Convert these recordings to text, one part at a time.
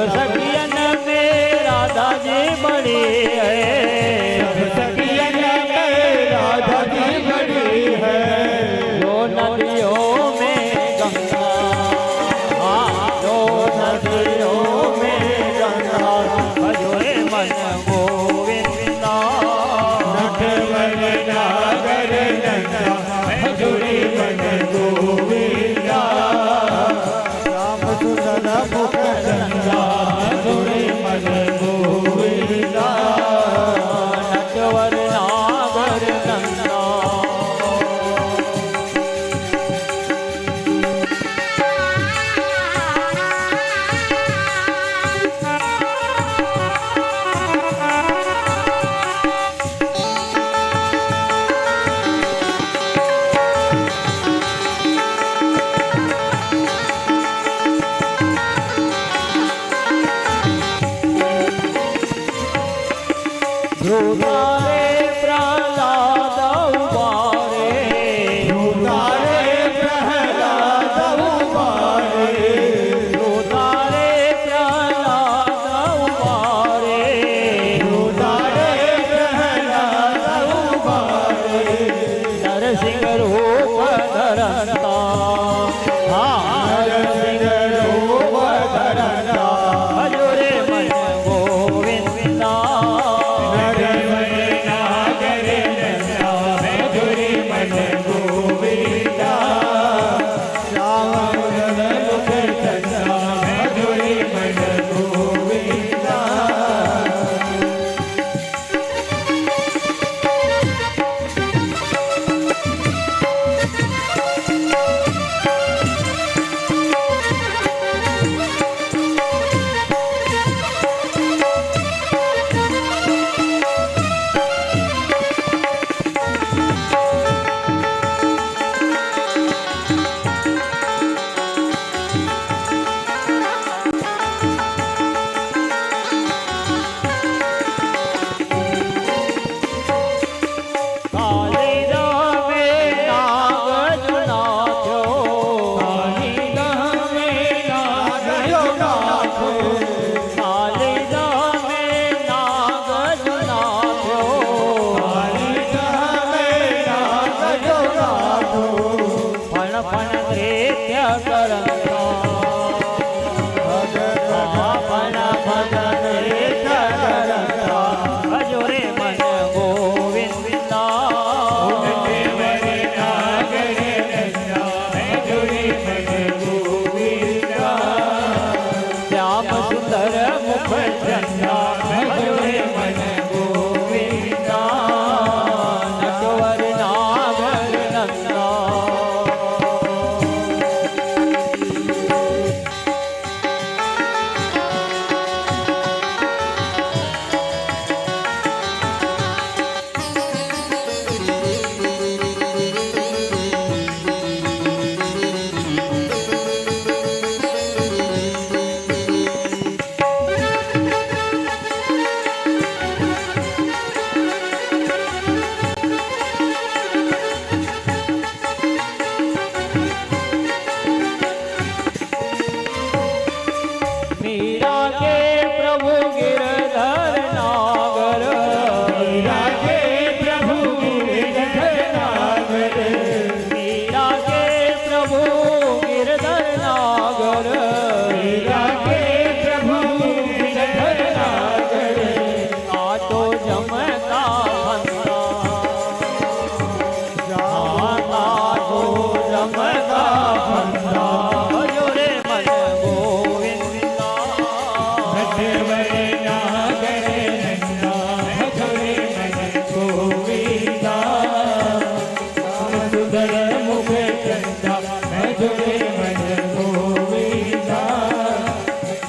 सखियन में राधा जी बड़ी है, सब सखियन में राधा जी बड़ी है। दो नदियों में गंगा, दो नदियों में गंगा, भजोरे मन गोविंदा। नटवर नागर नंदा, भजोरे मन गोविंदा। राम सुंदर मुख चंदा, भजोरे मन गोविंदा। नटवर नागर नंदा। ध्रुतारे प्रहलाद उबारे, ध्रुतारे प्रहलाद उबारे, ध्रुतारे प्रहलाद उबारे, ध्रुतारे प्रहलाद उबारे। नरसिंह रूप धरता, नरसिंह रूप धरता, भजोरे मन गोविंदा। नटवर नागर नंदा, भजोरे मन गोविंदा। श्याम सुंदर मुख चंदा, भजोरे मन गोविंदा। काली रामे नाग जुनाथो, काली रामे नाग जुनाथो, काली रामे नाग जुनाथो, काली रामे नाग जुनाथो। फण फण नृत्य करता, फण फण नृत्य करता, भजोरे मन गोविंदा। नटवर नागर नंदा, भजोरे मन गोविंदा। श्याम सुंदर मुख चंदा, भजोरे मन गोविंदा। नटवर नागर नंदा। मीरा के प्रभु गिरधर नागर, मीरा के प्रभु गिरधर नागर, मीरा के प्रभु गिरधर नागर, मीरा के प्रभु गिरधर नागर। काटो जमका फंदा, काटो जमका फंदा, भजोरे मन गोविंदा। नटवर नागर नंदा, भजोरे मन गोविंदा। श्याम सुंदर मुख चंदा, भजोरे मन गोविंदा।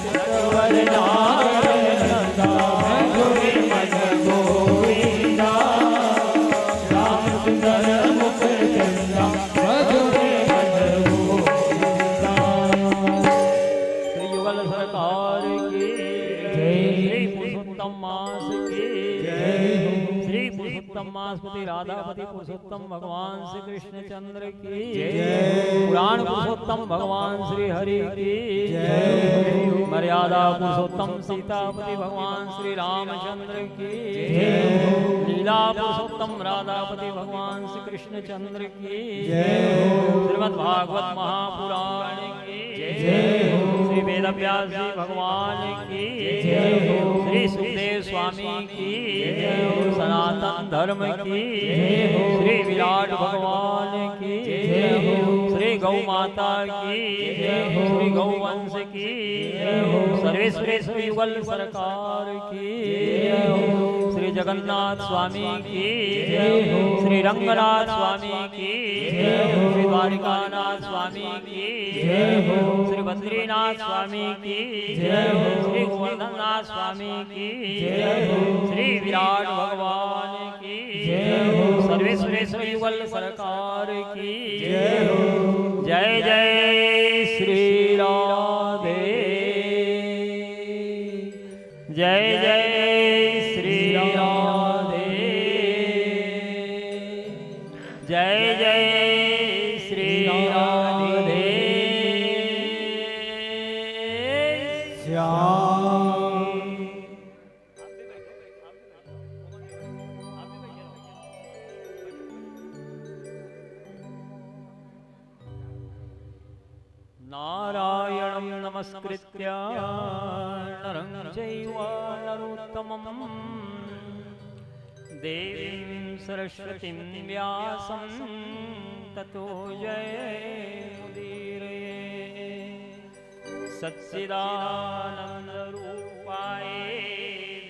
नटवर नागर नंदा, भजोरे मन गोविंदा। श्याम सुंदर मुख चंदा, भजोरे मन गोविंदा। श्री युगल सरकार की जय। श्री पुरुषोत्तम मास की जय हो। श्री पुरुषोत्तम पुरुषोत्तम मासपति राधापति पुरुषोत्तम भगवान श्री कृष्ण चंद्र की जय। पुराण पुरुषोत्तम भगवान श्री हरि की जय। मर्यादा पुरुषोत्तम सीतापति भगवान श्री रामचंद्र की जय। लीला पुरुषोत्तम राधापति भगवान श्री कृष्ण चंद्र की जय। श्रीमद् भागवत महापुराण की जय। श्री वेद व्यास जी भगवान की जय। श्री सुखदेव स्वामी की सनातन धर्म की श्री विराट भगवान की श्री गौ माता की श्री गौवंश की सर्वेश्वरेश्वर युगल सरकार की श्री जगन्नाथ स्वामी की श्री रंगनाथ स्वामी की श्री द्वारिकानाथ स्वामी की श्री बद्रीनाथ स्वामी की श्री गोवर्धननाथ स्वामी की श्री विराट भगवान की सर्वेश्वरेश्वर युगल सरकार की जय जय श्री राधे जय जय श्री राधे जय जय श्री राधे श्याम। नारायणं नमस्कृत्य नरं चैव नरोत्तमं देवीं सरस्वतीं व्यासं ततो जयमुदीरये सच्चिदानन्दरूपाय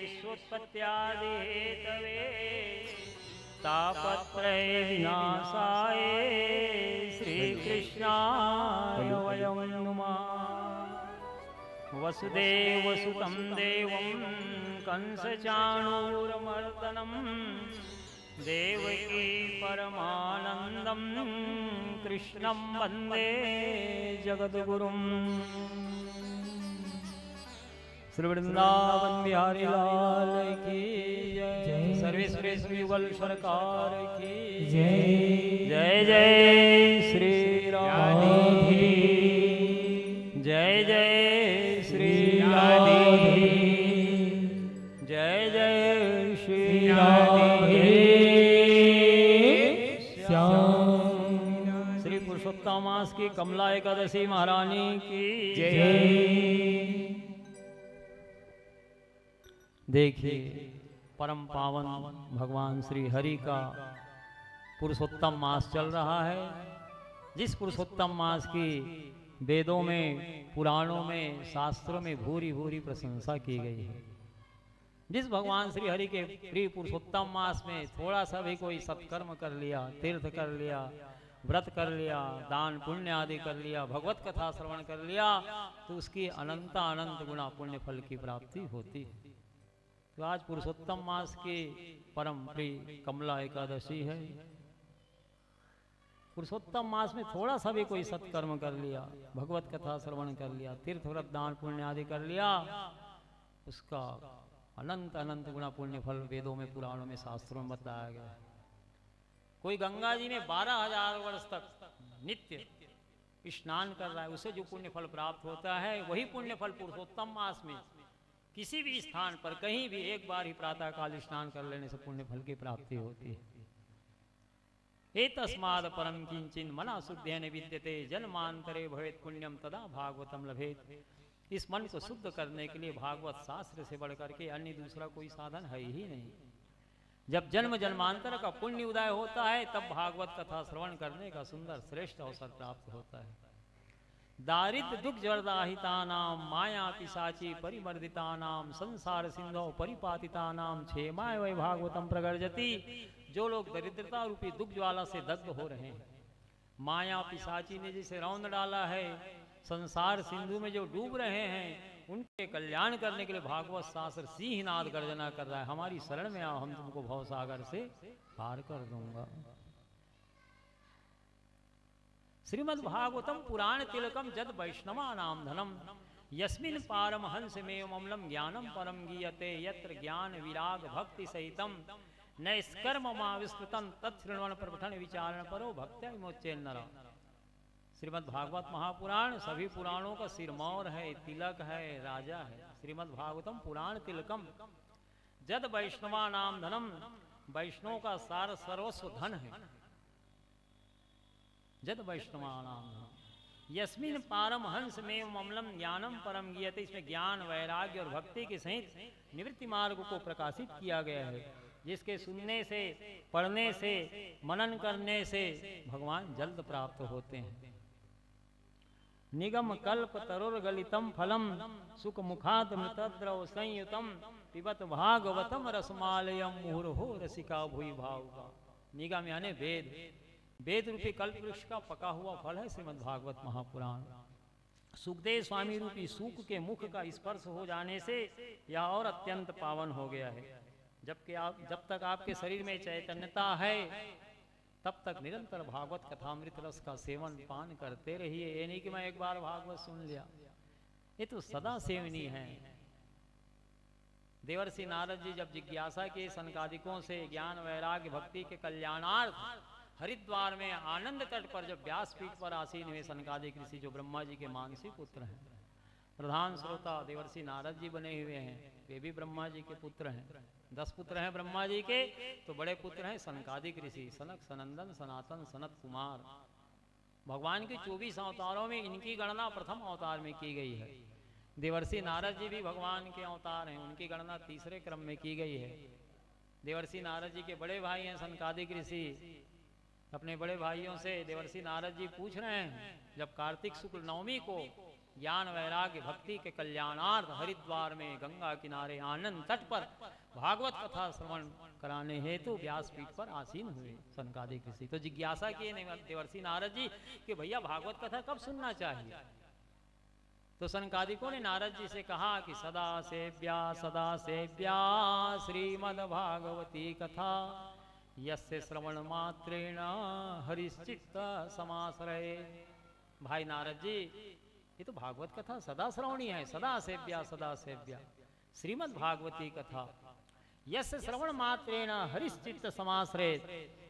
विश्वोत्पत्त्यादिहेतवे तापत्रय विनाशाय श्रीकृष्णाय वयं नुमः वसुदेवसुतं देवं कंसचाणूरमर्दनं देवकी परमानन्दं कृष्णं वन्दे जगद्गुरुम् श्री वृंदावन बिहारी लाल की जय सर्वेश्वरेश्वर युगल सरकार की जय। जय जय श्री राधे जय जय श्री राधे जय जय श्री राधे श्याम। श्री पुरुषोत्तम मास की कमला एकादशी महारानी की जय। देखिए परम पावन भगवान श्री हरि का पुरुषोत्तम मास चल रहा है, जिस पुरुषोत्तम मास की वेदों में, पुराणों में, शास्त्रों में भूरी भूरी प्रशंसा की गई है। जिस भगवान श्री हरि के प्रिय पुरुषोत्तम मास में थोड़ा सा भी कोई सत्कर्म कर लिया, तीर्थ कर लिया, व्रत कर लिया, दान पुण्य आदि कर लिया, भगवत कथा श्रवण कर लिया, तो उसकी अनंत अनंत गुना पुण्य फल की प्राप्ति होती है। तो आज पुरुषोत्तम मास की परम प्रिय कमला एकादशी है। पुरुषोत्तम मास में थोड़ा सा भी कोई सत्कर्म कर लिया, भगवत कथा श्रवण कर लिया, तीर्थ व्रत दान पुण्य आदि कर लिया, उसका अनंत अनंत गुना पुण्य फल वेदों में, पुराणों में, शास्त्रों में बताया गया है। कोई गंगा जी में 12,000 वर्ष तक नित्य स्नान कर रहा है, उसे जो पुण्य फल प्राप्त होता है, वही पुण्य फल पुरुषोत्तम मास में किसी भी स्थान पर कहीं भी एक बार ही प्रातः काल स्नान कर लेने से पुण्य फल की प्राप्ति होती है। एतस्माद् परम किंचिन मना शुद्धेन विद्यते जन्मांतरे भवेत् पुण्यम तदा भागवतम लभेत। इस मन को शुद्ध करने के लिए भागवत शास्त्र से बढ़कर के अन्य दूसरा कोई साधन है ही नहीं। जब जन्म जन्मांतर का पुण्य उदय होता है, तब भागवत कथा श्रवण करने का सुंदर श्रेष्ठ अवसर प्राप्त होता है। दारिद्र दुख जर्दाहितानाम माया पिशाची परिमर्दितानाम संसार सिंधो परिपातितानाम क्षेमाय वै भागवतम प्रगर्जति। जो लोग दरिद्रता रूपी दुख ज्वाला से दग्ध हो रहे हैं, माया पिशाची ने जिसे रौंद डाला है, संसार सिंधु में जो डूब रहे हैं, उनके कल्याण करने के लिए भागवत शास्त्र सिंहनाद गर्जना कर रहा है, हमारी शरण में आओ, हम तुमको भव सागर से पार कर दूंगा। श्रीमद् भागवतम पुराण तिलकम जद वैष्णवा नाम धनम यस्मिन् पारमहंस में अम्लम ज्ञानम परम गीयते यत्र ज्ञान विराग भक्ति सहितम नैष्कर्म मां विस्तृतम तत्श्रवण प्रपठन विचारण परो भक्त्या विमोच्य नर। श्रीमद् भागवत महापुराण सभी पुराणों का सिरमौर है, तिलक है, राजा है। श्रीमद् भागवतम पुराण तिलकम जद वैष्णवा नाम धनम, वैष्णव का सार सर्वस्व धन है। जद वैष्णवा नाम धनम यस्मिन पारम हंस में ममलम ज्ञानम परम गीयते, इसमें ज्ञान वैराग्य और भक्ति के सहित निवृत्ति मार्ग को प्रकाशित किया गया है, जिसके सुनने से, पढ़ने से, मनन करने से भगवान जल्द प्राप्त होते हैं। निगम कल्प तरुर गलितम फलम सुख मुखात मृतद्रव संयुतम पिबत भागवतम रसमालयम मुहुर्हो रसिका भूई भाव। निगम यानी वेद, वेद रूपी कल्प वृक्ष का पका हुआ फल है श्रीमद् भागवत महापुराण। सुखदेव स्वामी रूपी सूक के मुख का स्पर्श हो जाने से यह और अत्यंत पावन हो गया है। जब तक आपके शरीर में चैतन्यता है तब तक निरंतर भागवत कथामृत रस का सेवन पान करते रहिए। ये नहीं कि मैं एक बार भागवत सुन लिया, ये तो सदा सेवनी है। देवर्षि नारद जी जब जिज्ञासा के सनकादिकों से ज्ञान वैराग्य भक्ति के कल्याणार्थ हरिद्वार में आनंद तट पर जब व्यासपीठ पर आसीन हुए सनकादिक ऋषि, जो ब्रह्मा जी के मानसी पुत्र हैं, प्रधान श्रोता देवर्षि नारद जी बने हुए हैं, वे भी ब्रह्मा जी के पुत्र हैं। 10 पुत्र हैं ब्रह्मा जी के, तो बड़े पुत्र हैं सनकादिक ऋषि, सनक, सनंदन, सनातन, सनत कुमार। भगवान के 24 अवतारों में इनकी गणना प्रथम अवतार में की गई है। देवर्षि नारद जी भी भगवान के अवतार हैं, उनकी गणना तीसरे क्रम में की गई है। देवर्षि नारद जी के बड़े भाई हैं सनकादिक ऋषि। अपने बड़े भाइयों से देवर्षि नारद जी पूछ रहे हैं, जब कार्तिक शुक्ल नवमी को ज्ञान वैराग्य भक्ति के कल्याणार्थ हरिद्वार में गंगा किनारे आनंद तट पर भागवत कथा श्रवण कराने हेतु व्यासपीठ पर आसीन हुए सनकादिक ऋषि, तो जिज्ञासा किए देवर्षि नारद जी कि भैया भागवत कथा कब सुनना चाहिए। तो सनकादिकों ने नारद जी से कहा कि सदा सेव्या श्रीमद् भागवती कथा यस्य श्रवण मात्रेण हरिश्चित्त समाश्रये। भाई नारद जी, ये तो भागवत कथा सदा श्रवणी है, सदा सेव्या श्रीमद् भागवती कथा यस्य श्रवण मात्रेण हरिश्चित्त समाश्रयेत।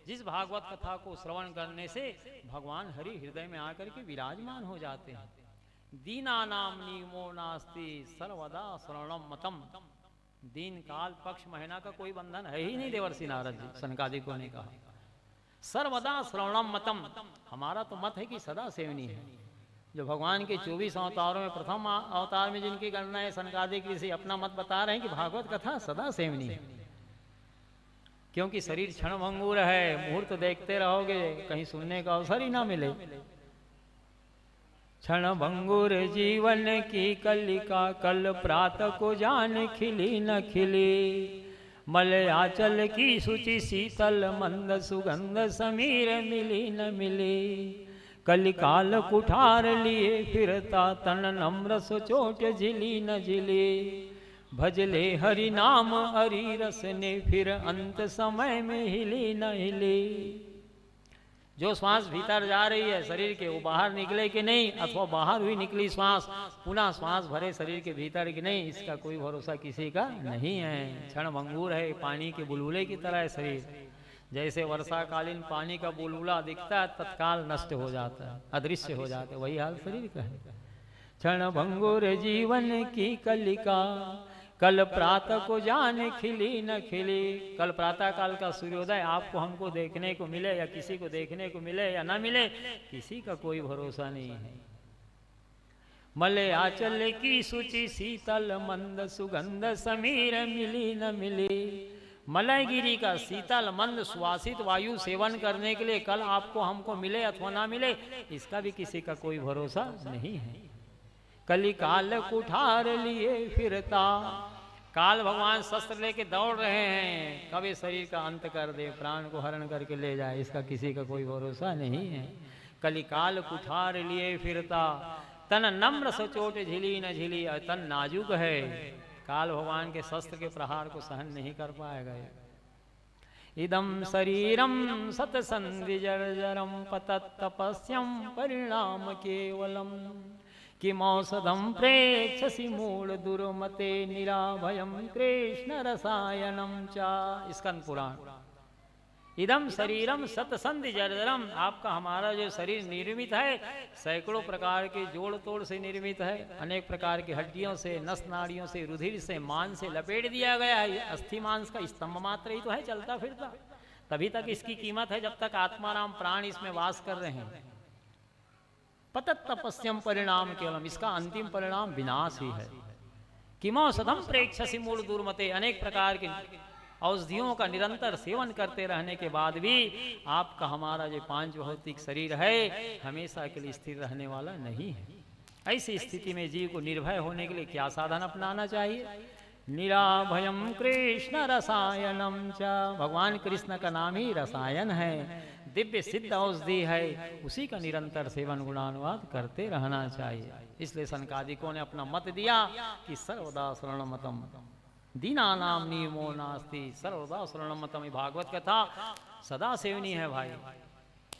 जिस भागवत कथा को श्रवण करने से भगवान हरि हृदय में आकर के विराजमान हो जाते हैं। दीना नाम नियमो नास्ति सर्वदा श्रवणम मतम। दिन काल पक्ष महीना का कोई बंधन है ही नहीं, देवर्षि नारद जी सनकादिकों ने कहा। सर्वदा श्रवणम मतम, हमारा तो मत है कि सदा सेवनी है। जो भगवान के 24 अवतारों में प्रथम अवतार में जिनकी गणना है सनकादिक ऋषि, अपना मत बता रहे हैं कि भागवत कथा सदा सेवनी है। क्योंकि शरीर क्षण भंगुर है, मुहूर्त देखते रहोगे कहीं सुनने का अवसर ही ना मिले। क्षण भंगुर जीवन की कलिका, कल प्रातः को जान खिली न खिली। मलयाचल की शुचि शीतल मंद सुगंध समीर मिली न मिली। कलिकाल कुठार लिए फिरता तन नम्र सुचोट झिली न झिली। भजले हरि नाम हरि रस ने फिर अंत समय में हिली न हिली। जो श्वास भीतर जा रही है शरीर के, वो बाहर निकले कि नहीं, अथवा बाहर हुई निकली श्वास पुनः श्वास भरे शरीर के भीतर कि नहीं, इसका कोई भरोसा किसी का नहीं है। क्षण भंगुर है, पानी के बुलबुले की तरह है शरीर। जैसे वर्षाकालीन पानी का बुलबुला दिखता है तत्काल नष्ट हो जाता है, अदृश्य हो जाता है, वही हाल शरीर का है। क्षण भंगुर जीवन की कलिका, कल प्रातः को जाने खिली न खिली। कल प्रातः काल का सूर्योदय आपको हमको देखने को मिले या किसी को देखने को मिले या ना मिले, किसी का कोई भरोसा नहीं है। मलयाचल की शुचि शीतल मंद सुगंध समीर मिली न मिली। मलयगिरी का शीतल मंद सुवासित वायु सेवन करने के लिए कल आपको हमको मिले अथवा ना मिले, इसका भी किसी का कोई भरोसा नहीं है। कलिकाल कुठार लिए फिरता, काल भगवान शस्त्र लेके दौड़ रहे हैं, कब ये शरीर का अंत कर दे, प्राण को हरण करके ले जाए, इसका किसी का कोई भरोसा नहीं है। कलिकाल कुठार लिए फिरता तन नम्र सचोट झिली न झिली। तन नाजुक है, काल भगवान के शस्त्र के प्रहार को सहन नहीं कर पाएगा। इदम शरीरम सतसंधि जर्जरम पतत तपस्यम परिणाम केवलम। किमौषधम प्रेक्षसि मूल दुर्मते निराभयम कृष्ण रसायनम चा। स्कंद पुराण। इदम शरीरम सतसंधि जर्जरम, आपका हमारा जो शरीर निर्मित है सैकड़ों प्रकार के जोड़ तोड़ से निर्मित है, अनेक प्रकार की हड्डियों से, नस नाड़ियों से, रुधिर से, मांस से लपेट दिया गया है। अस्थि मांस का स्तंभ मात्र ही तो है चलता फिरता, तभी तक इसकी कीमत है जब तक आत्माराम प्राण इसमें वास कर रहे हैं। पतत तपस्यम परिणाम केवलम, इसका अंतिम परिणाम विनाश ही है। किमौषधम प्रेक्षसी मूल दुर्मते, अनेक प्रकार की औषधियों का निरंतर सेवन करते रहने के बाद भी आपका हमारा जो पांच भौतिक शरीर है हमेशा के लिए स्थिर रहने वाला नहीं है। ऐसी स्थिति में जीव को निर्भय होने के लिए क्या साधन अपनाना चाहिए? निराभयम कृष्ण रसायनम च, भगवान कृष्ण का नाम ही रसायन है, दिव्य सिद्ध औषधि है, उसी का निरंतर सेवन गुणानुवाद करते रहना चाहिए। इसलिए सनकादिकों ने अपना मत दिया कि सर्वदा शरणमतम दीनानाम नियमो नास्ति, सर्वदा शरणमतम। भागवत कथा सदा सेवनी है भाई,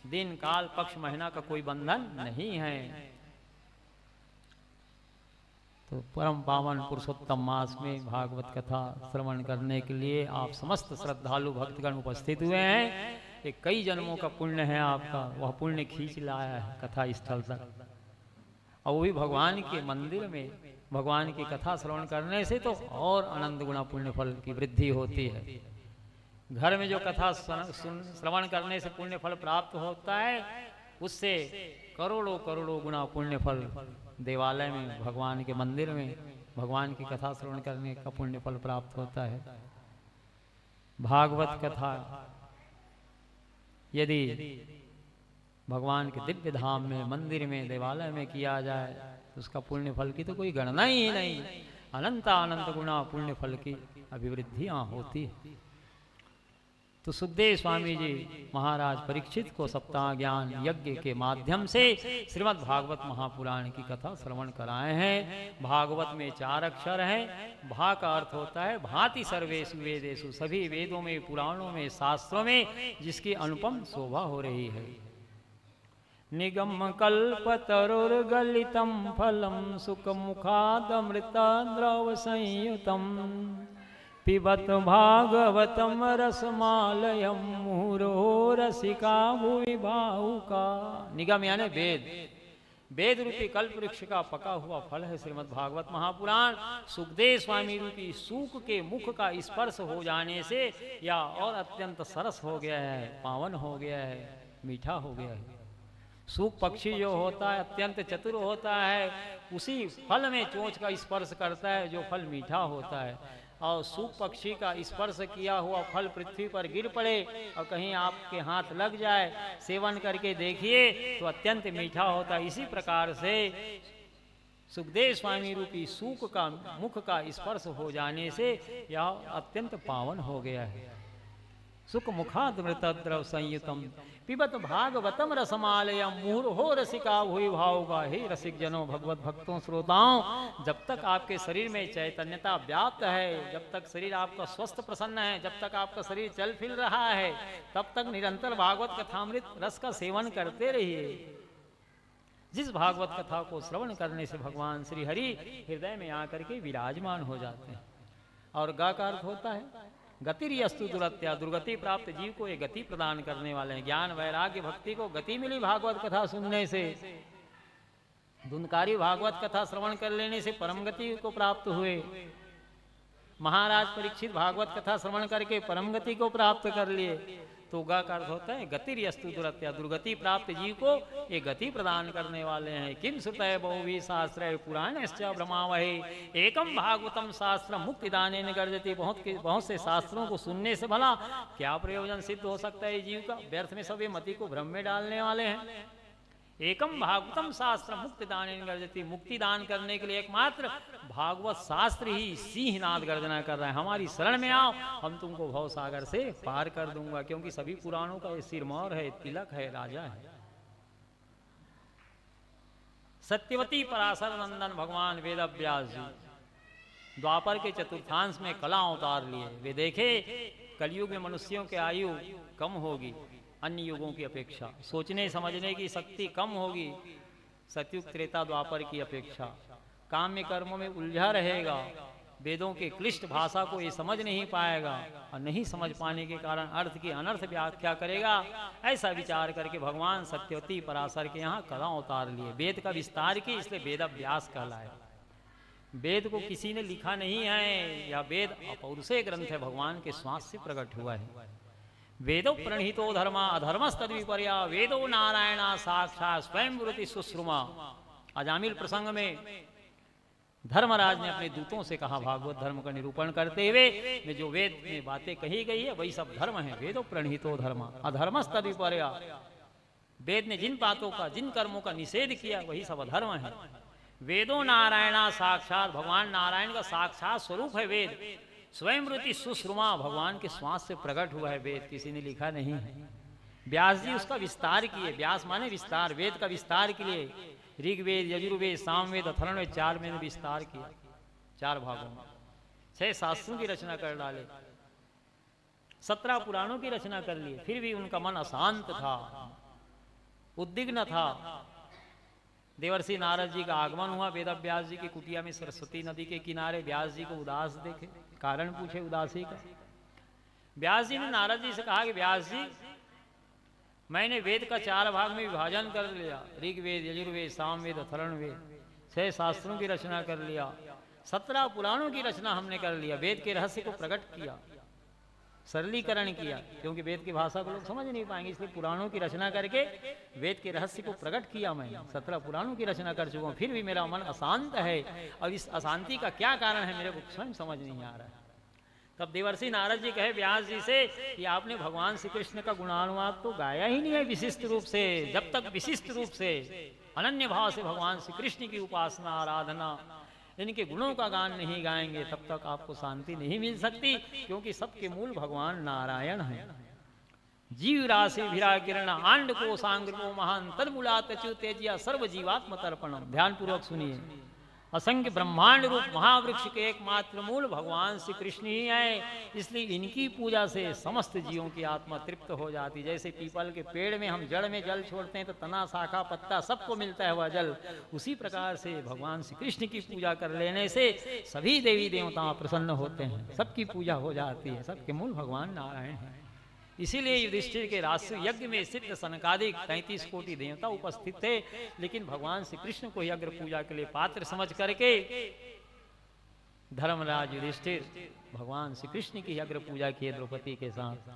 दिन काल पक्ष महीना का कोई बंधन नहीं है। तो परम पावन पुरुषोत्तम मास में भागवत कथा श्रवण करने के लिए आप समस्त श्रद्धालु भक्तगण उपस्थित हुए हैं। ये कई जन्मों का पुण्य है आपका, वह पुण्य खींच लाया है कथा स्थल तक, और वो भी भगवान के मंदिर में भगवान की कथा श्रवण करने से तो और अनंत गुना पुण्य फल की वृद्धि होती है। घर में जो कथा श्रवण करने से पुण्य फल प्राप्त होता है, उससे करोड़ों करोड़ों गुना पुण्य फल देवालय में, भगवान के मंदिर में भगवान की कथा श्रवण करने का पुण्य फल प्राप्त होता है। भागवत कथा यदि भगवान के दिव्य धाम में, मंदिर में, देवालय में किया जाए तो उसका पुण्य फल की तो कोई गणना ही नहीं, अनंत अनंत गुना पुण्य फल की अभिवृद्धियां होती है। तो सुखदेव स्वामी जी महाराज परीक्षित को सप्ताह ज्ञान यज्ञ के माध्यम से श्रीमद् भागवत महापुराण की कथा श्रवण कराए हैं। भागवत में 4 अक्षर हैं। भा का अर्थ होता है भांति सर्वेषु वेदेषु, सभी वेदों में, पुराणों में, शास्त्रों में जिसकी अनुपम शोभा हो रही है। निगम कल्पतरुर्गलितं फलं सुखमुखादमृत द्रव संयुतम पिबत भागवतम रसमालयम मुहुरो रसिका भुवि भावुका। निगम यानी वेद, वेद रूपी कल्प वृक्ष का पका हुआ फल है श्रीमद् भागवत महापुराण। सुखदेव स्वामी रूपी सूक के मुख का स्पर्श हो जाने से या और अत्यंत सरस हो गया है, पावन हो गया है, मीठा हो गया है। सूक पक्षी जो होता है अत्यंत चतुर होता है, उसी फल में चोंच का स्पर्श करता है जो फल मीठा होता है। और सूक पक्षी का स्पर्श किया हुआ फल पृथ्वी पर गिर पड़े और कहीं आपके हाथ लग जाए, सेवन करके देखिए तो अत्यंत मीठा होता है। इसी प्रकार से सुखदेव स्वामी रूपी सूक का मुख का स्पर्श हो जाने से यह अत्यंत पावन हो गया है। सुख मुखादमृत द्रव संयुतम पिबत भागवतम रसमालयम मुहुर्हो रसिका भुवि भावुका। हे रसिक जनों, भगवत भक्तों, श्रोताओं, जब तक आपके शरीर में चैतन्यता व्याप्त है, जब तक शरीर आपका स्वस्थ प्रसन्न है, जब तक आपका शरीर चल फिर रहा है, तब तक निरंतर भागवत कथामृत रस का सेवन करते रहिए। जिस भागवत कथा को श्रवण करने से भगवान श्री हरि हृदय में आकर के विराजमान हो जाते हैं। और गा का अर्थ होता है गतिर्यस्तु दुरत्या, दुर्गति प्राप्त जीव को ये गति प्रदान करने वाले हैं। ज्ञान वैराग्य भक्ति को गति मिली भागवत कथा सुनने से। धुनकारी भागवत कथा श्रवण कर लेने से परम गति को प्राप्त हुए। महाराज परीक्षित भागवत कथा श्रवण करके परम गति को प्राप्त कर लिए। तो गा का अर्थ होता है गतिर्यस्तु दुरत्या, दुर्गति प्राप्त जीव को ये गति प्रदान करने वाले हैं। किम श्रुतय बहुवी शास्त्र पुराणश्च ब्रह्मावहे एकम भागवतम शास्त्र मुक्तिदानेन गर्जति। बहुत से शास्त्रों को सुनने से भला क्या प्रयोजन सिद्ध हो सकता है जीव का? व्यर्थ में सब ये मति को भ्रम में डालने वाले हैं। एकम भागवतम शास्त्र मुक्तिदानेन गर्जति, मुक्ति दान करने के लिए एकमात्र भागवत शास्त्र ही सिंहनाद गर्जना कर रहा है। हमारी शरण में आओ, हम तुमको भव सागर से पार कर दूंगा। क्योंकि सभी पुराणों का ये सिरमौर है, तिलक है, राजा है। सत्यवती पराशर नंदन भगवान वेद व्यास जी द्वापर के चतुर्थांश में कला उतार लिए। वे देखे कलयुग में मनुष्यों की आयु कम होगी अन्य युगों की अपेक्षा, सोचने समझने की शक्ति कम होगी सतयुग त्रेता द्वापर की अपेक्षा, काम में कर्मों में उलझा रहेगा, वेदों के क्लिष्ट भाषा को ये समझ नहीं पाएगा और नहीं समझ पाने के कारण अर्थ की अनर्थ व्याख्या करेगा। ऐसा विचार करके भगवान सत्यवती पराशर के यहाँ कला उतार लिए, वेद का विस्तार की, इसलिए वेद व्यास कहलाए। वेद को किसी ने लिखा नहीं है, या वेद अपौरुषेय ग्रंथ है, भगवान के श्वास से प्रकट हुआ है। वेदो प्रणहितो धर्मा अधर्मस्तद विपर्या वेदो नारायणा साक्षात् स्वयं वृत्ति सुश्रुमा। अजामिल प्रसंग में धर्मराज ने अपने दूतों से कहा, भागवत धर्म का निरूपण करते हुए जो वेद में बातें कही गई है वही सब धर्म है। वेदो प्रणहितो धर्म अधर्मस्तद विपर्या, वेद ने जिन बातों का, जिन कर्मों का निषेध किया वही सब अधर्म है। वेदो नारायणा साक्षात, भगवान नारायण का साक्षात स्वरूप है वेद। स्वयं वृत्ति सुश्रुमा, भगवान के श्वास से प्रकट हुआ है वेद, किसी ने लिखा नहीं है। व्यास जी उसका विस्तार किए, व्यास माने विस्तार, वेद का विस्तार के लिए ऋग्वेद, यजुर्वेद, सामवेद, अथर्ववेद 4 में विस्तार किया, 4 भागों में 6 शास्त्रों की रचना कर डाले, 17 पुराणों की रचना कर लिए। फिर भी उनका मन अशांत था, उद्विग्न था। देवर्षि नारद जी का आगमन हुआ, वेदव्यास जी की कुटिया में सरस्वती नदी के किनारे। व्यास जी को उदास देखे, कारण पूछे उदासी का। व्यास जी ने नारद जी से कहा कि व्यास जी, मैंने वेद का 4 भाग में विभाजन कर लिया, ऋग्वेद, यजुर्वेद, सामवेद, अथर्ववेद, 6 शास्त्रों की रचना कर लिया, 17 पुराणों की रचना हमने कर लिया। वेद के रहस्य को प्रकट किया, सरलीकरण किया, क्योंकि वेद की भाषा को लोग समझ नहीं पाएंगे, इसलिए पुराणों की रचना करके वेद के रहस्य को प्रकट किया। मैंने 17 पुराणों की रचना कर चुका हूँ, फिर भी मेरा मन अशांत है, और इस अशांति का क्या कारण है मेरे को स्वयं समझ नहीं आ रहा है। तब देवर्षि नारद जी कहे व्यास जी से कि आपने भगवान श्री कृष्ण का गुणानुवाद तो गाया ही नहीं है विशिष्ट रूप से। जब तक विशिष्ट रूप से अनन्य भाव से भगवान श्री कृष्ण की उपासना, आराधना, इनके गुणों का गान नहीं गाएंगे, तब तक आपको शांति नहीं मिल सकती, क्योंकि सबके मूल भगवान नारायण हैं। जीव राशि भिरा किरण आंड को सांग्र को महान तन्मूलात तेजिया सर्व जीवात्म तर्पणम। ध्यान पूर्वक सुनिए, असंख्य ब्रह्मांड रूप महावृक्ष के एकमात्र मूल भगवान श्री कृष्ण ही हैं, इसलिए इनकी पूजा से समस्त जीवों की आत्मा तृप्त हो जाती। जैसे पीपल के पेड़ में हम जड़ में जल छोड़ते हैं तो तना, शाखा, पत्ता सबको मिलता है वह जल, उसी प्रकार से भगवान श्री कृष्ण की पूजा कर लेने से सभी देवी देवता प्रसन्न होते हैं, सबकी पूजा हो जाती है। सबके मूल भगवान नारायण हैं। इसीलिए युधिष्ठिर के राष्ट्रीय यज्ञ में सिद्ध सनकादिक 33 कोटि देवता उपस्थित थे, लेकिन भगवान श्री कृष्ण को यज्ञ पूजा के लिए पात्र समझ करके धर्मराज युधिष्ठिर भगवान श्री कृष्ण की यज्ञ पूजा किए द्रौपदी के साथ।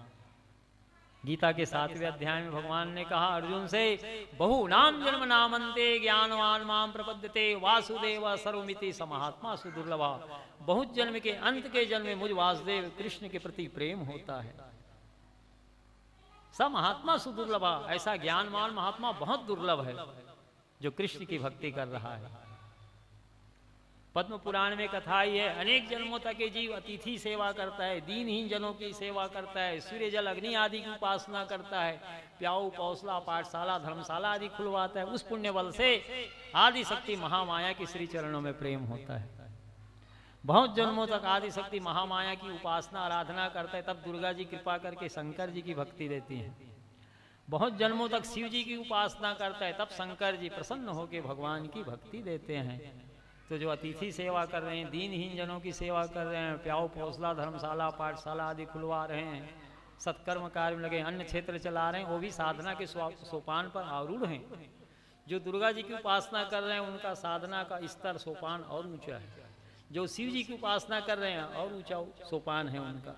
गीता के 7वें अध्याय में भगवान ने कहा अर्जुन से, बहु नाम जन्म नामंते ज्ञानवान माम प्रपद्यते वासुदेव सर्वमिति समहात्मा सुदुर्लभा। बहुत जन्म के अंत के जन्म में मुझ वासुदेव कृष्ण के प्रति प्रेम होता है। सब महात्मा सुदुर्लभा, ऐसा ज्ञानवान महात्मा बहुत दुर्लभ है जो कृष्ण की भक्ति कर रहा है। पद्म पुराण में कथा ही है, अनेक जन्मों तक ये जीव अतिथि सेवा करता है, दीनहीन जनों की सेवा करता है, सूर्य जल अग्नि आदि की उपासना करता है, प्याऊ, कौशला, पाठशाला, धर्मशाला आदि खुलवाता है। उस पुण्य बल से आदि शक्ति महामाया की श्री चरणों में प्रेम होता है। बहुत जन्मों तक आदि शक्ति महामाया की उपासना आराधना करता है, तब दुर्गा जी कृपा करके शंकर जी की भक्ति देती हैं। बहुत जन्मों तक शिव जी की उपासना करता है, तब शंकर जी प्रसन्न होकर भगवान की भक्ति देते हैं। तो जो अतिथि सेवा कर रहे हैं, दीनहीन जनों की सेवा कर रहे हैं, प्याऊ, पौसला, धर्मशाला, पाठशाला आदि खुलवा रहे हैं, सत्कर्म कार्य में लगे, अन्य क्षेत्र चला रहे हैं, वो भी साधना के सोपान पर आरूढ़ हैं। जो दुर्गा जी की उपासना कर रहे हैं उनका साधना का स्तर सोपान और ऊंचा है। जो शिव जी की उपासना कर रहे हैं और ऊंचा सोपान है उनका।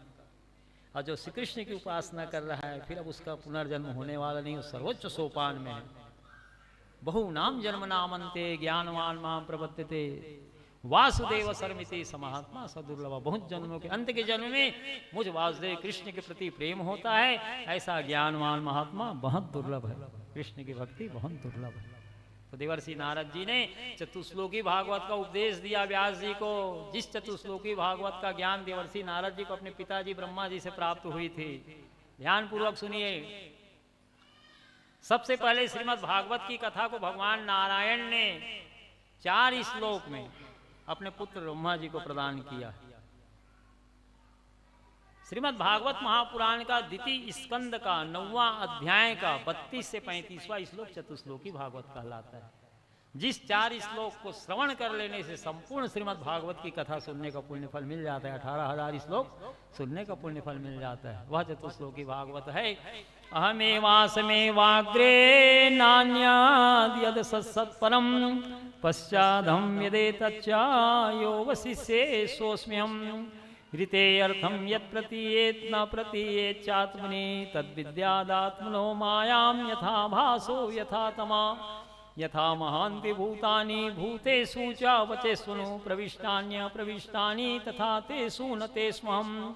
और जो श्री कृष्ण की उपासना कर रहा है फिर अब उसका पुनर्जन्म होने वाला नहीं, सर्वोच्च सोपान में है। बहु नाम जन्म नामंते ज्ञानवान माम प्रपद्यते वासुदेव सर्वमिति समहात्मा सदुर्लभ। बहुत जन्मों के अंत के जन्म में मुझ वासुदेव कृष्ण के प्रति प्रेम होता है, ऐसा ज्ञानवान महात्मा बहुत दुर्लभ है। कृष्ण की भक्ति बहुत दुर्लभ है। तो देवर्षि नारद जी ने चतुश्लोकी भागवत का उपदेश दिया व्यास जी को। जिस चतुश्लोकी भागवत का ज्ञान देवर्षि नारद जी को अपने पिताजी ब्रह्मा जी से प्राप्त हुई थी, ध्यान पूर्वक सुनिए। सबसे पहले श्रीमद् भागवत की कथा को भगवान नारायण ने 4 श्लोक में अपने पुत्र ब्रह्मा जी को प्रदान किया। श्रीमद् भागवत महापुराण का द्वितीय स्कंद का 9वां अध्याय का 32 से 35वां श्लोक चतुश्लोकी भागवत कहलाता है। जिस 4 श्लोक को श्रवण कर लेने से संपूर्ण श्रीमद् भागवत की कथा सुनने का पुण्य फल मिल जाता है। 18,000 श्लोक सुनने का पुण्य फल मिल जाता है। वह चतुश्लोकी भागवत है। अहमेवासमेवाग्रे नान्याद् यद् सत्सत्परम पश्चादहं यदेतच्च यो वशिष्ये सोऽस्म्यहम् ऋते अर्थम यत् प्रतीयेत् न प्रतीयेत् चात्मनि तद्विद्यादात्मनो मायां यथा भासो यथा तमा यथा महान्ति भूतानि भूतेषु च वचेष्वनु प्रविष्टान्य प्रविष्टानि तथा तेषु न तेष्वहम्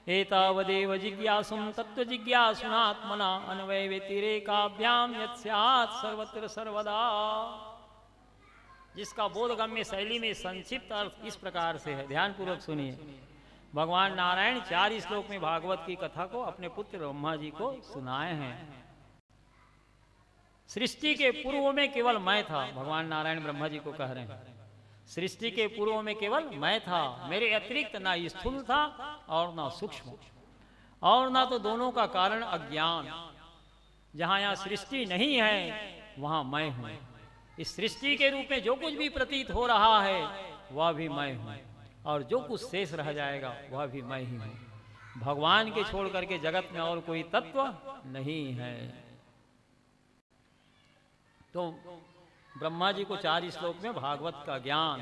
एतावदेव जिज्ञासुं तत्त्वजिज्ञासुनात्मना अन्वय व्यतिरेकाभ्यां यत् स्यात् सर्वत्र सर्वदा। जिसका बोधगम्य शैली में संक्षिप्त अर्थ इस प्रकार से है, ध्यान पूर्वक सुनिए। भगवान नारायण 4 श्लोक में भागवत की कथा को अपने पुत्र ब्रह्मा जी को सुनाए हैं। सृष्टि के पूर्व में केवल मैं था, भगवान नारायण ब्रह्मा जी को कह रहे हैं। सृष्टि के पूर्व में केवल मैं था, मेरे अतिरिक्त ना स्थूल था और ना सूक्ष्म और ना तो दोनों का कारण अज्ञान। जहां यहां सृष्टि नहीं है वहां मैं हूं। इस सृष्टि के रूप में जो कुछ भी प्रतीत हो रहा है वह भी मैं हूं और जो कुछ शेष रह जाएगा वह भी मैं ही हूं। भगवान के छोड़ करके जगत में और कोई तत्व नहीं है। तो ब्रह्मा जी को 4 श्लोक में भागवत का ज्ञान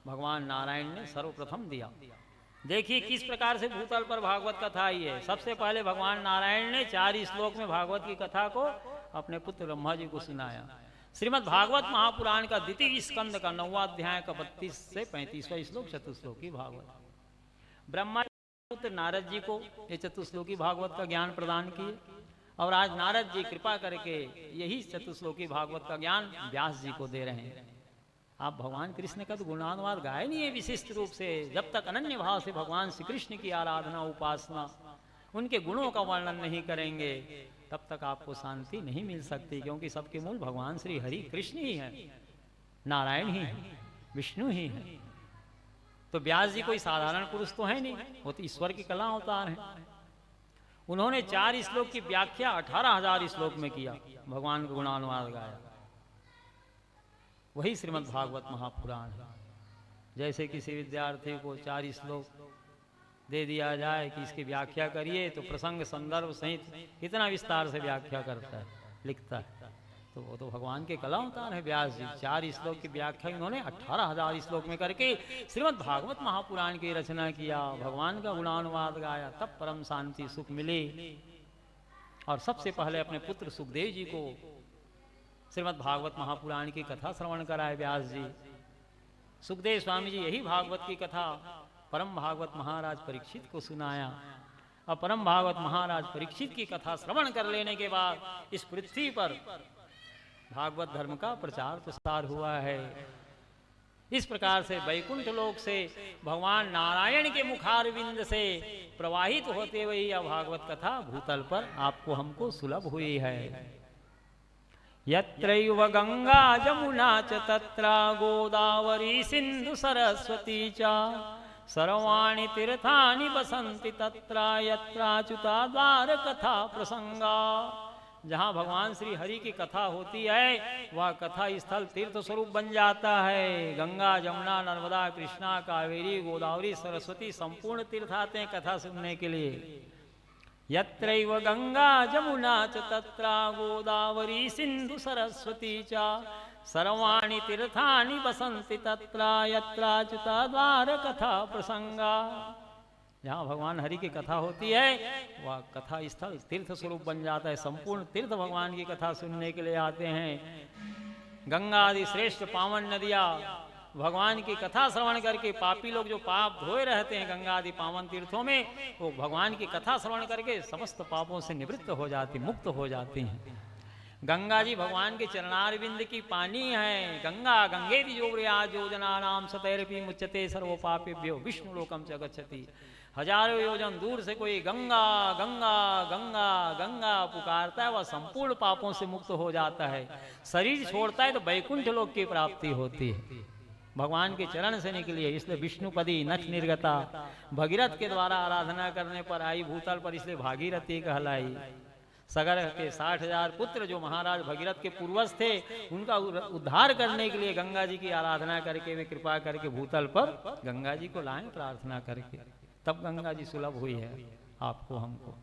भगवान नारायण ने सर्वप्रथम दिया। देखिए किस प्रकार से भूतल पर भागवत कथा आई है। सबसे पहले भगवान नारायण ने 4 श्लोक में भागवत की कथा को अपने पुत्र ब्रह्मा जी को सुनाया। श्रीमद् भागवत महापुराण का द्वितीय स्कंद का 9वां अध्याय का 32 से 35वां श्लोक चतुश्लोकी भागवत। ब्रह्मा पुत्र नारद जी को ये चतुश्लोकी भागवत का ज्ञान प्रदान किए और आज नारद जी कृपा करके यही चतुश्लोकी भागवत का ज्ञान व्यास जी को दे रहे हैं। आप भगवान कृष्ण का तो गुणानुवाद गाए नहीं है विशिष्ट रूप से। जब तक अनन्य भाव से भगवान श्री कृष्ण की आराधना उपासना उनके गुणों का वर्णन नहीं करेंगे तब तक आपको शांति नहीं मिल सकती, क्योंकि सबके मूल भगवान श्री हरि कृष्ण ही है, नारायण ही है, विष्णु ही है। तो व्यास जी कोई साधारण पुरुष तो है नहीं, वो तो ईश्वर की कला अवतार है। उन्होंने 4 श्लोक की व्याख्या 18,000 श्लोक में किया, भगवान का गुणानुवाद गाया। वही श्रीमद् भागवत महापुराण है। जैसे किसी विद्यार्थी को 4 श्लोक दे दिया जाए कि इसकी व्याख्या करिए तो प्रसंग संदर्भ सहित कितना विस्तार से व्याख्या करता है, लिखता है। तो वो तो भगवान के कला अवतार है व्यास जी। 4 श्लोक की व्याख्या उन्होंने 18,000 श्लोक में करके श्रीमद् भागवत महापुराण की रचना किया, भगवान का गुणानुवाद गाया, तब परम शांति सुख मिली। और सबसे पहले अपने पुत्र सुखदेव जी को श्रीमद् भागवत महापुराण की कथा श्रवण कराए व्यास जी। सुखदेव स्वामी जी यही भागवत की कथा परम भागवत महाराज परीक्षित को सुनाया। और परम भागवत महाराज परीक्षित की कथा श्रवण कर लेने के बाद इस पृथ्वी पर भागवत धर्म का प्रचार प्रसार हुआ है। इस प्रकार से वैकुंठ लोक से भगवान नारायण के मुखारविंद से प्रवाहित होते हुए यह भागवत कथा भूतल पर आपको हमको सुलभ हुई है। यत्रैव गंगा जमुना च तत्रा गोदावरी सिंधु सरस्वती च सर्वाणि तीर्थानि बसन्ति तत्रा यत्राच्युता द्वार कथा प्रसंगा। जहाँ भगवान श्री हरि की कथा होती है वह कथा स्थल तीर्थ स्वरूप बन जाता है। गंगा जमुना नर्मदा कृष्णा कावेरी गोदावरी सरस्वती संपूर्ण तीर्थ आते हैं कथा सुनने के लिए। यत्रैव गंगा जमुना च तत्रा गोदावरी सिंधु सरस्वती च सर्वाणि तीर्थानि बसन्ति तत्रा यत्राच्युता द्वार कथा प्रसंगा। जहाँ भगवान हरि की कथा होती है वह कथा स्थल तीर्थ स्वरूप बन जाता है। संपूर्ण तीर्थ भगवान की कथा सुनने के लिए आते हैं। गंगा आदि श्रेष्ठ पावन नदियाँ भगवान की कथा श्रवण करके पापी लोग जो पाप धोए रहते हैं गंगा आदि पावन तीर्थों में, वो भगवान की कथा श्रवण करके समस्त पापों से निवृत्त हो जाती, मुक्त हो जाती हैं। गंगा जी भगवान के चरणारविंद की पानी है। गंगा गंगेति जोग्रया योजना नाम सतैरपि मुच्यते सर्व पापेभ्यो विष्णु लोकम च गच्छति। हजारों योजन दूर से कोई गंगा गंगा गंगा गंगा पुकारता है, वह संपूर्ण पापों से मुक्त हो जाता है। शरीर छोड़ता है तो वैकुंठ लोक की प्राप्ति होती है। भगवान के चरण से निकली है, इसलिए विष्णुपदी नख निर्गता भगीरथ के द्वारा आराधना करने पर आई भूतल पर, इसलिए भागीरथी कहलाई। सगर के 60,000 पुत्र जो महाराज भगीरथ के पूर्वज थे, उनका उद्धार करने के लिए गंगा जी की आराधना करके वे कृपा करके भूतल पर गंगा जी को लाएं प्रार्थना करके, तब गंगा जी सुलभ हुई है आपको हमको।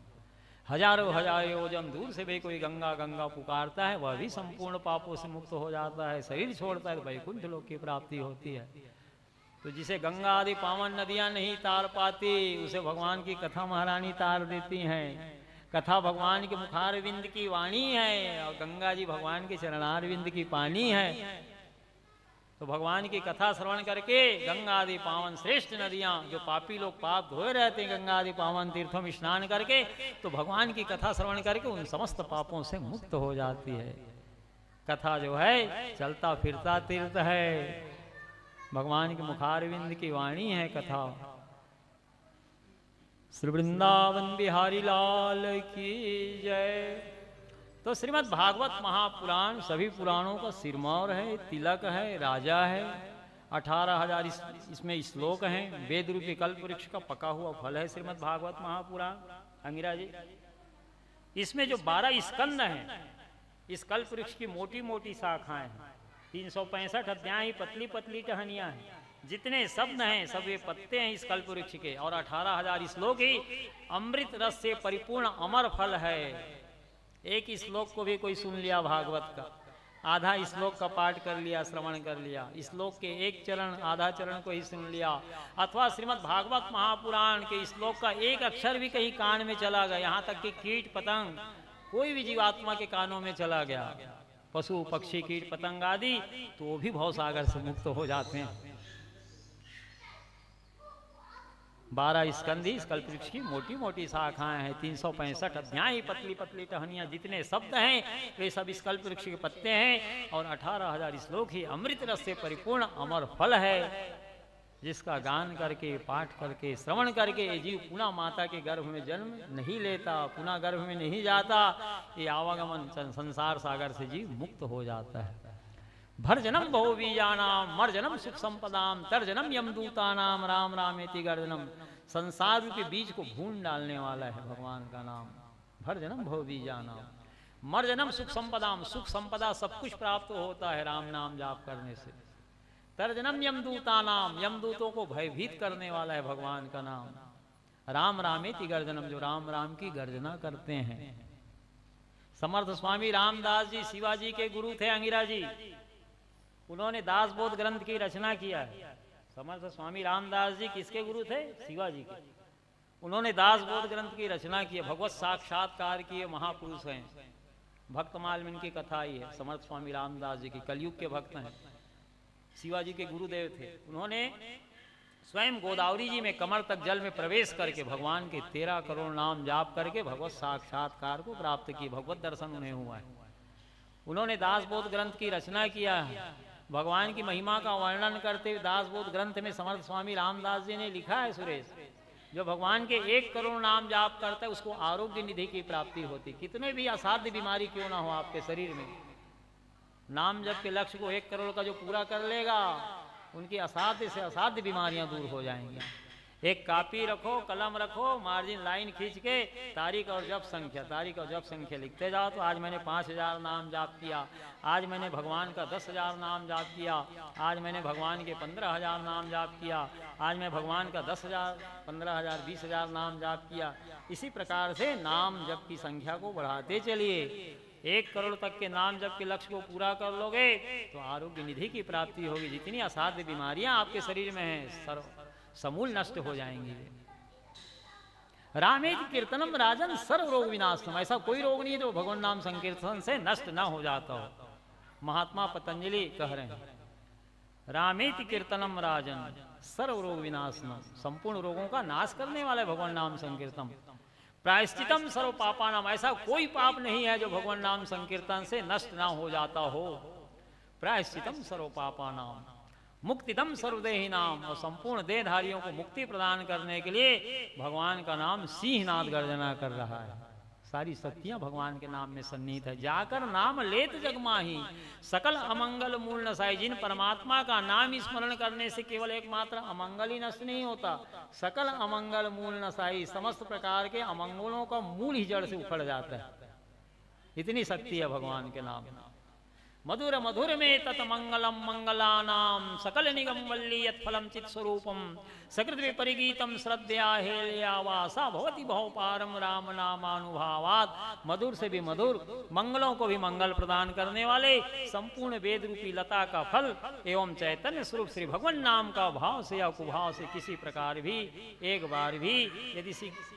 हजारों हजारों योजन दूर से भी कोई गंगा गंगा पुकारता है, वह भी संपूर्ण पापों से मुक्त हो जाता है, शरीर छोड़ता है तो वैकुंठ लोक की प्राप्ति होती है। तो जिसे गंगा आदि पावन नदियां नहीं तार पाती, उसे भगवान की कथा महारानी तार देती हैं। कथा भगवान के मुखारविंद की वाणी है और गंगा जी भगवान के चरणारविंद की पानी है। तो भगवान की कथा श्रवण करके गंगा आदि पावन श्रेष्ठ नदियां, जो पापी लोग पाप धोए रहते हैं गंगा आदि पावन तीर्थों में स्नान करके, तो भगवान की कथा श्रवण करके उन समस्त पापों से मुक्त हो जाती है। कथा जो है चलता फिरता तीर्थ है, भगवान के मुखारविंद की वाणी है कथा। श्री वृंदावन बिहारी लाल की जय। तो श्रीमद् भागवत महापुराण सभी पुराणों का सिरमौर है, तिलक है, राजा है। 18,000 इसमें श्लोक हैं। वेद रूपी कल्प वृक्ष का पका हुआ फल है श्रीमद् भागवत महापुराण। अंगिरा जी, इसमें जो 12 स्कंद हैं, इस कल्प वृक्ष की मोटी मोटी शाखाएं हैं। 365 अध्याय, पतली पतली टहनियां हैं। जितने शब्द हैं सब ये पत्ते हैं इस कल्प वृक्ष के, और 18,000 श्लोक ही अमृत रस से परिपूर्ण अमर फल है। एक श्लोक को भी कोई सुन लिया भागवत का, आधा श्लोक का पाठ कर लिया, श्रवण कर लिया, श्लोक के एक चरण आधा चरण को ही सुन लिया, अथवा श्रीमद् भागवत महापुराण के श्लोक का एक अक्षर भी कहीं कान में चला गया, यहाँ तक कि कीट पतंग कोई भी जीवात्मा के कानों में चला गया, पशु पक्षी कीट पतंग आदि, तो वो भी भवसागर से मुक्त हो जाते हैं। 12 स्कंदी इस कल्प वृक्ष की मोटी मोटी शाखाएं हैं। 365 अध्याय, पतली पतली टहनियां, जितने शब्द हैं वे सब इस कल्प वृक्ष के पत्ते हैं। और 18,000 श्लोक ही अमृत रस से परिपूर्ण अमर फल है, जिसका गान करके, पाठ करके, श्रवण करके ये जीव पुनः माता के गर्भ में जन्म नहीं लेता, पुनः गर्भ में नहीं जाता। ये आवागमन संसार सागर से जीव मुक्त हो जाता है। भर जन्म बहु बीजानाम, मर जन्म सुख संपदाम, तर जन्म यमदूतानाम, राम रामेति गर्जनम। संसार के बीज को भून डालने वाला है भगवान का नाम। भर जन्म बहु बीजानाम, मर जन्म सुख संपदाम, सुख संपदा सब कुछ प्राप्त होता है राम नाम जाप करने से। तर जन्म यमदूतानाम, यमदूतों को भयभीत करने वाला है भगवान का नाम। राम रामेति गर्जनम, जो राम राम की गर्जना करते हैं। समर्थ स्वामी रामदास जी शिवाजी के गुरु थे अंगिरा जी, उन्होंने दासबोध ग्रंथ की रचना किया है। समर्थ स्वामी रामदास जी किसके गुरु थे? शिवाजी के। उन्होंने दासबोध ग्रंथ की रचना की है। भगवत साक्षात्कार किए महापुरुष हैं। भक्तमाल में इनकी कथा आई है। समर्थ स्वामी रामदास जी की कलयुग के भक्त हैं, शिवाजी के गुरुदेव थे। उन्होंने स्वयं गोदावरी जी में कमर तक जल में प्रवेश करके भगवान के 13 करोड़ नाम जाप करके भगवत साक्षात्कार को प्राप्त की, भगवत दर्शन उन्हें हुआ है। उन्होंने दासबोध ग्रंथ की रचना किया है। भगवान की महिमा का वर्णन करते हुए दासबोध ग्रंथ में समर्थ स्वामी रामदास जी ने लिखा है, सुरेश, जो भगवान के 1 करोड़ नाम जाप करता है उसको आरोग्य निधि की प्राप्ति होती। कितने भी असाध्य बीमारी क्यों ना हो आपके शरीर में, नाम जप के लक्ष्य को 1 करोड़ का जो पूरा कर लेगा, उनकी असाध्य से असाध्य बीमारियां दूर हो जाएंगी। एक कापी रखो, कलम रखो, मार्जिन लाइन खींच के तारीख और जप संख्या, तारीख और जप संख्या लिखते जाओ। तो आज मैंने 5,000 नाम जाप किया, आज मैंने भगवान का 10,000 नाम जाप किया, आज मैंने भगवान के 15,000 नाम जाप किया, आज मैं भगवान का 10,000, 15,000, 20,000 नाम जाप किया। इसी प्रकार से नाम जप की संख्या को बढ़ाते चलिए। 1 करोड़ तक के नाम जप के लक्ष्य को पूरा कर लोगे तो आरोग्य निधि की प्राप्ति होगी। जितनी असाध्य बीमारियां आपके शरीर में हैं समूल नष्ट हो जाएंगी। रामेति कीर्तनम राजन सर्व रोग विनाशनम, ऐसा कोई रोग नहीं है जो भगवान नाम संकीर्तन से नष्ट ना हो जाता हो। महात्मा पतंजलि कह रहे हैं, रामेति कीर्तनम राजन सर्व रोग विनाशनम, संपूर्ण रोगों का नाश करने वाला है भगवान नाम संकीर्तन। प्रायश्चितम सर्व पापानाम, ऐसा कोई पाप नहीं है जो भगवान नाम संकीर्तन से नष्ट ना हो जाता हो। प्रायश्चितम सर्व पापानाम मुक्तिदम सर्वदेही नाम, और संपूर्ण देहधारियों को मुक्ति प्रदान करने के लिए भगवान का नाम सिंहनाद गर्जना कर रहा है। सारी शक्तियां भगवान के नाम में सन्निहित है। जाकर नाम लेत जगमाही, सकल अमंगल मूल नसाई। जिन परमात्मा का नाम स्मरण करने से केवल एकमात्र अमंगल ही नष्ट नहीं होता, सकल अमंगल मूल नसाई, समस्त प्रकार के अमंगलों का मूल ही जड़ से उखड़ जाता है। इतनी शक्ति है भगवान के नाम में। मधुर मधुर में तत् मंगलम मंगलानाम सकल निगम वल्ली यत्फलम चित स्वरूपम सकृत विपरिगीतम श्रद्धया हेल्यावासा भवति बहुपारम राम नामानुभावात। मधुर से भी मधुर, मंगलों को भी मंगल प्रदान करने वाले, संपूर्ण वेद रूपी लता का फल एवं चैतन्य स्वरूप श्री भगवान नाम का भाव से या कुभाव से किसी प्रकार भी एक बार भी यदि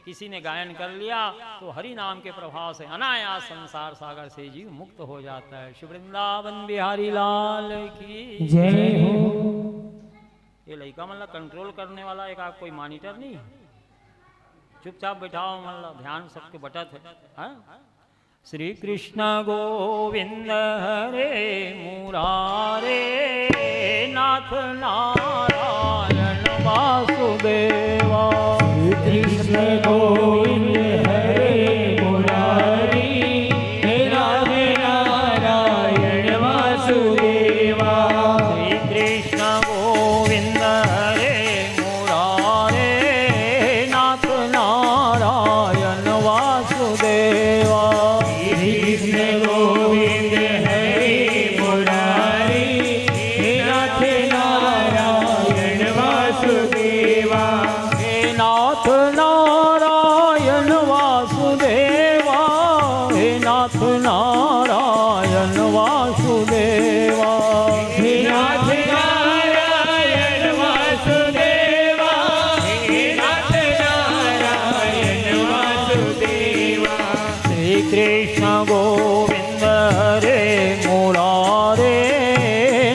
किसी ने गायन कर लिया तो हरि नाम के प्रभाव से अनायास संसार सागर से जीव मुक्त हो जाता है। श्री वृंदावन बिहारी लाल की जय हो। ये लड़का मतलब कंट्रोल करने वाला एक कोई मॉनिटर नहीं, चुपचाप बैठाओ, मतलब ध्यान सबके बटत है। श्री कृष्ण गोविंद हरे मुरारे नाथ नारायण वासुदेवा। श्री कृष्ण गोविंद हरे मुरारी नाथ नारायण वासुदेवा। श्री कृष्ण गोविंद हरे मुरारे नाथ नारायण वासुदेवा। श्री कृष्ण गोविंद हरे मुरारी नाथ नारायण वासुदेवा। हे नाथ नारायण वासुदेवा, हे नाथ नारायण वासुदेवा। हे नाथ नारायण वासुदेवा। हे नाथ नारायण वासुदेवा। श्री कृष्ण गोविंद हरे मुरारे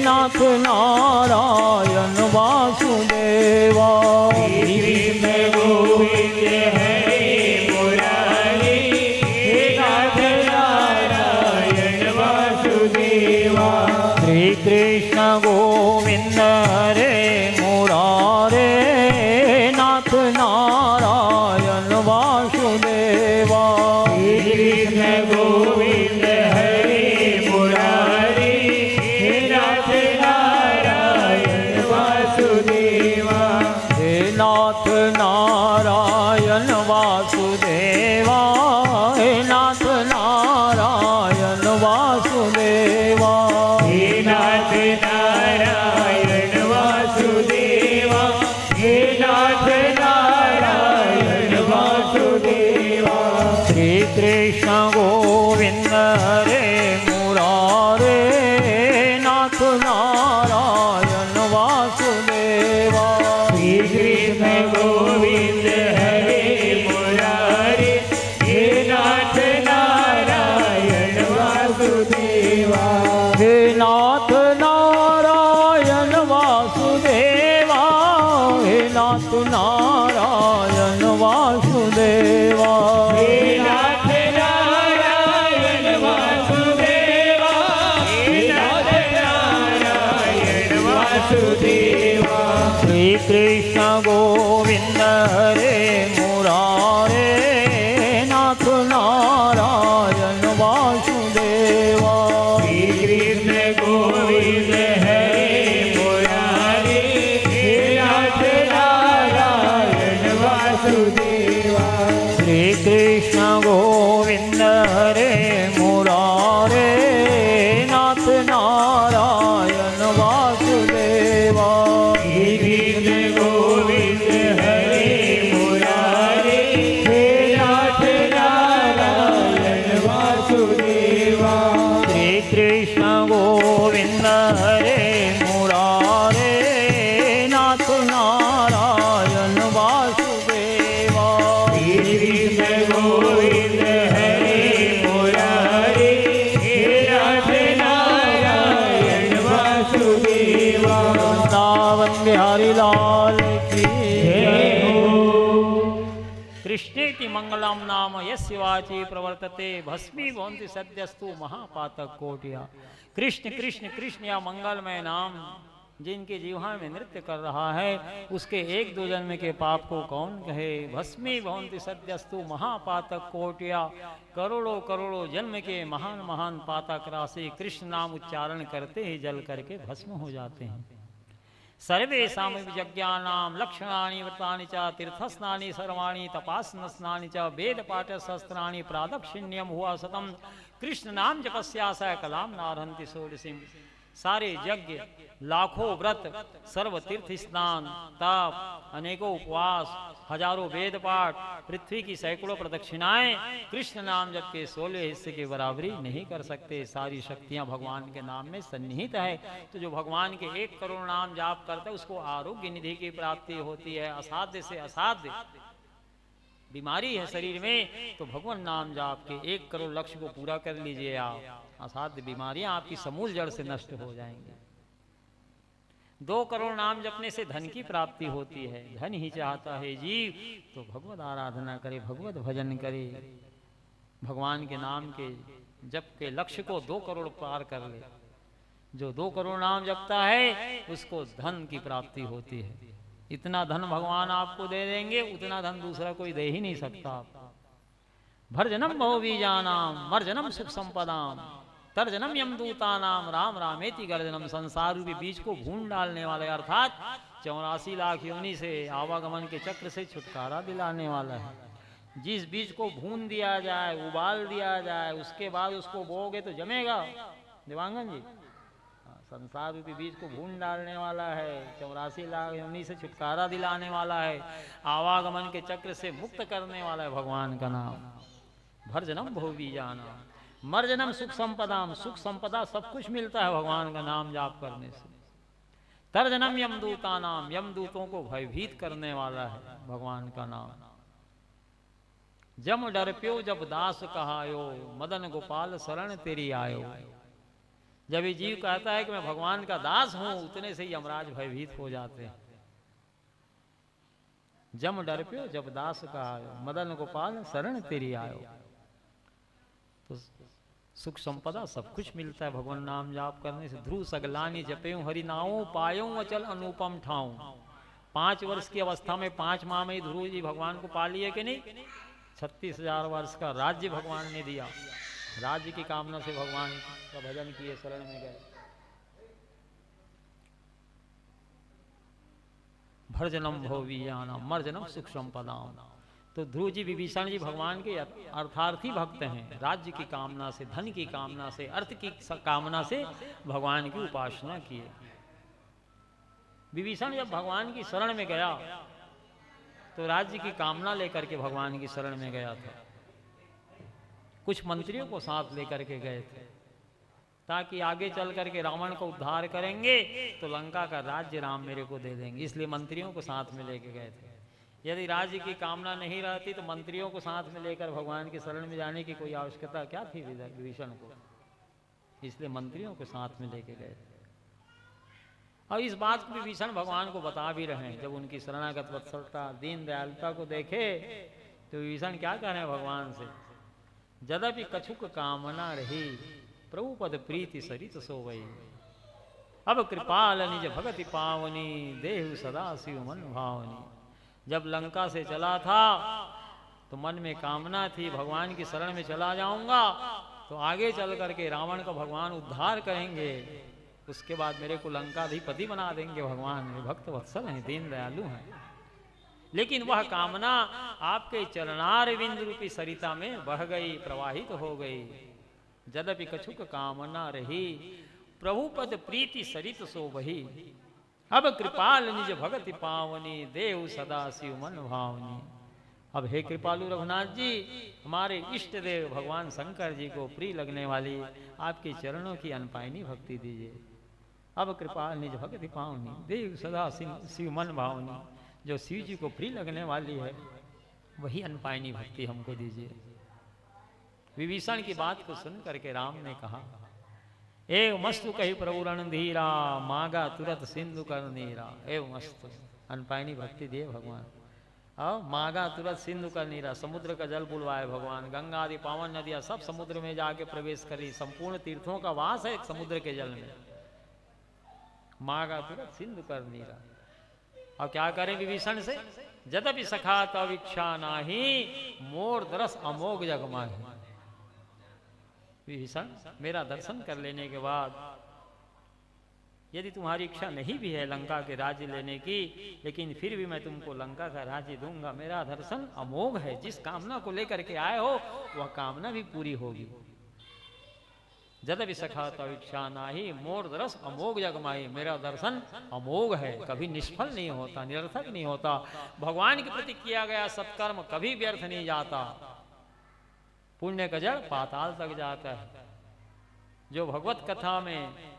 नाथ नारायण वासुदेवा। श्री कृष्ण गोविंद हरे मुरारी नाथ नारायण वासुदेवा। श्री कृष्ण गोविंद हरे मुरारे नाथ नारायण वासुदेवा। श्री कृष्ण गोविंद हरे मुरारी नाथ नारायण वासुदेवा। हे नाथ नारायण वासुदेवा, हे नाथ नारायण वासुदेवा। हे नाथ नारायण वासुदेवा। हे नाथ नारायण वासुदेवा। श्री कृष्ण गोविंद हरे मुरारे नाथ नारायण वासुदेवा। श्री कृष्ण गोविंद हरे मुरारी नाथ नारायण वासुदेवा। हे नाथ नारायण वासुदेवा, हे नाथ नारायण वासुदेवा। हे नाथ नारायण वासुदेवा। हे नाथ नारायण वासुदेवा। श्री कृष्ण गोविंद हरे मुरारे नाथ नारायण वासुदेवा। श्री कृष्ण गोविंद हरे मुरारी नाथ नारायण वासुदेवा। श्री कृष्ण गोविंद हरे मुरारे नाथ नारायण वासुदेवा। श्री कृष्ण गोविंद हरे मुरारी नाथ नारायण वासुदेवा। श्री कृष्ण गोविंद हरे मुरारे नाथ नारायण वासुदेवा। श्री कृष्ण गोविंद हरे मुरारी नाथ नारायण वासुदेवा। वृंदावन बिहारी लाल की जय हो। कृष्णेति मंगलम नाम यस्य वाचि प्रवर्तते भस्मी भवन्ति सद्यस्तु महापातक कोटिया। कृष्ण कृष्ण कृष्ण या मंगलमय नाम जिनके जीवा में नृत्य कर रहा है उसके एक दो जन्म के पाप को कौन कहे। भस्मी भवन्ति सद्यस्तु महापातक कोटिया। करोड़ों करोड़ों जन्म के महान महान पातक राशि कृष्ण नाम उच्चारण करते ही जल करके भस्म हो जाते हैं। सर्वेषां यज्ञानां लक्षणानि व्रतानि च तीर्थस्नानि सर्वाणि तपास्नस्नानि च वेदपाठशस्त्राणि प्रादक्षिण्यम हुआ सतम कृष्ण नाम जपस्या स कलाम नारहन्ति षोडशीं। सारे यज्ञ, लाखों व्रत, सर्व तीर्थ स्नान, तप, अनेकों उपवास, हजारों वेद पाठ, पृथ्वी की सैकड़ों प्रदक्षिणाएं कृष्ण नाम जप के 16 हिस्से की बराबरी नहीं कर सकते। सारी शक्तियां भगवान के नाम में सन्निहित है। तो जो भगवान के 1 करोड़ नाम जाप करता है उसको आरोग्य निधि की प्राप्ति होती है। असाध्य से असाध्य बीमारी है शरीर में तो भगवान नाम जाप के 1 करोड़ लक्ष्य को पूरा कर लीजिए आप, असाध्य बीमारियां आपकी समूल जड़ से नष्ट हो जाएंगी। 2 करोड़ नाम जपने से धन की प्राप्ति होती है। धन ही चाहता है जीव तो भगवत आराधना करे, भगवत भजन करे, भगवान के नाम के जप के लक्ष्य को 2 करोड़ पार कर ले। जो 2 करोड़ नाम जपता है उसको धन की प्राप्ति होती है। इतना धन भगवान आपको दे देंगे, उतना धन दूसरा कोई दे ही नहीं सकता। भर्जनम बहुबीजानाम मर्जनम सुख संपदाम तर्जनम यमदूतानाम राम रामेति गर्जनम। संसार रूपी बीज को भून डालने वाले अर्थात 84 लाख योनि से आवागमन के चक्र से छुटकारा दिलाने वाला है। जिस बीज को भून दिया जाए, उबाल दिया जाए, उसके बाद उसको बोओगे तो जमेगा। दिवांगन जी, संसार रूपी बीज को भून डालने वाला है, 84 लाख योनि से छुटकारा दिलाने वाला है, आवागमन के चक्र से मुक्त करने वाला है भगवान का नाम। भर्जनम बहुबीजानाम मर्जनम सुख संपदाम। सुख संपदा सब कुछ मिलता है भगवान का नाम जाप करने से। तर्जनम यमदूतानाम, यमदूतों को भयभीत करने वाला है भगवान का नाम। जम डर प्यो जब दास कहायो मदन गोपाल शरण तेरी आयो। जब ये जीव कहता है कि मैं भगवान का दास हूं उतने से ही यमराज भयभीत हो जाते हैं। जम डर प्यो जब दास कहायो मदन गोपाल शरण तेरी आयो। तो सुख संपदा सब कुछ मिलता है भगवान नाम जाप करने से। ध्रुव सगलानी जपेऊं हरि नाऊं पायूं अचल अनुपम ठाऊं। 5 वर्ष की अवस्था में 5 माह में ध्रुव जी भगवान को पा लिए कि नहीं। 36,000 वर्ष का राज्य भगवान ने दिया। राज्य की कामना से भगवान का भजन किए, शरण में गए। भर्जनम भोवियानम मर्जनम सुख संपदाम। तो ध्रुव जी विभीषण जी भगवान के अर्थार्थी भक्त हैं। राज्य की कामना से, धन की कामना से, अर्थ की कामना से भगवान की उपासना किए। विभीषण जब भगवान की शरण में गया तो राज्य की कामना लेकर के भगवान की शरण में गया था। कुछ मंत्रियों को साथ लेकर के गए थे ताकि आगे चल करके रावण को उद्धार करेंगे तो लंका का राज्य राम मेरे को दे देंगे, इसलिए मंत्रियों को साथ में लेके गए थे। यदि राज्य की कामना नहीं रहती तो मंत्रियों को साथ में लेकर भगवान के शरण में जाने की कोई आवश्यकता क्या थी विभीषण को, इसलिए मंत्रियों को साथ में लेके गए थे। और इस बात को विभीषण भगवान को बता भी रहे हैं। जब उनकी शरणागत वत्सलता, दीन दयालुता को देखे तो विभीषण क्या कह रहे हैं भगवान से, यद्यपि कछुक कामना रही प्रभु पद प्रीति सरित सोवई। अब कृपाल निज भगति पावनी देहु सदा शिव मन भावनी। जब लंका से चला था तो मन में कामना थी भगवान की शरण में चला जाऊंगा तो आगे चल करके रावण का भगवान उद्धार करेंगे, उसके बाद मेरे को लंकाधिपति बना देंगे। भगवान मेरे भक्त वत्सल हैं, दीन दयालु हैं। लेकिन वह कामना आपके चरणारविंद रूपी सरिता में बह गई, प्रवाहित हो गई। यद्यपि कछुक कामना रही प्रभु पद प्रीति सरित सो बही। अब कृपाल निज भगति पावनी देव सदा शिव मन भावनी। अब हे कृपालु रघुनाथ जी, हमारे इष्ट देव भगवान शंकर जी को प्रिय लगने वाली आपके चरणों की अनपायनी भक्ति दीजिए। अब कृपाल निज भगति पावनी देव सदा शिव मन भावनी। जो शिव जी को प्रिय लगने वाली है वही अनपायनी भक्ति हमको दीजिए। विभीषण की बात को सुन करके राम ने कहा, एव मस्तु कही प्रभु रणधीरा मांगा तुरंत सिंधु कर नीरा। एव मस्तु अनपायनी भक्ति दिए भगवान। और मांगा तुरंत सिंधु कर नीरा, समुद्र का जल बुलवाए भगवान। गंगा आदि पावन नदियां सब समुद्र में जाके प्रवेश करी। संपूर्ण तीर्थों का वास है समुद्र के जल में। मांगा तुरंत सिंधु कर नीरा। और क्या करें विभीषण से, यद्यपि सखा तव इच्छा नाही मोर दरस अमोघ जगमाही। विभीषण मेरा दर्शन कर लेने के बाद यदि तुम्हारी इच्छा नहीं भी है लंका के राज्य लेने की, लेकिन फिर भी मैं तुमको लंका का राज्य दूंगा। मेरा दर्शन अमोघ है, जिस कामना को लेकर के आए हो वह कामना भी पूरी होगी। जद विसखा तव इच्छा नाही, मोर दरस अमोघ जगमाही। मेरा दर्शन अमोघ है, कभी निष्फल नहीं होता, निरर्थक नहीं होता। भगवान के प्रति किया गया सत्कर्म कभी व्यर्थ नहीं जाता। पुण्य का जड़ पाताल तक जाता है। जो भगवत कथा में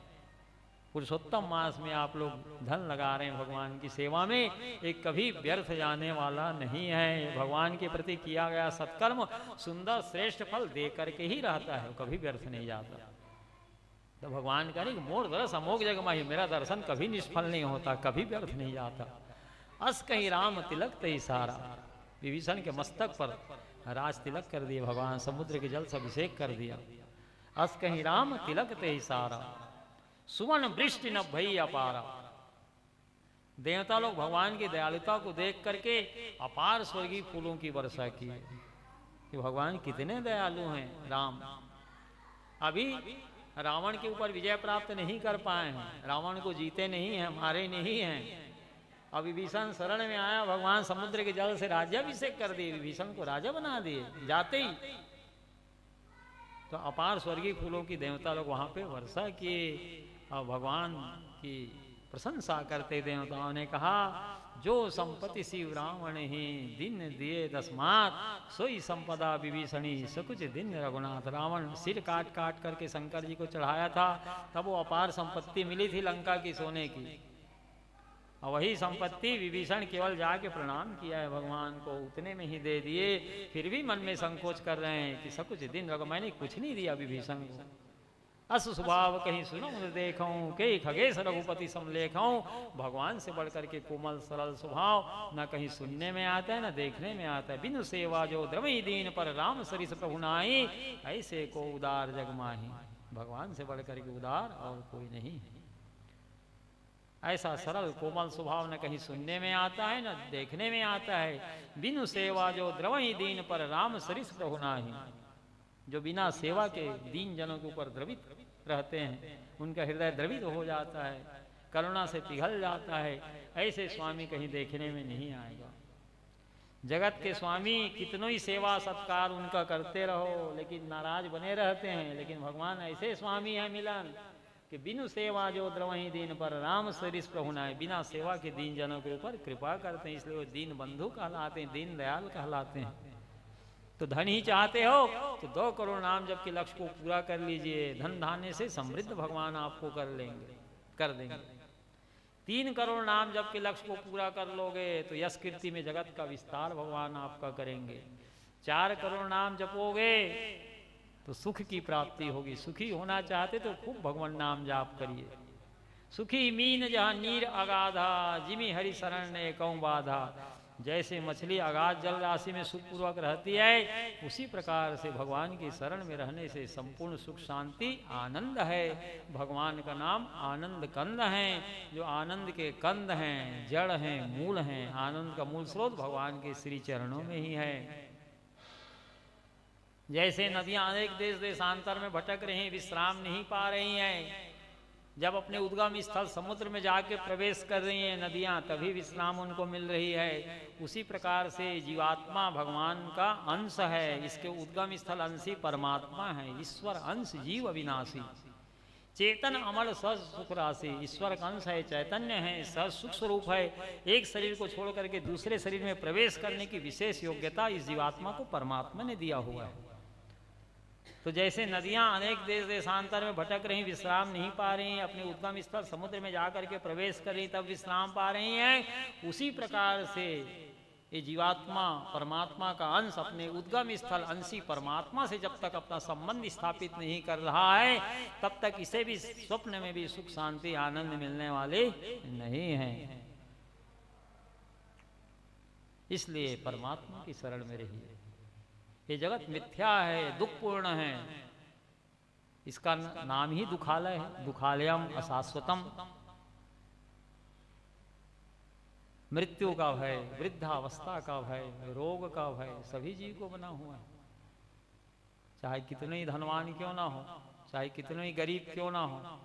पुरुषोत्तम मास में आप लोग धन लगा रहे हैं भगवान की सेवा में, एक कभी व्यर्थ जाने वाला नहीं है। भगवान के प्रति किया गया सत्कर्म सुंदर श्रेष्ठ फल दे करके ही रहता है, कभी व्यर्थ नहीं जाता। तो भगवान का नहीं, मोर दरस अमोघ जगमाही, मेरा दर्शन कभी निष्फल नहीं होता, कभी व्यर्थ नहीं जाता। अस कहीं राम तिलक तई सारा, विभीषण के मस्तक पर राज तिलक कर दिए भगवान, समुद्र के जल से अभिषेक कर दिया। अस कहीं राम तिलक तई सारा, सुवर्ण वृष्टि न भई अपारा। देवता लोग भगवान की दयालुता को देख करके अपार स्वर्गीय फूलों की वर्षा की कि भगवान कितने दयालु हैं राम। अभी रावण के ऊपर विजय प्राप्त नहीं कर पाए हैं, रावण को जीते नहीं हैं, मारे नहीं हैं। अब विभीषण शरण में आया, भगवान समुद्र के जल से राज्याभिषेक कर दिए, विभीषण को राजा बना दिए जाते ही। तो अपार स्वर्गीय फूलों की देवता लोग वहां पे वर्षा किए और भगवान की प्रशंसा करते। देवताओं ने कहा, जो संपत्ति शिव रावण ही दिन दिए दसमात, सोई संपदा विभीषणी सकुच दिन रघुनाथ। रावण सिर काट काट करके शंकर जी को चढ़ाया था, तब वो अपार संपत्ति मिली थी लंका की सोने की, और वही संपत्ति विभीषण केवल जाके प्रणाम किया है भगवान को, उतने में ही दे दिए। फिर भी मन में संकोच कर रहे हैं कि सकुच दिन रघु, मैंने कुछ नहीं दिया विभीषण को। अस स्वभाव कहीं सुनो देखूं, के खगेश रघुपति समलेखूं। भगवान से बढ़कर के कोमल सरल स्वभाव न कहीं सुनने में आता है न देखने में आता है। बिनु सेवा जो द्रवई दीन पर राम सरिस प्रभु नाई, ऐसे को उदार जगमाही। भगवान से बढ़कर के उदार और कोई नहीं है। ऐसा सरल कोमल स्वभाव न कहीं सुनने में आता है न देखने में आता है। बिनु सेवा जो द्रवई दीन पर राम सरिस प्रभु नाही। जो बिना सेवा के दीन जनों के ऊपर द्रवित रहते हैं, उनका हृदय द्रवित हो जाता है, करुणा से पिघल जाता है, ऐसे स्वामी कहीं देखने में नहीं आएगा। जगत के स्वामी कितनों ही सेवा सत्कार उनका करते रहो, लेकिन नाराज बने रहते हैं। लेकिन भगवान ऐसे स्वामी है मिलन कि बिनु सेवा जो द्रवही दीन पर राम सरिस प्रभु नाय। बिना सेवा के दीन जनों के ऊपर कृपा करते हैं, इसलिए वो दीन बंधु कहलाते हैं, दीन दयाल कहलाते हैं। तो धन ही चाहते हो तो 2 करोड़ नाम जप के लक्ष्य को पूरा कर लीजिए, धन धान्य से समृद्ध भगवान आपको कर देंगे। 3 करोड़ नाम जप के लक्ष्य को पूरा कर लोगे तो यश कीर्ति में जगत का विस्तार भगवान आपका करेंगे। 4 करोड़ नाम जपोगे तो सुख की प्राप्ति होगी। सुखी होना चाहते तो खूब भगवान नाम जाप करिए। सुखी मीन जहाँ नीर अगाधा, जिमी हरि शरण ने कौं बाधा। जैसे मछली अगाध जल राशि में सुखपूर्वक रहती है, उसी प्रकार से भगवान की शरण में रहने से संपूर्ण सुख शांति आनंद है। भगवान का नाम आनंद कंद है, जो आनंद के कंद हैं, जड़ हैं, मूल हैं। आनंद का मूल स्रोत भगवान के श्री चरणों में ही है। जैसे नदियां अनेक देश देशांतर में भटक रही, विश्राम नहीं पा रही हैं, जब अपने उद्गम स्थल समुद्र में जाके प्रवेश कर रही हैं नदियां, तभी विश्राम उनको मिल रही है। उसी प्रकार से जीवात्मा भगवान का अंश है, इसके उद्गम स्थल अंशी परमात्मा है। ईश्वर अंश जीव अविनाशी, चेतन अमर सह सुख राशि। ईश्वर का अंश है, चैतन्य है, सह सुख स्वरूप है। एक शरीर को छोड़ करके दूसरे शरीर में प्रवेश करने की विशेष योग्यता इस जीवात्मा को परमात्मा ने दिया हुआ है। तो जैसे नदियां अनेक देश देशांतर में भटक रही, विश्राम नहीं पा रही, अपने उद्गम स्थल समुद्र में जाकर के प्रवेश कर रही, तब विश्राम पा रही हैं, उसी प्रकार से ये जीवात्मा परमात्मा का अंश अपने उद्गम स्थल अंशी परमात्मा से जब तक अपना संबंध स्थापित नहीं कर रहा है, तब तक इसे भी स्वप्न में भी सुख शांति आनंद मिलने वाले नहीं हैं। इसलिए परमात्मा की शरण में रहिए। ये जगत मिथ्या है, दुखपूर्ण है, इसका नाम ही दुखालय है। दुखालयम अशाश्वतम। मृत्यु का भय, वृद्धावस्था का भय, रोग का भय सभी जीव को बना हुआ है। चाहे कितने ही धनवान क्यों ना हो, चाहे कितने ही गरीब क्यों ना हो,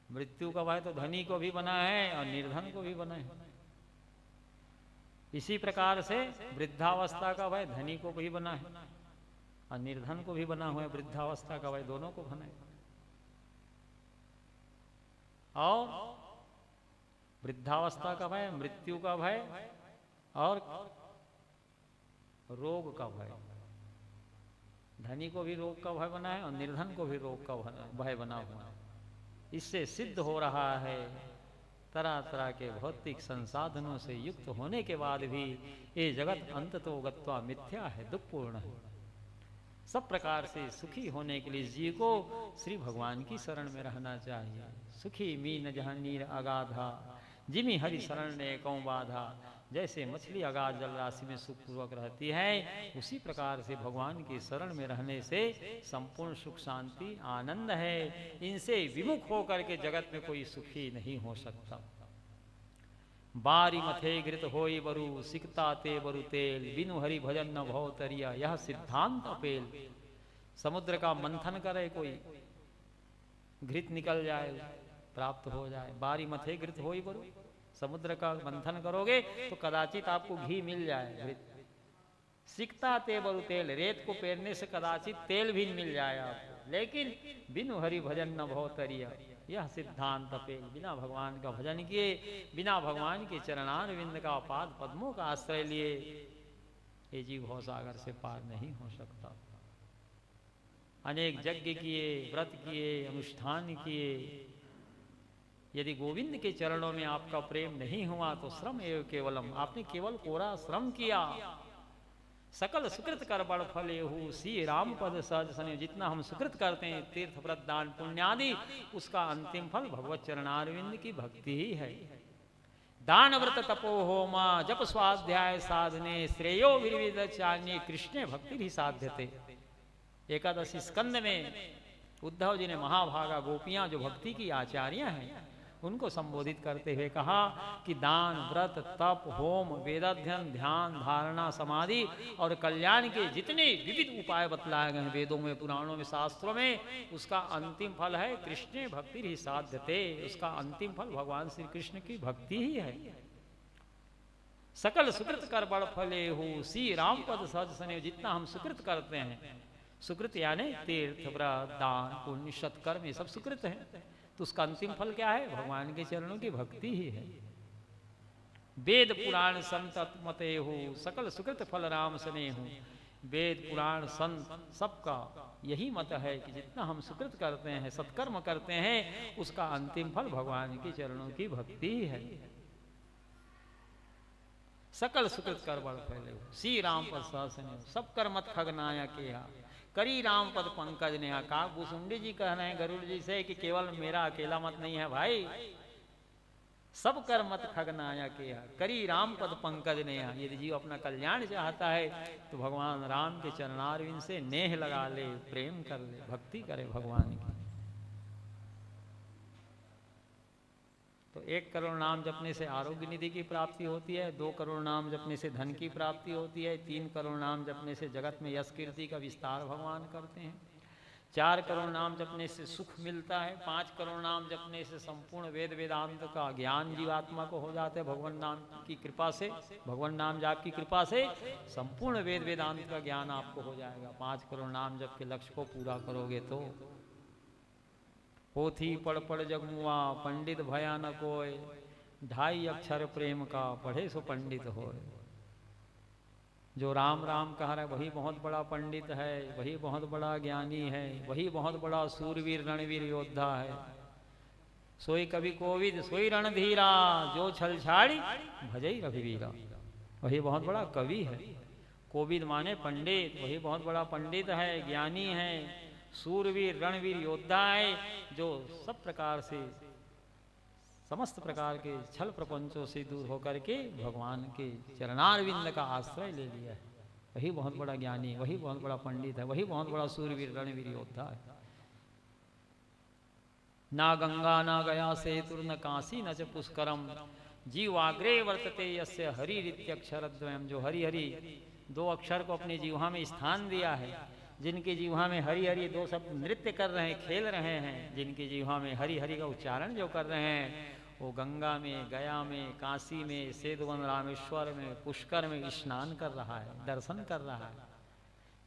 मृत्यु का भय तो धनी को भी बना है और निर्धन को भी बना है। इसी प्रकार से वृद्धावस्था का भय धनी को भी बना है और निर्धन को भी बना हुआ है। वृद्धावस्था का भय दोनों को बना है। और वृद्धावस्था का भय, मृत्यु का भय और रोग का भय। धनी को भी रोग का भय बना है और निर्धन को भी रोग का भय बना हुआ है। इससे सिद्ध हो रहा है तरह तरह के भौतिक संसाधनों से युक्त होने के बाद भी ये जगत अंततो गत्वा मिथ्या है, दुखपूर्ण है। सब प्रकार से सुखी होने के लिए जीव को श्री भगवान की शरण में रहना चाहिए। सुखी मीन जहाँ नीर अगाधा, जिमी हरि शरण ने कौं बाधा। जैसे मछली अगाध जल राशि में सुखपूर्वक रहती है, उसी प्रकार से भगवान की शरण में रहने से संपूर्ण सुख शांति आनंद है। इनसे विमुख होकर के जगत में कोई सुखी नहीं हो सकता। बारी मथे घृत होई बरु, सिकता ते बरु तेल, बिनु हरि भजन न भव तरिया, यह सिद्धांत अपेल। समुद्र का मंथन करे कोई, घृत निकल जाए, प्राप्त हो जाए। बारी मथे घृत होई बरु, समुद्र का मंथन करोगे तो कदाचित आपको घी मिल जाए। सिकता ते बरु तेल, रेत को पेरने से कदाचित तेल भी मिल जाए आपको। लेकिन बिनु हरि भजन न भव तरिया, यह सिद्धांत अपेल। बिना भगवान का भजन किए, बिना भगवान के चरणारविंद का पाद पद्मों का आश्रय लिए ये जीव भवसागर से पार नहीं हो सकता। अनेक यज्ञ किए, व्रत किए, अनुष्ठान किए, यदि गोविंद के चरणों में आपका प्रेम नहीं हुआ तो श्रम एवं केवलम, आपने केवल कोरा श्रम किया। सकल सुकृत कर बड़ फल एहू, सी राम पद सहज सने। जितना हम सुकृत करते हैं, तीर्थ व्रत दान पुण्यादि, उसका अंतिम फल भगवत चरणारविंद की भक्ति ही है। दान व्रत तपो होमा, जप स्वाध्याय साधने, श्रेयो विविध चान्य, कृष्ण भक्ति भी साध्यते। एकादशी स्कंद में उद्धव जी ने महाभागा गोपियां जो भक्ति की आचार्य हैं उनको संबोधित करते हुए कहा कि दान, व्रत, तप, होम, वेदाध्ययन, ध्यान, धारणा, समाधि और कल्याण के जितने विविध उपाय बतलाए गए हैं वेदों में, पुराणों में, शास्त्रों में, उसका अंतिम फल है कृष्ण भक्ति ही साध्यते। उसका अंतिम फल भगवान श्री कृष्ण की भक्ति ही है। सकल सुकृत कर बड़ फले हो, सी राम पद सहज सने। जितना हम सुकृत करते हैं, सुकृत यानी तीर्थ, व्रत, दान, पुण्य, सत्कर्म, ये सब सुकृत है। तो उसका अंतिम फल क्या है? भगवान के चरणों की भक्ति ही है। वेद पुराण संत मते हो, सकल सुकृत फल राम सने हो। वेद पुराण संत सबका यही मत है कि जितना हम सुकृत करते हैं, सत्कर्म करते हैं, उसका अंतिम फल भगवान के चरणों की भक्ति ही है। सकल सुकृत कर बड़ फैले हो, श्री राम पद सहसने। सब कर मत खगनाया के करी राम पद पंकज ने। का भूसुंडी जी कह रहे हैं गरुड़ जी से कि केवल मेरा अकेला मत नहीं है भाई, सब कर मत खगनाया के करी राम पद पंकज ने। यदि जीव अपना कल्याण चाहता है तो भगवान राम के चरणारविंद से नेह लगा ले, प्रेम कर ले, भक्ति करे भगवान की। तो 1 करोड़ नाम जपने से आरोग्य निधि की प्राप्ति होती है, 2 करोड़ नाम जपने से धन की प्राप्ति होती है, 3 करोड़ नाम जपने से जगत में यश कीर्ति का विस्तार भगवान करते हैं, 4 करोड़ नाम जपने से सुख मिलता है, 5 करोड़ नाम जपने से संपूर्ण वेद वेदांत का ज्ञान जीवात्मा को हो जाता है। भगवान नाम की कृपा से, भगवान नाम जाप की कृपा से संपूर्ण वेद वेदांत का ज्ञान आपको हो जाएगा। 5 करोड़ नाम जप के लक्ष्य को पूरा करोगे तो। पोथी पढ़ पढ़ जगमुआ, पंडित भयानक होए, 2.5 अक्षर प्रेम का पढ़े सो पंडित होए। जो राम राम कह रहा है वही बहुत बड़ा पंडित है, वही बहुत बड़ा ज्ञानी है, वही बहुत बड़ा सूरवीर रणवीर योद्धा है। सोई कवि कोविद सोई रणधीरा, जो छल छाड़ी भजई रघुवीरा। वही बहुत बड़ा कवि है। कोविद माने पंडित, वही बहुत बड़ा पंडित है, ज्ञानी है, सूरवीर रणवीर योद्धा है, जो सब प्रकार से, समस्त प्रकार के छल प्रपंचों से दूर होकर के भगवान के चरणारविंद का आश्रय ले लिया है। वही बहुत बड़ा ज्ञानी है, वही बहुत बड़ा पंडित है, वही बहुत बड़ा सूरवीर रणवीर योद्धा है। ना गंगा ना गया सेतुर न काशी न च पुष्करम, जीवाग्रे वर्तते यस्य हरि रित्यक्षरद्वयम्। जो हरि हरि 2 अक्षर को अपनी जीवा में स्थान दिया है, जिनकी जीवा में हरि हरि दो शब्द नृत्य कर रहे हैं, खेल रहे हैं, जिनकी जीवा में हरि हरि का उच्चारण जो कर रहे हैं, वो गंगा में, गया में, काशी में, सेतुवन, रामेश्वर में, पुष्कर में स्नान कर रहा है, दर्शन कर रहा है।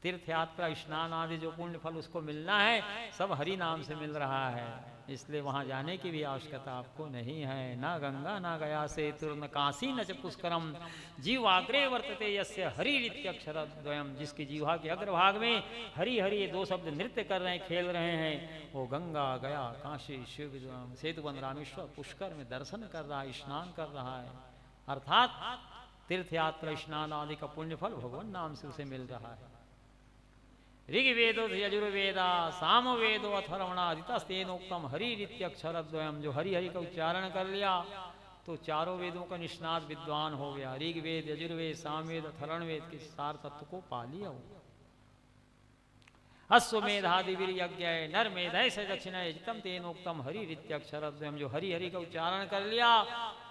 तीर्थ यात्रा, स्नान आदि जो पुण्य फल उसको मिलना है, सब हरि नाम से मिल रहा है। इसलिए वहां जाने की भी आवश्यकता आपको नहीं है। ना गंगा ना गया सेतुर न काशी न च पुष्करम, जीवाग्रे वर्तते यस्य हरिरित्यक्षरद्वयम्। जिसकी जीवा के अग्रभाग में हरि हरि ये दो शब्द नृत्य कर रहे हैं, खेल रहे हैं, वो गंगा, गया, काशी, शिव, सेतुवन, रामेश्वर, पुष्कर में दर्शन कर रहा है, स्नान कर रहा है। अर्थात तीर्थ यात्रा, स्नान आदि का पुण्य फल भगवान नाम से उसे मिल रहा है। ऋग्वेदो यजुर्वेदा सामवेदो अथर्वणादितस्तेनोक्तम हरिरित्यक्षरद्वयम्। जो हरि हरि का उच्चारण कर लिया तो चारों वेदों का निष्णात विद्वान हो गया। ऋग्वेद, यजुर्वेद, सामवेद, अथर्वणवेद के सार तत्व को पा लिया। अश्वमेधादिवीर्यज्ञ नरमेधय से दक्षिणय जितम तेनोक्तम हरिरित्यक्षरद्वयम्। जो हरि हरि का उच्चारण कर लिया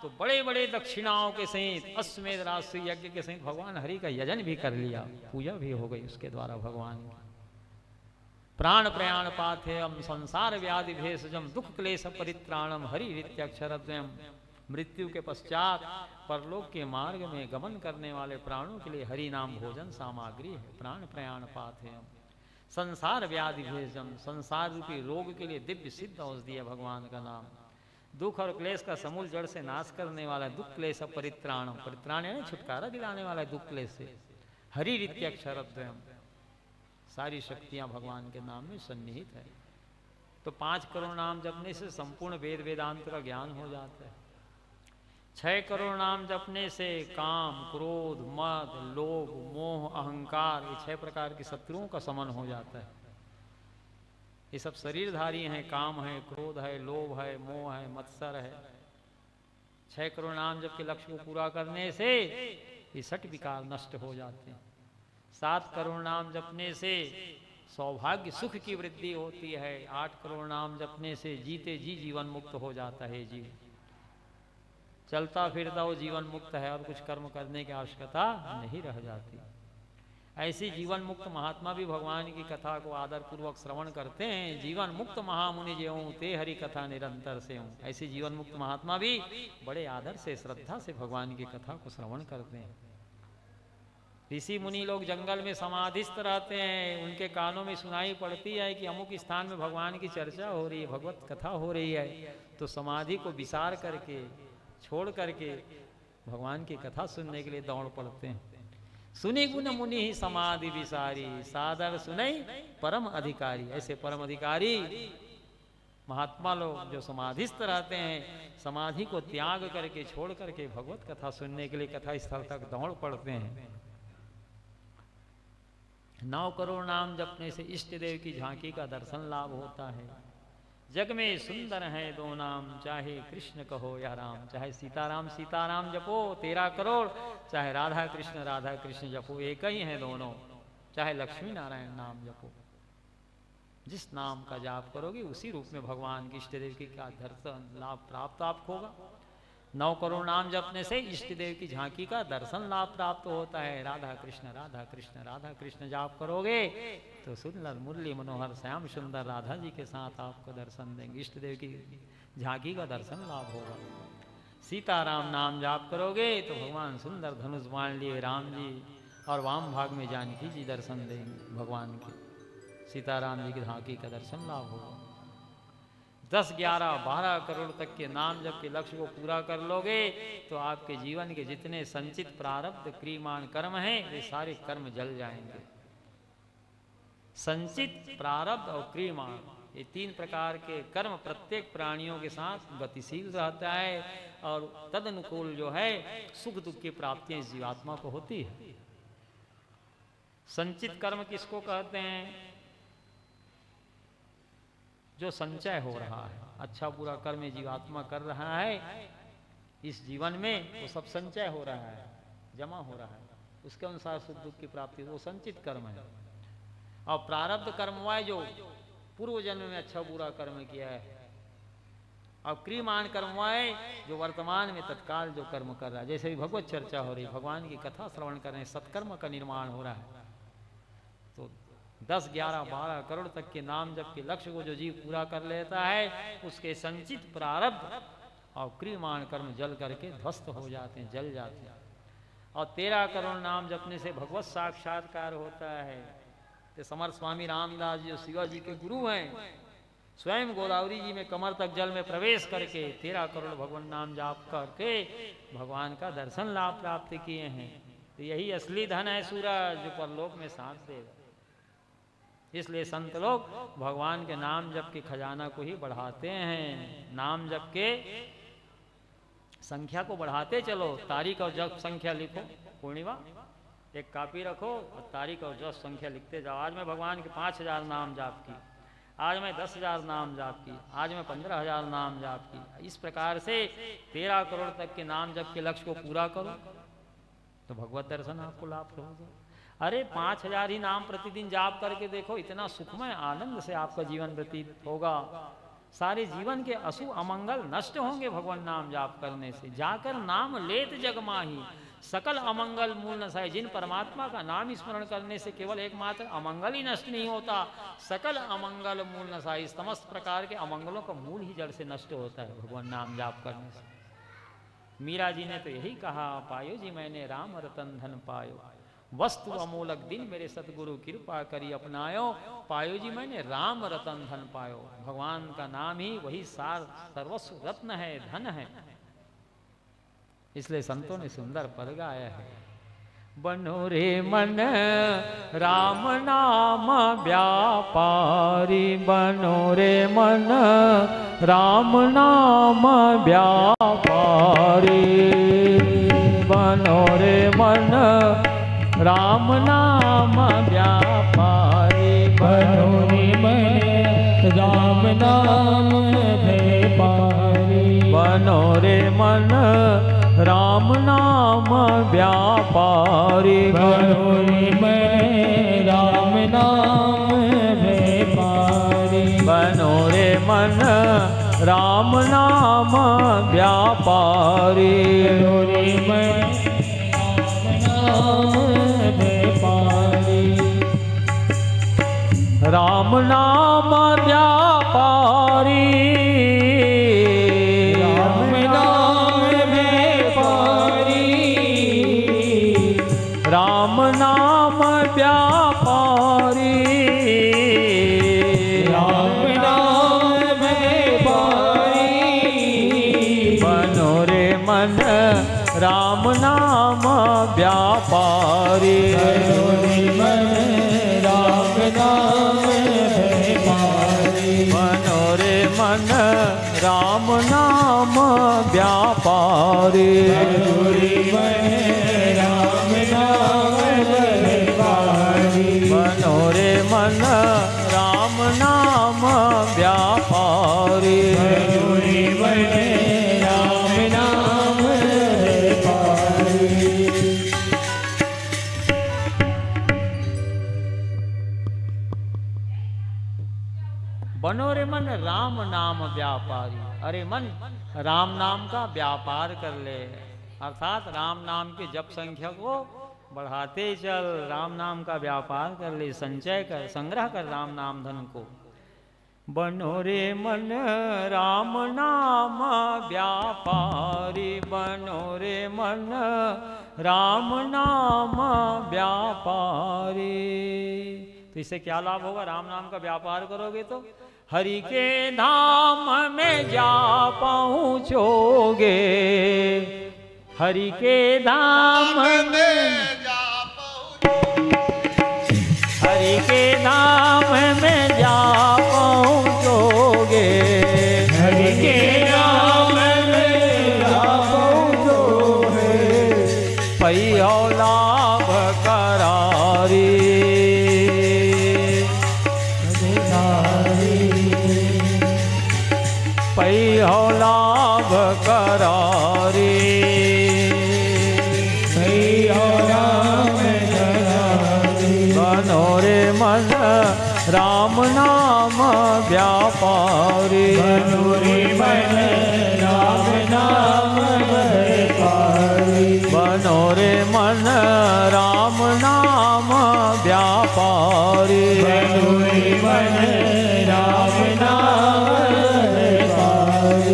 तो बड़े बड़े दक्षिणाओं के सहित अश्वमेध राष्ट्रीय यज्ञ के सहित भगवान हरि का यजन भी कर लिया, पूजा भी हो गई उसके द्वारा भगवान की। प्राण प्रयाण पाथेयम संसार व्याधि भेषजम दुख क्लेश परित्राणम हरिरित्यक्षरद्वयम्। मृत्यु के पश्चात परलोक के मार्ग में गमन करने वाले प्राणों के लिए हरि नाम भोजन सामग्री है। प्राण प्रयाण पाथेयम संसार व्याधि भेषजम, संसार रूपी रोग के लिए दिव्य सिद्ध औषधि है भगवान का नाम। दुख और क्लेश का समूल जड़ से नाश करने वाला है। दुख क्लेश परित्राणम, परित्राण यानी छुटकारा दिलाने वाला है दुख क्लेश से। हरिरित्यक्षरद्वयम्, सारी शक्तियां भगवान के नाम में सन्निहित है। तो 5 करोड़ नाम जपने से संपूर्ण वेद वेदांत का ज्ञान हो जाता है। 6 करोड़ नाम जपने से काम, क्रोध, मद, लोभ, मोह, अहंकार, ये 6 प्रकार की शत्रुओं का समन हो जाता है। ये सब शरीरधारी हैं, काम है, क्रोध है, लोभ है, मोह है, मत्सर है। 6 करोड़ नाम जप के लक्ष्य को पूरा करने से ये 6 विकार नष्ट हो जाते हैं। 7 करोड़ नाम जपने से सौभाग्य सुख की वृद्धि होती है। 8 करोड़ नाम जपने से जीते जी जीवन मुक्त हो जाता है जीव। चलता फिरता वो जीवन मुक्त है और कुछ कर्म करने की आवश्यकता नहीं रह जाती। ऐसी जीवन मुक्त महात्मा भी भगवान की कथा को आदर पूर्वक श्रवण करते हैं। जीवन मुक्त महामुनि ज्यों ते हरि कथा निरंतर से हूँ। ऐसी जीवन मुक्त महात्मा भी बड़े आदर से, श्रद्धा से भगवान की कथा को श्रवण करते हैं। ऋषि मुनि लोग जंगल में समाधिस्थ रहते हैं, उनके कानों में सुनाई पड़ती है कि अमुक स्थान में भगवान की चर्चा हो रही है, भगवत कथा हो रही है, तो समाधि को विसार करके, छोड़ करके भगवान की कथा सुनने के लिए दौड़ पड़ते हैं। सुनी गुण मुनि ही समाधि विसारी, सादर सुनई परम अधिकारी। ऐसे परम अधिकारी महात्मा लोग जो समाधिस्थ रहते हैं, समाधि को त्याग करके, छोड़ करके भगवत कथा सुनने के लिए कथा स्थल तक दौड़ पड़ते हैं। 9 करोड़ नाम जपने से इष्ट देव की झांकी का दर्शन लाभ होता है। जग में सुंदर है 2 नाम, चाहे कृष्ण कहो या राम। चाहे सीताराम सीताराम जपो 13 करोड़, चाहे राधा कृष्ण जपो, एक ही है दोनों। चाहे लक्ष्मी नारायण नाम जपो, जिस नाम का जाप करोगे उसी रूप में भगवान की इष्ट देव की का दर्शन लाभ प्राप्त आपको होगा। 9 करोड़ नाम जपने से इष्ट देव की झांकी का दर्शन लाभ प्राप्त होता है। राधा कृष्ण जाप करोगे तो सुंदर मुरली मनोहर श्याम सुंदर राधा जी के साथ आपको दर्शन देंगे। इष्ट देव की झांकी का दर्शन लाभ होगा। सीताराम नाम जाप करोगे तो भगवान सुंदर धनुष बाण लिए राम जी, और वाम भाग में जानकी जी दर्शन देंगे भगवान के। सीताराम जी की झांकी का दर्शन लाभ होगा। 10, 11, 12 करोड़ तक के नाम जब के लक्ष्य को पूरा कर लोगे तो आपके जीवन के जितने संचित प्रारब्ध क्रियमान कर्म हैं वे सारे कर्म जल जाएंगे। संचित, प्रारब्ध और क्रियमान, ये 3 प्रकार के कर्म प्रत्येक प्राणियों के साथ गतिशील रहता है, और तदनुकूल जो है सुख दुख की प्राप्तियां इस जीवात्मा को होती है। संचित कर्म किसको कहते हैं? जो संचय हो रहा है, अच्छा बुरा कर्म जीवात्मा कर रहा है इस जीवन में, वो सब संचय हो रहा है, जमा हो रहा है, उसके अनुसार सुख दुख की प्राप्ति, वो संचित कर्म है। और प्रारब्ध कर्म हुआ है जो पूर्व जन्म में अच्छा बुरा कर्म किया है, और क्रियमान कर्म हुआ है जो वर्तमान में तत्काल जो कर्म कर रहा है। जैसे भी भगवत चर्चा हो रही है, भगवान की कथा श्रवण कर रहे हैं, सत्कर्म का निर्माण हो रहा है, तो 10, 11, 12 करोड़ तक के नाम जप के लक्ष्य को जो जीव पूरा कर लेता है, उसके संचित प्रारब्ध और क्रियमाण कर्म जल करके ध्वस्त हो जाते हैं, जल जाते हैं। और 13 करोड़ नाम जपने से भगवत साक्षात्कार होता है। तो समर्थ स्वामी रामदास जी जो शिवा जी के गुरु हैं, स्वयं गोदावरी जी में कमर तक जल में प्रवेश करके 13 करोड़ भगवान नाम जाप करके भगवान का दर्शन लाभ प्राप्त किए हैं। तो यही असली धन है सूरज, जो परलोक में साथ देगा। इसलिए संत लोग भगवान के नाम जप के खजाना को ही बढ़ाते हैं। नाम जप के संख्या को बढ़ाते चलो। तारीख और जप संख्या लिखो, पूर्णिमा एक कॉपी रखो और तारीख और जप संख्या लिखते जाओ। आज मैं भगवान के 5000 नाम जाप की, आज मैं 10,000 नाम जाप की, आज मैं 15,000 नाम जाप की। इस प्रकार से 13 करोड़ तक के नाम जप के लक्ष्य को पूरा करो तो भगवत दर्शन आपको लाभ होगा। अरे 5000 ही नाम प्रतिदिन जाप करके देखो, इतना सुखमय आनंद से आपका जीवन व्यतीत होगा। सारे जीवन के अशुभ अमंगल नष्ट होंगे भगवान नाम जाप करने से। जाकर नाम लेत जग माही, सकल अमंगल मूल नसाए। जिन परमात्मा का नाम स्मरण करने से केवल एकमात्र अमंगल ही नष्ट नहीं होता, सकल अमंगल मूल नसाई। समस्त प्रकार के अमंगलों का मूल ही जड़ से नष्ट होता है भगवान नाम जाप करने से। मीरा जी ने तो यही कहा, पायो जी मैंने राम रतन धन पायो, वस्तु अमोलक दिन मेरे सतगुरु कृपा करी अपनायो। पायो जी मैंने राम रतन धन पायो। भगवान का नाम ही वही सार सर्वस्व रत्न है, धन है। इसलिए संतों ने सुंदर पद गाया है, बनो रे मन राम नाम व्यापारी, बनो रे मन राम नाम व्यापारी, बनो रे मन राम नाम व्यापारी, बनो रे मन राम नाम व्यापारी, बनो रे मन राम नाम व्यापारी, बनो रे मन राम नाम व्यापारी, बनो रे मन राम नाम व्यापारी, बनो रे मन राम नाम व्यापारी, राम नाम व्यापारी, राम नाम व्यापारी, राम नाम व्यापारी, बनो रे मन राम नाम व्यापारी, बनो रे मन राम नाम व्यापारी, बनो रे मन राम नाम व्यापारी, बनो रे मन राम नाम व्यापारी, बनो रे मन राम नाम व्यापारी, बनो रे मन राम नाम व्यापारी। बनो रे मन राम नाम व्यापारी। अरे मन राम नाम का व्यापार कर ले, अर्थात राम नाम के जप संख्या को बढ़ाते चल, राम नाम का व्यापार कर ले, संचय कर, संग्रह कर राम नाम धन को। बनो रे मन राम नाम व्यापारी, बनो रे मन राम नाम व्यापारी। तो इससे क्या लाभ होगा? राम नाम का व्यापार करोगे तो हरि के धाम में जा पहुँचोगे, हरि के धाम में, हरि के धाम में जा पहुँचोगे, हरि के नाम में जा पहुँचोगे, पैयो लाभ करारी, पैयो लाभ करारी, पैयो लाभ करारी। बनो रे मन राम नाम व्यापारी, बनो रे मन राम नाम व्यापारी, बनो रे मन राम नाम व्यापारी, मन राम नाम गाए।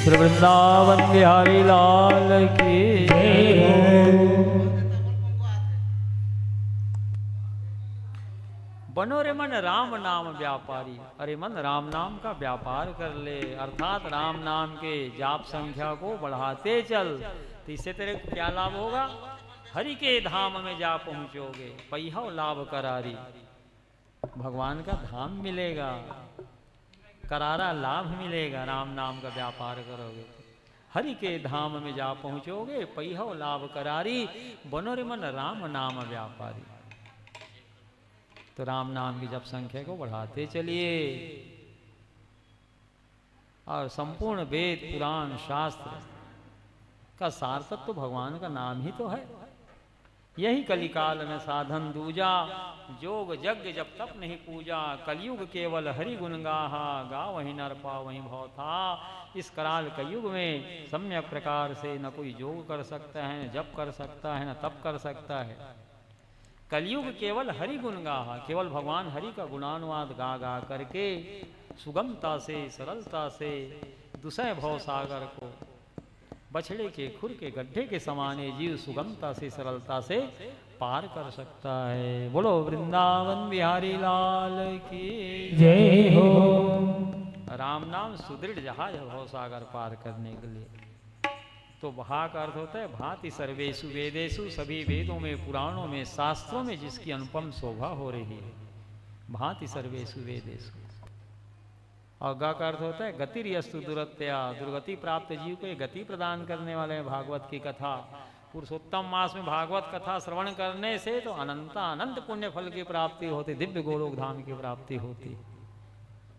वृंदावन बिहारी लाल की जय हो। बनो रे मन राम नाम व्यापारी। अरे मन राम नाम का व्यापार कर ले, अर्थात राम नाम के जाप संख्या को बढ़ाते चल। तो इससे तेरे को क्या लाभ होगा? हरि के धाम में जा पहुंचोगे, पैहा लाभ करारी, भगवान का धाम मिलेगा, करारा लाभ मिलेगा। राम नाम का व्यापार करोगे तो हरि के धाम में जा पहुंचोगे, पैहा लाभ करारी, बनो रे मन राम नाम व्यापारी। तो राम नाम की जप संख्या को बढ़ाते चलिए और संपूर्ण वेद पुराण शास्त्र का सार तत्व तो भगवान का नाम ही तो है। यही कलिकाल में साधन दूजा, जोग यज्ञ जब तप नहीं पूजा, कलयुग केवल हरि गुण गाहा, गा वही नर पा वही भव था। इस कराल कलयुग में सम्यक प्रकार से न कोई जोग कर सकता है, न जप कर सकता है, न तप कर सकता है। कलयुग केवल हरि गुण गाहा, केवल भगवान हरि का गुणानुवाद गा गा करके सुगमता से सरलता से दुसह भव सागर को बछड़े के खुर के गड्ढे के समान जीव सुगमता से सरलता से पार कर सकता है। बोलो वृंदावन बिहारी लाल की जय हो। राम नाम सुदृढ़ जहाज है भव सागर पार करने के लिए। तो भा का अर्थ होता है भांति सर्वेषु वेदेषु, सभी वेदों में पुराणों में शास्त्रों में जिसकी अनुपम शोभा हो रही है। भांति सर्वेषु वेदेषु। और गा का अर्थ होता है गतिर्यस्तु दुरत्या, दुर्गति प्राप्त जीव को गति प्रदान करने वाले हैं भागवत की कथा। पुरुषोत्तम मास में भागवत कथा श्रवण करने से तो अनंत पुण्य फल की प्राप्ति होती, दिव्य गोलोक धाम की प्राप्ति होती।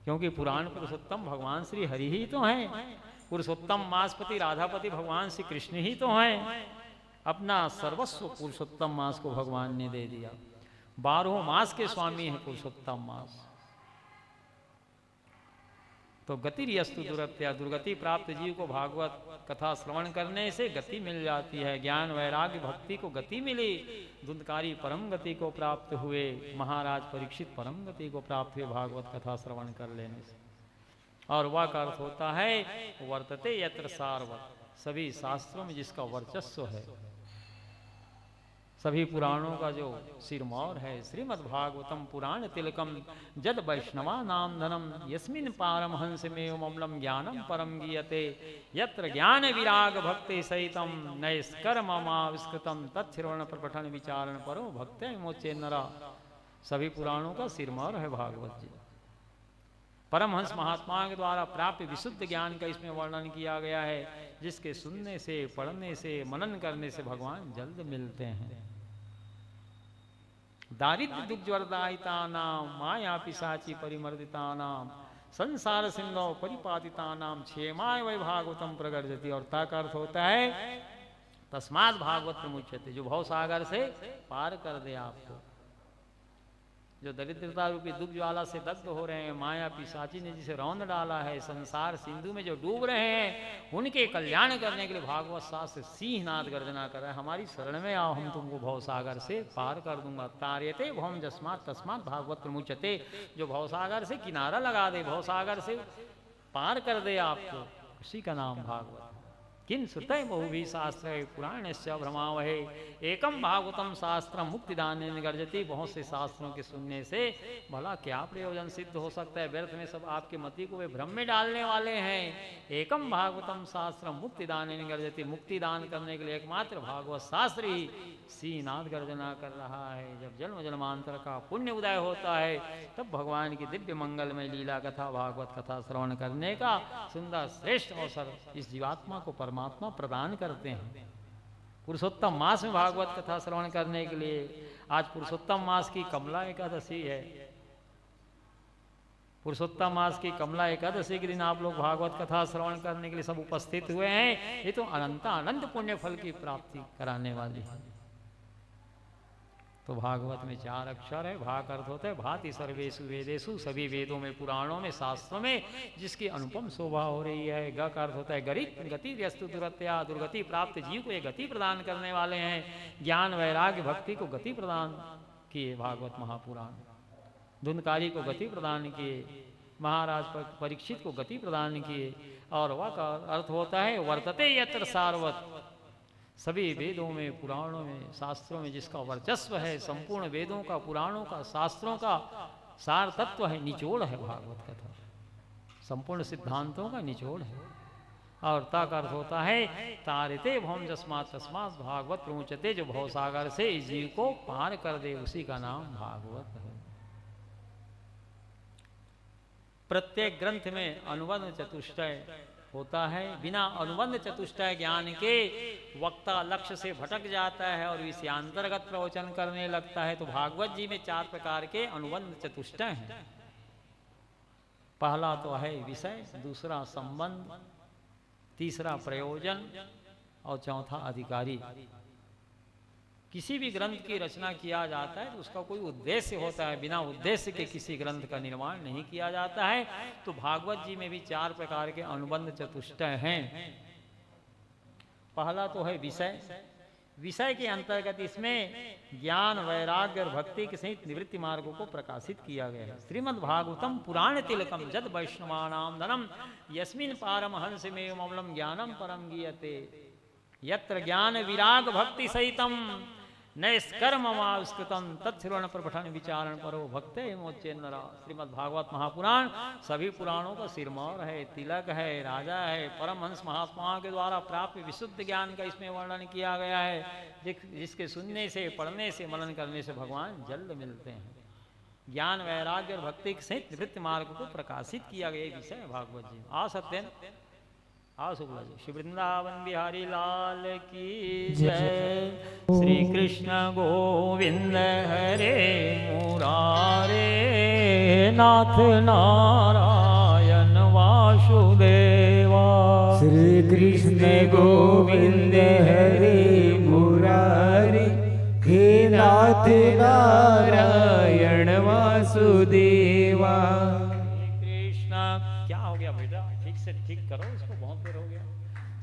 क्योंकि पुराण पुरुषोत्तम भगवान श्री हरि ही तो हैं। पुरुषोत्तम मासपति राधापति भगवान श्री कृष्ण ही तो हैं। अपना सर्वस्व पुरुषोत्तम मास को भगवान ने दे दिया। 12 मास के स्वामी है पुरुषोत्तम मास। तो गतिर्यस्तु दुरत्या, दुर्गति प्राप्त जीव को भागवत कथा श्रवण करने से गति मिल जाती है। ज्ञान वैराग्य भक्ति को गति मिली, दुंदकारी परम गति को प्राप्त हुए। महाराज परीक्षित परम गति को प्राप्त हुए भागवत कथा श्रवण कर लेने से। और वह का अर्थ होता है वर्तते यत्र सारवत, सभी शास्त्रों में जिसका वर्चस्व है, सभी पुराणों का जो सिरमौर है। श्रीमद् भागवतम पुराण तिलकम जद वैष्णवा नाम धनम, यस्मिन् पारमहंस में अम्लम ज्ञानम परम गीयते, यत्र ज्ञान विराग भक्ति सहितम नैष्कर्ममाविष्कृतम तच्छ्रवण प्रपठन विचारण परो भक्ते मोचे नरा। सभी पुराणों का सिरमौर है भागवत जी। परमहंस महात्मा के द्वारा प्राप्त विशुद्ध ज्ञान का इसमें वर्णन किया गया है, जिसके सुनने से, पढ़ने से, मनन करने से भगवान जल्द मिलते हैं। दारिद्र्य दुर्जरदायिता नाम, माया पिशाची परिमर्दिता नाम, संसार सिंधो परिपातिता नाम, क्षेमाय वै भागवतम प्रगर्जति। और ता का अर्थ होता है तस्मात् भागवत प्रमुच्यते, जो भव सागर से पार कर दे आपको। जो दरिद्रता रूपी दुख ज्वाला से दग्ध हो रहे हैं, माया पिशाची ने जिसे रौंद डाला है, संसार सिंधु में जो डूब रहे हैं, उनके कल्याण करने के लिए भागवत शास्त्र सिंहनाद गर्जना कर रहा है, हमारी शरण में आओ, हम तुमको भवसागर से पार कर दूंगा। तार्यते भवम जस्मात् तस्मात् भागवत प्रमुच्यते, जो भवसागर से किनारा लगा दे, भवसागर से पार कर दे आपको, उसी का नाम भागवत। किन श्रुतय बहुभी शास्त्र पुराणस्य भ्रमावहे, एकम भागवतम शास्त्र मुक्तिदान गर्जति। बहुत से शास्त्रों के सुनने से भला क्या प्रयोजन सिद्ध हो सकता है? व्यर्थ में सब आपके मति को वे भ्रम में डालने वाले हैं। एकम भागवतम शास्त्र मुक्तिदान गर्जति, मुक्ति दान करने के लिए एकमात्र भागवत शास्त्र ही सीनाद गर्जना कर रहा है। जब जन्म जन्मांतर का पुण्य उदय होता है, तब भगवान की दिव्य मंगलमय लीला कथा भागवत कथा श्रवण करने का सुंदर श्रेष्ठ अवसर इस जीवात्मा को परमात्मा प्रदान करते हैं। पुरुषोत्तम मास में भागवत कथा श्रवण करने के लिए आज पुरुषोत्तम मास की कमला एकादशी है। पुरुषोत्तम मास की कमला एकादशी के दिन आप लोग भागवत कथा श्रवण करने के लिए सब उपस्थित हुए हैं। ये तो अनंत पुण्य फल की प्राप्ति कराने वाली है। तो भागवत में 4 अक्षर है। भाग अर्थ होता है भाति सर्वेषु वेदेषु, सभी वेदों में पुराणों में शास्त्रों में जिसकी अनुपम शोभा हो रही है। ग का अर्थ होता है गति व्यस्तु दुरत्या, दुर्गति प्राप्त जीव को ये गति प्रदान करने वाले हैं। ज्ञान वैराग्य भक्ति को गति प्रदान किए भागवत महापुराण। धुंधकारी को गति प्रदान किए, महाराज परीक्षित को गति प्रदान किए। और वह का अर्थ होता है वर्तते यत्र सारवत, सभी वेदों में, पुराणों में, शास्त्रों में जिसका वर्चस्व है, संपूर्ण वेदों का, पुराणों का, शास्त्रों का सार तत्व है, निचोड़ है भागवत कथा, संपूर्ण सिद्धांतों का निचोड़ है। और ता का अर्थ होता है तारिते भौम जस्मात् तस्मात् भागवत प्रमुचते, जो भवसागर से इस जीव को पार कर दे उसी का नाम भागवत है। प्रत्येक ग्रंथ में अनुबंध चतुष्टय होता है। बिना अनुबंध चतुष्टय ज्ञान के वक्ता लक्ष्य से भटक जाता है और विषयांतर्गत प्रवचन करने लगता है। तो भागवत जी में 4 प्रकार के अनुबंध चतुष्टय हैं। पहला तो है विषय, दूसरा संबंध, तीसरा प्रयोजन और चौथा अधिकारी। किसी भी ग्रंथ की रचना किया जाता है तो उसका कोई उद्देश्य होता है, बिना उद्देश्य के किसी ग्रंथ का निर्माण नहीं किया जाता है। तो भागवत जी में भी 4 प्रकार के अनुबंध चतुष्टय हैं। पहला तो है विषय। विषय के अंतर्गत इसमें ज्ञान, वैराग्य और भक्ति के सहित निवृत्ति मार्गों को प्रकाशित किया गया है। श्रीमद् भागवतम पुराण तिलकम जद वैष्णवानाम धनम यस्मिन् पारमहंस में अमलम ज्ञानम परम गीयते यत्र ज्ञान विराग भक्ति सहितम नैष्कर्म मास्कृतम तत्श्रवण प्रपठन विचारण परो भक्ते मोचेन्नरा। श्रीमद् भागवत महापुराण सभी पुराणों का सिरमौर है, तिलक है, राजा है। परमहंस महात्माओं के द्वारा प्राप्त विशुद्ध ज्ञान का इसमें वर्णन किया गया है, जिसके सुनने से, पढ़ने से, मनन करने से भगवान जल्द मिलते हैं। ज्ञान, वैराग्य और भक्ति के सहित निवृत्ति मार्ग को प्रकाशित किया गया विषय है भागवत जी। आ सत्यन आओ शुक्ला जी। श्री वृंदावन बिहारी लाल की जय। श्री कृष्ण गोविंद हरे मुरारे नाथ नारायण वासुदेवा। श्री कृष्ण गोविंद हरे मुरारे हे नाथ नारायण वासुदेवा। कृष्ण क्या हो गया बेटा, ठीक से ठीक करो इसको, बहुत देर हो गया।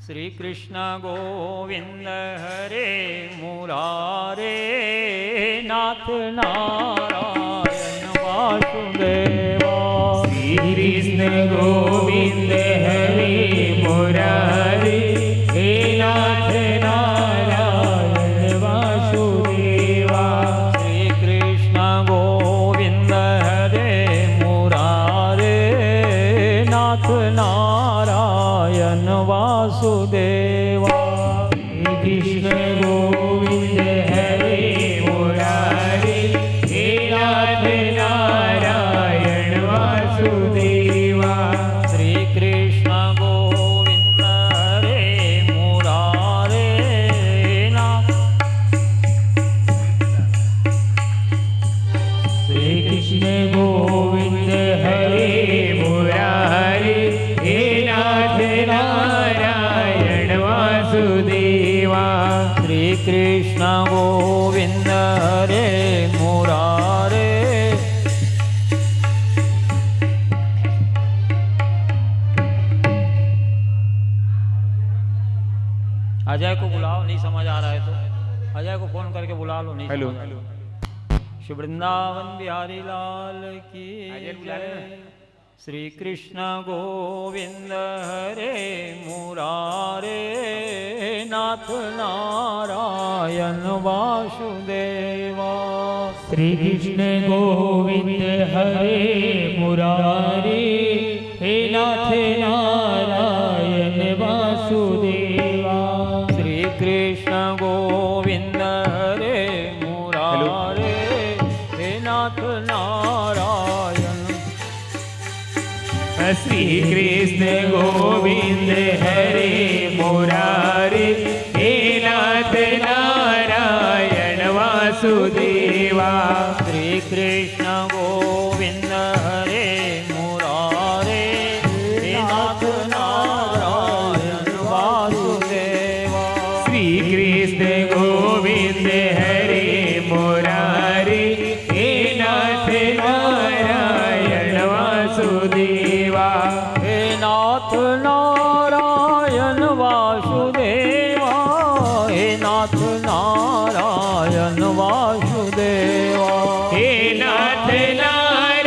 श्री कृष्ण गोविंद हरे मुरारे नाथ नारायण वासुदेवा। श्री कृष्ण गोविंद हरे मुरारे हे नाथ नारायण वासुदेवा। श्री कृष्ण गोविंद हरे मुरारे नाथ नारायण वासुदेवा। कृष्ण गोविंद हरे मुरारे हे नाथ नारायण वासुदेवा। श्री कृष्ण गोविंद हरे मुरारे नाथ। श्री कृष्ण गोविंद हरे मुरारे हे नाथ नारायण वासुदेवा। श्री कृष्ण गोविंद हरे मुरारे। अजय को बुलाओ, नहीं समझ आ रहा है तो अजय को फोन करके बुला लो। नहीं हेलो समझ आ रहा। श्री वृंदावन बिहारी लाल की जय। श्री कृष्ण गोविंद हरे मुरारे नाथ नारायण वासुदेवा। श्री कृष्ण गोविंद हरे मुरारे हे नाथ नारायण वासुदेवा। श्री कृष्ण गोविंद हरे मुरारे हे नाथ नारायण। श्री कृष्ण गोविंद हरे मुरारे हे नाथ नारायण वासुदेवा। श्री कृष्ण गोविंद हरे मुरारे हे नाथ नारायण वासुदेवा। श्री कृष्ण गोविंद हरे मुरारे हे नाथ नारायण वासुदेवा। हे नाथ नारायण वासुदेवा। हे नाथ नारायण वासुदेवा। हे नाथ नारायण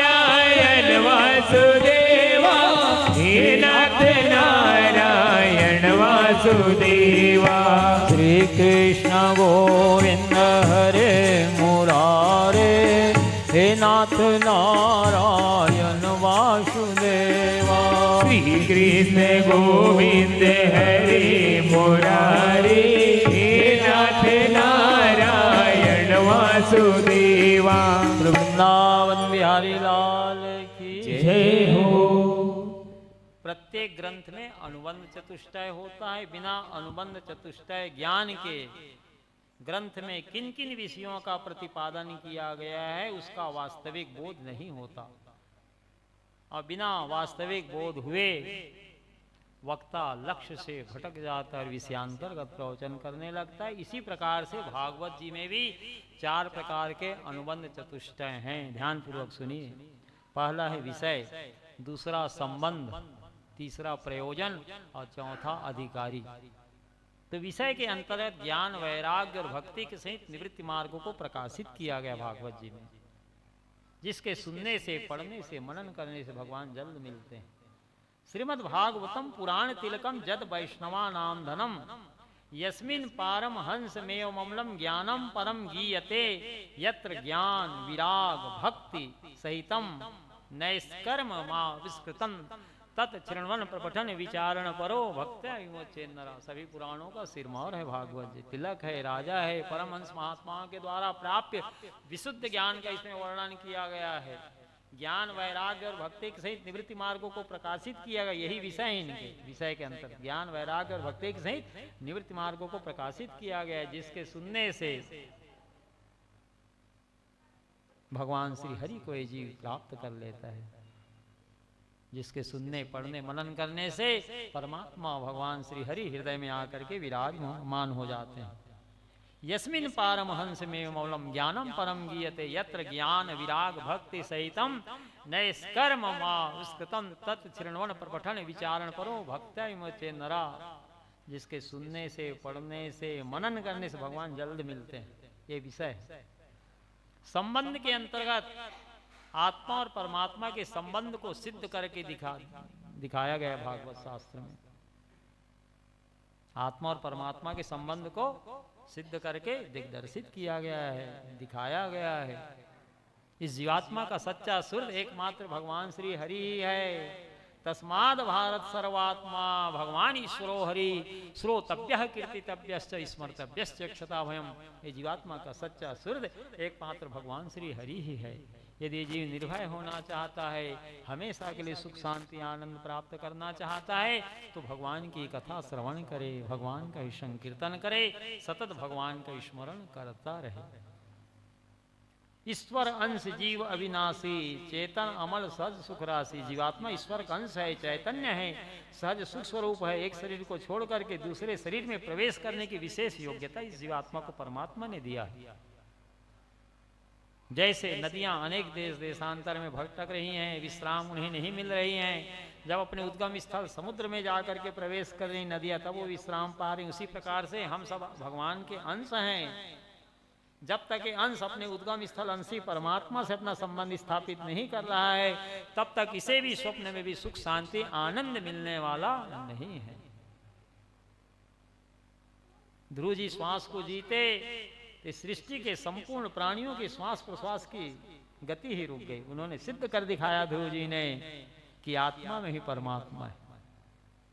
नाथ नारायण वासुदेवा। श्री कृष्ण गोविंद हरे मुरारी, हे नाथ नारायण वासुदेवा। वृंदावन बिहारी लाल की जय हो। प्रत्येक ग्रंथ में अनुबंध चतुष्टय होता है। बिना अनुबंध चतुष्टय ज्ञान के ग्रंथ में किन किन विषयों का प्रतिपादन किया गया है उसका वास्तविक बोध नहीं होता, और बिना वास्तविक बोध हुए वक्ता लक्ष्य से भटक जाता है और विषयांतर्गत प्रवचन करने लगता है। इसी प्रकार से भागवत जी में भी 4 प्रकार के अनुबंध चतुष्टय हैं। ध्यान पूर्वक सुनिए। पहला है विषय, दूसरा संबंध, तीसरा प्रयोजन और चौथा अधिकारी। तो विषय के अंतर्गत ज्ञान, वैराग्य और भक्ति के सहित निवृत्ति मार्गों को प्रकाशित किया गया भागवत जी में, जिसके सुनने से, पढ़ने से, मनन करने से भगवान जल्द मिलते हैं। श्रीमद् भागवतम पुराण तिलकम जद वैष्णवा नाम धनम, यस्मिन् पारम हंस मेव ममलम ज्ञानम परम गीयते, यत्र ज्ञान विराग भक्ति सहितम नैष्कर्म मा विस्कृतम तत्चरणवन प्रपठन विचारण परो भक्त्या विमोचेन नरा। सभी पुराणों का सिरमौर है भागवत जी, तिलक है, राजा है। परमहंस महात्माओं के द्वारा प्राप्य विशुद्ध ज्ञान का इसमें वर्णन किया गया है। ज्ञान, वैराग्य और भक्ति के सहित निवृत्ति मार्गों को प्रकाशित किया गया। यही विषय है इनके। विषय के अंतर ज्ञान, वैराग्य और भक्ति के सहित निवृत्ति मार्गों को प्रकाशित किया गया, जिसके सुनने से भगवान श्री हरि को ये जीव प्राप्त कर लेता है। जिसके सुनने, पढ़ने, मनन करने से परमात्मा भगवान श्री हरि हृदय में आकर के विराजमान हो जाते हैं। यस्मिन् पारमहंस में मौलम ज्ञानम परम गीयते, यत्र ज्ञान विराग भक्ति सहितम नैष्कर्म मा विस्कृतम तत्चरणवन प्रपठन विचारण परो भक्त्या विमोचेन नरा। जिसके सुनने से, पढ़ने से, मनन करने से भगवान जल्द मिलते हैं। ये विषय है। संबंध के अंतर्गत आत्मा और परमात्मा के संबंध को सिद्ध करके दिखाया गया भागवत शास्त्र में। आत्मा और परमात्मा के संबंध को सिद्ध करके दिग्दर्शित किया गया है, दिखाया गया है। इस जीवात्मा का सच्चा सुर एकमात्र भगवान श्री हरि ही है। तस्माद भारत सर्वात्मा भगवान ईश्वरो हरि, श्रोतव्यः कीर्तितव्यश्च स्मर्तव्यश्च क्षता भयम। ये जीवात्मा का सच्चा सुर एकमात्र भगवान श्री हरि ही है। यदि जीव निर्भय होना चाहता है, हमेशा के लिए सुख शांति आनंद प्राप्त करना चाहता है, तो भगवान की कथा श्रवण करे, भगवान का संकीर्तन करे, सतत भगवान का स्मरण करता रहे। ईश्वर अंश जीव अविनाशी, चेतन अमल सहज सुख राशि। जीवात्मा ईश्वर का अंश है, चैतन्य है, सहज सुख स्वरूप है। एक शरीर को छोड़ करके दूसरे शरीर में प्रवेश करने की विशेष योग्यता इस जीवात्मा को परमात्मा ने दिया है। जैसे नदियां अनेक देश देशांतर में भटक रही हैं, विश्राम उन्हें नहीं मिल रही हैं। जब अपने उद्गम स्थल समुद्र में जाकर के प्रवेश कर रही नदियां, तब वो विश्राम पा रही। उसी प्रकार से हम सब भगवान के अंश हैं। जब तक ये अंश अपने उद्गम स्थल अंशी परमात्मा से अपना संबंध स्थापित नहीं कर रहा है, तब तक इसे भी स्वप्न में भी सुख शांति आनंद मिलने वाला नहीं है। ध्रुव जी श्वास को जीते, इस सृष्टि के संपूर्ण प्राणियों की श्वास प्रश्वास की गति ही रुक गई। उन्होंने सिद्ध कर दिखाया ध्रुव जी ने कि आत्मा में ही परमात्मा है।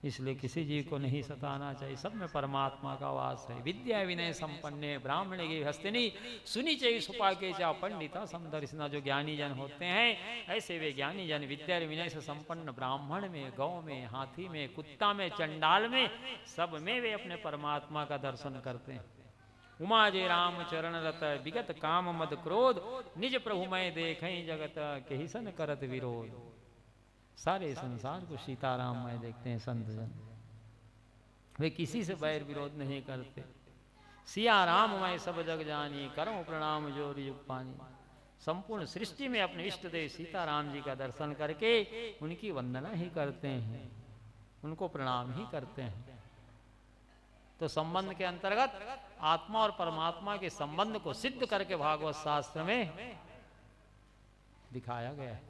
इसलिए किसी जीव को नहीं सताना चाहिए, सब में परमात्मा का वास है। विद्या विनय संपन्ने ब्राह्मण की हस्तिनी, सुनी चाहिए सुपा के चा पंडिता समदर्शना। जो ज्ञानी जन होते हैं, ऐसे वे ज्ञानी जन विद्या विनय से संपन्न ब्राह्मण में, गौ में, हाथी में, कुत्ता में, चंडाल में, सब में वे अपने परमात्मा का दर्शन करते हैं। उमा जे राम चरण रत, विगत काम मद क्रोध, निज प्रभु मैं देखें जगत, केहि सन करत विरोध। सारे संसार को सीताराम में देखते हैं संत जन, वे किसी से बैर विरोध नहीं करते। सिया राम मैं सब जग जानी, करो प्रणाम जोरी युग पानी। संपूर्ण सृष्टि में अपने इष्ट देव सीताराम जी का दर्शन करके उनकी वंदना ही करते हैं, उनको प्रणाम ही करते हैं। तो संबंध के अंतर्गत आत्मा और परमात्मा के संबंध को सिद्ध करके भागवत शास्त्र में दिखाया गया है।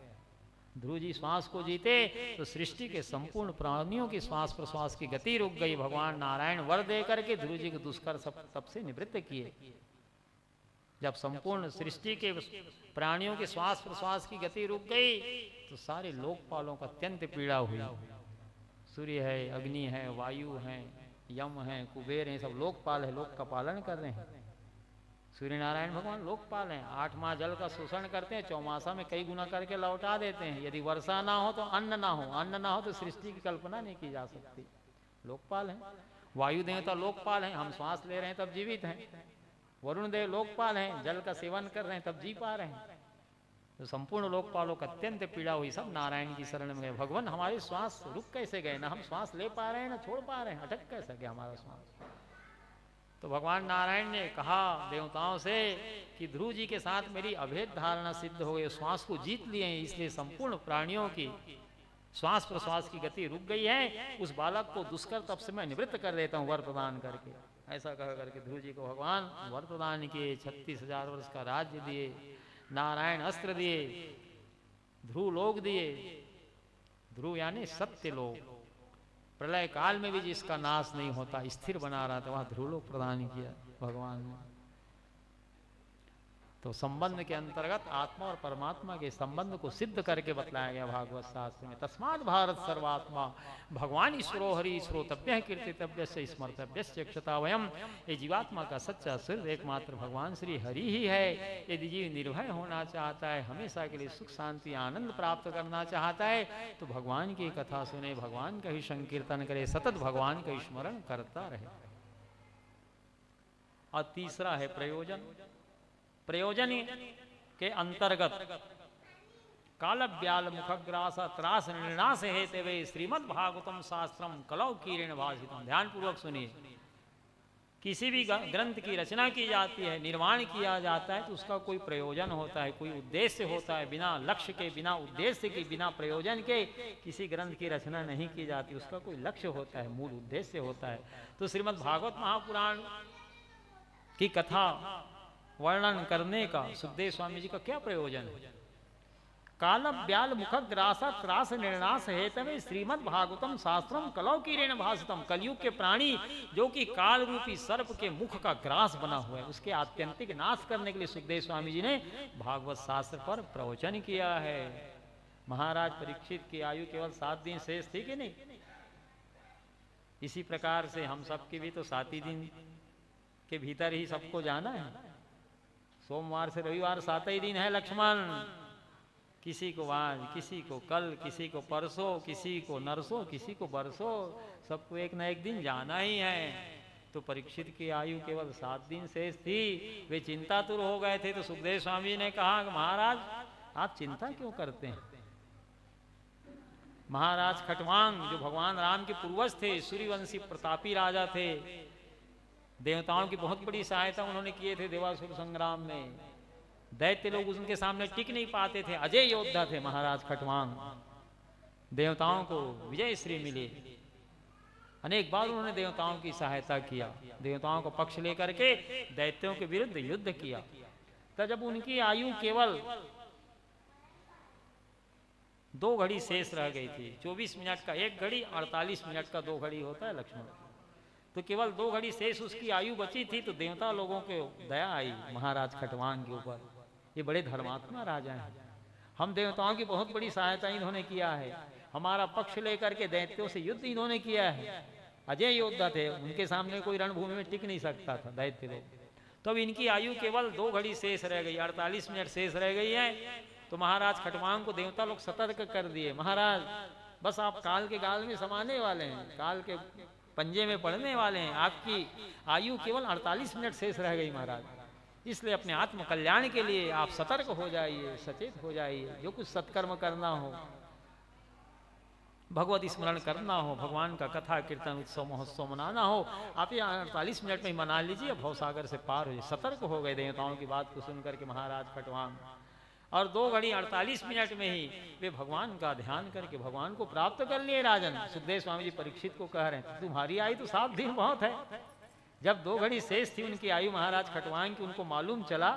ध्रुव जी श्वास को जीते तो सृष्टि के संपूर्ण प्राणियों की श्वास प्रश्वास की गति रुक गई। भगवान नारायण वर दे करके ध्रुव जी को दुष्कर तप से निवृत्त किए। जब संपूर्ण सृष्टि के प्राणियों के श्वास प्रश्वास की गति रुक गई तो सारे लोकपालों का अत्यंत पीड़ा हुई। सूर्य है, अग्नि है, वायु है, यम है, कुबेर है, सब लोकपाल है, लोक का पालन कर रहे हैं। सूर्य नारायण भगवान लोकपाल हैं। 8 माह जल का शोषण करते हैं, चौमासा में कई गुना करके लौटा देते हैं। यदि वर्षा ना हो तो अन्न ना हो, अन्न ना हो तो सृष्टि की कल्पना नहीं की जा सकती। लोकपाल हैं। वायु देवता लोकपाल हैं, हम श्वास ले रहे हैं तब जीवित हैं। वरुण देव लोकपाल हैं, जल का सेवन कर रहे हैं तब जी पा रहे हैं। तो संपूर्ण लोकपालों का अत्यंत पीड़ा हुई, सब नारायण की शरण में गए। भगवान हमारे श्वास रुक कैसे गए, ना हम श्वास ले पा रहे हैं ना छोड़ पा रहे हैं, अटक कैसे गया हमारा श्वास। तो भगवान नारायण ने कहा देवताओं से कि ध्रुव जी के साथ मेरी अभेद धारणा सिद्ध हो गई, श्वास को जीत लिए हैं, इसलिए संपूर्ण प्राणियों की श्वास प्रश्वास की गति रुक गई है। उस बालक को दुष्कर तप से मैं निवृत्त कर देता हूँ वर प्रदान करके। ऐसा कह करके ध्रुव जी को भगवान वर प्रदान किए। 36,000 वर्ष का राज्य दिए, नारायण अस्त्र दिए, ध्रुव लोक दिए। ध्रुव यानी सत्य लोक, प्रलय काल में भी जिसका नाश नहीं होता, स्थिर बना रहा था, वहां ध्रुवलोक प्रदान किया भगवान ने। तो संबंध के अंतर्गत आत्मा और परमात्मा के संबंध को सिद्ध करके बतलाया गया भागवत शास्त्र में। तस्मात् भारत सर्वात्मा भगवान ईश्वरो हरि श्रोतव्य कीर्तितव्य से स्मर्तव्य क्षता वयम। ये जीवात्मा का सच्चा सिर एकमात्र भगवान श्री हरि ही है। यदि जीव निर्भय होना चाहता है, हमेशा के लिए सुख शांति आनंद प्राप्त करना चाहता है, तो भगवान की कथा सुने, भगवान का ही संकीर्तन करे, सतत भगवान का स्मरण करता रहे। और तीसरा है प्रयोजन। प्रयोजन के अंतर्गत काल व्याल मुखग्रास त्रास निर्णास हेते वे श्रीमद् भागवतम शास्त्रम कलौ कीर्ण भाषितम। ध्यान पूर्वक सुनिए। किसी भी ग्रंथ की रचना की जाती है, निर्माण किया जाता है, तो उसका कोई प्रयोजन होता है, कोई उद्देश्य होता है। बिना लक्ष्य के, बिना उद्देश्य के, बिना प्रयोजन के किसी ग्रंथ की रचना नहीं की जाती। उसका कोई लक्ष्य होता है, मूल उद्देश्य होता है। तो श्रीमद् भागवत महापुराण की कथा वर्णन करने का सुखदेव स्वामी जी का क्या प्रयोजन है? काल व्याल मुख ग्रास त्रास निर्णास हेतवे श्रीमद् भागवतम शास्त्रम कलौ कीर्ण भाषितम। कलयुग के प्राणी जो कि काल रूपी सर्प के मुख का ग्रास बना हुआ है, उसके आत्यंतिक नाश करने के लिए सुखदेव स्वामी जी ने भागवत शास्त्र पर प्रवचन किया है। महाराज परीक्षित की आयु केवल 7 दिन शेष थी कि नहीं? इसी प्रकार से हम सबके भी तो 7 ही दिन के भीतर ही सबको जाना है। सोमवार से रविवार 7 ही दिन है लक्ष्मण। किसी को आज, किसी को कल, किसी को परसों, किसी को नरसों, किसी को बरसों, सबको एक न एक दिन जाना ही है। तो परीक्षित की आयु केवल 7 दिन शेष थी। वे चिंतातुर हो गए थे। तो सुखदेव स्वामी ने कहा कि महाराज आप चिंता क्यों करते हैं? महाराज खटवांग जो भगवान राम के पूर्वज थे, सूर्यवंशी प्रतापी राजा थे, देवताओं की बहुत बड़ी सहायता उन्होंने किए थे देवासुर संग्राम में। दैत्य लोग उनके सामने टिक नहीं पाते थे। अजय योद्धा थे महाराज खटवांग। देवताओं को विजय श्री मिले। अनेक बार उन्होंने देवताओं की सहायता किया, देवताओं का पक्ष लेकर के दैत्यों के विरुद्ध युद्ध किया। तब जब उनकी आयु केवल 2 घड़ी शेष रह गई थी, 24 मिनट का 1 घड़ी, 48 मिनट का 2 घड़ी होता है लक्ष्मण, तो केवल 2 घड़ी शेष उसकी आयु बची थी। तो देवता लोगों को दया आई महाराज खटवांग के ऊपर। ये बड़े धर्मात्मा राजा हैं। हम देवताओं की बहुत बड़ी सहायता इन्होंने किया है, हमारा पक्ष लेकर के दैत्यों से युद्ध इन्होंने किया है। अजय योद्धा थे, उनके सामने कोई रणभूमि में टिक नहीं सकता था दैत्य लोग। तो अब इनकी आयु केवल 2 घड़ी शेष रह गई, 48 मिनट शेष रह गई है। तो महाराज खटवांग को देवता लोग सतर्क कर दिए, महाराज बस आप काल के गाल में समाने वाले हैं, काल के पंजे में पड़ने वाले हैं, आपकी आयु केवल 48 मिनट शेष रह गई महाराज। इसलिए अपने आत्म कल्याण के लिए आप सतर्क हो जाइए, सचेत हो जाइए। जो कुछ सत्कर्म करना हो, भगवत स्मरण करना हो, भगवान का कथा कीर्तन उत्सव महोत्सव मनाना हो, आप ये 48 मिनट में ही मना लीजिए, भवसागर से पार हो जाइए। सतर्क हो गए देवताओं की बात को सुनकर के महाराज खटवांग। और 2 घड़ी 48 मिनट में ही वे भगवान का ध्यान करके भगवान को प्राप्त कर लिए। राजन सुखदेव स्वामी जी परीक्षित को कह रहे हैं, तुम्हारी आयु तो 7 दिन बहुत है। जब 2 घड़ी शेष थी उनकी आयु महाराज खटवांग की, उनको मालूम चला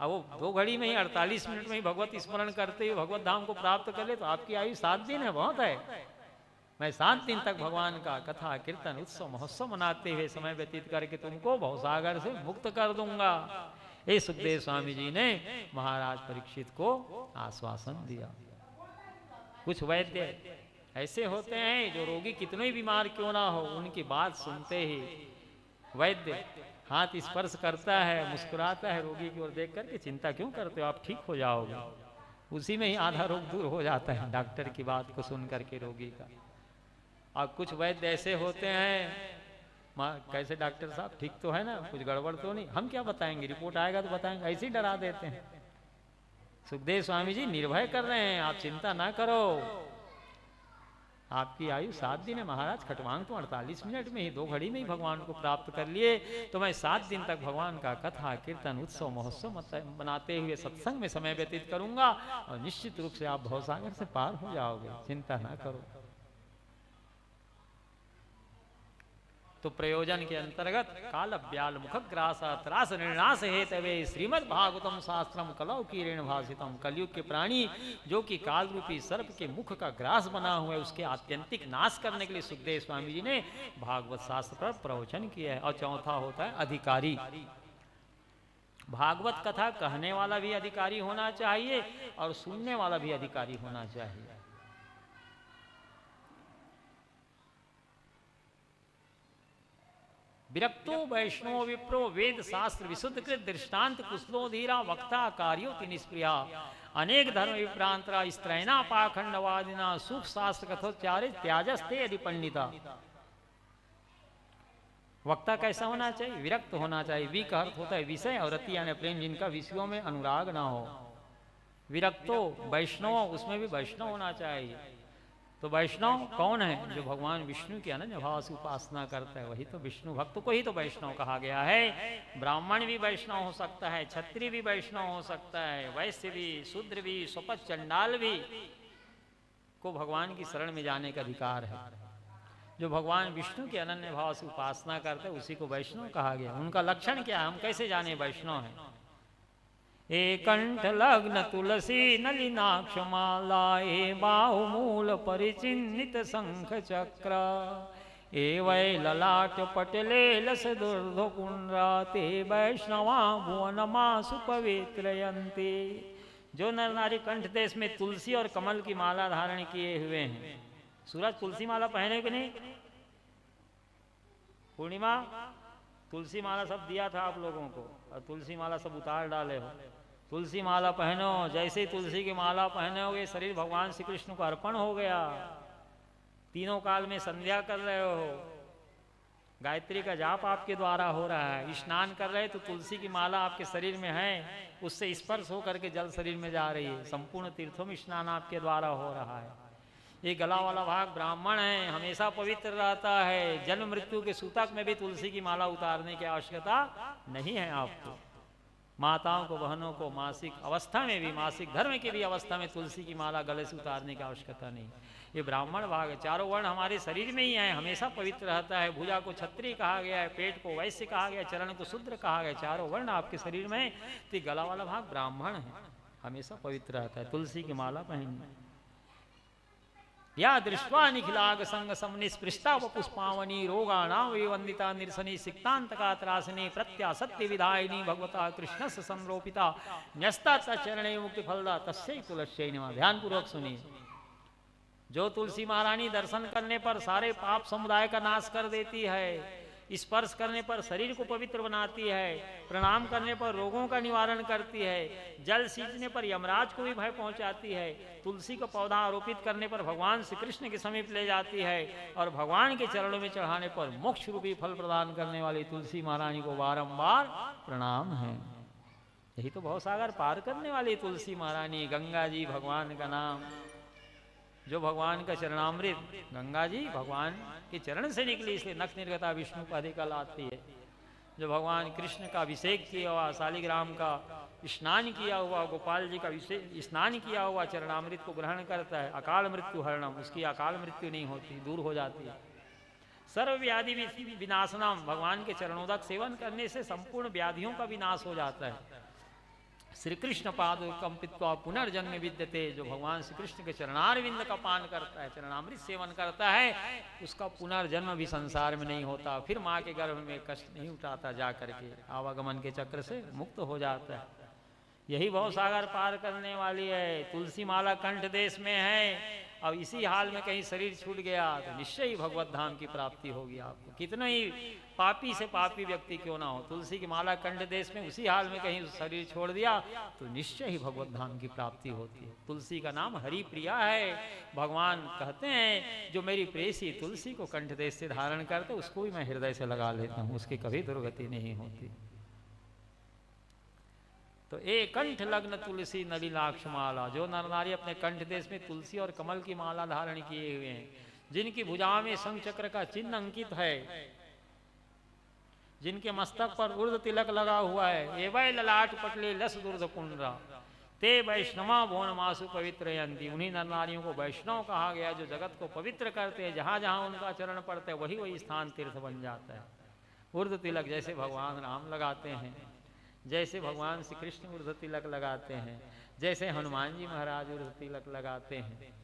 अब वो 2 घड़ी में ही 48 मिनट में ही भगवत स्मरण करते हुए भगवत धाम को प्राप्त कर ले, तो आपकी आयु 7 दिन है, बहुत है। मैं 7 दिन तक भगवान का कथा कीर्तन उत्सव महोत्सव मनाते हुए समय व्यतीत करके तुमको भवसागर से मुक्त कर दूंगा। ये सुखदेव स्वामी जी ने महाराज परीक्षित को आश्वासन दिया। कुछ वैद्य ऐसे होते हैं जो रोगी कितने ही बीमार क्यों ना हो, उनकी बात सुनते ही वैद्य हाथ स्पर्श करता है, मुस्कुराता है, रोगी की ओर देख करके चिंता क्यों करते हो, आप ठीक हो जाओगे। उसी में ही आधा रोग दूर हो जाता है डॉक्टर की बात को सुन करके रोगी का। और कुछ वैद्य ऐसे होते हैं, कैसे डॉक्टर साहब ठीक तो है ना, कुछ गड़बड़ तो नहीं, हम क्या बताएंगे, रिपोर्ट आएगा तो बताएंगे, ऐसे ही डरा देते हैं। सुखदेव स्वामी जी निर्भय कर रहे हैं, आप चिंता ना करो, आपकी आयु 7 दिन है महाराज, खटवांग तो 48 मिनट में ही 2 घड़ी में ही भगवान को प्राप्त कर लिए, तो मैं 7 दिन तक भगवान का कथा कीर्तन उत्सव महोत्सव बनाते हुए सत्संग में समय व्यतीत करूंगा और निश्चित रूप से आप भवसागर से पार हो जाओगे, चिंता ना करो। तो प्रयोजन के अंतर्गत काल व्याल मुखग्रास त्रास निर्णास हेतवे श्रीमद् भागवतम शास्त्रम कलौ कीरेण भाषितम, कलयुग के प्राणी जो कि काल रूपी सर्प के मुख का ग्रास बना हुआ है, उसके आत्यंतिक नाश करने के लिए सुखदेव स्वामी जी ने भागवत शास्त्र पर प्रवचन किया है। और चौथा होता है अधिकारी। भागवत कथा कहने वाला भी अधिकारी होना चाहिए और सुनने वाला भी अधिकारी होना चाहिए। विरक्तो वैष्णव विप्रो वेद शास्त्र विशुद्ध कृत दृष्टांत कुशलो धीरा वक्ता कार्योति निष्प्रिया, अनेक धर्म विप्रांतरा स्त्रैना पाखंडवादिना सुख शास्त्र कथोच्चारे त्याजस्ते यदि पंडिता। वक्ता कैसा होना चाहिए, विरक्त होना चाहिए। वी का अर्थ होता है विषय और रति यानी प्रेम, जिनका विषयों में अनुराग ना हो। विरक्तो वैष्णव, उसमें भी वैष्णव होना चाहिए। तो वैष्णव कौन है, जो भगवान विष्णु की अनन्य भाव से उपासना करता है, वही तो विष्णु भक्त को ही तो वैष्णव कहा गया है। ब्राह्मण भी वैष्णव हो सकता है, क्षत्रिय भी वैष्णव हो सकता है, वैश्य भी, शूद्र भी, स्वपथ चंडाल भी को भगवान की शरण में जाने का अधिकार है। जो भगवान विष्णु के अनन्य भाव से उपासना करते हैं उसी को वैष्णव कहा गया। उनका लक्षण क्या है, हम कैसे जाने वैष्णव है। कंठ लग्न तुलसी नलिनाक्ष माला, बाहुमूल परिचिन्नित शंख चक्र, वै ललाट पटले लस दुर्ध कुंड्रा, ते वैष्णवा भुवन मासु पवित्रयन्ति। जो नर नारी कंठ देश में तुलसी और कमल की माला धारण किए हुए हैं। सूरज तुलसी माला पहने कि नहीं, पूर्णिमा तुलसी माला सब दिया था आप लोगों को, और तुलसी माला सब उतार डाले हो। तुलसी माला पहनो, जैसे ही तुलसी की माला पहनोगे शरीर भगवान श्री कृष्ण को अर्पण हो गया। तीनों काल में संध्या कर रहे हो, गायत्री का जाप आपके द्वारा हो रहा है, स्नान कर रहे तो तुलसी की माला आपके शरीर में है, उससे स्पर्श होकर के जल शरीर में जा रही है। संपूर्ण तीर्थों में स्नान आपके द्वारा हो रहा है। ये गला वाला भाग ब्राह्मण है, हमेशा पवित्र रहता है। जन्म मृत्यु के सूतक में भी तुलसी की माला उतारने की आवश्यकता नहीं है आपको। माताओं को, बहनों को मासिक अवस्था में भी, मासिक धर्म की भी अवस्था में तुलसी की माला गले से उतारने की आवश्यकता नहीं। ये ब्राह्मण भाग है। चारों वर्ण हमारे शरीर में ही है, हमेशा पवित्र रहता है। भुजा को क्षत्रिय कहा गया है, पेट को वैश्य कहा गया, चरण को शूद्र कहा गया। चारों वर्ण आपके शरीर में, तो गला वाला भाग ब्राह्मण है, हमेशा पवित्र रहता है। तुलसी की माला पहनना। या दृष्ट्वा निखिलाग संग समनिस्पृष्टा पुष्पावनी, रोगाणां वे वंदिता निरसनी, सिक्तांतका त्रासनी, प्रत्यासत्य विधायिनी, भगवता कृष्ण से संरोपिता, न्यस्ता चरणे मुक्ति फलदा, तस्यै तुलस्यै नमः। ध्यान पूर्वक सुनिए। जो तुलसी महारानी दर्शन करने पर सारे पाप समुदाय का नाश कर देती है, स्पर्श करने पर शरीर को पवित्र बनाती है, प्रणाम करने पर रोगों का निवारण करती है, जल सींचने पर यमराज को भी भय पहुंचाती है, तुलसी का पौधा आरोपित करने पर भगवान श्री कृष्ण के समीप ले जाती है, और भगवान के चरणों में चढ़ाने पर मोक्ष रूपी फल प्रदान करने वाली तुलसी महारानी को बारंबार प्रणाम है। यही तो भवसागर पार करने वाली तुलसी महारानी। गंगा जी भगवान का नाम, जो भगवान का चरणामृत, गंगा जी भगवान के चरण से निकली, इसलिए नख निर्गता विष्णु को अधिक लाती है। जो भगवान कृष्ण का अभिषेक किया हुआ, शालिग्राम का स्नान किया हुआ, गोपाल जी का स्नान किया हुआ चरणामृत को ग्रहण करता है, अकाल मृत्यु हरणम, उसकी अकाल मृत्यु नहीं होती, दूर हो जाती है। सर्व व्याधि विनाशनम, भगवान के चरणोदक सेवन करने से संपूर्ण व्याधियों का विनाश हो जाता है। श्री कृष्ण पाद कंपित्वा पुनर्जन्म विद्यते, जो भगवान श्री कृष्ण के चरणारविंद का पान करता है, चरणामृत सेवन करता है, उसका पुनर्जन्म भी संसार में नहीं होता, फिर माँ के गर्भ में कष्ट नहीं उठाता, जा करके आवागमन के चक्र से मुक्त हो जाता है। यही भवसागर पार करने वाली है। तुलसी माला कंठ देश में है, अब इसी हाल में कहीं शरीर छूट गया तो निश्चय ही भगवत धाम की प्राप्ति होगी आपको, कितना ही पापी से पापी व्यक्ति क्यों ना हो। तुलसी की माला कंठ देश में उसी हाल में कहीं शरीर छोड़ दिया तो निश्चय ही भगवत धाम की प्राप्ति होती है। तुलसी का नाम हरि प्रिया है। भगवान कहते हैं जो मेरी प्रेसी तुलसी को कंठ देश से धारण करते उसको भी मैं हृदय से लगा लेता हूँ, उसकी कभी दुर्गति नहीं होती। तो एक कंठ लग्न तुलसी नलिनाक्ष माला, जो नर नारी अपने कंठ देश में तुलसी और कमल की माला धारण किए हुए हैं, जिनकी भुजाओं में शंख चक्र का चिन्ह अंकित है, जिनके मस्तक पर उर्ध तिलक लगा हुआ है, एवं ललाट पटले लस दुर्ध कुंडरा ते वैष्णवा भुवन मासु पवित्रयंती, उन्हीं नर नारियों को वैष्णव कहा गया जो जगत को पवित्र करते हैं। जहां जहां उनका चरण पड़ता है वही वही स्थान तीर्थ बन जाता है। उर्ध तिलक जैसे भगवान राम लगाते हैं, जैसे भगवान श्री कृष्ण उर्ध तिलक लगाते हैं, जैसे हनुमान जी महाराज उर्ध तिलक लगाते हैं,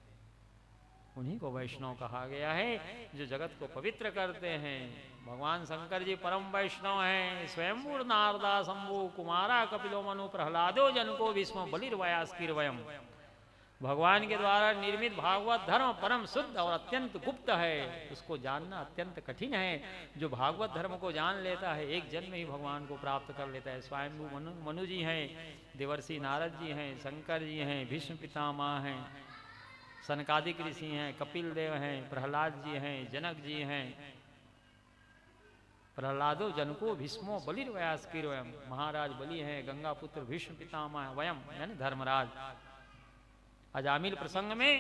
उन्हीं को वैष्णव कहा गया है जो जगत को पवित्र करते हैं। भगवान शंकर जी परम वैष्णव हैं। स्वयंभूर नारदा शंभु कुमारा कपिलो मनु प्रहलादो जनको भीष्म बलिर्वयास्किर्वयम्, भगवान के द्वारा निर्मित भागवत धर्म परम शुद्ध और अत्यंत गुप्त है, उसको जानना अत्यंत कठिन है। जो भागवत धर्म को जान लेता है एक जन्म ही भगवान को प्राप्त कर लेता है। स्वयंभू मनु जी हैं, देवर्षि नारद जी हैं, शंकर जी हैं, भीष्म पितामह हैं, सनकादिक ऋषि हैं, कपिल देव हैं, प्रहलाद जी हैं, जनक जी हैं। प्रहलादो जनको भीष्मो बलिर्वयास्किर्वयम्, महाराज बलि हैं, गंगा पुत्र भीष्म पितामह वयम यानी धर्मराज। अजामिल प्रसंग में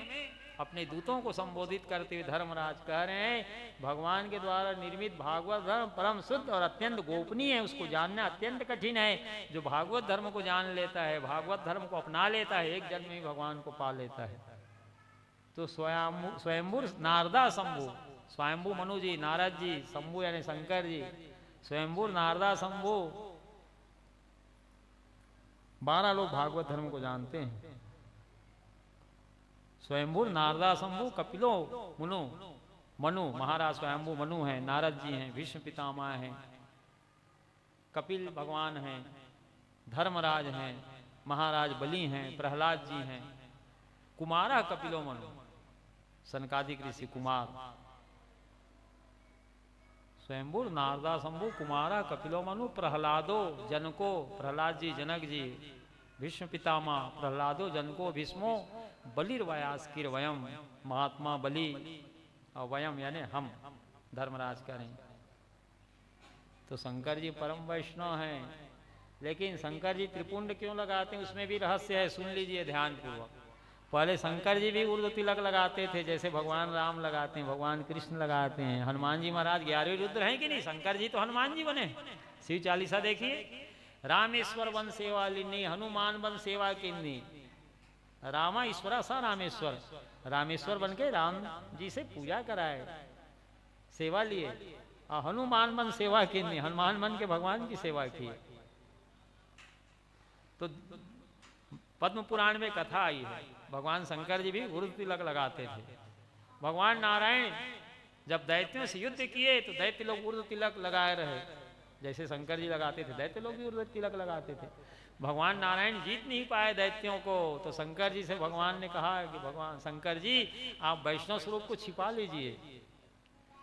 अपने दूतों को संबोधित करते हुए धर्मराज कह रहे हैं भगवान के द्वारा निर्मित भागवत धर्म परम शुद्ध और अत्यंत गोपनीय है, उसको जानना अत्यंत कठिन है। जो भागवत धर्म को जान लेता है, भागवत धर्म को अपना लेता है, एक जन्म में भगवान को पा लेता है। तो स्वयंभू नारदा शंभु, स्वयंभू मनु जी, नारद जी, शंभु यानी शंकर जी, स्वयंभू नारदा शंभु 12 लोग भागवत धर्म को जानते हैं। स्वयंभू नारदा शंभु कपिलो मनु, महाराज स्वयंभू मनु हैं, नारद जी हैं, भीष्म पितामह हैं, कपिल भगवान हैं, धर्मराज हैं, महाराज बलि हैं, प्रहलाद जी हैं, कुमारा कपिलो मनु सनकादिक ऋषि कुमार। स्वयंभू नारदा शंभु कुमारा कपिलो मनु प्रहलादो जनको, प्रहलाद जी जनक जी, भीष्म पितामह प्रहलादो जनको भीष्मो बलिर्वयास्किर्वयम्, महात्मा बलि और वयम यानी हम धर्मराज करें। तो शंकर जी परम वैष्णव हैं, लेकिन शंकर जी त्रिपुंड क्यों लगाते हैं उसमें भी रहस्य है, सुन लीजिए ध्यान पूर्वक। पहले शंकर जी भी उर्ध तिलक लगाते थे, जैसे भगवान राम लगाते हैं, भगवान कृष्ण लगाते हैं, हनुमान जी महाराज 11वें रुद्र हैं कि नहीं, शंकर जी तो हनुमान जी बने। शिव चालीसा देखिए, रामेश्वर वन सेवा लिन्नी हनुमान वन सेवा किन्नी, रामा ईश्वरा सा रामेश्वर, रामेश्वर बन के राम जी से पूजा कराए, सेवा लिए, और हनुमान बन सेवा किन्नी, हनुमान बन के भगवान की सेवा की। तो पद्म पुराण में कथा आई है, भगवान शंकर जी भी उर्ध तिलक लगाते थे। भगवान नारायण जब दैत्यों से युद्ध किए तो दैत्य लोग उर्ध तिलक लगाए रहे, जैसे शंकर जी लगाते थे दैत्य लोग भी उर्ध तिलक लगाते थे। भगवान नारायण जीत नहीं पाए दैत्यों को, तो शंकर जी से भगवान ने कहा कि भगवान शंकर जी आप वैष्णव स्वरूप को छिपा लीजिए,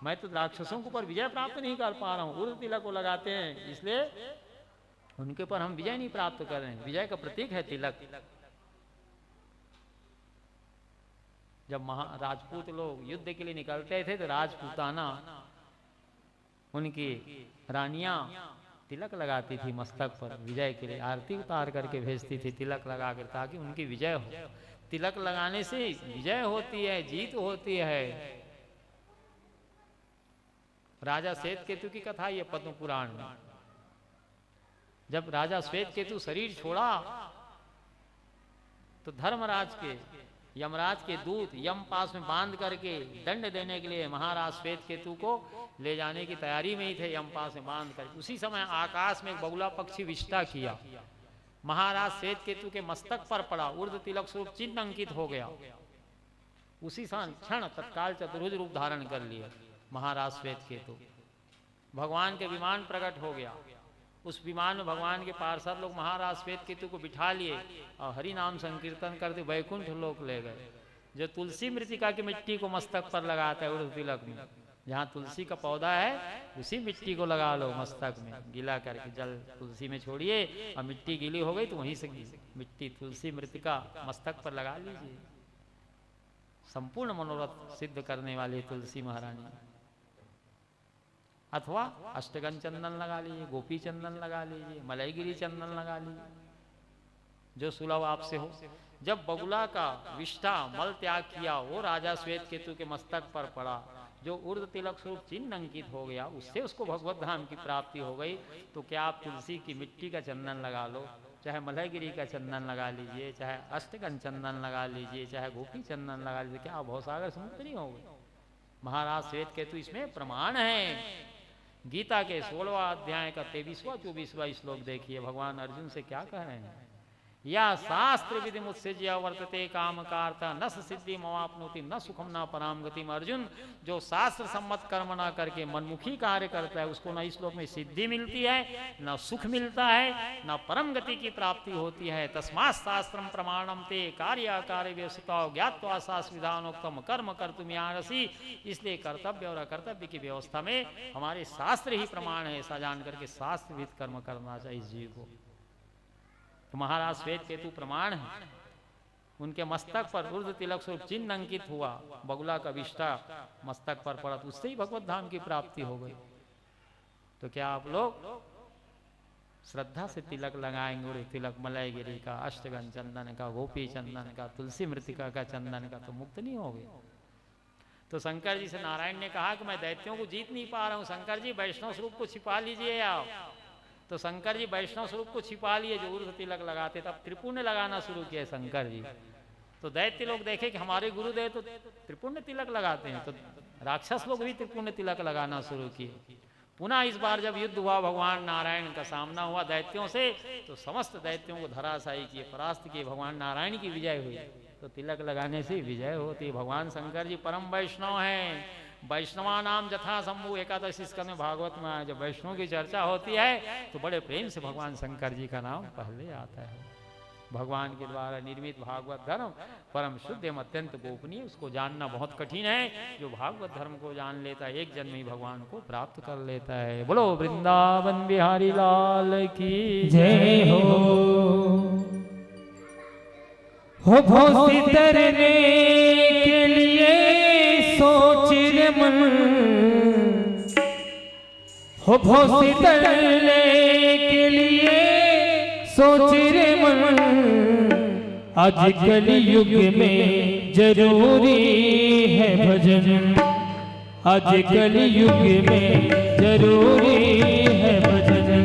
मैं तो राक्षसों के ऊपर विजय प्राप्त नहीं कर पा रहा हूँ, उर्ध तिलक को लगाते हैं इसलिए उनके ऊपर हम विजय नहीं प्राप्त कर रहे हैं, विजय का प्रतीक है तिलक। जब राजपूत लोग युद्ध के लिए निकलते थे तो राजपूताना उनकी रानियां तिलक लगाती थी मस्तक पर, विजय के लिए आरती उतार करके भेजती थी तिलक लगाकर, ताकि उनकी विजय हो। तिलक लगाने से विजय होती है, जीत होती है। राजा श्वेतकेतु की कथा ये पद्म पुराण में, जब राजा श्वेतकेतु शरीर छोड़ा तो धर्मराज के यमराज के दूत यम पास में बांध करके दंड देने के लिए महाराज श्वेतकेतु को ले जाने की तैयारी में ही थे, यम पास में बांध कर। उसी समय आकाश में एक बगुला पक्षी विचता किया, महाराज श्वेत केतु के मस्तक पर पड़ा, ऊर्ध्व तिलक स्वरूप चिन्ह अंकित हो गया। उसी क्षण तत्काल चतुर्भुज रूप धारण कर लिया महाराज श्वेत केतु। भगवान के विमान प्रकट हो गया। उस विमान में भगवान के पार्षद लोग महाराज श्वेत केतु को बिठा लिए और हरि नाम संकीर्तन करते वैकुंठ लोक ले गए। जो तुलसी मृतिका की मिट्टी को मस्तक पर लगाता है ऊर्ध्व तिलक में, जहाँ तुलसी का पौधा है उसी मिट्टी को लगा लो मस्तक में, गीला करके जल तुलसी में छोड़िए और मिट्टी गीली हो गई तो वहीं से मिट्टी तुलसी मृतिका मस्तक पर लगा लीजिए। संपूर्ण मनोरथ सिद्ध करने वाली तुलसी महारानी। अथवा अष्टगन चंदन लगा लीजिए, गोपी चंदन लगा लीजिए, मलयगिरी चंदन लगा लीजिए, जो सुलभ आपसे हो। जब बगुला का विष्ठा मल त्याग किया, वो राजा श्वेत केतु के मस्तक पर पड़ा, जो ऊर्ध्व तिलक स्वरूप चिन्ह अंकित हो गया, उससे उसको भगवत धाम की प्राप्ति हो गई। तो क्या आप तुलसी की मिट्टी का चंदन लगा लो, चाहे मलयगिरी का चंदन लगा लीजिए, चाहे अष्टगन चंदन लगा लीजिए, चाहे गोपी चंदन लगा लीजिए, क्या आप भवसागर से मुक्त नहीं होगे? महाराज श्वेत केतु इसमें प्रमाण है। गीता के 16वां अध्याय का 23वां 24वां श्लोक देखिए, भगवान अर्जुन से क्या कह रहे हैं। या शास्त्र विधि मुत्सृज्य वर्तते काम कार्ता न सिद्धि मवाप्नोति न सुखम न पराम गतिम। अर्जुन, जो शास्त्र सम्मत कर्म न करके मनमुखी कार्य करता है, उसको न इस श्लोक में सिद्धि मिलती है, न सुख मिलता है, न परम गति की प्राप्ति होती है। तस्मात् शास्त्रम प्रमाणम ते कार्य कार्य व्यवस्था ज्ञात्वा शास्त्र विधानोक्तम कर्म कर्तुम यारसी। इसलिए कर्तव्य और अकर्तव्य की व्यवस्था में हमारे शास्त्र ही प्रमाण है। ऐसा जान करके शास्त्र विध कर्म करना चाहिए इस जीव को। तो महाराज श्वेत केतु प्रमाण है। उनके मस्तक पर ऊर्ध्व तिलक स्वरूप चिन्ह अंकित हुआ, बगुला का विष्ठा मस्तक पर पड़ा, तो उससे ही भगवत धाम की प्राप्ति हो गई। तो क्या आप लोग श्रद्धा से तिलक लगाएंगे? ऊर्ध्व तिलक मलयगिरी का, अष्टगन चंदन का, गोपी चंदन का, तुलसी मृतिका का चंदन का, तो मुक्त नहीं होगे। तो शंकर जी से नारायण ने कहा कि मैं दैत्यों को जीत नहीं पा रहा हूँ, शंकर जी वैष्णव स्वरूप को छिपा लीजिए आप। तो शंकर जी वैष्णव स्वरूप को छिपा लिए, जो ऊर्ध्व तिलक लगाते तब त्रिपुण्य लगाना शुरू किया शंकर जी। तो दैत्य लोग देखे कि हमारे गुरुदेव तो त्रिपुण्य तिलक लगाते हैं, तो राक्षस लोग भी त्रिपुण्य तिलक लगाना शुरू किए। पुनः इस बार जब युद्ध हुआ, भगवान नारायण का सामना हुआ दैत्यों से, तो समस्त दैत्यों को धराशायी किए, परास्त किए, भगवान नारायण की विजय हुई। तो तिलक लगाने से विजय होती। भगवान शंकर जी परम वैष्णव हैं। वैष्णवा नाम जथा शंभु, एकादशी स्कंद में भागवत में आया। जब वैष्णव की चर्चा होती है तो बड़े प्रेम से भगवान शंकर जी का नाम पहले आता है। भगवान के द्वारा निर्मित भागवत धर्म परम शुद्ध एवं अत्यंत गोपनीय, उसको जानना बहुत कठिन है। जो भागवत धर्म को जान लेता है, एक जन्म ही भगवान को प्राप्त कर लेता है। बोलो वृंदावन बिहारी लाल की जय हो भोसी तरने के लिए सोच रे मन, हो भोसी तरने के लिए सोच रे मन। आज कलयुग में जरूरी है भजन, आज कलयुग में जरूरी है भजन,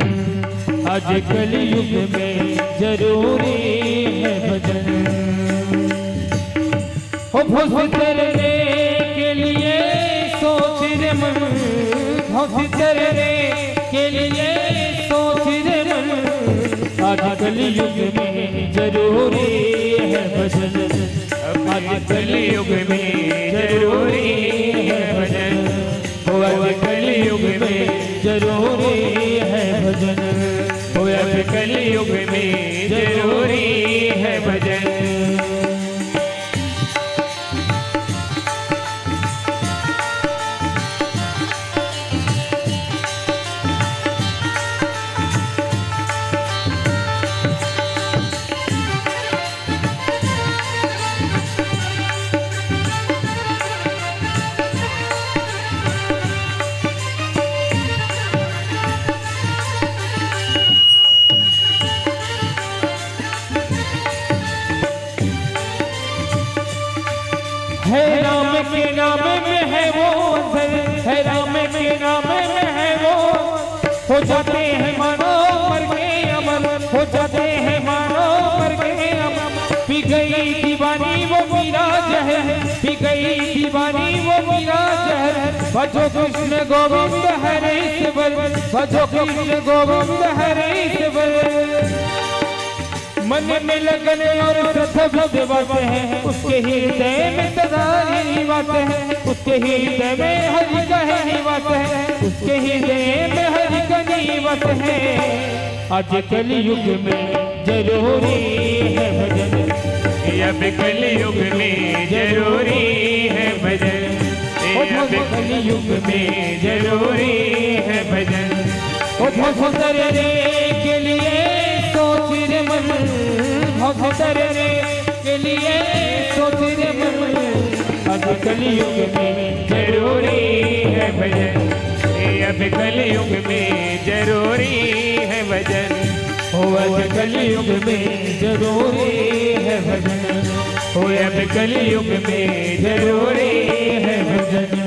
आज कलयुग में जरूरी है भजन। हो भोस तरने के लिए सोच रे मन, भोस तरने के लिए सोच रे मन। आज कलयुग में जरूरी है भजन, आज कलयुग में जरूरी है भजन, आज कलयुग में जरूरी है भजन, आज कलयुग में जरूरी है भजन। है राम के नाम में है वो अंदर, है राम के नाम में है वो। हो जाते हैं मानो मर के अमर, हो जाते हैं मानो मर के अमर। पी गई दीवानी वो मीरा जहर, पी गई दीवानी वो मीरा जहर। भजो कृष्ण गोविंद हरे शिवर, भजो कृष्ण गोविंद हरे शिवर। मन में लगन और श्रद्धा विश्वास है, उसके हृदय में सदा निवास है, उसके हृदय में हरि का है निवास है, उसके हृदय में हरि का निवास है। आज कलयुग में जरूरी है भजन, अब कलयुग में जरूरी है भजन, अब कलयुग में जरूरी है भजन। भव तरने के लिए सोच रे मन, भव तरने के लिए सोच रे मन, आज कलयुग में जरूरी है भजन, अब कलयुग में जरूरी है भजन, आज कलयुग में जरूरी है भजन, अब कलयुग में जरूरी है भजन।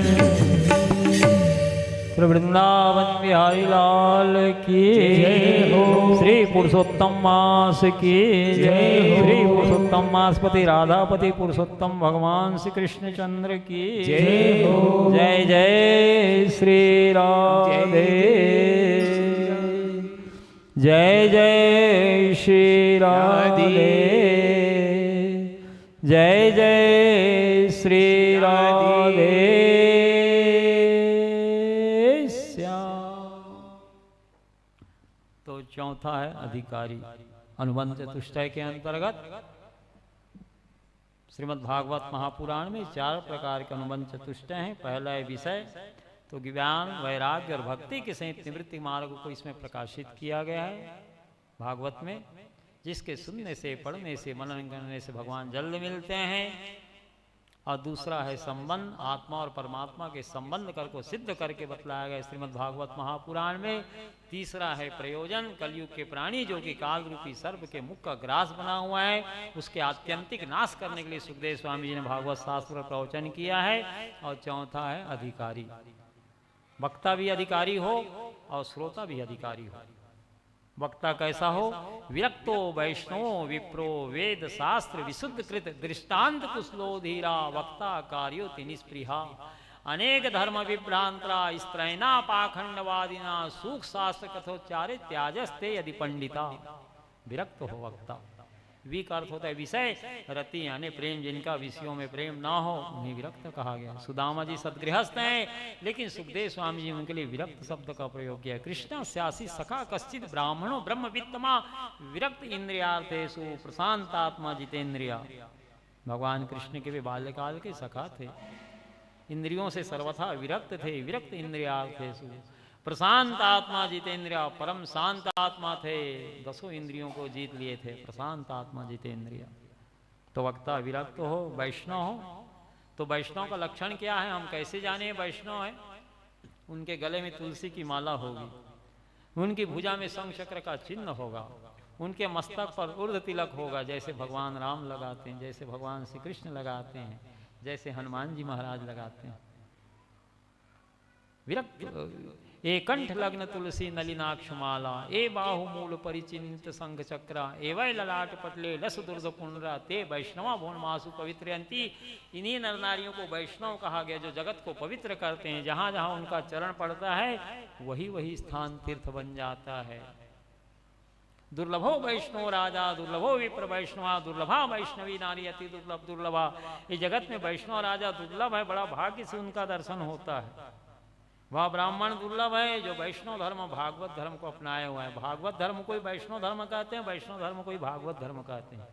वृंदावन बिहारी लाल की जय हो। श्री पुरुषोत्तम मास की जय हो। श्री पुरुषोत्तम मासपति राधापति पुरुषोत्तम भगवान श्री कृष्ण चंद्र की जय हो। जय जय श्री राधे, जय जय श्री राधे, जय जय श्री राधे। तो चौथा है अधिकारी। अनुबंध चतुष्टय के अंतर्गत श्रीमद् भागवत महापुराण में 4 प्रकार के अनुबंध चतुष्टय हैं। पहला है विषय, तो ज्ञान वैराग्य और भक्ति के सहित निवृत्ति मार्ग को इसमें प्रकाशित किया गया है भागवत में, जिसके सुनने से पढ़ने से मनन करने से भगवान जल्द मिलते हैं। और दूसरा है संबंध, आत्मा और परमात्मा के संबंध कर को सिद्ध करके बतलाया गया श्रीमद् भागवत महापुराण में। तीसरा है प्रयोजन, कलयुग के प्राणी जो कि काल रूपी सर्प के मुख का ग्रास बना हुआ है, उसके आत्यंतिक नाश करने के लिए सुखदेव स्वामी जी ने भागवत शास्त्र का प्रवचन किया है। और चौथा है अधिकारी, वक्ता भी अधिकारी हो और श्रोता भी अधिकारी हो। वक्ता कैसा हो? विरक्तो वैष्णव विप्रो वेद शास्त्र विशुद्ध कृत दृष्टांत कुशलो धीरा वक्ता कार्योति निष्पृहा अनेक धर्म विभ्रांतरा स्त्रैना पाखंडवादिना सूख शास्त्र कथोच्चारे त्याजस्ते यदि पंडिता। विरक्त हो वक्ता। वी का अर्थ होता है विषय, रति यानी प्रेम, जिनका विषयों में प्रेम ना हो उन्हें विरक्त कहा गया। सुदामा जी सदगृहस्थ हैं, लेकिन सुखदेव स्वामी जी उनके लिए विरक्त शब्द का प्रयोग किया। कृष्ण स्यासी सखा कश्चित ब्राह्मणो ब्रह्मवित्तमा विरक्त इंद्रियार्थेषु प्रशांतात्मा जितेंद्रिया। भगवान कृष्ण के भी बाल्यकाल के सखा थे, इंद्रियों से सर्वथा विरक्त थे। विरक्त इंद्रियार्थेषु प्रशांत आत्मा जितेंद्रिया, परम शांत आत्मा थे, 10 इंद्रियों को जीत लिए थे, प्रशांत आत्मा जितेंद्रिया। तो वक्ता विरक्त हो, वैष्णव हो। तो वैष्णव का लक्षण क्या है, हम कैसे जाने वैष्णव है? उनके गले में तुलसी की माला होगी, उनकी भुजा में शंख चक्र का चिन्ह होगा, उनके मस्तक पर उर्ध तिलक होगा, जैसे भगवान राम लगाते हैं, जैसे भगवान श्री कृष्ण लगाते हैं, जैसे हनुमान जी महाराज लगाते हैं। विरक्त एकंठ लग्न तुलसी नलिनाक्ष माला, ए बाहु मूल परिचिन्त संघ चक्रा, एवं ललाट पटले लस दुर्द पुण्रा, ते वैष्णवा भुवन मासु पवित्रयंती। इन्हीं नर नारियों को वैष्णव कहा गया, जो जगत को पवित्र करते हैं। जहाँ जहाँ उनका चरण पड़ता है वही वही स्थान तीर्थ बन जाता है। दुर्लभो वैष्णव राजा, दुर्लभो विप्र वैष्णवा, दुर्लभा वैष्णवी नारी अति दुर्लभ दुर्लभा। इस जगत में वैष्णव राजा दुर्लभ है, बड़ा भाग्य से उनका दर्शन होता है। वह ब्राह्मण दुर्लभ है जो वैष्णव धर्म भागवत धर्म को अपनाया हुआ है। भागवत धर्म कोई वैष्णव धर्म कहते हैं, वैष्णव धर्म कोई भागवत धर्म कहते हैं।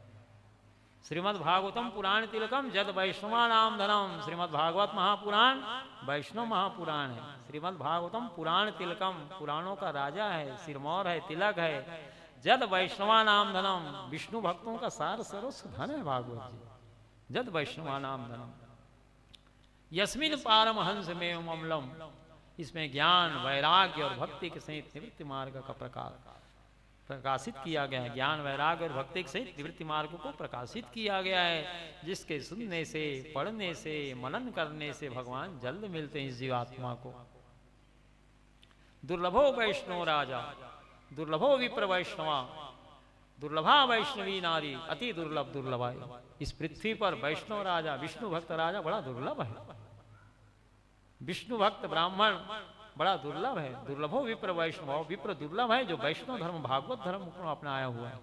श्रीमद् भागवतम पुराण तिलकम जद वैष्णवा नाम धनम। श्रीमद् भागवत महापुराण वैष्णव महापुराण है। श्रीमद् भागवतम पुराण तिलकम, पुराणों का राजा है, सिरमौर है, तिलक है। जद वैष्णवा नाम धनम, विष्णु भक्तों का सार सर्वस्व धन है भागवत जी। जद वैष्णवा नाम धनम यस्मिन पारमहंस में अमलम। इसमें ज्ञान वैराग्य और भक्ति के सहित निवृत्ति मार्ग का प्रकाशित किया गया है। ज्ञान वैराग्य और भक्ति के सहित निवृत्ति मार्ग को प्रकाशित किया गया है, जिसके सुनने से पढ़ने से मनन करने से भगवान जल्द मिलते हैं इस जीवात्मा को। दुर्लभो वैष्णव राजा, दुर्लभो विप्र वैष्णवा, दुर्लभा वैष्णवी नारी अति दुर्लभ दुर्लभा। इस पृथ्वी पर वैष्णव राजा, विष्णु भक्त राजा बड़ा दुर्लभ है। विष्णु भक्त ब्राह्मण बड़ा दुर्लभ है। दुर्लभो विप्र वैष्णव, विप्र दुर्लभ है जो वैष्णव धर्म भागवत धर्म को अपनाया हुआ है।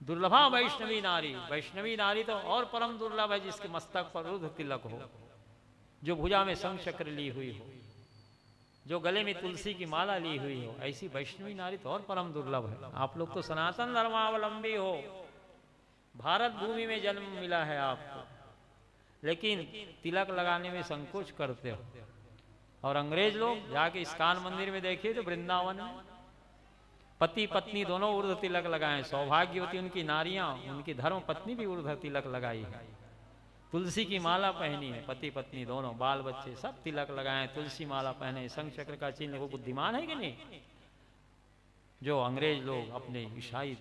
दुर्लभा वैष्णवी नारी, वैष्णवी नारी तो और परम दुर्लभ है, जिसके मस्तक पर रुद्र तिलक हो, जो भुजा में शंख चक्र ली हुई हो, जो गले में तुलसी की माला ली हुई हो, ऐसी वैष्णवी नारी तो और परम दुर्लभ है। आप लोग तो सनातन धर्मावलंबी हो, भारत भूमि में जन्म मिला है आपको, लेकिन तिलक लगाने में संकोच करते हो। और अंग्रेज लोग जाके इस्कान मंदिर में देखिए तो वृंदावन में पति पत्नी दोनों ऊर्ध्व तिलक लगाए, सौभाग्यवती उनकी नारियां, उनकी धर्म पत्नी भी ऊर्ध्व तिलक लगाई है, तुलसी की माला पहनी है, पति पत्नी दोनों, बाल बच्चे सब तिलक लगाए, तुलसी माला पहने, शंख चक्र का चिन्ह। वो बुद्धिमान है कि नहीं? जो अंग्रेज लोग अपने ईसाई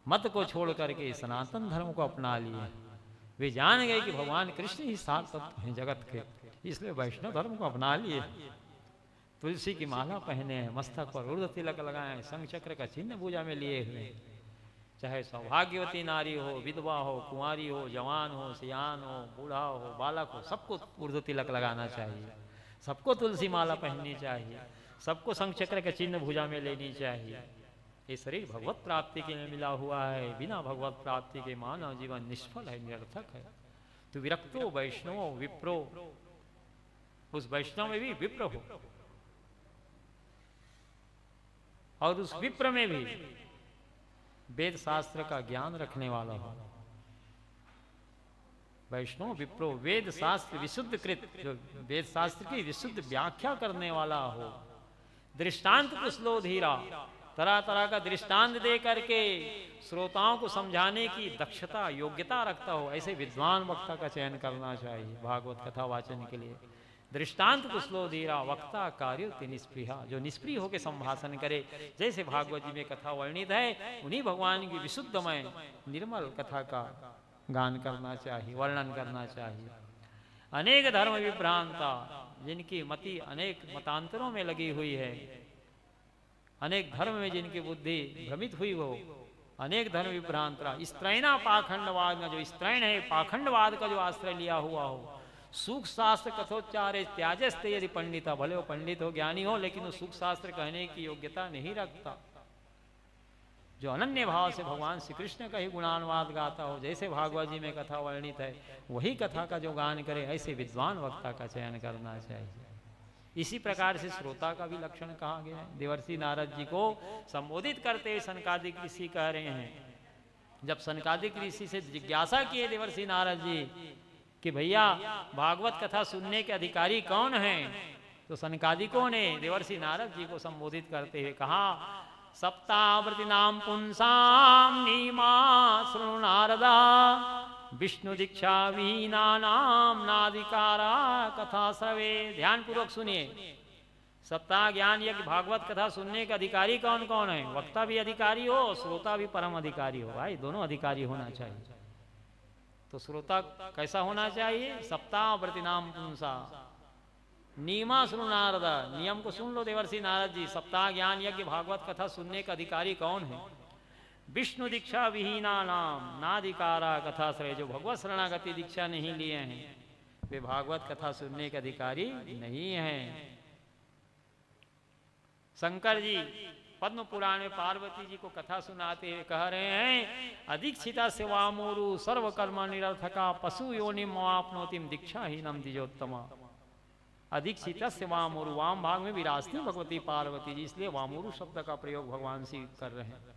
मत को छोड़ करके सनातन धर्म को अपना लिए, वे जान गए कि भगवान कृष्ण ही सार तत्व हैं जगत के, इसलिए वैष्णव धर्म को अपना लिए। तुलसी की माला पहने हैं, मस्तक पर ऊर्ध्व तिलक लगाए, शंख चक्र का चिन्ह पूजा में लिए हुए। चाहे सौभाग्यवती नारी हो, विधवा हो, कुंवारी हो, जवान हो, सियान हो, बूढ़ा हो, बालक हो, सबको ऊर्ध्व तिलक लगाना चाहिए, सबको तुलसी माला पहननी चाहिए, सबको शंख चक्र का चिन्ह भुजा में लेनी चाहिए। ये शरीर भगवत प्राप्ति के लिए मिला हुआ है, बिना भगवत प्राप्ति के मानव जीवन निष्फल है, निरर्थक है। तो विरक्तो वैष्णव विप्रो, उस वैष्णव में भी विप्र हो, और उस विप्र में भी वेद शास्त्र का ज्ञान रखने वाला हो। वैष्णव विप्रो वेद शास्त्र विशुद्ध कृत, जो वेद शास्त्र की विशुद्ध व्याख्या करने वाला हो। दृष्टांत कुशलो धीरा, तरह तरह का दृष्टांत दे करके श्रोताओं को समझाने की दक्षता योग्यता रखता हो, ऐसे विद्वान वक्ता का चयन करना चाहिए भागवत कथा वाचन के लिए। दृष्टांत कुशलो धीरा वक्ता कार्योति निष्प्रिया, जो निष्प्रिय होकर संभाषण करे, जैसे भागवत जी में कथा वर्णित है, उन्हीं भगवान की विशुद्धमय निर्मल कथा का गान करना चाहिए, वर्णन करना चाहिए। अनेक धर्म विभ्रांता, जिनकी मति अनेक मतांतरों में लगी हुई है, अनेक धर्म में जिनकी बुद्धि भ्रमित हुई हो, अनेक धर्म विभ्रांता, स्त्रैना पाखंडवाद में, जो स्त्रैण है पाखंडवाद का जो आश्रय लिया हुआ हो, सुख शास्त्र कथोच्चारे त्याजस्ते, यदि पंडिता, भले वो पंडित हो ज्ञानी हो, लेकिन वो सुख शास्त्र कहने की योग्यता नहीं रखता। जो अनन्य भाव से भगवान श्री कृष्ण का ही गुणानुवाद गाता हो, जैसे भागवत जी में कथा वर्णित है, वही कथा का जो गान करे, ऐसे विद्वान वक्ता का चयन करना चाहिए। इसी प्रकार से श्रोता का भी लक्षण कहा गया है। देवर्षि नारद जी को संबोधित करते हुए सनकादिक ऋषि कह रहे हैं, जब सनकादिक ऋषि से जिज्ञासा किए देवर्षि नारद जी कि भैया भागवत कथा सुनने के अधिकारी कौन हैं, तो सनकादिकों ने देवर्षि नारद जी को संबोधित करते हुए कहा, सप्तावृति नाम पुंसाम नीमा शृणु नारदा, विष्णु दीक्षा वीना नाम नादिकारा कथा श्रवे। ध्यान पूर्वक सुनिए, सप्ताह ज्ञान यज्ञ भागवत कथा सुनने के अधिकारी कौन कौन है? वक्ता भी अधिकारी हो, श्रोता भी परम अधिकारी हो। भाई दोनों अधिकारी होना चाहिए। तो श्रोता कैसा होना चाहिए? सप्ताह व्रति नाम पुंसा नीमा सुनो नारद, नियम को सुन लो देवर्षि नारद जी। सप्ताह ज्ञान यज्ञ भागवत कथा सुनने का अधिकारी कौन है? विष्णु दीक्षा विहीना नाम नाधिकारा कथा श्रय, जो भगवत शरणागति दीक्षा नहीं लिए हैं वे भागवत कथा सुनने के अधिकारी नहीं हैं। शंकर जी पद्म पुराण में पार्वती जी को कथा सुनाते हुए कह रहे हैं, अधिक्षिता से वामोरु सर्वकर्म निरर्थका पशु योनिम आपनोतिम दीक्षाहीनम द्विजोत्तमा। अधिक्षिता से वामोरु, वाम भाग में विराजती भगवती पार्वती जी, इसलिए वामोरु शब्द का प्रयोग भगवान श्री कर रहे हैं।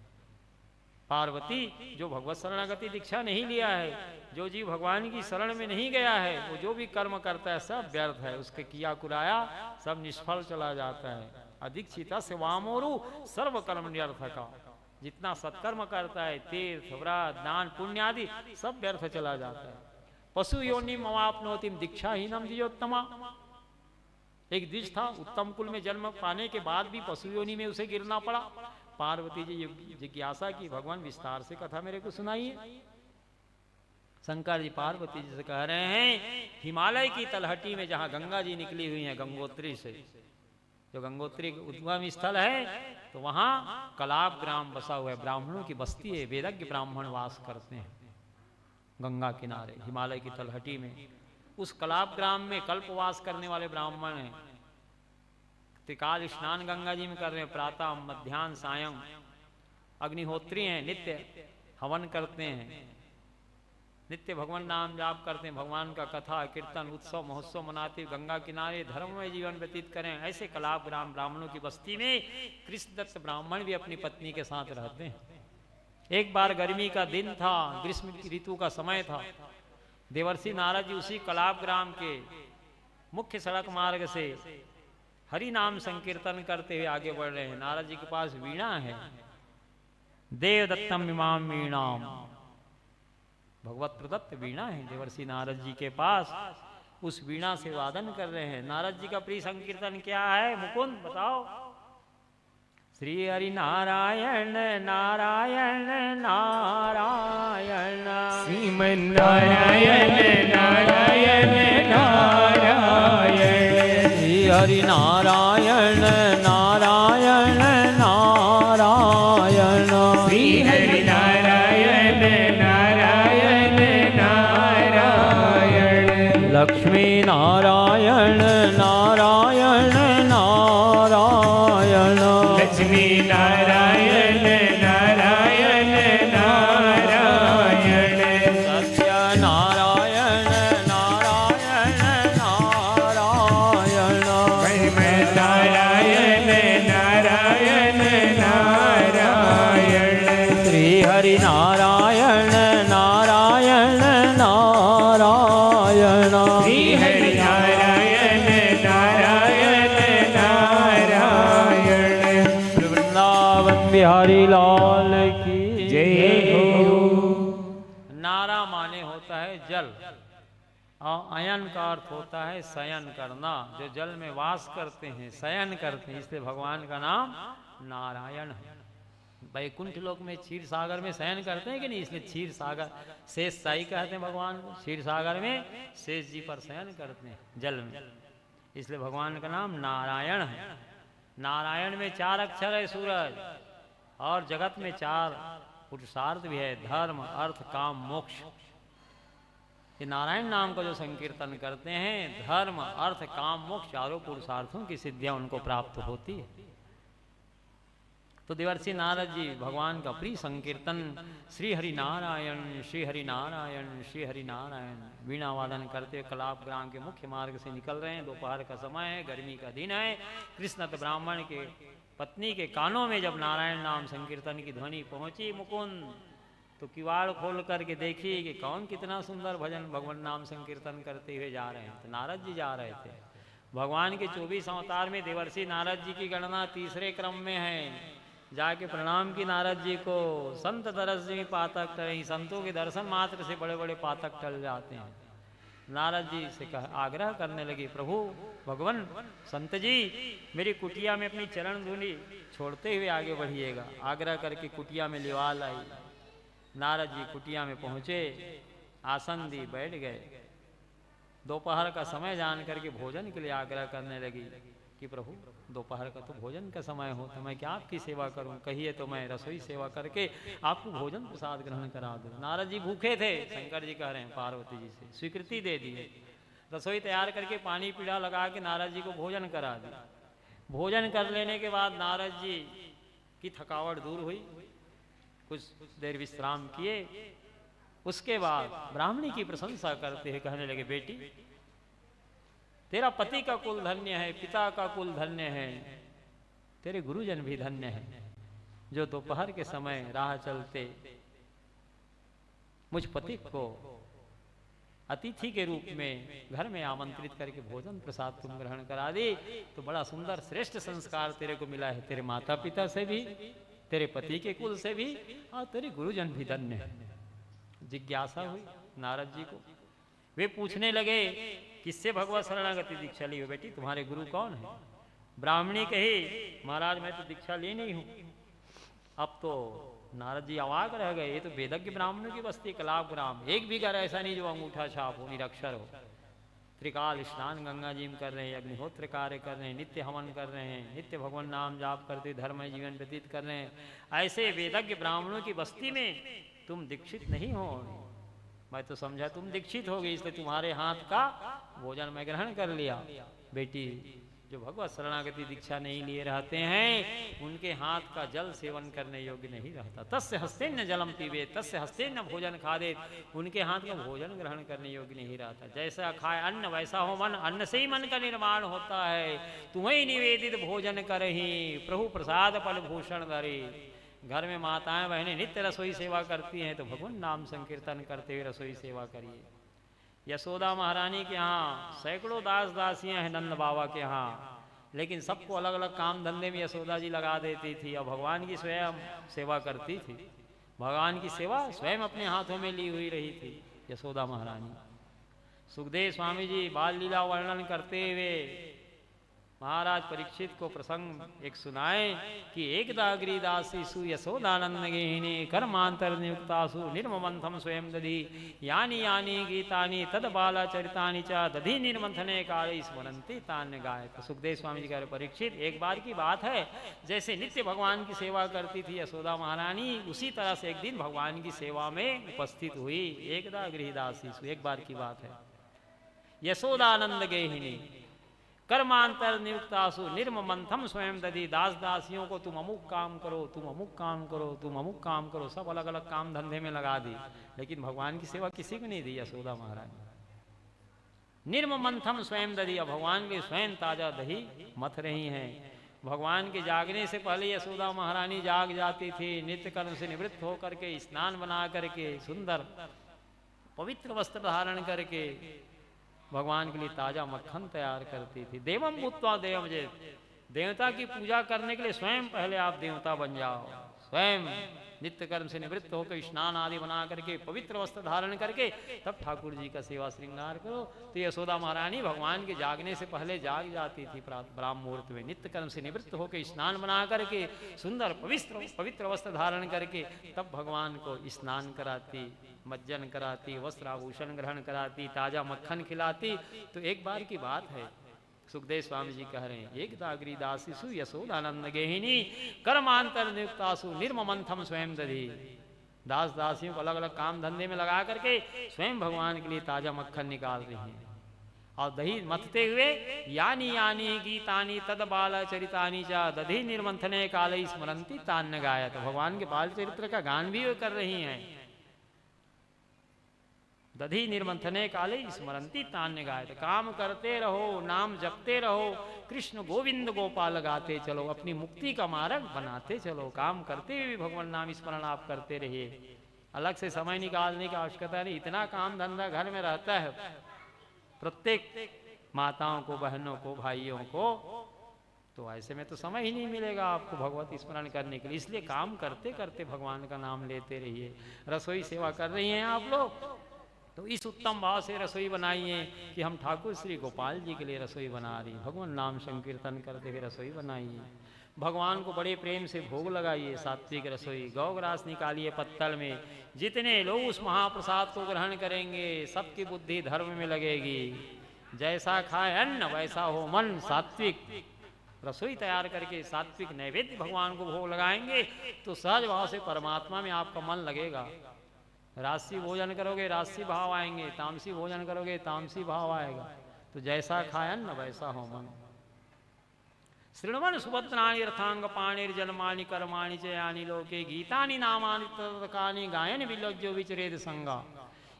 पार्वती जो भगवत शरणागति दीक्षा नहीं लिया है, जो जीव भगवान की शरण में नहीं गया है, वो जो भी कर्म करता है सब व्यर्थ है, उसके किया कुराया सब निष्फल चला जाता है। अधिक्षिता से वामोरु सर्व कर्म निरर्थका, जितना सत्कर्म करता है तीर्थ व्रत दान पुण्य आदि सब व्यर्थ चला जाता है। पशु योनिम अवाप्नोतिम दीक्षाहीनम द्विजोत्तमा। एक द्विज था, उत्तम कुल में जन्म पाने के बाद भी पशु योनि में उसे गिरना पड़ा। पार्वती जी जिज्ञासा की, भगवान विस्तार से कथा मेरे को सुनाइए। शंकर जी पार्वती जी से कह रहे हैं, हिमालय की तलहटी में जहां गंगा जी निकली हुई हैं गंगोत्री से, जो गंगोत्री उद्गम स्थल है, तो वहां कलाप ग्राम बसा हुआ है, ब्राह्मणों की बस्ती है, वेदज्ञ ब्राह्मण वास करते हैं गंगा किनारे हिमालय की तलहटी में। उस कलाप ग्राम में कल्पवास करने वाले ब्राह्मण हैं। त्रिकाल स्नान गंगा जी में कर रहे हैं, प्रातः मध्याह्न सायं, अग्निहोत्री हैं, नित्य हवन करते हैं, नित्य भगवान नाम जाप करते हैं, भगवान का कथा कीर्तन उत्सव महोत्सव मनाते गंगा किनारे धर्ममय जीवन व्यतीत करें। ऐसे कलाप ग्राम ब्राह्मणों की बस्ती में कृष्णदत्त ब्राह्मण भी अपनी पत्नी के साथ रहते हैं। एक बार गर्मी का दिन था, ग्रीष्म ऋतु का समय था। देवर्षि नारद जी उसी कलाप ग्राम के मुख्य सड़क मार्ग से हरि नाम संकीर्तन करते हुए आगे बढ़ रहे हैं। नारद जी के पास वीणा है, देवदत्तम इमाम वीणाम, भगवत प्रदत्त वीणा है देवर्षि नारद जी के पास। उस वीणा से वादन कर रहे हैं। नारद जी का प्रिय संकीर्तन क्या है मुकुंद बताओ? श्री हरि नारायण नारायण नारायण, श्रीमन नारायण नारायण नारायण, श्री हरि नारायण नारायण नारायण, श्री हरि नारायण नारायण नारायण, लक्ष्मी नारायण नारायण नारायण, लक्ष्मी नारायण नारायण नारायण, सत्य नारायण नारायण नारायण, ब्रह्म नारायण नारायण नारायण, श्री हरि नारायण नारायण नारायण, श्री हरि नारायण नारायण नारायण। वृंदावन बिहारी लाल की जय हो। नारा माने होता है जल और अयन का अर्थ होता है शयन करना। जो जल में वास करते हैं, शयन करते हैं, इसलिए भगवान का नाम नारायण है। वैकुंठ लोक में क्षीर सागर में शयन करते हैं कि नहीं, इसलिए क्षीर सागर शेष साई कहते हैं भगवान को। क्षीर सागर में शेष जी पर शयन करते हैं जल में, इसलिए भगवान का नाम नारायण है। नारायण में 4 अक्षर है सूरज, और जगत में 4 पुरुषार्थ भी है, धर्म अर्थ काम मोक्ष। ये नारायण नाम का जो संकीर्तन करते हैं, धर्म अर्थ काम मोक्ष चारों पुरुषार्थों की सिद्धियां उनको प्राप्त होती है। तो देवर्षि नारद जी भगवान का प्रिय संकीर्तन श्री हरि नारायण श्री हरि नारायण श्री हरि नारायण वीणा वादन करते हुए कलाप ग्राम के मुख्य मार्ग से निकल रहे हैं। दोपहर का समय है, गर्मी का दिन है। कृष्णदत्त ब्राह्मण के पत्नी के कानों में जब नारायण नाम संकीर्तन की ध्वनि पहुंची मुकुंद, तो किवाड़ खोल करके देखिए कि कौन कितना सुंदर भजन भगवान नाम संकीर्तन करते हुए जा रहे हैं। तो नारद जी जा रहे थे। भगवान के 24 अवतार में देवर्षि नारद जी की गणना तीसरे क्रम में है। जाके प्रणाम की नारद जी को। संत दरस जी पातक टल, संतों के दर्शन मात्र से बड़े बड़े पातक टल जाते हैं। नारद जी से आग्रह करने लगे, प्रभु भगवान संत जी मेरी कुटिया में अपनी चरण धूलि छोड़ते हुए आगे बढ़िएगा। आग्रह करके कुटिया में लिवाल आई। नारद जी कुटिया में पहुंचे, आसन दी, बैठ गए। दोपहर का समय जान करके भोजन के लिए आग्रह करने लगी कि प्रभु दोपहर का तो भोजन का समय हो, तो मैं क्या आपकी सेवा करूं? कहिए तो मैं रसोई सेवा करके आपको भोजन प्रसाद ग्रहण करा दूं। नारद जी भूखे थे, शंकर जी कह रहे हैं पार्वती जी से, स्वीकृति दे दी है। रसोई तैयार करके पानी पीड़ा लगा के नारद जी को भोजन करा दिया। भोजन कर लेने के बाद नारद जी की थकावट दूर हुई, कुछ देर विश्राम किए। उसके बाद ब्राह्मणी की प्रशंसा करते हुए कहने लगे, बेटी तेरा पति का कुल धन्य है, पिता का कुल धन्य है, तेरे गुरुजन भी धन्य है, जो दोपहर के समय राह चलते मुझ पति को अतिथि के रूप में घर में आमंत्रित करके भोजन प्रसाद तुम ग्रहण करा दी। तो बड़ा सुंदर श्रेष्ठ संस्कार तेरे को मिला है, तेरे माता पिता से भी, तेरे पति के कुल से भी, और तेरे गुरुजन भी धन्य है। जिज्ञासा हुई नारद जी को। वे पूछने लगे, किससे भगवत शरणागति दीक्षा ली हो बेटी, तुम्हारे गुरु कौन है? ब्राह्मणी कही, महाराज मैं तो दीक्षा ली नहीं हूं। अब तो नारद जी अवाक रह गए, ये तो वेदज्ञ ब्राह्मणों की बस्ती कलाप ग्राम, एक भी घर ऐसा नहीं जो अंगूठा छाप हो, निरक्षर हो। त्रिकाल स्नान गंगा जी में कर रहे हैं, अग्निहोत्र कार्य कर रहे हैं, नित्य हवन कर रहे हैं, नित्य भगवान नाम जाप करते धर्ममय जीवन व्यतीत कर रहे हैं। ऐसे वेदज्ञ ब्राह्मणों की बस्ती में तुम दीक्षित नहीं हो। मैं तो समझा तुम दीक्षित हो गई, इसलिए तुम्हारे हाथ का भोजन मैं ग्रहण कर लिया। बेटी जो भगवत शरणागति दीक्षा नहीं लिए रहते हैं उनके हाथ का जल सेवन करने योग्य नहीं रहता। तस्य हस्तेन जलम पीवे तस्य हस्तेन भोजन खादे, उनके हाथ का भोजन ग्रहण करने योग्य नहीं रहता। जैसा खाए अन्न वैसा हो मन, अन्न से ही मन का निर्माण होता है। तुम्हें निवेदित भोजन करही प्रभु प्रसाद फल भूषण धरे। घर में माताएं बहनें नित्य रसोई सेवा करती हैं तो भगवान नाम संकीर्तन करते हुए रसोई सेवा करिए। यशोदा महारानी के यहाँ सैकड़ों दास दासियां हैं नंद बाबा के यहाँ, लेकिन सबको अलग अलग काम धंधे में यशोदा जी लगा देती थी और भगवान की स्वयं सेवा करती थी। भगवान की सेवा स्वयं अपने हाथों में ली हुई रही थी यशोदा महारानी। सुखदेव स्वामी जी बाल लीला वर्णन करते हुए महाराज परीक्षित को प्रसंग एक सुनाए कि एकदा गिरिदासीसु यशोदानंद गेहिनी कर्मांतर नियुक्तासु निर्ममंथम स्वयं दधी यानी यानी गीतानि तद बाला चरितानि च दधी निर्मंथने काले स्मरंती तान्य गाय। तो सुखदेव स्वामी जी कह रहे परीक्षित एक बार की बात है, जैसे नित्य भगवान की सेवा करती थी यशोदा महारानी, उसी तरह से एक दिन भगवान की सेवा में उपस्थित हुई। एकदा गिरिदासीसु एक बार की बात है। यशोदानंद गेहिनी कर्मांतर नियुक्तासु निर्ममंथम स्वयं दधी, दास दासियों को तुम अमुक काम करो, तुम अमुक काम करो, तुम अमुक काम करो, सब अलग अलग काम धंधे में लगा दी, लेकिन भगवान की सेवा किसी को नहीं दी यशोदा महारानी। निर्ममंथम स्वयं दधी, भगवान के स्वयं ताजा दही मथ रही हैं। भगवान के जागने से पहले यशोदा महारानी जाग जाती थी, नित्य कर्म से निवृत्त होकर के स्नान बना करके सुंदर पवित्र वस्त्र धारण करके भगवान के लिए ताजा मक्खन तैयार करती थी। देवम भूत्वा देवम जे, देवता की पूजा करने के लिए स्वयं पहले आप देवता बन जाओ, स्वयं नित्य कर्म से निवृत्त होकर स्नान आदि बना करके पवित्र वस्त्र धारण करके तब ठाकुर जी का सेवा श्रृंगार करो। तो यशोदा महारानी भगवान के जागने से पहले जाग जाती थी ब्राह्म मुहूर्त में, नित्य कर्म से निवृत्त होकर स्नान बना करके सुंदर पवित्र वस्त्र धारण करके तब भगवान को स्नान कराती, मज्जन कराती, वस्त्र आभूषण ग्रहण कराती, ताजा मक्खन खिलाती। तो एक बार की बात है, सुखदेव स्वामी जी कह रहे हैं एकदा गिरिदासीसु यशोदानंद गेहिनी कर्मांतर नियुक्तासु निर्ममंथम स्वयं दधी, दास दासियों को अलग अलग काम धंधे में लगा करके स्वयं भगवान के लिए ताजा मक्खन निकाल रही हैं और दही मथते हुए यानी यानी गीतानि तद बाल चरितानि च दधी निर्मंथने काले स्मरंती तान्य गाय। तो भगवान के बाल चरित्र का गान भी वे कर रही हैं। दधी निर्मंथने काले स्मरंती तान्य गाय। काम करते रहो, नाम जपते रहो, कृष्ण गोविंद गोपाल गाते चलो, अपनी मुक्ति का मार्ग बनाते चलो। काम करते हुए भी भगवान नाम स्मरण आप करते रहिए, अलग से समय निकालने की आवश्यकता नहीं। इतना काम धंधा घर में रहता है प्रत्येक माताओं को, बहनों को, भाइयों को, तो ऐसे में तो समय ही नहीं मिलेगा आपको भगवत स्मरण करने के लिए। इसलिए काम करते करते भगवान का नाम लेते रहिए। रसोई सेवा कर रही हैं आप लोग, तो इस उत्तम भाव से रसोई बनाइए कि हम ठाकुर श्री गोपाल जी के लिए रसोई बना रही, भगवान नाम संकीर्तन करते हुए रसोई बनाइए। भगवान को बड़े प्रेम से भोग लगाइए, सात्विक रसोई, गौग्रास निकालिए पत्तल में। जितने लोग उस महाप्रसाद को ग्रहण करेंगे सबकी बुद्धि धर्म में लगेगी। जैसा खाए अन्न वैसा हो मन, सात्विक रसोई तैयार करके सात्विक नैवेद्य भगवान को भोग लगाएंगे तो सहज भाव से परमात्मा में आपका मन लगेगा। राशि भोजन करोगे राशि भाव आएंगे, तामसी भोजन करोगे तामसी भाव आएगा। तो जैसा खाए अन्न वैसा हो मन। शृण्वन् सुभद्राणि रथांग पाणिर्जन्मानि कर्माणि च यानि लोके गीतानि नामानि तदकानि गायन विलज्जो विचरेद संगा।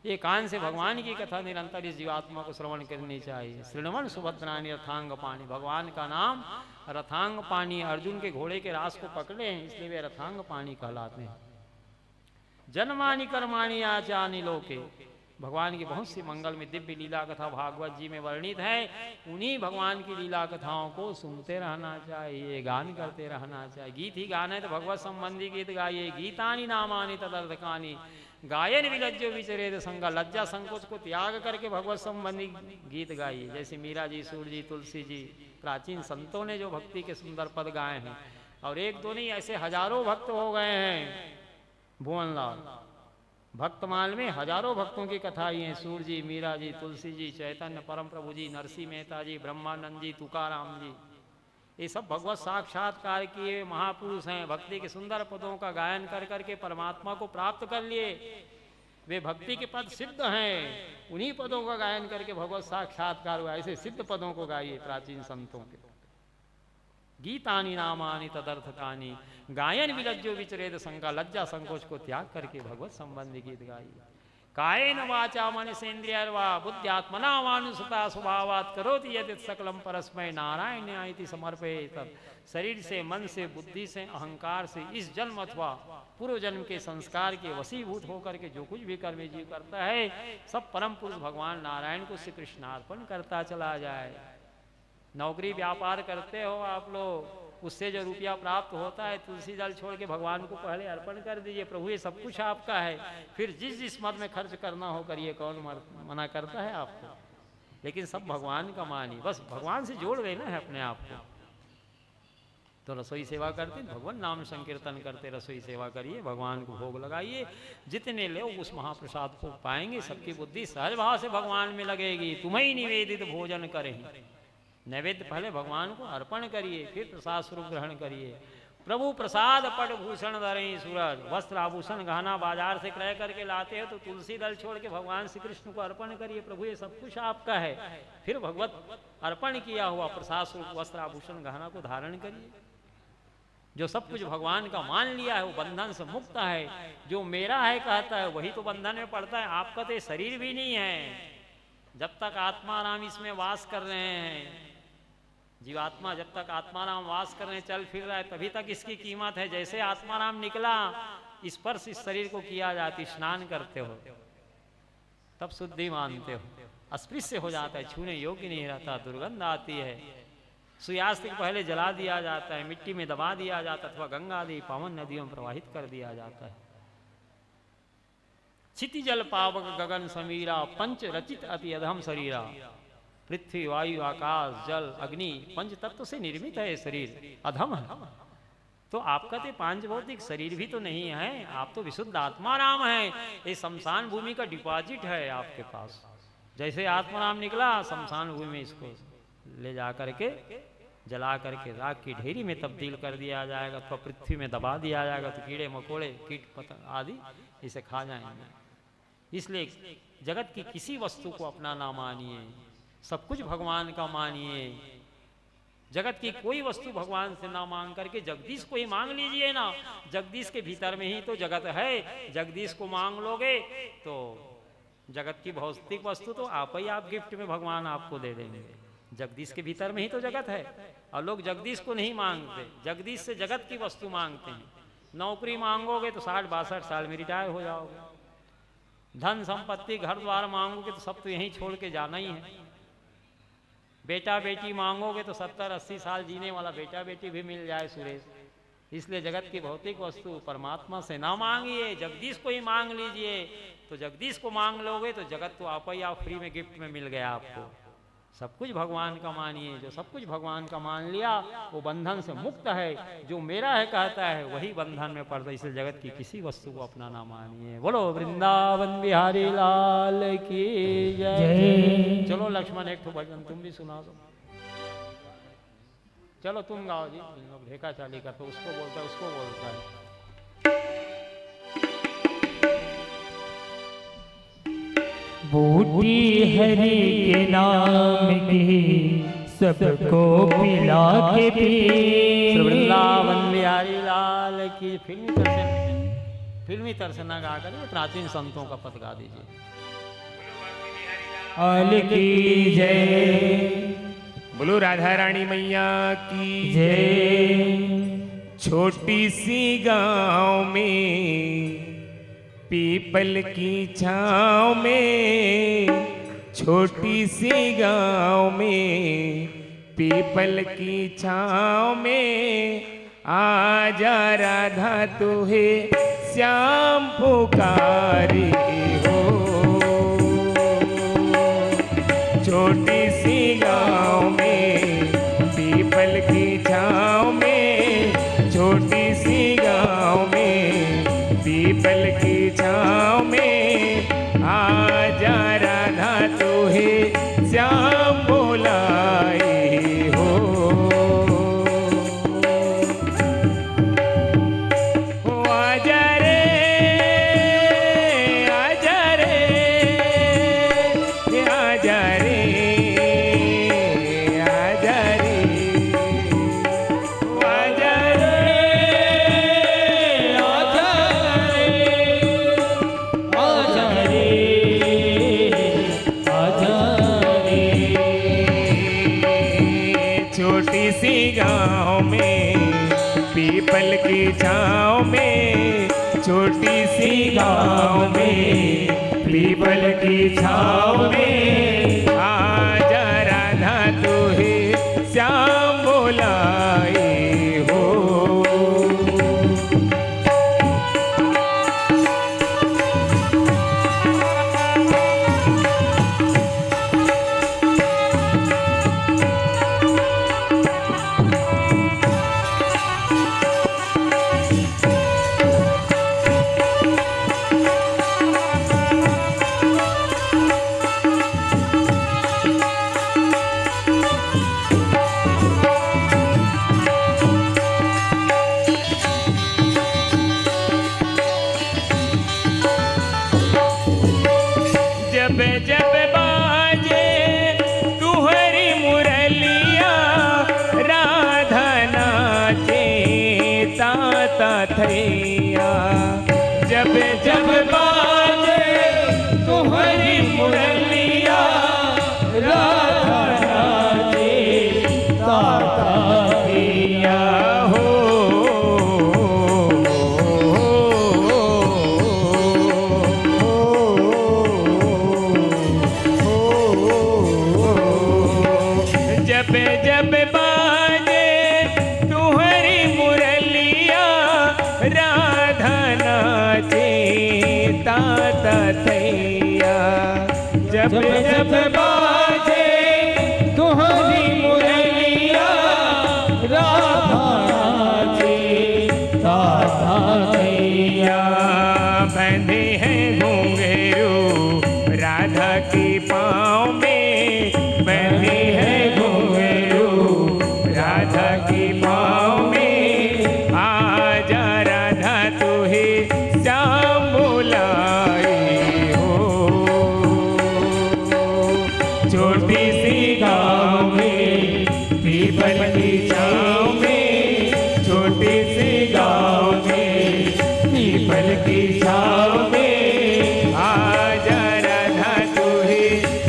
ये कान से भगवान की कथा निरंतर इस जीवात्मा को श्रवण करनी चाहिए। शृण्वन् सुभद्राणि रथांग पाणि, भगवान का नाम रथांग पाणि, अर्जुन के घोड़े के रास को पकड़े हैं इसलिए वे रथांग पाणि कहलाते हैं। जन्मानि कर्माणि आचानि लोके, भगवान की बहुत सी मंगल में दिव्य लीला कथा भागवत जी में वर्णित है। उन्हीं भगवान की लीला कथाओं को सुनते रहना चाहिए, गान करते रहना चाहिए। गीत ही गाना है तो भगवत संबंधी गीत गाइए। गीतानि नामानि तदर्थकानि गायन विलज्जो विचरेद संगा, लज्जा संकोच को त्याग करके भगवत संबंधी गीत गाइए। जैसे मीरा जी, सूर्य जी, तुलसी जी, प्राचीन संतों ने जो भक्ति के सुंदर पद गाए हैं, और एक दो नहीं ऐसे हजारों भक्त हो गए हैं। भुवनलाल भक्तमाल में हजारों भक्तों की कथाएं हैं। सूर्य जी, मीरा जी, तुलसी जी, चैतन्य परम प्रभु जी, नरसिंह मेहता जी, ब्रह्मानंद जी, तुकाराम जी, ये सब भगवत साक्षात्कार किए महापुरुष हैं। भक्ति के सुंदर पदों का गायन कर करके परमात्मा को प्राप्त कर लिए। वे भक्ति के पद सिद्ध हैं, उन्हीं पदों का गायन करके भगवत साक्षात्कार हुआ। ऐसे सिद्ध पदों को गाइए प्राचीन संतों के। गीतानि नामानि तदर्थकानि गायन विलज्जो विचरेद शंका, लज्जा संकोच को त्याग करके भगवत संबंधी गीत गाइए। कायेन वाचा मनसेन्द्रियर्वा बुद्ध्यात्मना मानुसता स्वभावात् करोति यदित सकलम परस्मै नारायणाय समर्पयेत। शरीर से, मन से, बुद्धि से, अहंकार से इस जन्म अथवा पूर्व जन्म के संस्कार के वशीभूत होकर के जो कुछ भी कर्म जीव करता है सब परम पुरुष भगवान नारायण को श्री कृष्णार्पण करता चला जाए। नौकरी व्यापार करते हो आप लोग, उससे जो रुपया प्राप्त होता है तुलसी जल छोड़ के भगवान को पहले अर्पण कर दीजिए। प्रभु ये सब कुछ आपका है, फिर जिस जिस मद में खर्च करना हो करिए, कौन मना करता है आपको। लेकिन सब भगवान का मानिए, बस भगवान से जोड़ गए ना है अपने आप को। तो रसोई सेवा करते, भगवान नाम संकीर्तन करते रसोई सेवा करिए, भगवान को भोग लगाइए। जितने लोग उस महाप्रसाद को पाएंगे सबकी बुद्धि सहज भाव से भगवान में लगेगी। तुम्हें निवेदित भोजन करें, नैवेद्य पहले भगवान को अर्पण करिए, फिर प्रसाद स्वरूप ग्रहण करिए। प्रभु प्रसाद पट भूषण धरें सूरज, वस्त्र आभूषण गहना बाजार से क्रय करके लाते हो तो तुलसी दल छोड़ के भगवान श्री कृष्ण को अर्पण करिए। प्रभु ये सब कुछ आपका है, फिर भगवत अर्पण किया हुआ प्रसाद स्वरूप वस्त्र आभूषण गहना को धारण करिए। जो सब कुछ भगवान का मान लिया है वो बंधन से मुक्त है। जो मेरा है कहता है वही तो बंधन में पड़ता है। आपका तो शरीर भी नहीं है। जब तक आत्माराम इसमें वास कर रहे हैं, जीवात्मा जब तक आत्माराम वास करने चल फिर रहा है तभी तक इसकी कीमत है। जैसे आत्माराम निकला, स्पर्श इस शरीर को किया जाती, स्नान करते हो तब शुद्धि मानते हो, अस्पृश्य हो जाता है, छूने योग्य नहीं रहता, दुर्गंध आती है। सूर्यास्त के पहले जला दिया जाता है, मिट्टी में दबा दिया जाता है, अथवा गंगा आदि पावन नदियों में प्रवाहित कर दिया जाता है। क्षिति जल पावक गगन समीरा, पंच रचित अति अधम शरीरा। पृथ्वी वायु आकाश जल अग्नि पंच तत्व से निर्मित है शरीर, अधम है। तो आपका तो पांच भौतिक शरीर भी तो नहीं है, आप तो विशुद्ध आत्माराम है। ये शमशान भूमि का डिपॉजिट है आपके पास। जैसे आत्माराम निकला शमशान भूमि में इसको ले जा करके जला करके राख की ढेरी में तब्दील कर दिया जाएगा, अथवा पृथ्वी में दबा दिया जाएगा तो कीड़े मकोड़े कीट पतंग आदि इसे खा जाएंगे। इसलिए जगत की किसी वस्तु को अपना ना मानिए, सब कुछ भगवान का मानिए। जगत की कोई वस्तु भगवान से ना मांग करके जगदीश को ही मांग लीजिए ना। जगदीश के भीतर में ही तो जगत है। जगदीश को मांग लोगे तो जगत की भौतिक वस्तु तो आप ही आप गिफ्ट में भगवान आपको दे देंगे। जगदीश के भीतर में ही तो जगत है, और लोग जगदीश को नहीं मांगते, जगदीश से जगत की वस्तु मांगते हैं। नौकरी मांगोगे तो 60-62 साल में रिटायर हो जाओगे। धन संपत्ति घर द्वार मांगोगे तो सब तो यहीं छोड़ के जाना ही है। बेटा बेटी मांगोगे तो 70-80 साल जीने वाला बेटा बेटी भी मिल जाए सुरेश। इसलिए जगत की भौतिक वस्तु परमात्मा से ना मांगिए, जगदीश को ही मांग लीजिए। तो जगदीश को मांग लोगे तो जगत तो आप ही आप फ्री में गिफ्ट में मिल गया आपको। सब कुछ भगवान का मानिए। जो सब कुछ भगवान का मान लिया वो बंधन से मुक्त है। जो मेरा है कहता है वही बंधन में पड़ता है। इसलिए जगत की किसी वस्तु को अपना ना मानिए। बोलो वृंदावन बिहारी लाल की जय। चलो लक्ष्मण एक तो भजन तुम भी सुना दो। चलो तुम गाओ जी। ढेका चाली का तो उसको बोलता है। बूटी हरि के नाम की सबको पिला के पी। वृंदावन बिहारी लाल की फिल्मी तरसना गा कर प्राचीन संतों का पद गा दीजिए। आल की जय। बोलो राधा रानी मैया की जय। छोटी सी गांव में पीपल की छाँव में, छोटी सी गांव में पीपल की छाँव में, आजा राधा तुहे श्याम पुकारी हो। छोटी सी गांव में पीपल की छाँव में, छोटी सी गांव में पीपल की छाँव में, आजा राधा तुहे श्याम बुलाए हो। आजा रे सी गाँव में पीपल की छाँव में, छोटी सी गाँव में पीपल की छाँव में, आजा राधा तू ही श्याम बोलाई हो। जब जब बाजे तुहरी मुरलिया, राधा नाचे ताता थैया। जब जब बाजे तुहरी मुरलिया, राधा नाचे ताता थैया हो। जब जब बाजे तुहरी मुरलिया, राधा नाचे ताता थैया। जब जब बाजे तुहरी मुरलिया, राधा नाचे ताता थैया। बंधे हैं घुंघरू राधा की पाँव में, बंधे हैं घुंघरू राधा की पाँव में, आजा राधा तू ही श्याम बोलाई हो। छोटी सी गाँव में पीपल की छाँव में, छोटी सी गाँव में पीपल की छाँव में, आजा राधा तू ही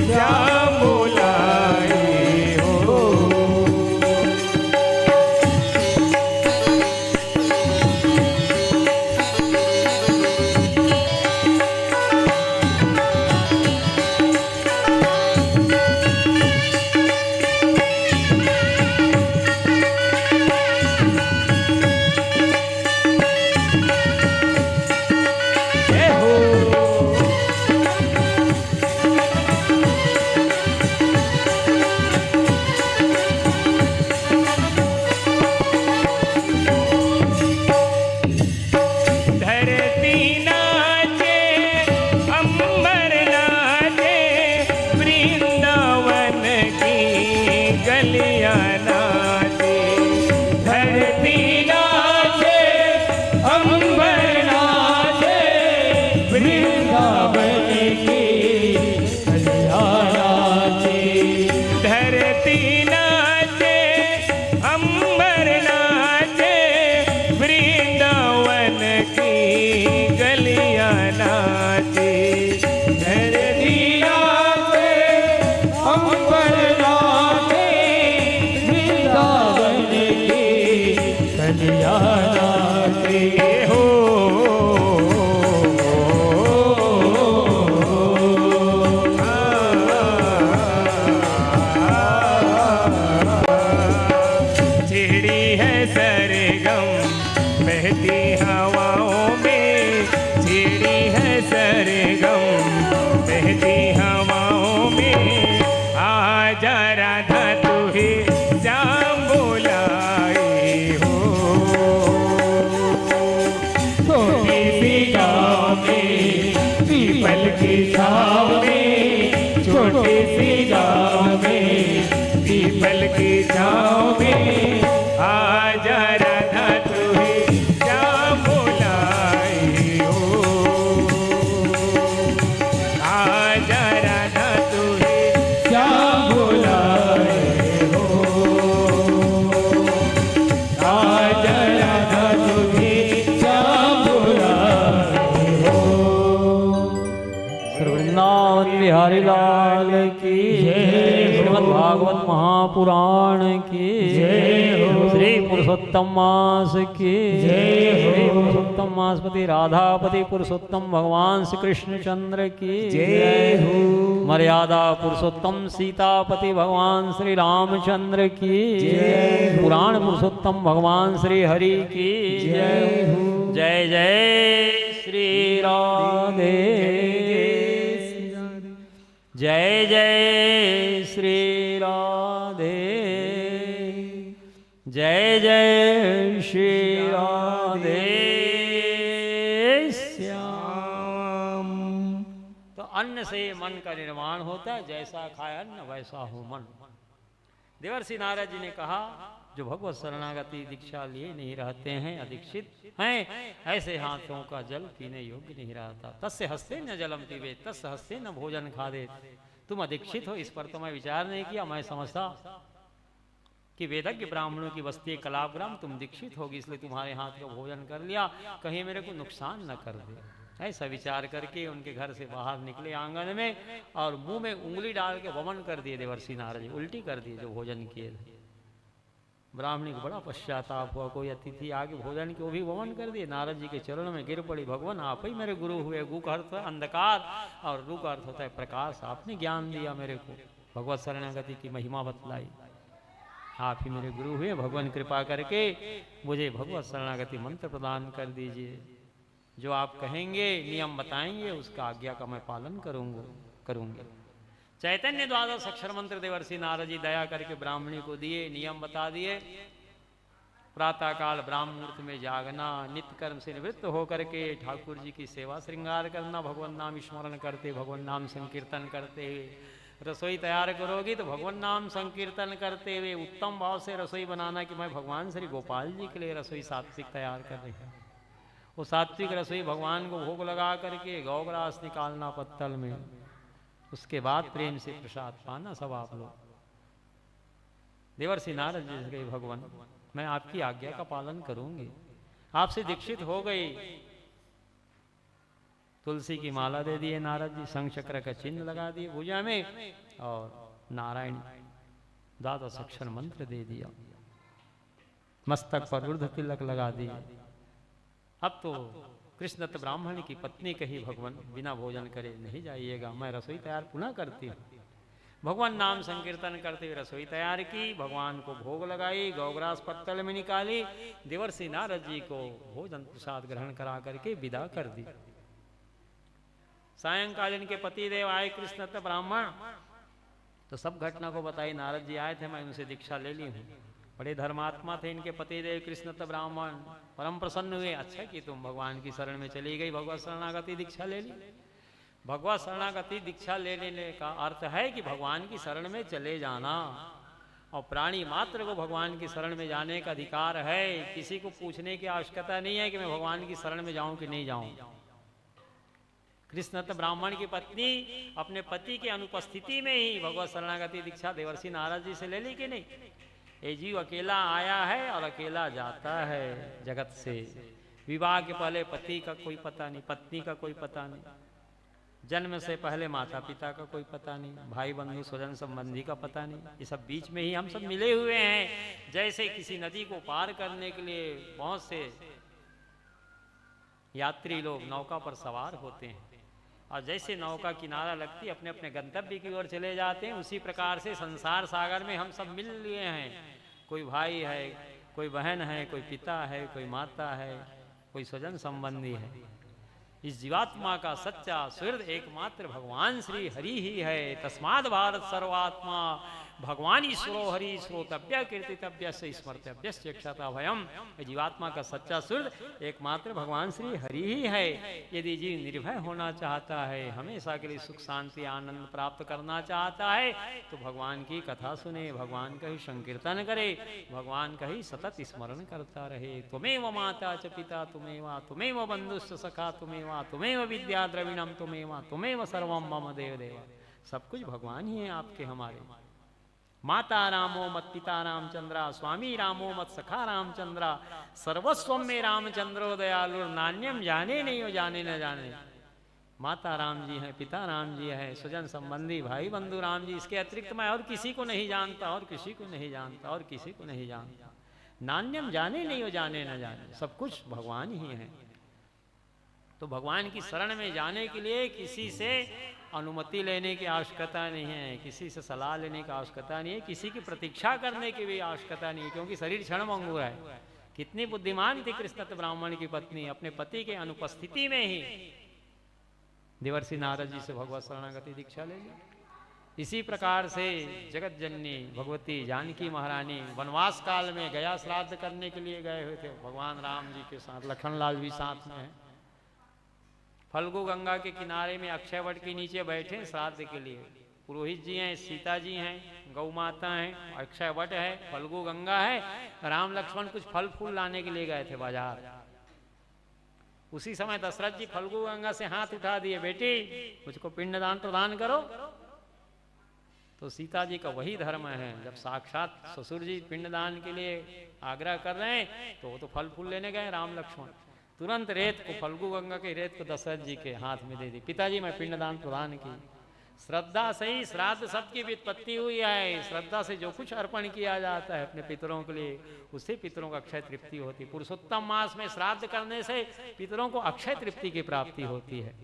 श्याम बोलाई हो। धरती नाचे अंबर नाचे, वृंदावन की गलियां नाचे। धरती नाचे अंबर नाचे, वृंदावन की गलियां नाचे। धरती नाचे अंबर नाचे, वृंदावन की गलियां नाचे। धरती नाचे अंबर नाचे, वृंदावन की गलियां नाचे हो। छिड़ी है सरगम बहती हवाओं में, छिड़ी है सरगम बहती हवाओं में, आजा राधा तू ही श्याम बोलाई हो। छोटी सी गाँव में पीपल की छाँव में, छोटी सी गाँव में पीपल की छाँव में, आजा राधा तू ही श्याम बोलाई हो। आजा राधा तू ही श्याम बोलाई हो। आजा राधा तू ही श्याम बोलाई हो। वृंदावन बिहारी लाल की श्रीमद् भागवत महापुराण की श्री पुरुषोत्तम मास की श्री पुरुषोत्तम मासपति राधापति पुरुषोत्तम भगवान श्री कृष्णचंद्र की मर्यादा पुरुषोत्तम सीतापति भगवान श्री रामचंद्र की पुराण पुरुषोत्तम भगवान श्री हरि की जय जय श्री राधे जय जय श्री राधे जय जय श्री राधे श्याम। तो अन्न से मन का निर्माण होता है, जैसा खाए अन्न वैसा हो मन। देवर्षि नारद जी ने कहा जो भगवत शरणागति दीक्षा लिए नहीं रहते हैं, अदीक्षित हैं, ऐसे हाथों का जल पीने योग्य नहीं रहता। तस्य हस्ते न जलम पीवे तस्य हस्ते न भोजन खादे। तुम अदीक्षित हो, इस पर तो मैं विचार नहीं किया। मैं समझता कि वेदज्ञ ब्राह्मणों की बस्ती कलाग्राम, तुम दीक्षित होगी इसलिए तुम्हारे हाथ का भोजन कर लिया, कहीं मेरे को नुकसान न कर दे। ऐसा विचार करके उनके घर से बाहर निकले आंगन में और मुंह में उंगली डाल के वमन कर दिए देवर्षि नारद जी, उल्टी कर दिए जो भोजन किए थे। ब्राह्मणी को बड़ा पश्चाताप हुआ, कोई अतिथि आगे भोजन के वो भी वमन कर दिए। नारद जी के चरणों में गिर पड़ी, भगवान आप ही मेरे गुरु हुए। गु का अर्थ है अंधकार और रू का अर्थ होता है प्रकाश। आपने ज्ञान दिया मेरे को, भगवत शरणागति की महिमा बतलाई, आप ही मेरे गुरु हुए। भगवान कृपा करके मुझे भगवत शरणागति मंत्र प्रदान कर दीजिए। जो आप कहेंगे, नियम बताएंगे, उसका आज्ञा का मैं पालन करूंगी। चैतन्य द्वादश अक्षर मंत्र देवर्षि नारद जी दया करके ब्राह्मणी को दिए, नियम बता दिए। प्रातः काल ब्राह्म मुहूर्त में जागना, नित्य कर्म से निवृत्त होकर के ठाकुर जी की सेवा श्रृंगार करना, भगवान नाम स्मरण करते, भगवान नाम संकीर्तन करते हुए रसोई तैयार करोगी तो भगवान नाम संकीर्तन करते हुए उत्तम भाव से रसोई बनाना कि मैं भगवान श्री गोपाल जी के लिए रसोई सात्विक तैयार कर रही हूँ। वो सात्विक रसोई भगवान को भोग लगा करके गौग्रास निकालना पत्तल में, उसके बाद प्रेम से प्रसाद पाना सब आप लोग। देवर्षि नारद जी से कहे भगवान मैं आपकी आज्ञा का पालन करूंगी, आपसे दीक्षित हो गई। तुलसी की माला दे दिए नारद जी, शंख चक्र का चिन्ह लगा दिए भुजा में और नारायण द्वादश अक्षर मंत्र दे दिया, मस्तक पर ऊर्ध्व तिलक लगा दिए। अब तो कृष्णत ब्राह्मण की पत्नी कही भगवान बिना भोजन करे नहीं जाइएगा, मैं रसोई तैयार पुनः करती हूँ। भगवान नाम संकीर्तन करते हुए रसोई तैयार की, भगवान को भोग लगाई, गौग्रास पत्तल में निकाली, देवर्षि नारद जी को भोजन प्रसाद ग्रहण करा करके विदा कर दी। सायंकाल इनके पति देव आए कृष्णत ब्राह्मण, तो सब घटना को बताई। नारद जी आए थे, मैं उनसे दीक्षा ले ली हूँ। बड़े धर्मात्मा थे इनके पति देव कृष्णत ब्राह्मण, परम प्रसन्न हुए। अच्छा कि तुम भगवान की शरण में चली गई, भगवत शरणागति दीक्षा ले ली। भगवत शरणागति दीक्षा ले लेने का अर्थ है कि भगवान की शरण में चले जाना, और प्राणी मात्र को भगवान की शरण में जाने का अधिकार है। किसी को पूछने की आवश्यकता नहीं है कि मैं भगवान की शरण में जाऊं कि नहीं जाऊं। कृष्णत ब्राह्मण की पत्नी अपने पति की अनुपस्थिति में ही भगवत शरणागति दीक्षा देवर्षि नारद जी से ले ली कि नहीं। ये जीव अकेला आया है और अकेला जाता है जगत से। विवाह के पहले पति का कोई पता नहीं, पत्नी का कोई पता नहीं, जन्म से पहले माता पिता का कोई पता नहीं, भाई बंधु स्वजन संबंधी का पता नहीं। ये सब बीच में ही हम सब मिले हुए हैं। जैसे किसी नदी को पार करने के लिए बहुत से यात्री लोग नौका पर सवार होते हैं, और जैसे नौका किनारा लगती अपने अपने गंतव्य की ओर चले जाते हैं, उसी प्रकार से संसार सागर में हम सब मिल लिए हैं। कोई भाई है, कोई बहन है, कोई पिता है, कोई माता है, कोई स्वजन संबंधी है। इस जीवात्मा का सच्चा सुहृद एकमात्र भगवान श्री हरि ही है। तस्माद् भारत सर्वात्मा भगवान ईश्वरो हरि श्रोतव्य कीर्तितव्य से स्मर्तव्य क्षता भयम। जीवात्मा का सच्चा सुहृद एकमात्र भगवान श्री हरि ही है। यदि जीव निर्भय होना चाहता है, हमेशा के लिए सुख शांति आनंद प्राप्त करना चाहता है, तो भगवान की कथा सुने, भगवान का ही संकीर्तन करे, भगवान का ही सतत स्मरण करता रहे। तुमेव माता च पिता तुमेव, तुमेव बंधुश्च सखा तुमेव, तुमेव विद्या द्रविणम तुमेव, तुमेव सर्वम मम देव देव। सब कुछ भगवान ही है आपके हमारे। माता रामो मत पिता रामचंद्रा, स्वामी रामो मत सखा रामचंद्रा, सर्वस्व में रामचंद्रो दयालु, नान्यम जाने नहीं हो जाने न जाने। माता राम जी हैं, पिता राम जी है, स्वजन संबंधी भाई बंधु राम जी, इसके अतिरिक्त मैं और किसी को नहीं जानता, और किसी को नहीं जानता, और किसी को नहीं जानता। नान्यम जाने नहीं हो जाने न जाने, सब कुछ भगवान ही है। तो भगवान की शरण में जाने के लिए किसी से अनुमति लेने की आवश्यकता नहीं है, किसी से सलाह लेने की आवश्यकता नहीं है, किसी की प्रतीक्षा करने की भी आवश्यकता नहीं है, क्योंकि शरीर क्षणभंगुर है। कितनी बुद्धिमान थी कृष्णत ब्राह्मण की पत्नी, अपने पति के अनुपस्थिति में ही देवर्षि नारद जी से भगवत शरणागति दीक्षा ले ली। इसी प्रकार से जगत जननी भगवती जानकी महारानी वनवास काल में गया श्राद्ध करने के लिए गए हुए थे भगवान राम जी के साथ, लखनलाल भी साथ में है। फल्गु गंगा के किनारे में अक्षय वट के नीचे बैठे श्राद्ध के लिए। पुरोहित जी हैं, सीता जी हैं, गौ माता हैं, अक्षय वट है, फल्गु गंगा है। राम लक्ष्मण कुछ फल फूल लाने के लिए गए थे बाजार। उसी समय दशरथ जी फल्गु गंगा से हाथ उठा दिए, बेटी मुझको पिंडदान प्रदान करो। तो सीता जी का वही धर्म है, जब साक्षात ससुर जी पिंडदान के लिए आग्रह कर रहे हैं तो वो तो फल फूल लेने गए राम लक्ष्मण। तुरंत रेत को, फल्गु गंगा के रेत को दशरथ जी के हाथ में दे दी। पिताजी मैं पिंडदान प्रदान की। श्रद्धा से ही श्राद्ध सबकी व्युत्पत्ति हुई है। श्रद्धा से जो कुछ अर्पण किया जाता है अपने पितरों के लिए, उससे पितरों को अक्षय तृप्ति होती है। पुरुषोत्तम मास में श्राद्ध करने से पितरों को अक्षय तृप्ति की प्राप्ति होती है।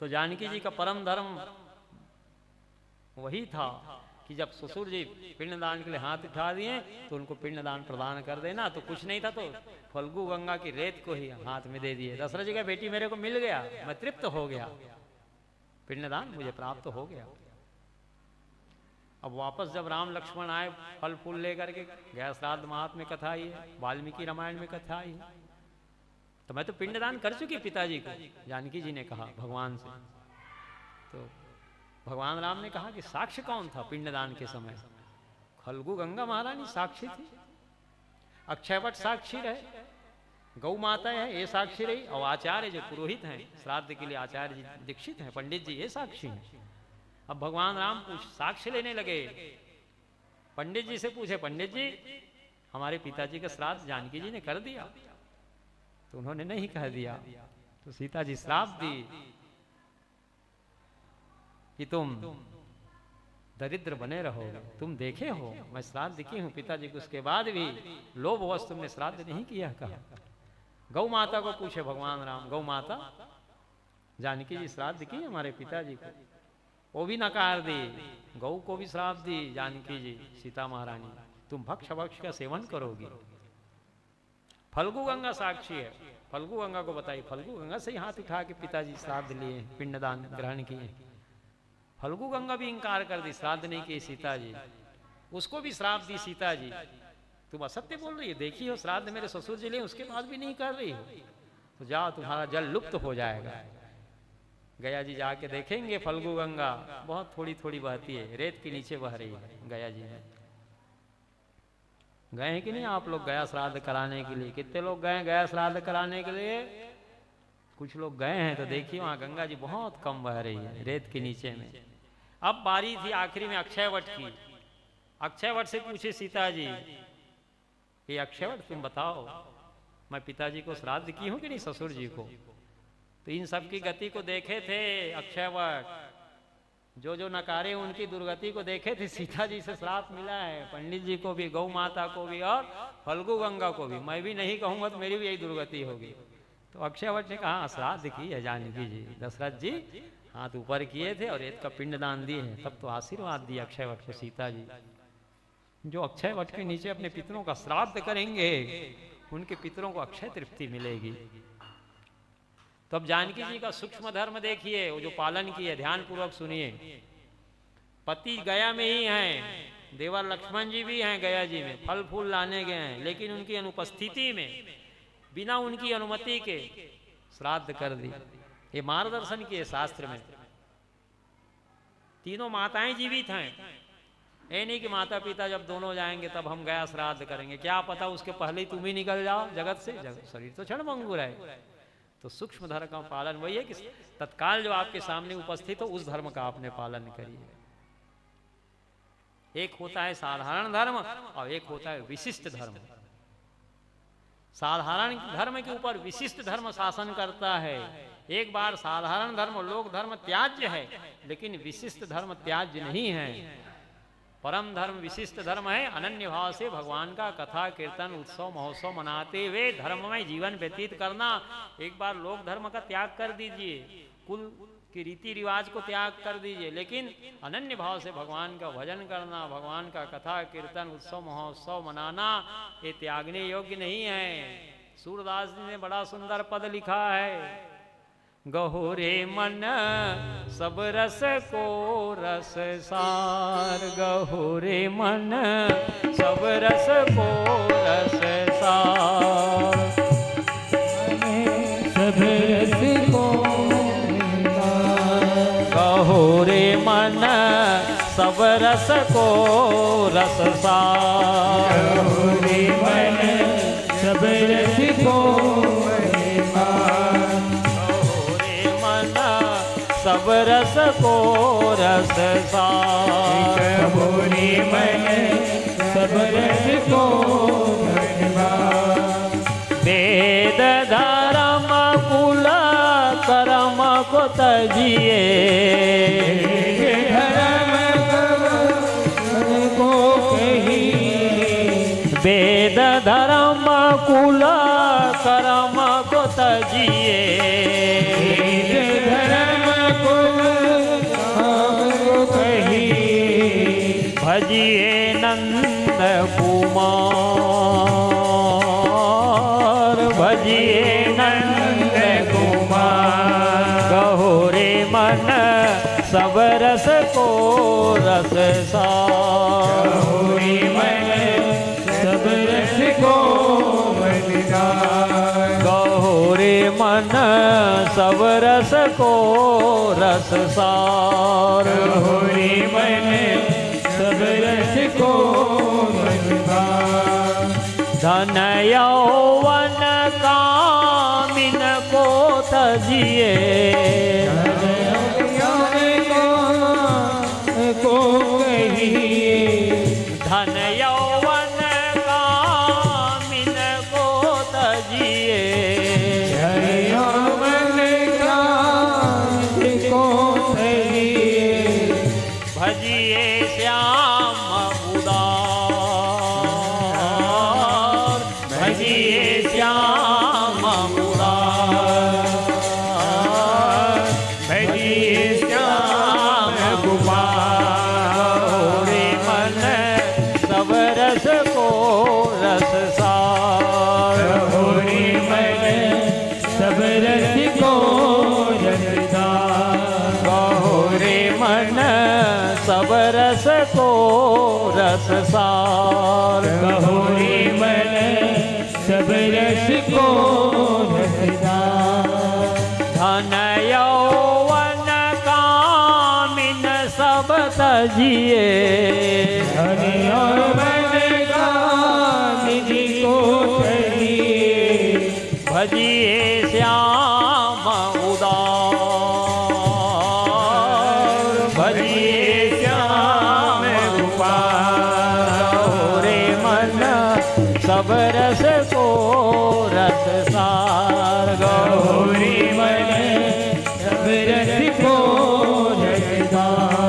तो जानकी जी का परम धर्म वही था कि जब ससुर जी पिंडदान के लिए हाथ उठा दिए तो उनको पिंडदान प्रदान कर देना। तो कुछ नहीं था तो फल्गु गंगा की रेत को ही हाथ में दे दिए। दशरथ जी का बेटी मेरे को मिल गया, मैं तृप्त हो गया, पिंडदान मुझे प्राप्त हो गया। अब वापस जब राम लक्ष्मण आए फल फूल लेकर के, गया श्राद्ध महात्म्य कथा ही है, वाल्मीकि रामायण में कथा ही है, तो मैं तो पिंडदान कर चुकी पिताजी को, जानकी जी ने कहा भगवान से। तो भगवान राम ने कहा कि साक्ष्य कौन था पिंडदान के समय? फल्गु गंगा महारानी साक्षी थी, अक्षयवट साक्षी रहे, गौ माता है ये साक्षी रही, और आचार्य जो पुरोहित हैं श्राद्ध के लिए आचार्य जी दीक्षित हैं, पंडित जी ये साक्षी हैं। अब भगवान राम साक्ष्य लेने लगे। पंडित जी से पूछे, पंडित जी हमारे पिताजी का श्राद्ध जानकी जी ने कर दिया? तो उन्होंने नहीं कह दिया। तो सीता जी श्राप दी कि तुम दरिद्र बने रहोगे। तुम देखे हो मैं श्राद्ध की हूं पिताजी को, उसके बाद भी लोभवश तुमने श्राद्ध नहीं किया कहा। गौ माता को पूछे भगवान राम, गौ माता जानकी जी श्राद्ध की हमारे पिताजी को, वो भी नकार दी। गौ को भी श्राप दी जानकी जी सीता महारानी, तुम भक्ष भक्ष का सेवन करोगी। फल्गु गंगा साक्षी है, फल्गु गंगा को बताई, फल्गु गंगा से ही हाथ उठा के पिताजी श्राद्ध लिए, पिंडदान ग्रहण किए। फल्गु गंगा भी इंकार कर दी, श्राद्ध नहीं किए सीता जी। उसको भी श्राप दी सीता जी, तुम असत्य बोल रही है, देखी हो श्राद्ध मेरे ससुर जी लिए, उसके बाद भी नहीं कर रही हो, तो जाओ तुम्हारा जल लुप्त हो जाएगा। गया जी जाके देखेंगे फल्गु गंगा बहुत थोड़ी थोड़ी बहती है, रेत के नीचे बह रही है गया जी में। गए हैं कि नहीं आप लोग गया श्राद्ध कराने के लिए? कितने लोग गए गया श्राद्ध कराने के लिए? कुछ लोग गए हैं, तो देखिए वहां गंगा जी बहुत कम बह रही है रेत के नीचे में। अब बारी थी आखिरी में अक्षयवट की। अक्षयवट से पूछे सीता जी कि अक्षयवट तुम बताओ मैं पिताजी को श्राद्ध की हूं कि नहीं, ससुर जी को? तो इन सब की गति को देखे थे अक्षयवट, जो जो नकारे उनकी दुर्गति को देखे थे। सीता जी से श्राप मिला है, पंडित जी को भी, गौ माता को भी और फल्गु गंगा को भी। मैं भी नहीं कहूंगा तो मेरी भी यही दुर्गति होगी। तो अक्षयवट ने कहा श्राद्ध की है जानकी जी। दशरथ जी हाथ ऊपर किए थे और रेत का पिंडदान दिए हैं, तब तो आशीर्वाद दिया अक्षयवट को सीता जी। जो अक्षयवट के नीचे अपने पितरों का श्राद्ध करेंगे उनके पितरों को अक्षय तृप्ति मिलेगी। तो अब जानकी जी का सूक्ष्म धर्म देखिए, वो जो पालन किए, ध्यान पूर्वक सुनिए। पति गया में ही हैं, देवर लक्ष्मण जी भी हैं गया जी में, फल फूल लाने गए हैं, लेकिन उनकी अनुपस्थिति में बिना उनकी अनुमति के श्राद्ध कर दी। ये मार्गदर्शन किए शास्त्र में। तीनों माताएं जीवित हैं, ये नहीं कि माता पिता जब दोनों जाएंगे तब हम गया श्राद्ध करेंगे, क्या पता उसके पहले ही तुम ही निकल जाओ जगत से। शरीर तो क्षणभंगुर है। तो सूक्ष्म धर्म का पालन वही है कि तत्काल जो आपके सामने उपस्थित हो उस धर्म का आपने पालन करिए। एक होता है साधारण धर्म और एक होता है विशिष्ट धर्म। साधारण धर्म के ऊपर विशिष्ट धर्म शासन करता है, एक बार साधारण धर्म लोक धर्म त्याज्य है, लेकिन विशिष्ट धर्म त्याज्य नहीं है। परम धर्म विशिष्ट धर्म है। अनन्य भाव से भगवान का कथा कीर्तन उत्सव महोत्सव मनाते हुए धर्ममय जीवन व्यतीत करना। एक बार लोक धर्म का त्याग कर दीजिए, कुल की रीति रिवाज को त्याग कर दीजिए, लेकिन अनन्य भाव से भगवान का भजन करना, भगवान का कथा कीर्तन उत्सव महोत्सव मनाना, ये त्यागने योग्य नहीं है। सूरदास जी ने बड़ा सुंदर पद लिखा है, गहोरे मन सब रस को रस सार, गहोरे मन सब रस को रस सार, सब रस को गहोरे मन सब रस को रस सार, गहोरे मन सब रस को सब रस को रस सार, गहोरे मन सब रस को वेद धर्म कुल कर्म को तजिए, धर्म को कहिए, वेद धर्म कुल कर्म को तजिए, भजिए नंद कुमार, भजिए नंद कुमार, गहोरे मन सब रस को रस सार, गहोरे मन सब रस को गहोरे मन सब रस को रस सार, गहोरे मन सब रस को धन यौवन कामिन को तजिए, को कहिए, धन यौवन कामिन को तजिए, यौवन कामिन को तजिए, भजिए श्याम उदार, भजिए श्याम उदार, भजिए श्याम कुमार, मन सब रस को रस सार, गहोरे मन सब रस को रस सार, गहोरे मन सब रस को रस सार, गहोरे मन सब रस को रस सार, धन यौवन कामिन सब तजिए, धन यौवन कामिन को तजिए, भजिए श्याम उदार, भजिए श्याम गोपाल, रे मन सब रस को रस सार, गहोरे मन सब रस को रस सार,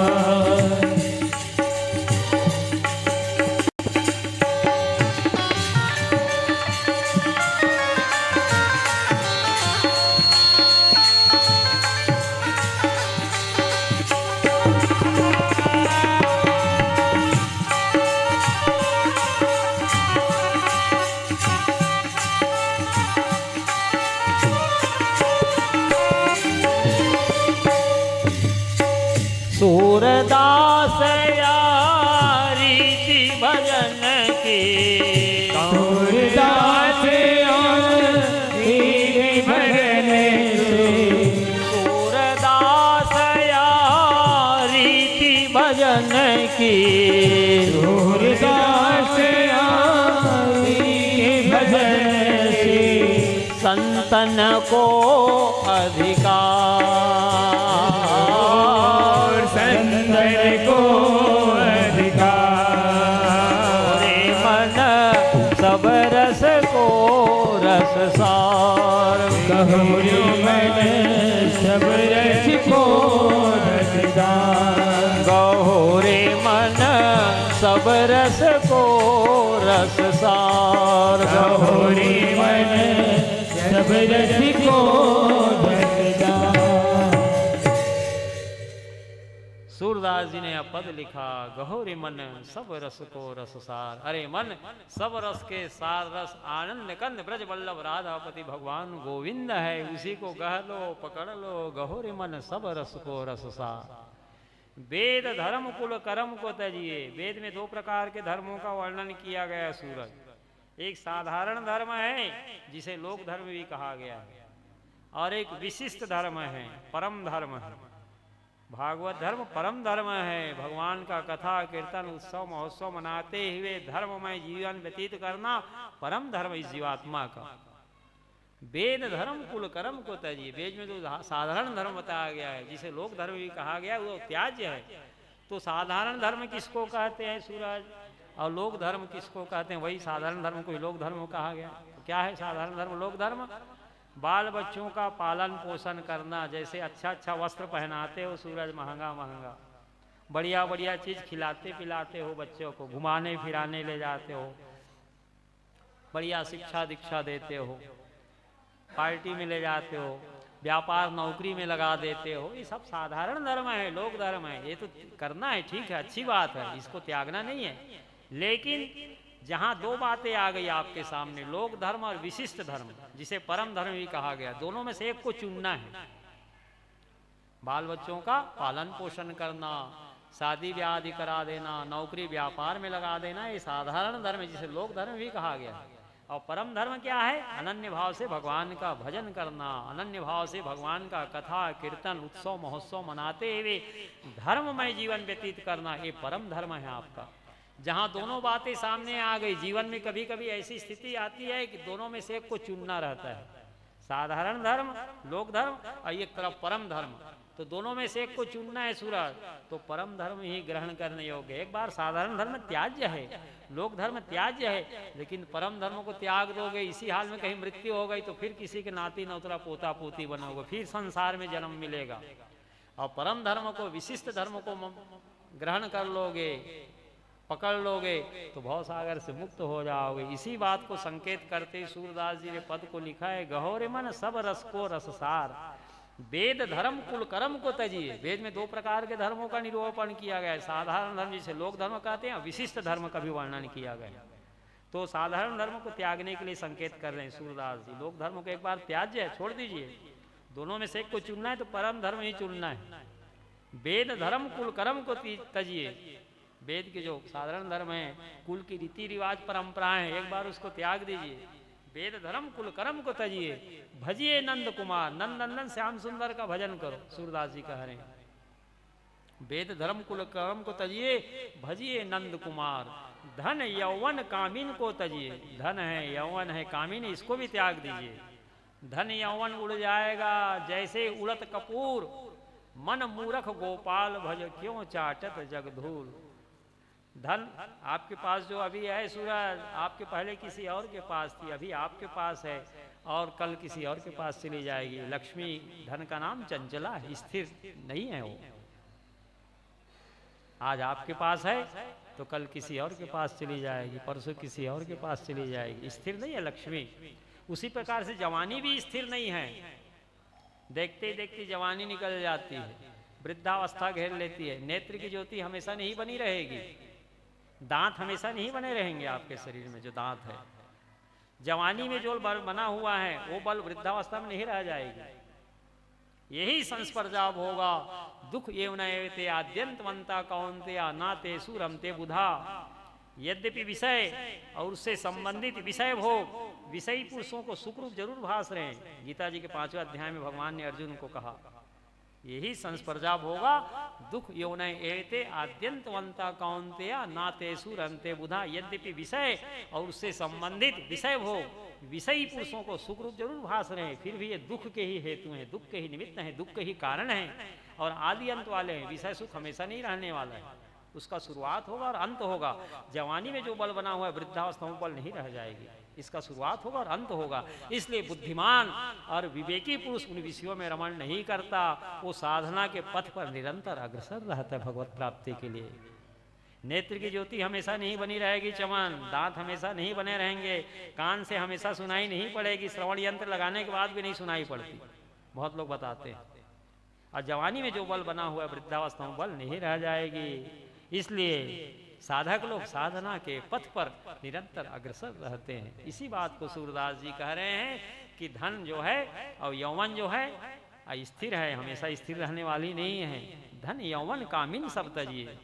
सूरदास रीति भजन की, सूरदास रीति भजन से, सूरदास रीति भजन की, सूरदास रीति भजन से, संतन को अधिकार, संतन को अधिकार, रे मन सब रस को रस सार, गहोरे मन सब रस को रस सार। कहो रे मन सब रस को रस सार। सूरदास जी ने यह पद लिखा, गहोरी मन सब रस को रस सार। अरे मन, सब रस के सार रस आनंद कंद ब्रज वल्लभ राधापति भगवान गोविंद है, उसी को गह लो पकड़ लो, गहोरी मन सब रस को रस सार। वेद धर्म कुल कर्म को तजिए। वेद में दो प्रकार के धर्मों का वर्णन किया गया सूरज। एक साधारण धर्म है जिसे लोक धर्म भी कहा गया है, और एक विशिष्ट धर्म है, परम धर्म है। भागवत धर्म परम धर्म है। भगवान का कथा कीर्तन उत्सव महोत्सव मनाते हुए धर्ममय जीवन व्यतीत करना परम धर्म इस जीवात्मा का। वेद धर्म कुल कर्म को तजिए। वेद में जो साधारण धर्म बताया गया है, जिसे लोक धर्म भी कहा गया है, वो त्याज्य है। तो साधारण धर्म किसको कहते हैं सूरज, और लोक धर्म किसको कहते हैं? वही साधारण धर्म को लोक धर्म कहा गया। तो क्या है साधारण धर्म लोक धर्म? बाल बच्चों का पालन पोषण करना। जैसे अच्छा अच्छा वस्त्र पहनाते हो सूरज, महंगा महंगा, बढ़िया बढ़िया चीज खिलाते पिलाते हो बच्चों को, घुमाने फिराने ले जाते हो, बढ़िया शिक्षा दीक्षा देते हो, पार्टी में ले जाते हो, व्यापार नौकरी में लगा देते हो, ये सब साधारण धर्म है, लोक धर्म है। ये तो करना है, ठीक है, अच्छी बात है, इसको त्यागना नहीं है। लेकिन जहां दो बातें आ गई आपके सामने, लोक धर्म और विशिष्ट धर्म, जिसे परम धर्म भी कहा गया, दोनों में से एक को चुनना है। बाल बच्चों का पालन पोषण करना, शादी ब्याह आदि करा देना, नौकरी व्यापार में लगा देना, ये साधारण धर्म है, जिसे लोक धर्म भी कहा गया है। और परम धर्म क्या है? अनन्य भाव से भगवान का भजन करना, अनन्य भाव से भगवान का कथा कीर्तन उत्सव महोत्सव मनाते हुए धर्ममय जीवन व्यतीत करना, ये परम धर्म है आपका। जहाँ दोनों बातें सामने आ गई, जीवन में कभी कभी ऐसी स्थिति आती है कि दोनों में से एक को चुनना रहता है, साधारण धर्म लोक धर्म और एक तरफ परम धर्म। तो दोनों में से एक को चुनना है सूरज, तो परम धर्म ही ग्रहण करने योग्य है। एक बार साधारण धर्म त्याज्य है, लोक धर्म त्याज्य है, लेकिन परम धर्म को त्याग दोगे, इसी हाल में कहीं मृत्यु हो गई तो फिर किसी के नाती नौतरा पोता पोती बनोगे, फिर संसार में जन्म मिलेगा। और परम धर्म को विशिष्ट धर्म को ग्रहण कर लोगे, पकड़ लोगे, तो भव सागर से मुक्त हो जाओगे। इसी बात को संकेत करते सूरदास जी ने पद को लिखा है, गहोरे मन सब रस को रससार। वेद धर्म कुल कर्म को तजिए। वेद में दो प्रकार के धर्मों का निरूपण किया गया है, साधारण धर्म जिसे लोक धर्म कहते हैं, विशिष्ट धर्म का भी वर्णन किया गया। तो साधारण धर्म को त्यागने के लिए संकेत कर रहे हैं सूरदास जी। लोक धर्म को एक बार त्याज्य है, छोड़ दीजिए, दोनों में से एक को चुनना है तो परम धर्म ही चुनना है। वेद धर्म कुल कर्म को तजिए। वेद के जो साधारण धर्म है, कुल की रीति रिवाज परंपराएं हैं, एक बार उसको त्याग दीजिए। वेद धर्म कुल कर्म को तजिए, भजिए नंद कुमार। नंद नंदन श्याम सुंदर का भजन करो, सूरदास जी कह रहे हैं। वेद धर्म कुल कर्म को तजिए, भजिए नंद कुमार। धन यौवन कामिन को तजिए। धन है, यौवन है, कामिन, इसको भी त्याग दीजिए। धन यौवन उड़ जाएगा जैसे उड़त कपूर, मन मूरख गोपाल भज क्यों चाटत जगधूल। धन आपके पास जो अभी है सूरज, आपके पहले किसी और के पास थी, अभी आपके पास है और कल किसी और के पास चली जाएगी। लक्ष्मी धन का नाम चंचला है, स्थिर नहीं है वो। आज आपके पास है तो कल किसी और के पास चली जाएगी, परसों किसी और के पास चली जाएगी, स्थिर नहीं है लक्ष्मी। उसी प्रकार से जवानी भी स्थिर नहीं है, देखते देखते जवानी निकल जाती है, वृद्धावस्था घेर लेती है। नेत्र की ज्योति हमेशा नहीं बनी रहेगी, दांत हमेशा नहीं बने रहेंगे आपके शरीर में। जो दांत है, जवानी में जो बल बना हुआ है वो बल वृद्धावस्था में नहीं रह जाएगी। यही संस्पर्शाव होगा। दुख एवं एवते आद्यंतवंता कौन्तेया नाते सुरमते बुधा। यद्यपि विषय और उससे संबंधित विषय भोग, विषयी पुरुषों को सुखरूप जरूर भास रहे हैं। गीता जी के 5वें अध्याय में भगवान ने अर्जुन को कहा, यही संस्पर्शाव होगा। दुख यौन एते आद्यंतवंता कौन्तेया नाते सुरंते बुधा। यद्यपि विषय और उससे संबंधित विषय भोग, विषयी पुरुषों को सुख रूप जरूर भास रहे हैं, फिर भी ये दुख के ही हेतु हैं, दुख के ही निमित्त हैं, दुख के ही कारण हैं और आदि अंत वाले हैं। विषय सुख हमेशा नहीं रहने वाला है, उसका शुरुआत होगा और अंत होगा। जवानी में जो बल बना हुआ है वृद्धावस्था में बल नहीं रह जाएगी, इसका शुरुआत होगा और अंत होगा। इसलिए बुद्धिमान और विवेकी पुरुष उन विषयों में रमण नहीं करता, वो साधना के पथ पर निरंतर अग्रसर रहता है भगवत प्राप्ति के लिए। नेत्र की ज्योति हमेशा नहीं बनी रहेगी चमन, दांत हमेशा नहीं बने रहेंगे, कान से हमेशा सुनाई नहीं पड़ेगी, श्रवण यंत्र लगाने के बाद भी नहीं सुनाई पड़ती, बहुत लोग बताते हैं। और जवानी में जो बल बना हुआ है वृद्धावस्था में बल नहीं रह जाएगी। इसलिए साधक लोग साधना के पथ पर निरंतर अग्रसर रहते हैं। इसी बात को सूरदास जी कह रहे हैं कि धन जो है और यौवन जो है स्थिर है, हमेशा स्थिर रहने वाली नहीं है। धन यौवन कामिन सब तजिए,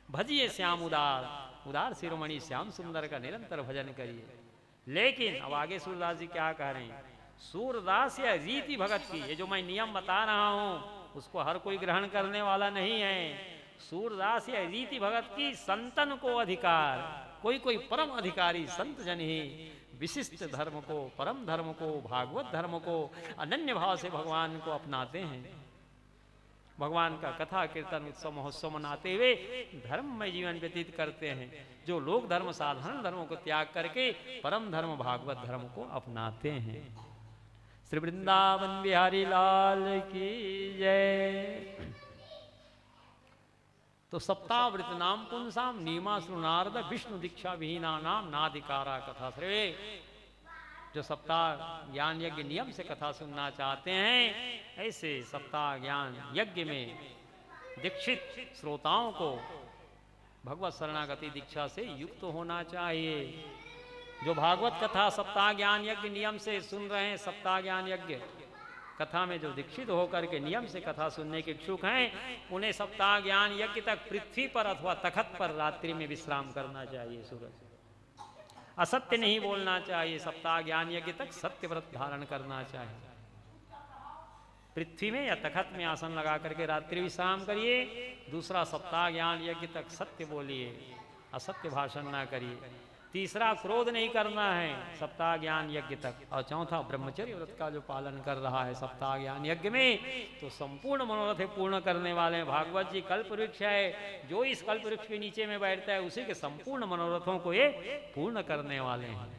भजिए श्याम उदार, उदार शिरोमणि श्याम सुंदर का निरंतर भजन करिए। लेकिन अब आगे सूरदास जी क्या कह रहे हैं, सूरदास या रीति भगत की, ये जो मैं नियम बता रहा हूं उसको हर कोई ग्रहण करने वाला नहीं है। सूरदास या रीति भगत की संतन को अधिकार, कोई कोई परम अधिकारी संत जन ही विशिष्ट धर्म को, परम धर्म को, भागवत धर्म को अनन्य भाव से भगवान को अपनाते हैं। भगवान का कथा कीर्तन उत्सव महोत्सव मनाते हुए धर्म में जीवन व्यतीत करते हैं। जो लोक धर्म साधारण धर्मों को त्याग करके परम धर्म भागवत धर्म को अपनाते हैं। श्री वृंदावन बिहारी लाल की जय। तो सप्तावृत नाम पुंसाम नीमा श्रुनारद विष्णु दीक्षा विहीना नाम नाधिकारा कथा श्रेवे। जो सप्ताह ज्ञान यज्ञ नियम से कथा सुनना चाहते हैं, ऐसे सप्ताह ज्ञान यज्ञ में दीक्षित श्रोताओं को भगवत शरणागति दीक्षा से युक्त होना चाहिए। जो भागवत कथा सप्ताह ज्ञान यज्ञ नियम से सुन रहे हैं, सप्ताह ज्ञान यज्ञ कथा में जो दीक्षित होकर के नियम से कथा सुनने के इच्छुक हैं, उन्हें सप्ताह ज्ञान यज्ञ तक पृथ्वी पर अथवा तखत पर रात्रि में विश्राम करना चाहिए। सूरज असत्य नहीं बोलना चाहिए। सप्ताह ज्ञान यज्ञ तक सत्य व्रत धारण करना चाहिए। पृथ्वी में या तखत में आसन लगा करके रात्रि विश्राम करिए। दूसरा, सप्ताह ज्ञान यज्ञ तक सत्य बोलिए, असत्य भाषण ना करिए। तीसरा, क्रोध नहीं करना है सप्ताह ज्ञान यज्ञ तक। और चौथा, ब्रह्मचर्य व्रत का जो पालन कर रहा है सप्ताह ज्ञान यज्ञ में, तो संपूर्ण मनोरथ पूर्ण करने वाले हैं। भागवत जी कल्प वृक्ष है, जो इस कल्प वृक्ष के नीचे में बैठता है उसी के संपूर्ण मनोरथों को ये पूर्ण करने वाले हैं।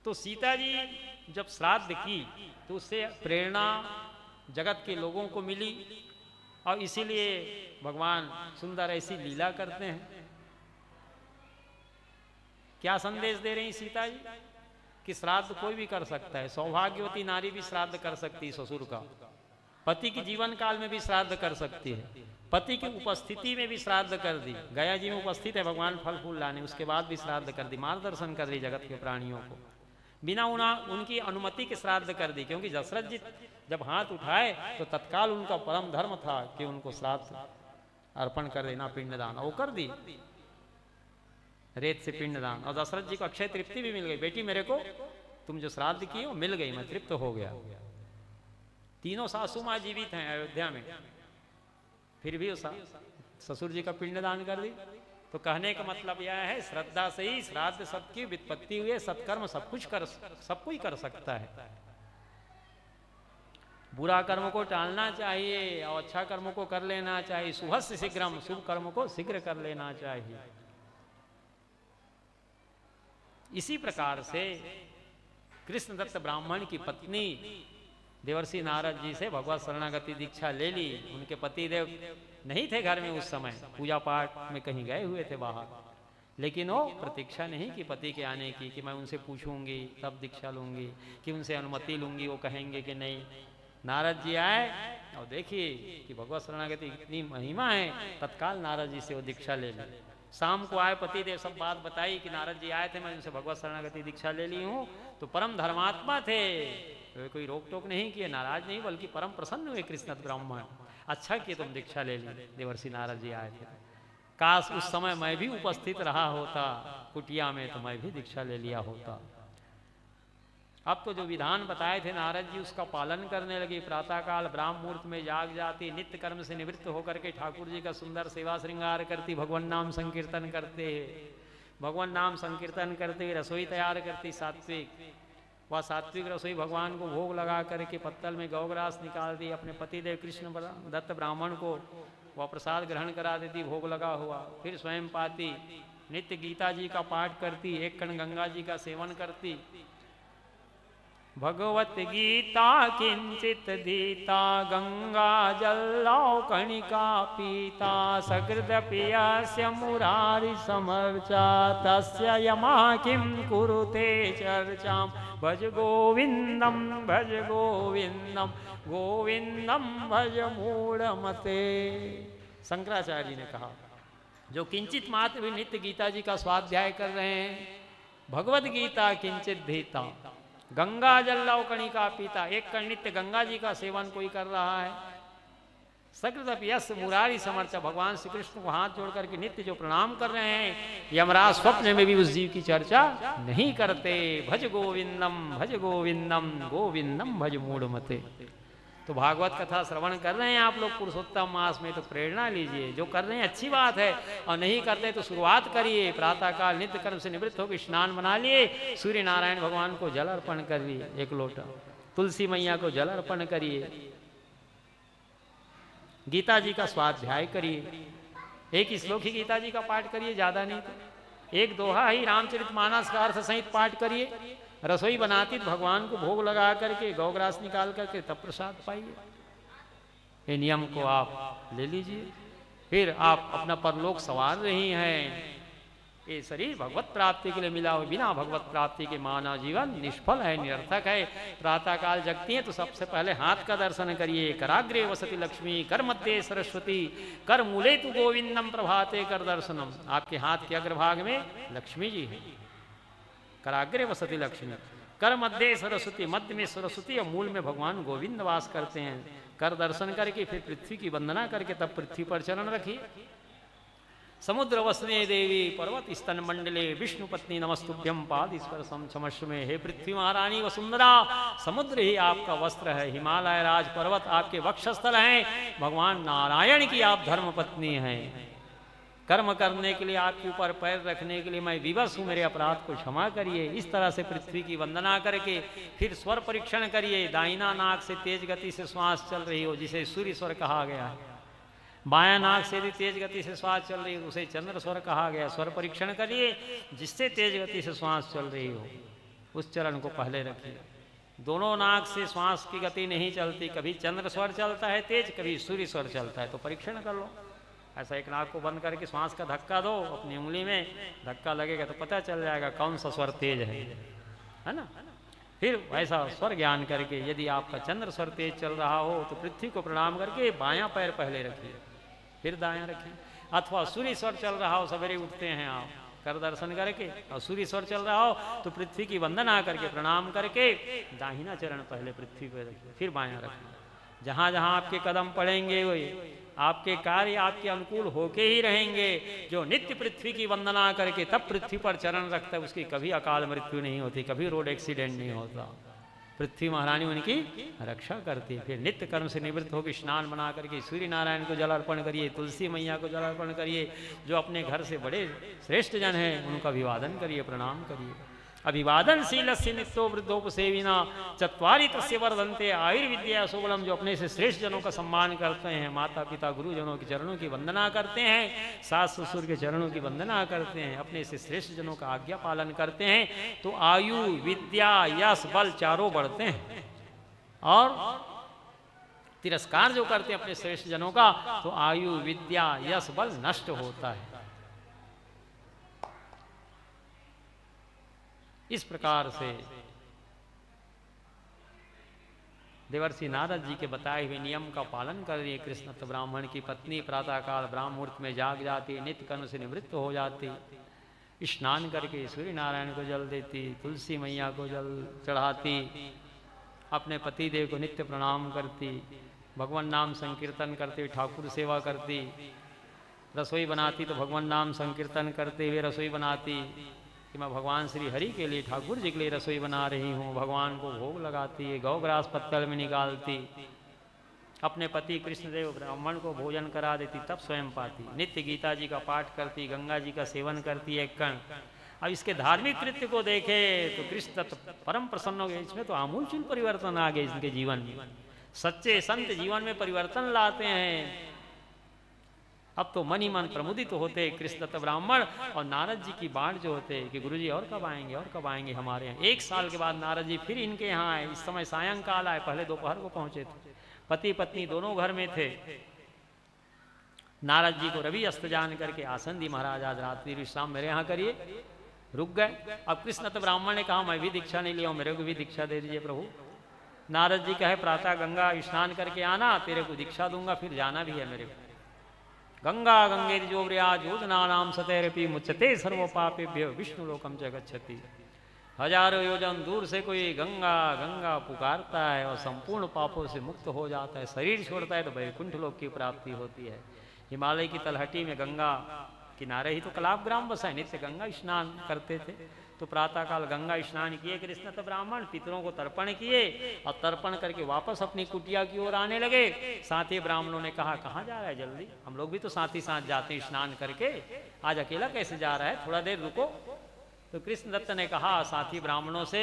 तो सीता जी जब श्राद्ध की तो उससे प्रेरणा जगत के लोगों को मिली, और इसीलिए भगवान सुंदर ऐसी लीला करते हैं। क्या संदेश दे रही सीता जी कि श्राद्ध कोई भी कर सकता है। सौभाग्यवती नारी भी श्राद्ध कर सकती है ससुर का, पति के जीवन काल में भी श्राद्ध कर सकती है, पति की उपस्थिति में भी श्राद्ध कर दी। गया जी में उपस्थित है भगवान फल फूल लाने, उसके बाद भी श्राद्ध कर दी, मार्गदर्शन कर दी जगत के प्राणियों को, बिना उनकी अनुमति के श्राद्ध कर दी। क्योंकि दशरथ जी जब हाथ उठाए तो तत्काल उनका परम धर्म था कि उनको श्राद्ध अर्पण कर देना, पिंडदान, वो कर दी, रेत से पिंडदान। और दशरथ जी को अक्षय तृप्ति भी मिल गई। बेटी मेरे को तुम जो श्राद्ध किए वो मिल गई, मैं तृप्त हो गया। तीनों सासू माँ जीवित हैं अयोध्या में, फिर भी ससुर जी का पिंडदान कर दी। तो कहने का मतलब यह है, श्रद्धा से ही श्राद्ध सबकी वित्पत्ति हुई है। सत्कर्म सब कोई कर सकता है। बुरा कर्म को टालना चाहिए और अच्छा कर्म को कर लेना चाहिए। शुभस्य शीघ्रम, शुभ कर्म को शीघ्र कर लेना चाहिए। इसी प्रकार से कृष्णदत्त ब्राह्मण की पत्नी देवर्षि नारद जी से भगवत शरणागति दीक्षा ले ली। उनके पति देव नहीं थे घर में उस समय, पूजा पाठ में कहीं गए हुए थे बाहर, लेकिन वो प्रतीक्षा नहीं की पति के आने की, कि मैं उनसे पूछूंगी तब दीक्षा लूंगी, कि उनसे अनुमति लूंगी, वो कहेंगे कि नहीं। नारद जी आए और देखिए कि भगवत शरणागति इतनी महिमा है, तत्काल नारद जी से वो दीक्षा ले ली। शाम को आए पति देव, सब बात बताई कि नारद जी आए थे, मैं उनसे भगवत शरणागति दीक्षा ले ली हूँ। तो परम धर्मात्मा थे, वे कोई रोक टोक नहीं किए, नाराज नहीं, बल्कि परम प्रसन्न हुए कृष्णदत्त ब्राह्मण। अच्छा कि तुम दीक्षा ले ली। देवर्षि नारद जी आए थे, काश उस समय मैं भी उपस्थित रहा होता कुटिया में, तो मैं भी दीक्षा ले लिया होता। अब तो जो विधान बताए थे नारद जी, उसका पालन करने लगी। प्रातःकाल ब्राह्म मुहूर्त में जाग जाती, नित्य कर्म से निवृत्त होकर के ठाकुर जी का सुंदर सेवा श्रृंगार करती, भगवान नाम संकीर्तन करते, भगवान नाम संकीर्तन करते, रसोई तैयार करती सात्विक। वह सात्विक रसोई भगवान को भोग लगा करके पत्तल में गौग्रास निकाल दी। अपने पतिदेव कृष्ण दत्त ब्राह्मण को वह प्रसाद ग्रहण करा देती, भोग लगा हुआ। फिर स्वयं पाती, नित्य गीता जी का पाठ करती, एक कण गंगा जी का सेवन करती। भगवत गीता किंचित दीता गंगा जल्लौकणिका पीता सकृदप्रियस्य मुरारि समर्चा तस्य यमा किं कुरुते चर्चां भज गोविंदम गोविंदम भज मूढ़मते। शंकराचार्य जी ने कहा जो किंचित मात्र भी नित्य गीता जी का स्वाध्याय कर रहे हैं, भगवत गीता किंचित धीता गंगा जल लौकणिका पीता, एक कण नित्य गंगा जी का सेवन कोई कर रहा है, सकृत यश मुरारी समर्थ, भगवान श्री कृष्ण को हाथ जोड़ करके नित्य जो प्रणाम कर रहे हैं, यमराज स्वप्न में भी उस जीव की चर्चा नहीं करते। भज गोविंदम गोविंदम भज मूढ़मते। तो भागवत कथा श्रवण कर रहे हैं आप लोग पुरुषोत्तम मास में, तो प्रेरणा लीजिए। जो कर रहे हैं अच्छी बात है, और नहीं करते तो शुरुआत करिए। प्रातःकाल नित्य कर्म से निवृत्त होकर स्नान बना लिए, सूर्य नारायण भगवान को जल अर्पण कर लिए एक लोटा, तुलसी मैया को जल अर्पण करिए, गीता जी का स्वाध्याय करिए, एक श्लोक ही गीता जी का पाठ करिए, ज्यादा नहीं तो एक दोहा ही रामचरितमानस का अर्थ सहित पाठ करिए। रसोई बनाती तो भगवान को भोग लगा करके गौग्रास निकाल करके तब प्रसाद पाइए। ये नियम को आप ले लीजिए, फिर आप अपना परलोक संवार रही हैं। ये शरीर भगवत प्राप्ति के लिए मिला हो, बिना भगवत प्राप्ति के मानव जीवन निष्फल है, निरर्थक है। प्रातःकाल जगती है तो सबसे पहले हाथ का दर्शन करिए। कराग्रे वसति लक्ष्मी, कर मध्य सरस्वती, कर मूले तु गोविंदम, प्रभाते कर दर्शनम। आपके हाथ के अग्रभाग में लक्ष्मी जी है, कराग्रे वसति लक्ष्मी, कर मध्य सरस्वती, मध्य में सरस्वती और मूल में भगवान गोविंद वास करते हैं। कर दर्शन करके फिर पृथ्वी की वंदना करके तब पृथ्वी पर चरण रखिए। समुद्र वसने देवी पर्वत स्तन मंडले विष्णु पत्नी नमस्तुभ्यम पाद स्पर्शम क्षमस्व में। हे पृथ्वी महारानी वसुंधरा, समुद्र ही आपका वस्त्र है, हिमालय राज पर्वत आपके वक्षस्थल हैं, भगवान नारायण की आप धर्म पत्नी हैं। कर्म करने के लिए आपके ऊपर पैर रखने के लिए मैं विवश हूँ, मेरे अपराध को क्षमा करिए। इस तरह से पृथ्वी की वंदना करके फिर स्वर परीक्षण करिए। दाहिना नाक से तेज गति से श्वास चल रही हो, जिसे सूर्य स्वर कहा गया है। बायां नाक से यदि तेज गति से श्वास चल रही हो, उसे चंद्र स्वर कहा गया। स्वर परीक्षण करिए, जिससे तेज गति से श्वास चल रही हो उस चरण को पहले रखिए। दोनों नाक से श्वास की गति नहीं चलती, कभी चंद्र स्वर चलता है तेज, कभी सूर्य स्वर चलता है, तो परीक्षण कर लो। ऐसा एक नाक को बंद करके श्वास का धक्का दो, अपनी उंगली में धक्का लगेगा तो पता चल जाएगा कौन सा स्वर तेज है ना। फिर वैसा स्वर ज्ञान करके यदि आपका चंद्र स्वर तेज चल रहा हो तो पृथ्वी को प्रणाम करके बायां पैर पहले रखिए, फिर दायां रखिए। अथवा सूर्य स्वर चल रहा हो, सवेरे उठते हैं आप, कर दर्शन करके, और सूर्य स्वर चल रहा हो तो पृथ्वी की वंदना करके प्रणाम करके दाहिना चरण पहले पृथ्वी पे रखिए, फिर बायां रखिए। जहाँ जहाँ आपके कदम पड़ेंगे वही आपके कार्य आपके अनुकूल होके ही रहेंगे। जो नित्य पृथ्वी की वंदना करके तब पृथ्वी पर चरण रखता है, उसकी कभी अकाल मृत्यु नहीं होती, कभी रोड एक्सीडेंट नहीं होता। पृथ्वी महारानी उनकी रक्षा करती है। फिर नित्य कर्म से निवृत्त होकर स्नान बना करके सूर्य नारायण को जल अर्पण करिए, तुलसी मैया को जल अर्पण करिए। जो अपने घर से बड़े श्रेष्ठ जन हैं उनका अभिवादन करिए, प्रणाम करिए। अभिवादनशीलस्य नित्यो वृद्धोपसेविना चत्वारि तस्य वर्धन्ते आयुर्विद्या सुबलम। जो अपने से श्रेष्ठ जनों का सम्मान करते हैं, माता पिता गुरुजनों के चरणों की वंदना करते हैं, सास ससुर के चरणों की वंदना करते हैं, अपने से श्रेष्ठ जनों का आज्ञा पालन करते हैं, तो आयु विद्या यश बल चारों बढ़ते हैं। और तिरस्कार जो करते हैं अपने श्रेष्ठ जनों का, तो आयु विद्या यश बल नष्ट होता है। इस प्रकार से देवर्षि नारद जी के बताए हुए नियम का पालन कर रही कृष्ण तो ब्राह्मण की पत्नी प्रातःकाल ब्राह्म मुहूर्त में जाग जाती, नित्य कर्म से निवृत्त हो जाती, स्नान करके सूर्य नारायण को जल देती, तुलसी मैया को जल चढ़ाती, अपने पति देव को नित्य प्रणाम करती, भगवान नाम संकीर्तन करते हुए ठाकुर सेवा करती, रसोई बनाती तो भगवान नाम संकीर्तन करते हुए रसोई बनाती कि मैं भगवान श्री हरि के लिए ठाकुर जी के लिए रसोई बना रही हूँ। भगवान को भोग लगाती है, गौग्रास पत्तल में निकालती, अपने पति कृष्णदेव ब्राह्मण को भोजन करा देती, तब स्वयं पाती, नित्य गीता जी का पाठ करती, गंगा जी का सेवन करती एक कण। अब इसके धार्मिक कृत्य को देखे तो कृष्ण तत्व परम प्रसन्न हो गए। इसमें तो आमूलचूल परिवर्तन आ गए इनके जीवन में। सच्चे संत जीवन में परिवर्तन लाते हैं। अब तो मन ही मन प्रमुदित तो होते कृष्णदत्त ब्राह्मण और नारद जी की बाट जो होते कि गुरुजी और कब आएंगे और कब आएंगे हमारे यहाँ। 1 साल के बाद नारद जी फिर इनके यहाँ आए। इस समय सायंकाल आए, पहले दोपहर को पहुंचे थे। पति पत्नी दोनों घर में थे। नारद जी को रवि अस्त जान करके आसन दी, महाराज आज रात्रि विश्राम मेरे यहाँ करिए। रुक गए। अब कृष्णदत्त ब्राह्मण ने कहा मैं भी दीक्षा नहीं लिया हूं, मेरे को भी दीक्षा दे दीजिए प्रभु। नारद जी कहे प्रातः गंगा स्नान करके आना, तेरे को दीक्षा दूंगा, फिर जाना भी है मेरे को। गंगा गंगे जोव्रिया योजना नाम सतैरपि मुच्यते सर्व पापेभ्यो विष्णु लोकम च गच्छति। हजारों योजन दूर से कोई गंगा गंगा पुकारता है और संपूर्ण पापों से मुक्त हो जाता है, शरीर छोड़ता है तो वैकुंठ लोक की प्राप्ति होती है। हिमालय की तलहटी में गंगा किनारे ही तो कलाप ग्राम बसा है, नित्य गंगा स्नान करते थे। तो प्रातःकाल गंगा स्नान किए कृष्णदत्त ब्राह्मण, पितरों को तर्पण किए और तर्पण करके वापस अपनी कुटिया की ओर आने लगे। साथी ब्राह्मणों ने कहा कहाँ जा रहा है, जल्दी, हम लोग भी तो साथ ही साथ जाते हैं स्नान करके, आज अकेला कैसे जा रहा है, थोड़ा देर रुको। तो कृष्णदत्त ने कहा साथी ब्राह्मणों से,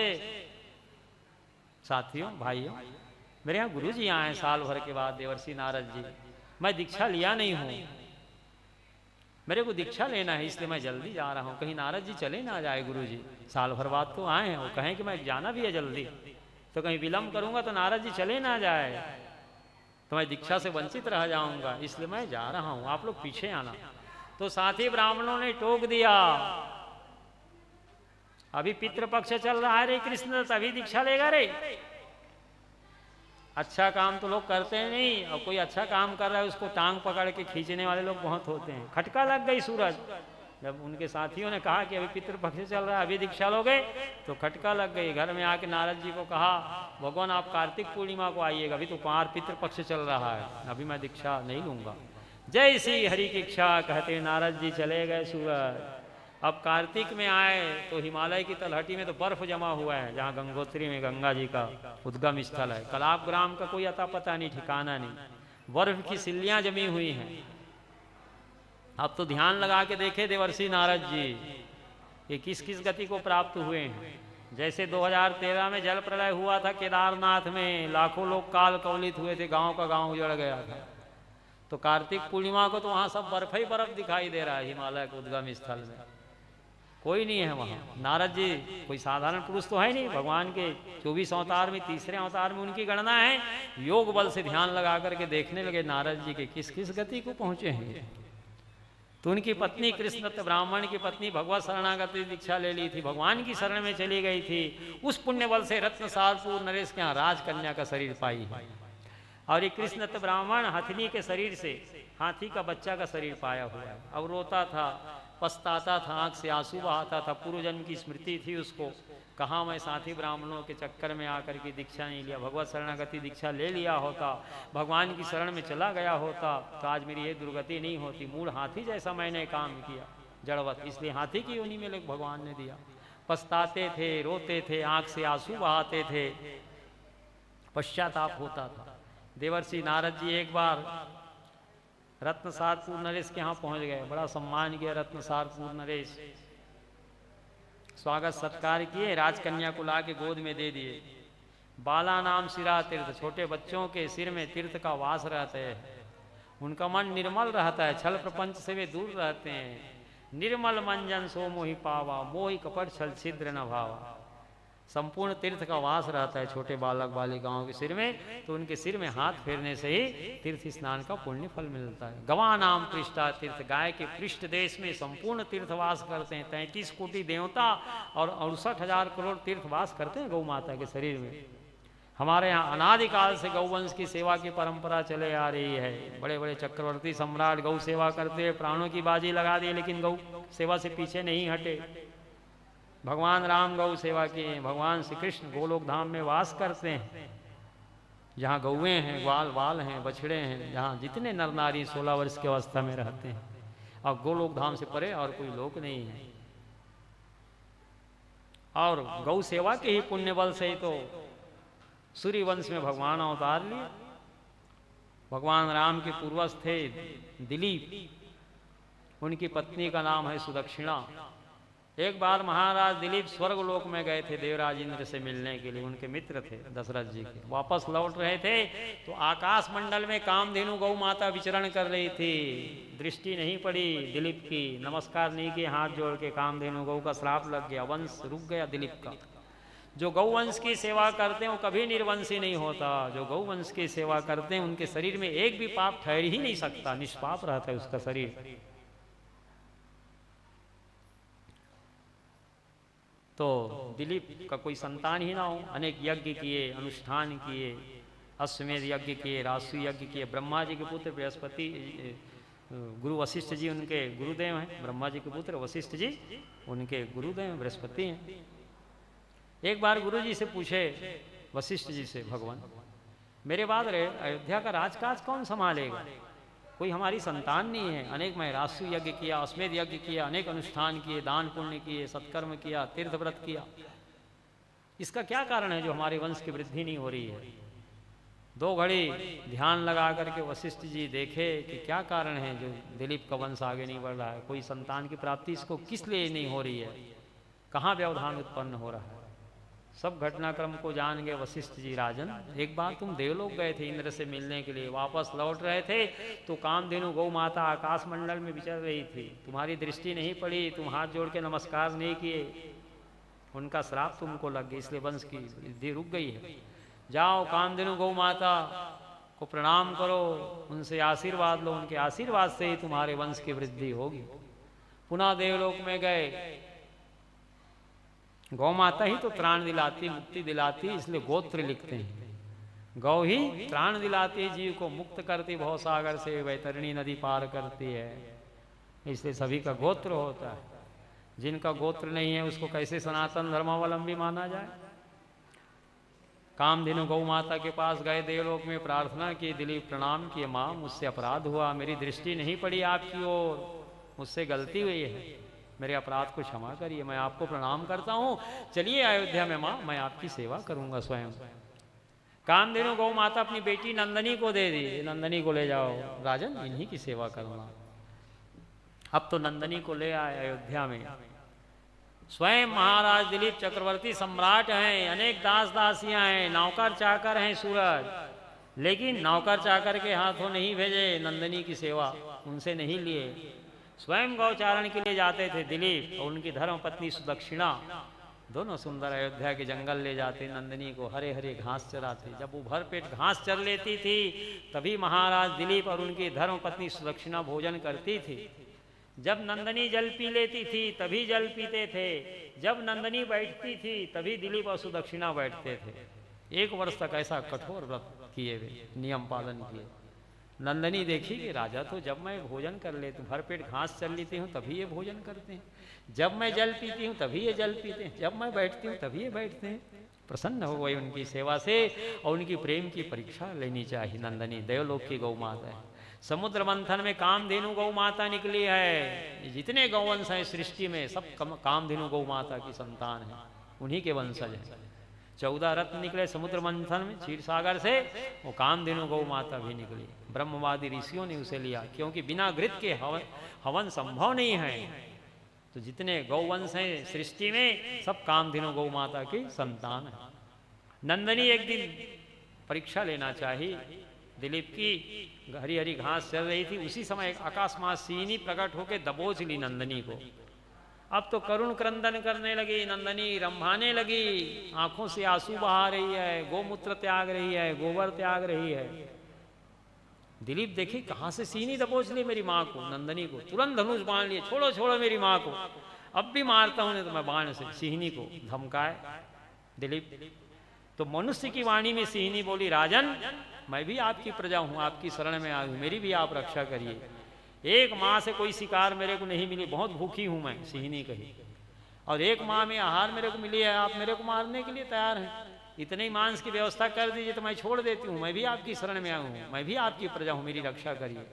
साथियों भाइयों, मेरे यहाँ गुरु जी आए साल भर के बाद, देवर्षि नारद जी, मैं दीक्षा लिया नहीं हूँ, मेरे को दीक्षा लेना है, इसलिए मैं जल्दी जा रहा हूँ, कहीं नारद जी चले ना जाए गुरु जी, साल भर बाद तो आए हैं, वो कहें कि मैं जाना भी है जल्दी, तो कहीं विलम्ब करूंगा तो नारद जी चले ना जाए, तो मैं दीक्षा से वंचित रह जाऊंगा, इसलिए मैं जा रहा हूँ, आप लोग पीछे आना। तो साथी ब्राह्मणों ने टोक दिया, अभी पितृपक्ष चल रहा है रे कृष्ण, तभी दीक्षा लेगा रे, अच्छा काम तो लोग करते हैं नहीं, और कोई अच्छा काम कर रहा है उसको टांग पकड़ के खींचने वाले लोग बहुत होते हैं। खटका लग गई सूरज, जब उनके साथियों ने कहा कि अभी पितृपक्ष चल रहा है, अभी दीक्षा लोगे, तो खटका लग गई। घर में आके नारद जी को कहा भगवान आप कार्तिक पूर्णिमा को आइएगा, अभी तो पार पितृपक्ष चल रहा है, अभी मैं दीक्षा नहीं लूंगा। जय श्री हरि की इच्छा कहते नारद जी चले गए सूरज। अब कार्तिक में आए तो हिमालय की तलहटी में तो बर्फ जमा हुआ है, जहाँ गंगोत्री में गंगा जी का उद्गम स्थल है, कलाप ग्राम का कोई अता पता नहीं, ठिकाना नहीं, बर्फ की सिल्लियां जमी हुई हैं। अब तो ध्यान लगा के देखे देवर्षि नारद जी ये किस किस गति को प्राप्त हुए हैं। जैसे 2013 में जल प्रलय हुआ था केदारनाथ में, लाखों लोग काल कवलित हुए थे, गांव का गांव उजड़ गया था, तो कार्तिक पूर्णिमा को तो वहां सब बर्फ ही बर्फ दिखाई दे रहा है हिमालय के उद्गम स्थल में, कोई नहीं है वहां। नारद जी कोई साधारण पुरुष तो है नहीं, भगवान के 24 अवतार में तीसरे अवतार में उनकी गणना है। योग बल से ध्यान लगा करके देखने लगे नारद जी के किस किस गति को पहुंचे हैं। तो उनकी पत्नी कृष्णदत्त ब्राह्मण की पत्नी भगवत शरणागति दीक्षा ले ली थी, भगवान की शरण में चली गई थी, उस पुण्य बल से रत्नसारपुर नरेश के यहाँ राजकन्या का शरीर पाई है। और ये कृष्णदत्त ब्राह्मण हथनी के शरीर से हाथी का बच्चा का शरीर पाया हुआ है। अब रोता था, पछताता था, आंख से आंसू बहाता था, पूर्व जन्म की स्मृति थी उसको, कहाँ मैं साथी ब्राह्मणों के चक्कर में आकर के दीक्षा नहीं लिया, भगवत शरणागति दीक्षा ले लिया होता, भगवान की शरण में चला गया होता तो आज मेरी ये दुर्गति नहीं होती। मूल हाथी जैसा मैंने काम किया जड़वत, इसलिए हाथी की योनि में भगवान ने दिया। पछताते थे, रोते थे, आंख से आंसू बहाते थे, पश्चाताप होता था। देवर्षि नारद जी एक बार रत्नसारपुर नरेश के यहाँ पहुंच गए, बड़ा सम्मान किया रत्नसारपुर नरेश, स्वागत सत्कार किए, राजकन्या को ला के गोद में दे दिए। बाला नाम सिरा तीर्थ, छोटे बच्चों के सिर में तीर्थ का वास रहता है, उनका मन निर्मल रहता है, छल प्रपंच से वे दूर रहते हैं। निर्मल मंजन सो मोहि पावा, मोहि कपट छल छिद्र न भावा, संपूर्ण तीर्थ का वास रहता है छोटे बालक बालिकाओं के सिर में, तो उनके सिर में हाथ फेरने से ही तीर्थ स्नान का पुण्य फल मिलता है। गवा नाम पृष्ठा तीर्थ, गाय के पृष्ठ देश में संपूर्ण तीर्थवास करते हैं, 33 कोटि देवता और 68,000 करोड़ तीर्थवास करते हैं गौ माता के शरीर में। हमारे यहाँ अनादिकाल से गौवंश की सेवा की परंपरा चले आ रही है, बड़े बड़े चक्रवर्ती सम्राट गौ सेवा करते हुए प्राणों की बाजी लगा दी, लेकिन गौ सेवा से पीछे नहीं हटे। भगवान राम गौ सेवा किए हैं, भगवान श्री कृष्ण गोलोक धाम में वास करते हैं, जहाँ गौएं हैं, ग्वाल बाल हैं, बछड़े हैं, जहाँ जितने नर नारी 16 वर्ष की अवस्था में रहते हैं, और गोलोक धाम से परे और कोई लोक नहीं है। और गौ सेवा के ही पुण्य बल से ही तो सूर्य वंश में भगवान अवतार लिए। भगवान राम के पूर्वज थे दिलीप, उनकी पत्नी का नाम है सुदक्षिणा। एक बार महाराज दिलीप स्वर्ग लोक में गए थे देवराज इंद्र से मिलने के लिए, उनके मित्र थे दशरथ जी के। वापस लौट रहे थे तो आकाश मंडल में कामधेनु गौ माता विचरण कर रही थी। दृष्टि नहीं पड़ी दिलीप की, नमस्कार नहीं किए, हाथ जोड़ के कामधेनु गौ का श्राप लग गया, वंश रुक गया दिलीप का। जो गौवंश की सेवा करते हैं वो कभी निर्वंशी नहीं होता। जो गौवंश की सेवा करते हैं उनके शरीर में एक भी पाप ठहर ही नहीं सकता, निष्पाप रहता है उसका शरीर। तो दिलीप का कोई संतान ही ना हो, अनेक यज्ञ किए, अनुष्ठान किए, अश्वमेध यज्ञ किए, रासु यज्ञ किए। ब्रह्मा जी के पुत्र बृहस्पति, गुरु वशिष्ठ जी उनके गुरुदेव हैं। ब्रह्मा जी के पुत्र वशिष्ठ जी उनके गुरुदेव बृहस्पति हैं। एक बार गुरु जी से पूछे वशिष्ठ जी से, भगवान मेरे बाद अयोध्या का राजकाज कौन संभालेगा? कोई हमारी संतान नहीं है। अनेक मैं रासु यज्ञ किया, अश्वमेध यज्ञ किया, अनेक अनुष्ठान किए, दान पुण्य किए, सत्कर्म किया, तीर्थ व्रत किया, इसका क्या कारण है जो हमारे वंश की वृद्धि नहीं हो रही है? 2 घड़ी ध्यान लगा करके वशिष्ठ जी देखे कि क्या कारण है जो दिलीप का वंश आगे नहीं बढ़ रहा है। कोई संतान की प्राप्ति इसको किस लिए नहीं हो रही है, कहाँ व्यवधान उत्पन्न हो रहा है। सब घटनाक्रम को जान गए वशिष्ठ जी। राजन, एक बार तुम देवलोक गए थे इंद्र से मिलने के लिए, वापस लौट रहे थे तो कामधेनु गौ माता आकाश मंडल में विचर रही थी, तुम्हारी दृष्टि नहीं पड़ी, तुम हाथ जोड़ के नमस्कार नहीं किए, उनका श्राप तुमको लग गया, इसलिए वंश की वृद्धि रुक गई है। जाओ कामधेनु गौ माता को प्रणाम करो, उनसे आशीर्वाद लो, उनके आशीर्वाद से ही तुम्हारे वंश की वृद्धि होगी। पुनः देवलोक में गए। गौ माता ही तो त्राण दिलाती, मुक्ति दिलाती, इसलिए गोत्र लिखते हैं। गौ ही त्राण दिलाती है, जीव को मुक्त करती, भवसागर से वैतरणी नदी पार करती है, इसलिए सभी का गोत्र होता है। जिनका गोत्र नहीं है उसको कैसे सनातन धर्मावलंबी माना जाए? कामधेनु गौ माता के पास गए, देवलोक में प्रार्थना की, दिलीप प्रणाम किए, माँ मुझसे अपराध हुआ, मेरी दृष्टि नहीं पड़ी आपकी ओर, मुझसे गलती हुई है, मेरे अपराध को क्षमा करिए, मैं आपको प्रणाम करता हूँ, चलिए अयोध्या में माँ, मैं आपकी सेवा करूंगा स्वयं। कामधेनु गौ माता अपनी बेटी नंदनी को दे दी, नंदनी को ले जाओ राजन, इन्हीं की सेवा करना। अब तो नंदनी को ले आए अयोध्या में। स्वयं महाराज दिलीप चक्रवर्ती सम्राट हैं, अनेक दास दासियां हैं, नौकर चाकर हैं सूरज, लेकिन नौकर चाकर के हाथों नहीं भेजे नंदनी की सेवा, उनसे नहीं लिए। स्वयं गौचारण के लिए जाते थे दिलीप और उनकी धर्मपत्नी सुदक्षिणा, दोनों सुंदर अयोध्या के जंगल ले जाते नंदनी को, हरे हरे घास चराते। जब वो भरपेट घास चर लेती थी तभी महाराज दिलीप और उनकी धर्मपत्नी सुदक्षिणा भोजन करती थी। जब नंदनी जल पी लेती थी तभी जल पीते थे, जब नंदनी बैठती थी तभी दिलीप और सुदक्षिणा बैठते थे। 1 वर्ष तक ऐसा कठोर व्रत किए हुए, नियम पालन किए। नंदनी देखी कि राजा तो जब मैं भोजन कर लेती हूँ, भरपेट घास चल लेती हूँ तभी ये भोजन करते हैं, जब मैं जल पीती हूँ तभी ये जल पीते हैं, जब मैं बैठती हूँ तभी ये बैठते हैं। प्रसन्न हो गई उनकी सेवा से और उनकी प्रेम की परीक्षा लेनी चाहिए। नंदनी देवलोक की गौ माता है। समुद्र मंथन में कामधेनु गौ माता निकली है। जितने गौवंश हैं सृष्टि में सब कामधेनु गौ माता की संतान है, उन्हीं के वंशज हैं। 14 रत्न निकले समुद्र मंथन में क्षीर सागर से, वो कामधेनु गौ माता भी निकली। ब्रह्मवादी ऋषियों ने उसे लिया, क्योंकि बिना घृत के हवन संभव नहीं है। तो जितने गौवंश हैं सृष्टि में सब कामधेनु गौ माता की संतान है। नंदनी एक दिन परीक्षा लेना चाहिए। दिलीप की हरी हरी घास चल रही थी, उसी समय आकाशमात सिंही प्रकट होकर दबोच ली नंदनी को। अब तो करुण क्रंदन करने लगी नंदनी, रंभाने लगी, आंखों से आंसू बहा रही है, गोमूत्र त्याग रही है, गोबर त्याग रही है। दिलीप देखी कहां से सिंही दबोच ली मेरी माँ को, नंदनी को। तुरंत धनुष बाण लिए, छोड़ो छोड़ो मेरी माँ को, अब भी मारता हूं नहीं तो मैं बाण से। सिंही को धमकाए दिलीप। तो मनुष्य की वाणी में सिंही बोली, राजन मैं भी आपकी प्रजा हूं, आपकी शरण में आई हूं, मेरी भी आप रक्षा करिए। 1 माह से कोई शिकार मेरे को नहीं मिली, बहुत भूखी हूं मैं, सिंही कही, और 1 माह में आहार मेरे को मिली है, आप मेरे को मारने के लिए तैयार हैं। इतने ही मांस की व्यवस्था कर दीजिए तो मैं छोड़ देती हूँ, मैं भी आपकी शरण में आया हूँ, मैं भी आपकी प्रजा हूँ, मेरी रक्षा करिए।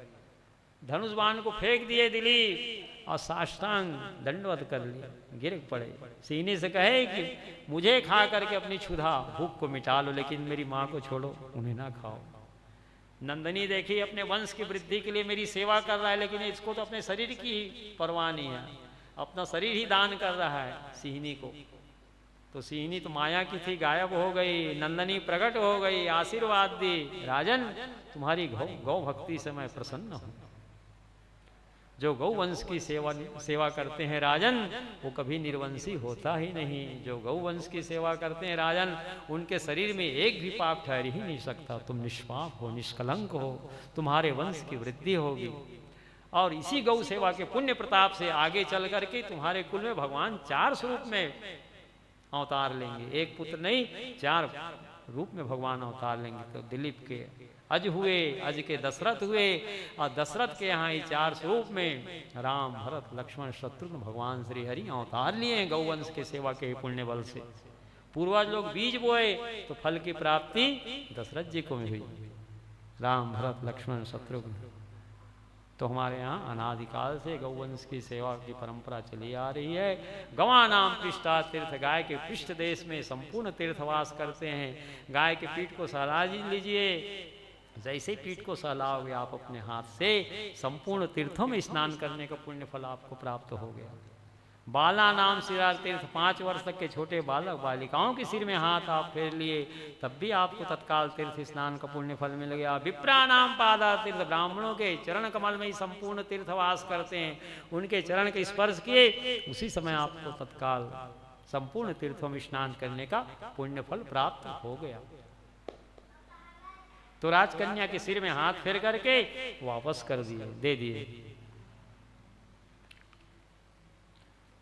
धनुष बाण को फेंक दिए दिलीप और साष्टांग दंडवत कर लिया, गिर पड़े। सिंही से कहे कि मुझे खा करके अपनी क्षुधा भूख को मिटा लो, लेकिन मेरी माँ को छोड़ो, उन्हें ना खाओ। नंदनी देखी अपने वंश की वृद्धि के लिए मेरी सेवा कर रहा है, लेकिन इसको तो अपने शरीर की परवाह नहीं है। अपना शरीर ही दान कर रहा है सिंहनी को। तो सिंहनी तो माया की थी, गायब हो गई, नंदनी प्रकट हो गई, आशीर्वाद दी, राजन तुम्हारी गौ भक्ति से मैं प्रसन्न हूं। जो गौ वंश की सेवा करते हैं राजन, वो कभी निर्वंशी होता ही नहीं। जो गौ वंश की सेवा करते हैं राजन, उनके शरीर में एक भी पाप ठहर ही नहीं सकता। तुम निष्पाप हो, निष्कलंक हो, तुम्हारे वंश की वृद्धि होगी। और इसी गौ सेवा के पुण्य प्रताप से आगे चल करके तुम्हारे कुल में भगवान 4 स्वरूप में अवतार लेंगे। एक पुत्र नहीं, 4 रूप में भगवान अवतार लेंगे। तो दिलीप के अज हुए, अज के दशरथ हुए, और दशरथ के यहाँ ही 4 स्वरूप में राम, भरत, लक्ष्मण, शत्रुघ्न भगवान श्री हरि अवतार लिए हैं गौवंश के सेवा के पुण्य बल से। पूर्वज लोग बीज बोए तो फल की प्राप्ति दशरथ जी को हुई, राम, भरत, लक्ष्मण, शत्रुघ्न। तो हमारे यहाँ अनादिकाल से गौवंश की सेवा की परंपरा चली आ रही है। गवा नाम पृष्ठा तीर्थ, गाय के पृष्ठ देश में संपूर्ण तीर्थवास करते हैं। गाय के पीठ को सहला लीजिए, जैसे ही पीठ को सहलाओगे आप अपने हाथ से, संपूर्ण तीर्थों में स्नान करने का पुण्य फल आपको प्राप्त हो गया। बाला नाम सिरा तीर्थ, 5 वर्ष तक के छोटे बालक बालिकाओं के सिर में हाथ आप फेर लिए, तब भी आपको तत्काल तीर्थ स्नान का पुण्य फल मिल गया। विप्रा नाम पादा तीर्थ, ब्राह्मणों के चरण कमल में ही संपूर्ण तीर्थवास करते हैं, उनके चरण के स्पर्श किए उसी समय आपको तत्काल संपूर्ण तीर्थों में स्नान करने का पुण्य फल प्राप्त हो गया। तो राजकन्या के सिर में हाथ फेर करके वापस कर दिए, दे दिए।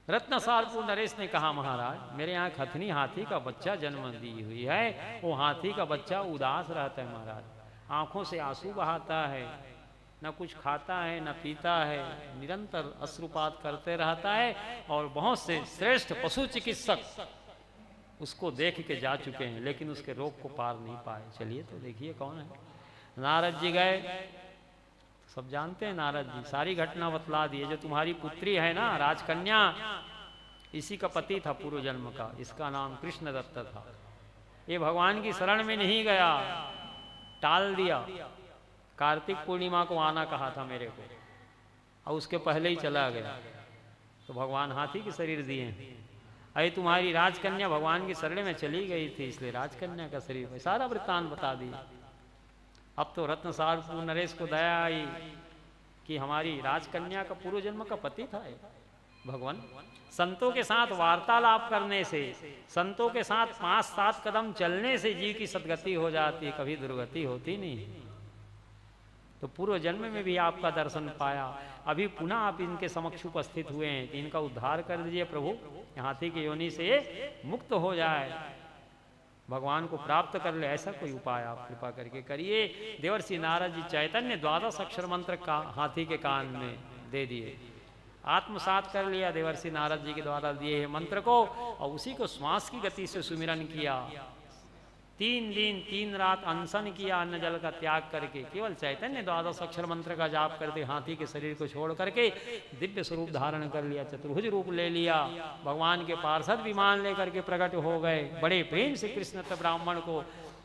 रत्नसारपुर नरेश ने कहा, महाराज मेरे यहाँ खथनी हाथी का बच्चा जन्म दी हुई है। वो हाथी का बच्चा उदास रहता है महाराज, आंखों से आंसू बहाता है, न कुछ खाता है न पीता है, निरंतर अश्रुपात करते रहता है। और बहुत से श्रेष्ठ पशु चिकित्सक उसको देख के जा चुके हैं, लेकिन उसके रोग को पार नहीं पाए। चलिए तो देखिए कौन है। नारद जी गए, सब जानते हैं नारद जी, सारी घटना बतला दिए। जो तुम्हारी पुत्री है ना राजकन्या, इसी का पति था पूर्व जन्म का, इसका नाम कृष्ण दत्त था। ये भगवान की शरण में नहीं गया, टाल दिया। कार्तिक पूर्णिमा को आना कहा था मेरे को, और उसके पहले ही चला गया। तो भगवान हाथी के शरीर दिए। अरे तुम्हारी राजकन्या भगवान की शरण में चली गई थी, इसलिए राजकन्या का शरीर, सारा वृत्तांत बता दिया। अब तो रत्नसारपुर नरेश को दया आई कि हमारी राजकन्या का पूर्व जन्म का पति था भगवान। संतों के साथ वार्तालाप करने से, संतों के साथ 5-7 कदम चलने से जीव की सदगति हो जाती है, कभी दुर्गति होती नहीं। तो पूर्व जन्म में भी आपका दर्शन पाया, अभी पुनः आप इनके समक्ष उपस्थित हुए हैं। इनका उद्धार कर दीजिए प्रभु, हाथी की योनि से मुक्त हो जाए, भगवान को प्राप्त कर ले, ऐसा कोई उपाय आप कृपा करके करिए। देवर्षि नारद जी चैतन्य 12 अक्षर मंत्र का हाथी के कान में दे दिए, आत्मसात कर लिया देवर्षि नारद जी के द्वारा दिए हैं मंत्र को, और उसी को श्वास की गति से सुमिरन किया। 3 दिन 3 रात अनशन किया, अन्न जल का त्याग करके, केवल चैतन्य 12 अक्षर मंत्र का जाप करते हाथी के शरीर को छोड़ करके दिव्य स्वरूप धारण कर लिया, चतुर्भुज रूप ले लिया। भगवान के पार्षद विमान लेकर के प्रकट हो गए। बड़े प्रेम से कृष्ण ब्राह्मण को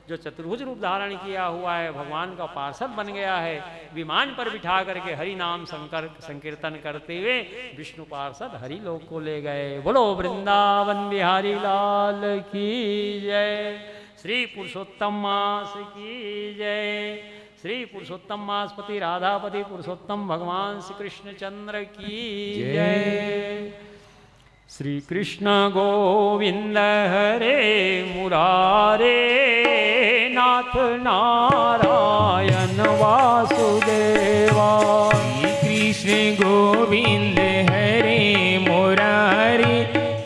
जो चतुर्भुज रूप धारण किया हुआ है, भगवान का पार्षद बन गया है, विमान पर बिठा करके हरि नाम संकीर्तन करते हुए विष्णु पार्षद हरि लोक को ले गए। बोलो वृंदावन बिहारी लाल की जय। श्री पुरुषोत्तम मास की जय। श्री पुरुषोत्तम मासपति राधापति पुरुषोत्तम भगवान श्री कृष्ण चंद्र की जय। श्री कृष्ण गोविंद हरे मुरारे, नाथ नारायण वासुदेवा। श्री कृष्ण गोविंद हरे मुरारे,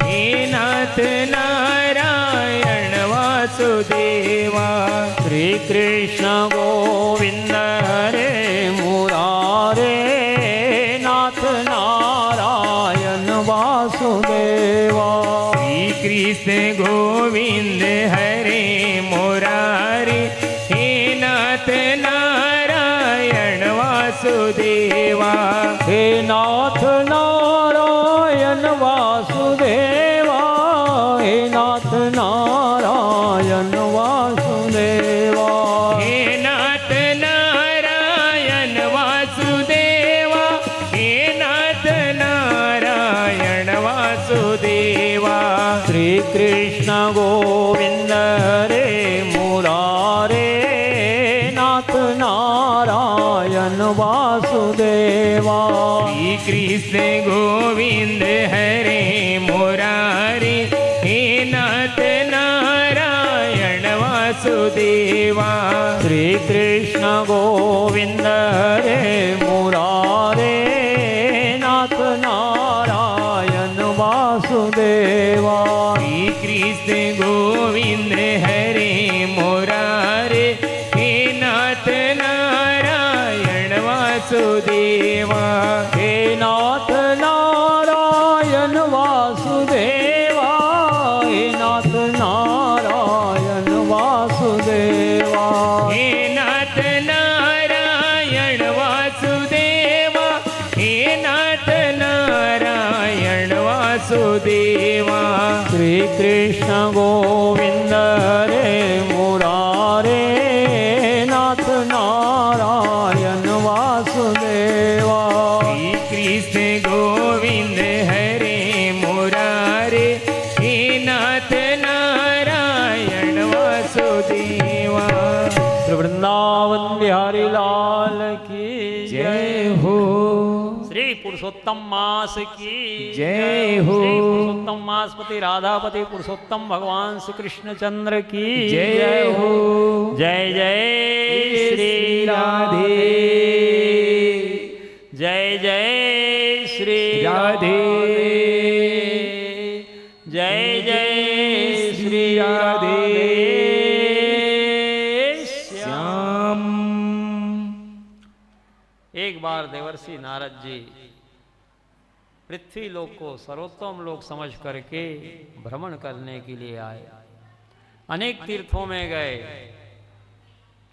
हे नाथ नारायण वासुदेवा। श्री कृष्ण गोविंद हरे मुरारे, नाथ नारायण वासुदेवा। श्री कृष्ण गोविंद हरे मुरारे, हे नाथ नारायण वासुदेवा। हे नाथ नारायण वासुदेवा, हे नाथ नारायण वासुदेवा। हे नाथ नारायण वासुदेवा, हे नाथ नारायण कृष्ण गोविंद रे मुरारे नाथ नारायण वासुदेवा। श्री कृष्ण गोविंद हरे मुरारी हे नाथ नारायण वासुदेवा। श्री कृष्ण गोविंद रे मुरारे नाथ नारायण वासुदेवा। श्री कृष्ण गोविंद हरे मुरारे हे नाथ नारायण वासुदेवा। हे नाथ नारायण वासुदेवा। हे नाथ नारायण वासुदेवा। हे नाथ नारायण वासुदेवा। हे नाथ नारायण वासुदेवा। श्री कृष्ण गोविंद रे मुरारे नाथ नारायण वासुदेवा। श्री कृष्ण गोविंद हरे मुरारे हे नाथ नारायण वासुदेवा। श्री वृंदावन बिहारी लाल की जय हो। श्री पुरुषोत्तम मास की जय हो। श्री पुरुषोत्तम मासपति राधापति पुरुषोत्तम भगवान श्री कृष्णचंद्र की जय हो। जय जय श्री राधे। जय जय श्री राधे। जय जय श्री राधे श्याम। एक बार देवर्षि नारद जी पृथ्वी लोक को सर्वोत्तम लोक समझ करके भ्रमण करने के लिए आए। अनेक तीर्थों में गए,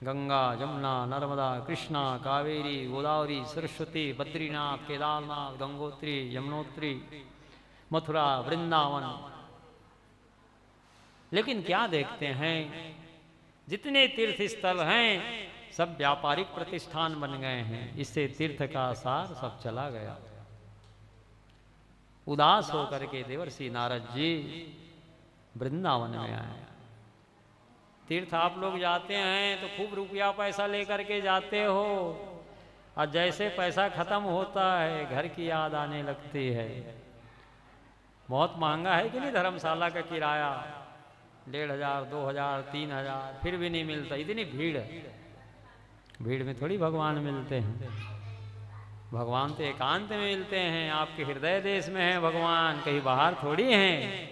गंगा जमुना नर्मदा कृष्णा कावेरी गोदावरी सरस्वती बद्रीनाथ केदारनाथ गंगोत्री यमुनोत्री मथुरा वृंदावन। लेकिन क्या देखते हैं, जितने तीर्थ स्थल हैं सब व्यापारिक प्रतिष्ठान बन गए हैं। इससे तीर्थ का सार सब चला गया। उदास होकर के देवर्षि नारद जी वृंदावन में आए। तीर्थ आप लोग जाते हैं तो खूब रुपया पैसा लेकर के जाते हो, और जैसे पैसा खत्म होता है घर की याद आने लगती है। बहुत महंगा है कि नहीं धर्मशाला का किराया, 1500 2000 3000 फिर भी नहीं मिलता। इतनी भीड़ है, भीड़ में थोड़ी भगवान मिलते हैं। भगवान तो एकांत में मिलते हैं, आपके हृदय देश में है भगवान, कहीं बाहर थोड़ी हैं।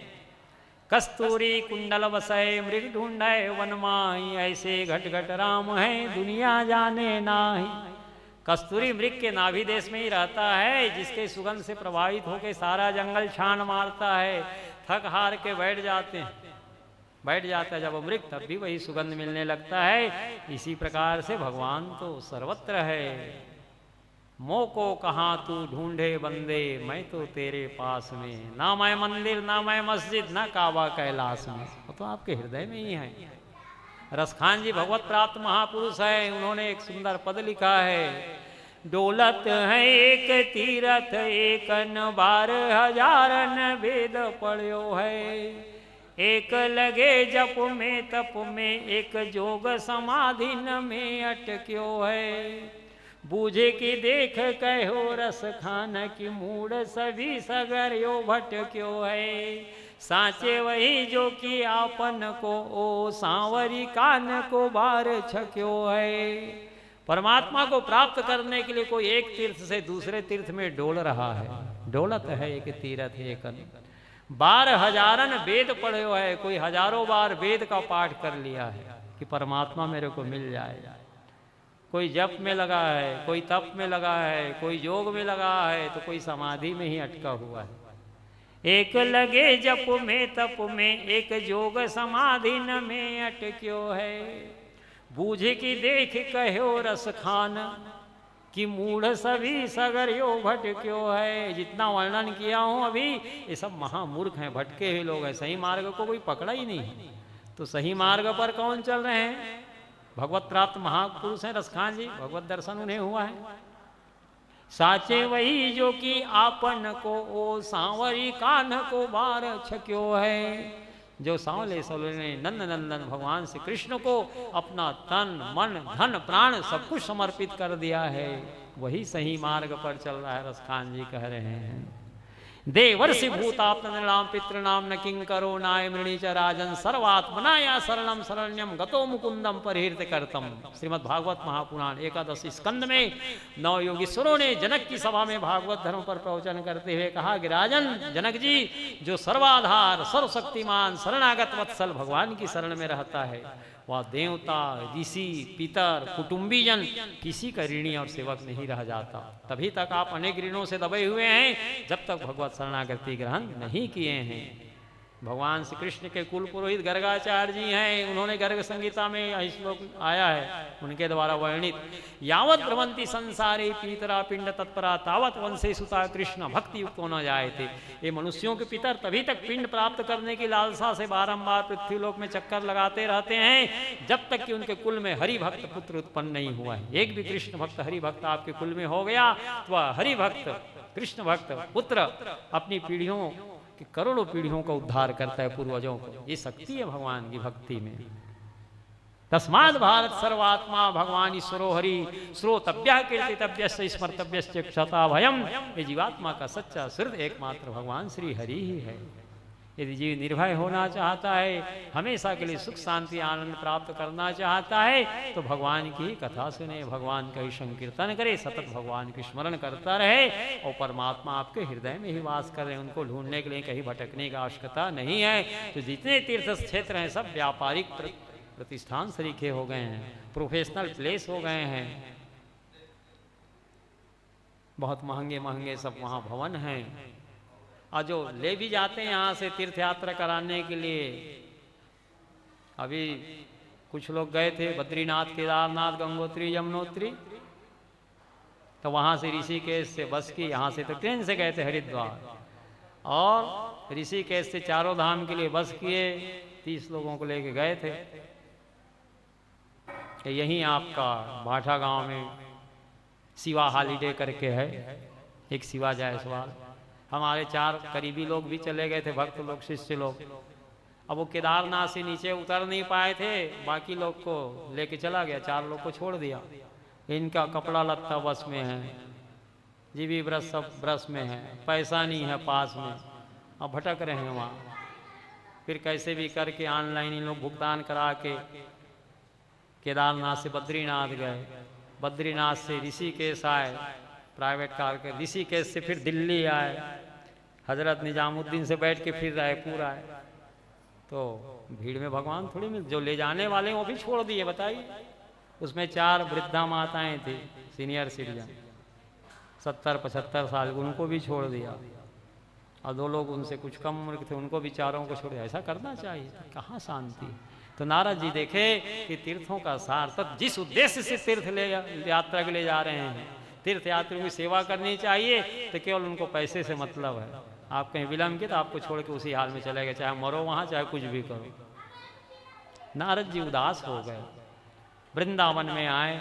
कस्तूरी कुंडल बसय मृग ढूंढय वन माही, ऐसे घट घट राम है दुनिया जाने नाही। कस्तूरी मृग के नाभि देश में ही रहता है, जिसके सुगंध से प्रभावित होकर सारा जंगल छान मारता है। थक हार के बैठ जाते हैं, बैठ जाता है जब वो मृग, तब भी वही सुगंध मिलने लगता है। इसी प्रकार से भगवान तो सर्वत्र है। मोह को कहाँ तू ढूंढे बंदे, मैं तो तेरे पास में। ना मैं मंदिर ना मैं मस्जिद ना काबा कैलाश में, वो तो आपके हृदय में ही है। रसखान जी भगवत प्राप्त महापुरुष है, उन्होंने एक सुंदर पद लिखा है। डोलत है एक तीरथ एकन 12,000 वेद पढ़ो है। एक लगे जप में तप में, एक जोग समाधिन में अटक्यो है। बूझे की देख कहो रस खान की, मूड सभी सगर यो भटक्यो है। साचे वही जो कि आपन को, ओ सांवरी कान को बार छक्यो है। परमात्मा को प्राप्त करने के लिए कोई एक तीर्थ से दूसरे तीर्थ में डोल रहा है। डोलत है एक तीर्थ एकन 12,000 वेद पढ़े है। कोई हजारों बार वेद का पाठ कर लिया है कि परमात्मा मेरे को मिल जाए। कोई जप में लगा है, कोई तप में लगा है, कोई योग में लगा है, तो कोई समाधि में ही अटका हुआ है। एक लगे जप में तप में, एक जोग समाधि न में अटक्यो है। बूझे की देख कहो रस खान कि मूढ़ सभी सगर यो भटक्यो है। जितना वर्णन किया हूं अभी, ये सब महामूर्ख हैं, भटके हुए लोग हैं। सही मार्ग को कोई पकड़ा ही नहीं। तो सही मार्ग पर कौन चल रहे हैं? भगवत प्राप्त महापुरुष हैं रसखान जी, भगवत दर्शन उन्हें हुआ है। साचे वही जो कि आपन को, ओ सांवरी कान को बार छक्यो है। जो सांवले सवले ने नंद नंदन भगवान श्री कृष्ण को अपना तन मन धन प्राण सब कुछ समर्पित कर दिया है, वही सही मार्ग पर चल रहा है। रसखान जी कह रहे हैं, देवर्षि भूतात्मनाम पितृनाम न किंकरो नाय मृणी च राजन सर्वात्मनाया शरणम शरण्यम गतो मुकुंदम परिहृत करतम। श्रीमद् भागवत महापुराण 11 स्कंद में 9 योगीश्वरों ने जनक की सभा में भागवत धर्म पर प्रवचन करते हुए कहा कि राजन जनक जी, जो सर्वाधार सर्वशक्तिमान शरणागत वत्सल भगवान की शरण में रहता है, वह देवता ऋषि पितर कुटुंबीजन किसी का ऋणी और सेवक नहीं रह जाता। तभी तक आप अनेक ऋणों से दबे हुए हैं जब तक भगवत शरणागति ग्रहण नहीं किए हैं। भगवान श्री कृष्ण के कुल पुरोहित गर्गाचार्य जी हैं, उन्होंने गर्ग संगीता में यह श्लोक आया है उनके द्वारा वर्णित, यावत भ्रमंती संसारे पीतरा पिंड तत्परा तावत वंशे सुता कृष्ण भक्ति युक्त न जाए थे। ये मनुष्यों के पितर तभी तक पिंड प्राप्त करने की लालसा से बारंबार पृथ्वीलोक में चक्कर लगाते रहते हैं जब तक कि उनके कुल में हरि भक्त पुत्र उत्पन्न नहीं हुआ है। एक भी कृष्ण भक्त हरि भक्त आपके कुल में हो गया तो वह हरि भक्त कृष्ण भक्त पुत्र अपनी पीढ़ियों कि करोड़ों पीढ़ियों का उद्धार करता है, पूर्वजों को। ये शक्ति है भगवान की भक्ति में। तस्माद भारत सर्वात्मा भगवान ईश्वरो हरि श्रोतव्य कीर्तितव्य स्मर्तव्य क्षता भयम। ये जीवात्मा का सच्चा सिर्फ एकमात्र भगवान श्री हरि ही है। यदि जीव निर्भय होना चाहता है, हमेशा के लिए सुख शांति आनंद प्राप्त करना चाहता है, तो भगवान की कथा सुने, भगवान का ही संकीर्तन करे, सतत भगवान की स्मरण करता रहे और परमात्मा आपके हृदय में ही वास कर रहे हैं। उनको ढूंढने के लिए कहीं भटकने की आवश्यकता नहीं है। तो जितने तीर्थ क्षेत्र हैं सब व्यापारिक प्रतिष्ठान सरीखे हो गए हैं, प्रोफेशनल प्लेस हो गए हैं, बहुत महंगे महंगे सब वहाँ भवन हैं। और जो ले भी जाते हैं यहाँ से तीर्थ यात्रा कराने के लिए, अभी कुछ लोग गए थे बद्रीनाथ केदारनाथ गंगोत्री यमुनोत्री, तो वहाँ से ऋषिकेश से बस की, यहाँ से तो ट्रेन से गए थे हरिद्वार, और ऋषिकेश से चारों धाम के लिए बस किए, 30 लोगों को लेके गए थे। यहीं आपका भाठा गांव में शिवा हॉलीडे करके है, एक शिवा जायसवाल, हमारे 4 करीबी लोग भी चले गए थे, भक्त लोग शिष्य लोग। अब वो केदारनाथ से नीचे उतर नहीं पाए थे, बाकी लोग को लेके चला गया, 4 लोग को छोड़ दिया। इनका कपड़ा लत्ता बस में है, जीवी ब्रश सब ब्रश में है, पैसा नहीं है पास में, अब भटक रहे हैं वहाँ। फिर कैसे भी करके ऑनलाइन इन लोग भुगतान करा के केदारनाथ से बद्रीनाथ गए, बद्रीनाथ से ऋषिकेश आए, प्राइवेट कार के ऋषिकेश से फिर दिल्ली आए, हजरत निजामुद्दीन से बैठ के फिर रायपुर आए। तो भीड़ में भगवान थोड़ी मिल, जो ले जाने वाले वो भी छोड़ दिए। बताइए, उसमें 4 वृद्धा माताएं थी, सीनियर सिटीजन, 70-75 साल, उनको भी छोड़ दिया, और 2 लोग उनसे कुछ कम उम्र के थे, उनको भी 4 को छोड़ दिया। ऐसा करना चाहिए, कहाँ शांति। तो नारद जी देखे कि तीर्थों का सार्थक, जिस उद्देश्य से तीर्थ ले यात्रा के लिए जा रहे हैं, तीर्थ यात्रियों की सेवा करनी चाहिए, तो केवल उनको पैसे से मतलब है। आप कहीं विलम्ब किए तो आपको छोड़ के उसी हाल में चले गए, चाहे मरो वहाँ, चाहे कुछ भी करो। नारद जी उदास हो गए, वृंदावन में आए,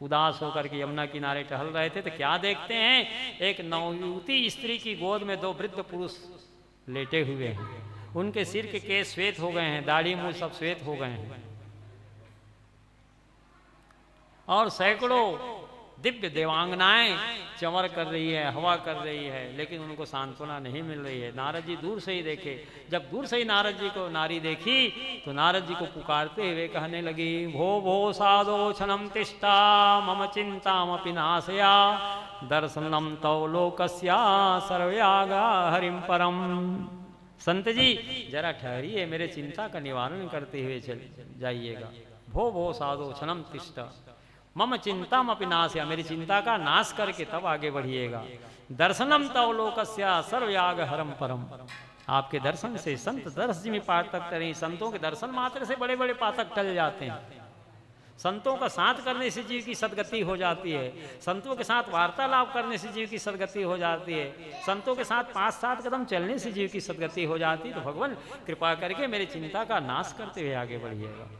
उदास होकर के यमुना किनारे टहल रहे थे, तो क्या देखते हैं, एक नवयुवती स्त्री की गोद में 2 वृद्ध पुरुष लेटे हुए हैं। उनके सिर के केस श्वेत हो गए हैं, दाढ़ी मूछ सब श्वेत हो गए हैं, और सैकड़ों दिव्य देवांगनाएं चमर कर रही है, हवा कर रही है, लेकिन उनको सांत्वना नहीं मिल रही है। नारद जी दूर से ही देखे, जब दूर से ही नारद जी को नारी देखी तो नारद जी को पुकारते हुए कहने लगी, भो भो साधो क्षणम तिष्ठा मम चिंतामपि नाशया दर्शनम तव लोकस्या सर्वयागा हरिम परम। संत जी जरा ठहरिए, मेरे चिंता का निवारण करते हुए चल जाइएगा। भो भो साधो क्षणम तिष्ठा मम चिंताम अपि नाशया, मेरी चिंता का नाश करके तब आगे बढ़िएगा। दर्शनम तव लोकस्या सर्वयाग हरम परम, आपके दर्शन से संत दर्श में पाठक करें। संतों के दर्शन मात्र से बड़े बड़े पातक टल जाते हैं। संतों का साथ करने से जीव की सदगति हो जाती है, संतों के साथ वार्तालाप करने से जीव की सदगति हो जाती है, संतों के साथ 5-7 कदम चलने से जीव की सदगति हो जाती है। तो भगवान कृपा करके मेरी चिंता का नाश करते हुए आगे बढ़िएगा।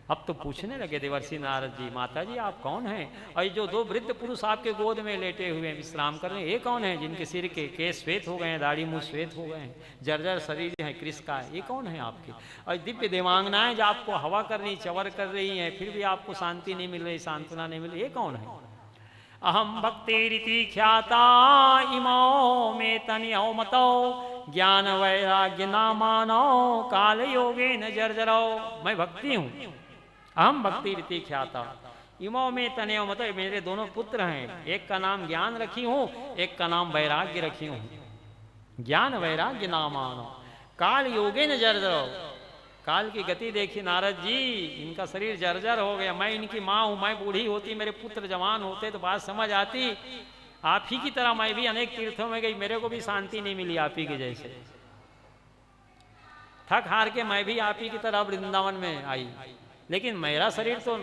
अब तो पूछने लगे देवर्षि नारद जी, माता जी आप कौन हैं? और ये जो दो वृद्ध पुरुष आपके गोद में लेटे हुए हैं, विश्राम कर रहे हैं, ये कौन है? जिनके सिर के केस श्वेत हो गए हैं, दाढ़ी मुंह श्वेत हो गए हैं, जर्जर शरीर है कृष का, ये कौन है आपके? और दिव्य देवांगनाएं जो आपको हवा कर रही, चवर कर रही हैं, फिर भी आपको शांति नहीं मिल रही, सांत्वना नहीं मिल रही, ये कौन है? अहम भक्तिरिति ख्याता इमो में तनियो मतो ज्ञान वैराग्य नामानो काल योगे न जर्जरो। मैं भक्ति हूँ, अहम भक्ति रीति ख्याता इमो में तनयो मत, मेरे दोनों पुत्र हैं, एक का नाम ज्ञान रखी हूँ, एक का नाम वैराग्य रखी हूँ। ज्ञान वैराग्य नामानो काल योगे न जर्जरो। काल की गति देखी नारद जी, इनका शरीर जर्जर हो गया। मैं इनकी माँ हूँ, मैं बूढ़ी होती, मेरे पुत्र जवान होते तो बात समझ आती। आप ही की तरह मैं भी अनेक तीर्थों में गई, मेरे को भी शांति नहीं मिली आप ही के जैसे। थक हार के मैं भी आप ही की तरह वृंदावन में आई, लेकिन मेरा शरीर तो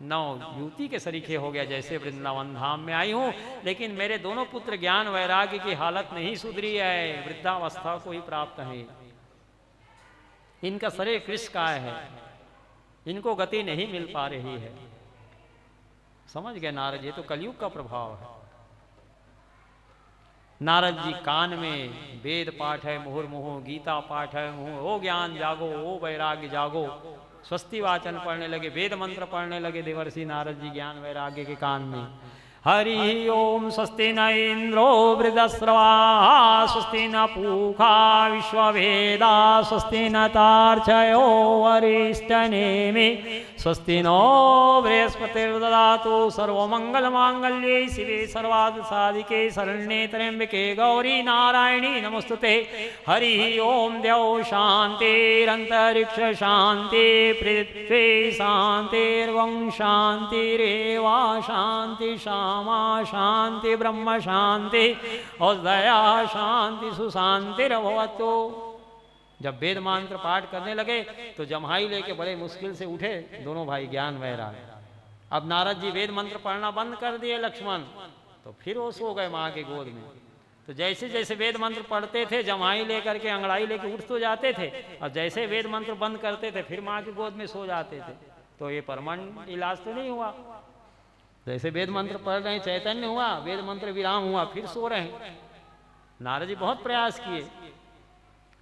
नौ युवती के सरीखे हो गया जैसे वृंदावन धाम में आई हूं। लेकिन मेरे दोनों पुत्र ज्ञान वैराग्य की हालत नहीं सुधरी है, वृद्धावस्था को ही प्राप्त है। इनका शरीर कृष्णकाय है, इनको गति नहीं मिल पा रही है। समझ गए नारद, ये तो कलयुग का प्रभाव है। नारद जी कान में वेद पाठ है, मुहुर्मुहु गीता पाठ है, ओ ज्ञान जागो, ओ वैराग्य जागो। स्वस्ति वाचन पढ़ने लगे, वेद मंत्र पढ़ने लगे देवर्षि नारद जी ज्ञान वैराग्य के कान में। हरि ओम स्वस्ति न इंद्रो वृद्धस्रवा स्वस्ति न पूखा विश्ववेदा स्वस्ति न तार्क्षयो वरिष्ठनेमि स्वस्ति नो बृहस्पतिर्ददातु सर्वमंगलमांगल्ये शिवे सर्वार्थसाधिके शरण्ये त्र्यंबके गौरी नारायणी नमोस्तुते। हरि ओम द्यौ शांतिरंतरिक्ष शांति पृथ्वी शांतिर्वं शांतिरेवा शांति मा शांति ब्रह्म शांति और दया शांति सुशांतिरभवतु। जब वेद मंत्र पाठ करने लगे तो जम्हाई लेके बड़े मुश्किल से उठे दोनों भाई ज्ञान वैराग्य। अब नारद जी वेद मंत्र पढ़ना बंद कर दिए लक्ष्मण, तो फिर वो सो गए माँ के गोद में। तो जैसे जैसे वेद मंत्र पढ़ते थे जम्हाई लेकर के अंगड़ाई लेके उठ तो जाते थे, और जैसे वेद मंत्र बंद करते थे फिर माँ की गोद में सो जाते थे। तो ये परमानेंट इलाज तो नहीं हुआ। जैसे वेद मंत्र पढ़ रहे हैं चैतन्य हुआ, वेद मंत्र विराम हुआ, फिर सो रहे हैं। नारद जी बहुत प्रयास किए,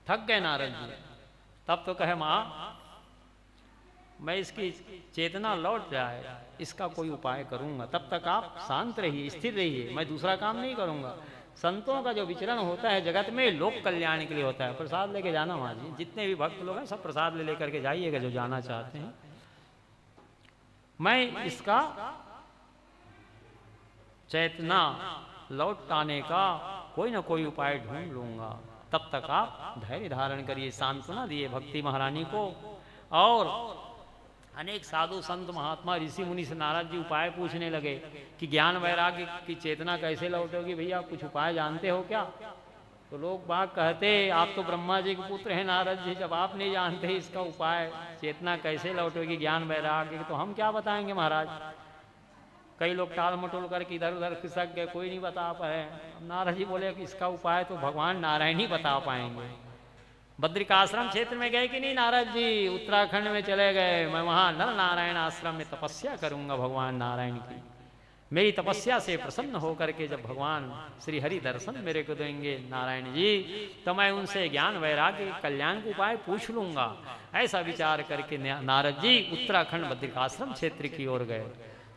थक गए नारद जी। तब तो कहे माँ मैं इसकी चेतना लौट जाए इसका कोई उपाय करूंगा, तब तक आप शांत रहिए, स्थिर रहिए, मैं दूसरा काम नहीं करूंगा। संतों का जो विचरण होता है जगत में लोक कल्याण के लिए होता है। प्रसाद लेके जाना माँ जी, जितने भी भक्त लोग हैं सब प्रसाद ले लेकर के जाइएगा जो जाना चाहते हैं। मैं इसका चेतना लौटाने का कोई ना कोई उपाय ढूंढ लूंगा, तब तक आप धैर्य धारण करिए। सांत्वना दिए भक्ति महारानी को। और अनेक साधु संत महात्मा ऋषि मुनि से नारद जी उपाय पूछने लगे कि ज्ञान वैराग्य की चेतना कैसे लौटोगी, भैया कुछ उपाय जानते हो क्या? तो लोग बात कहते आप तो ब्रह्मा जी के पुत्र हैं नारद जी, जब आप नहीं जानते इसका उपाय चेतना कैसे लौटोगी ज्ञान वैराग्य, तो हम क्या बताएंगे महाराज। कई लोग टाल मटोल करके इधर उधर खिसक गए, कोई नहीं बता पाए। नारद जी बोले कि इसका उपाय तो भगवान नारायण ही बता पाएंगे। बद्रिकाश्रम क्षेत्र में गए कि नहीं नारद जी? उत्तराखंड में चले गए। मैं वहाँ नर नारायण आश्रम में तपस्या करूंगा भगवान नारायण की। मेरी तपस्या से प्रसन्न होकर के जब भगवान श्री हरि दर्शन मेरे को देंगे नारायण जी, तो मैं उनसे ज्ञान वैराग्य कल्याण का उपाय पूछ लूंगा। ऐसा विचार करके नारद जी उत्तराखंड बद्रिकाश्रम क्षेत्र की ओर गए।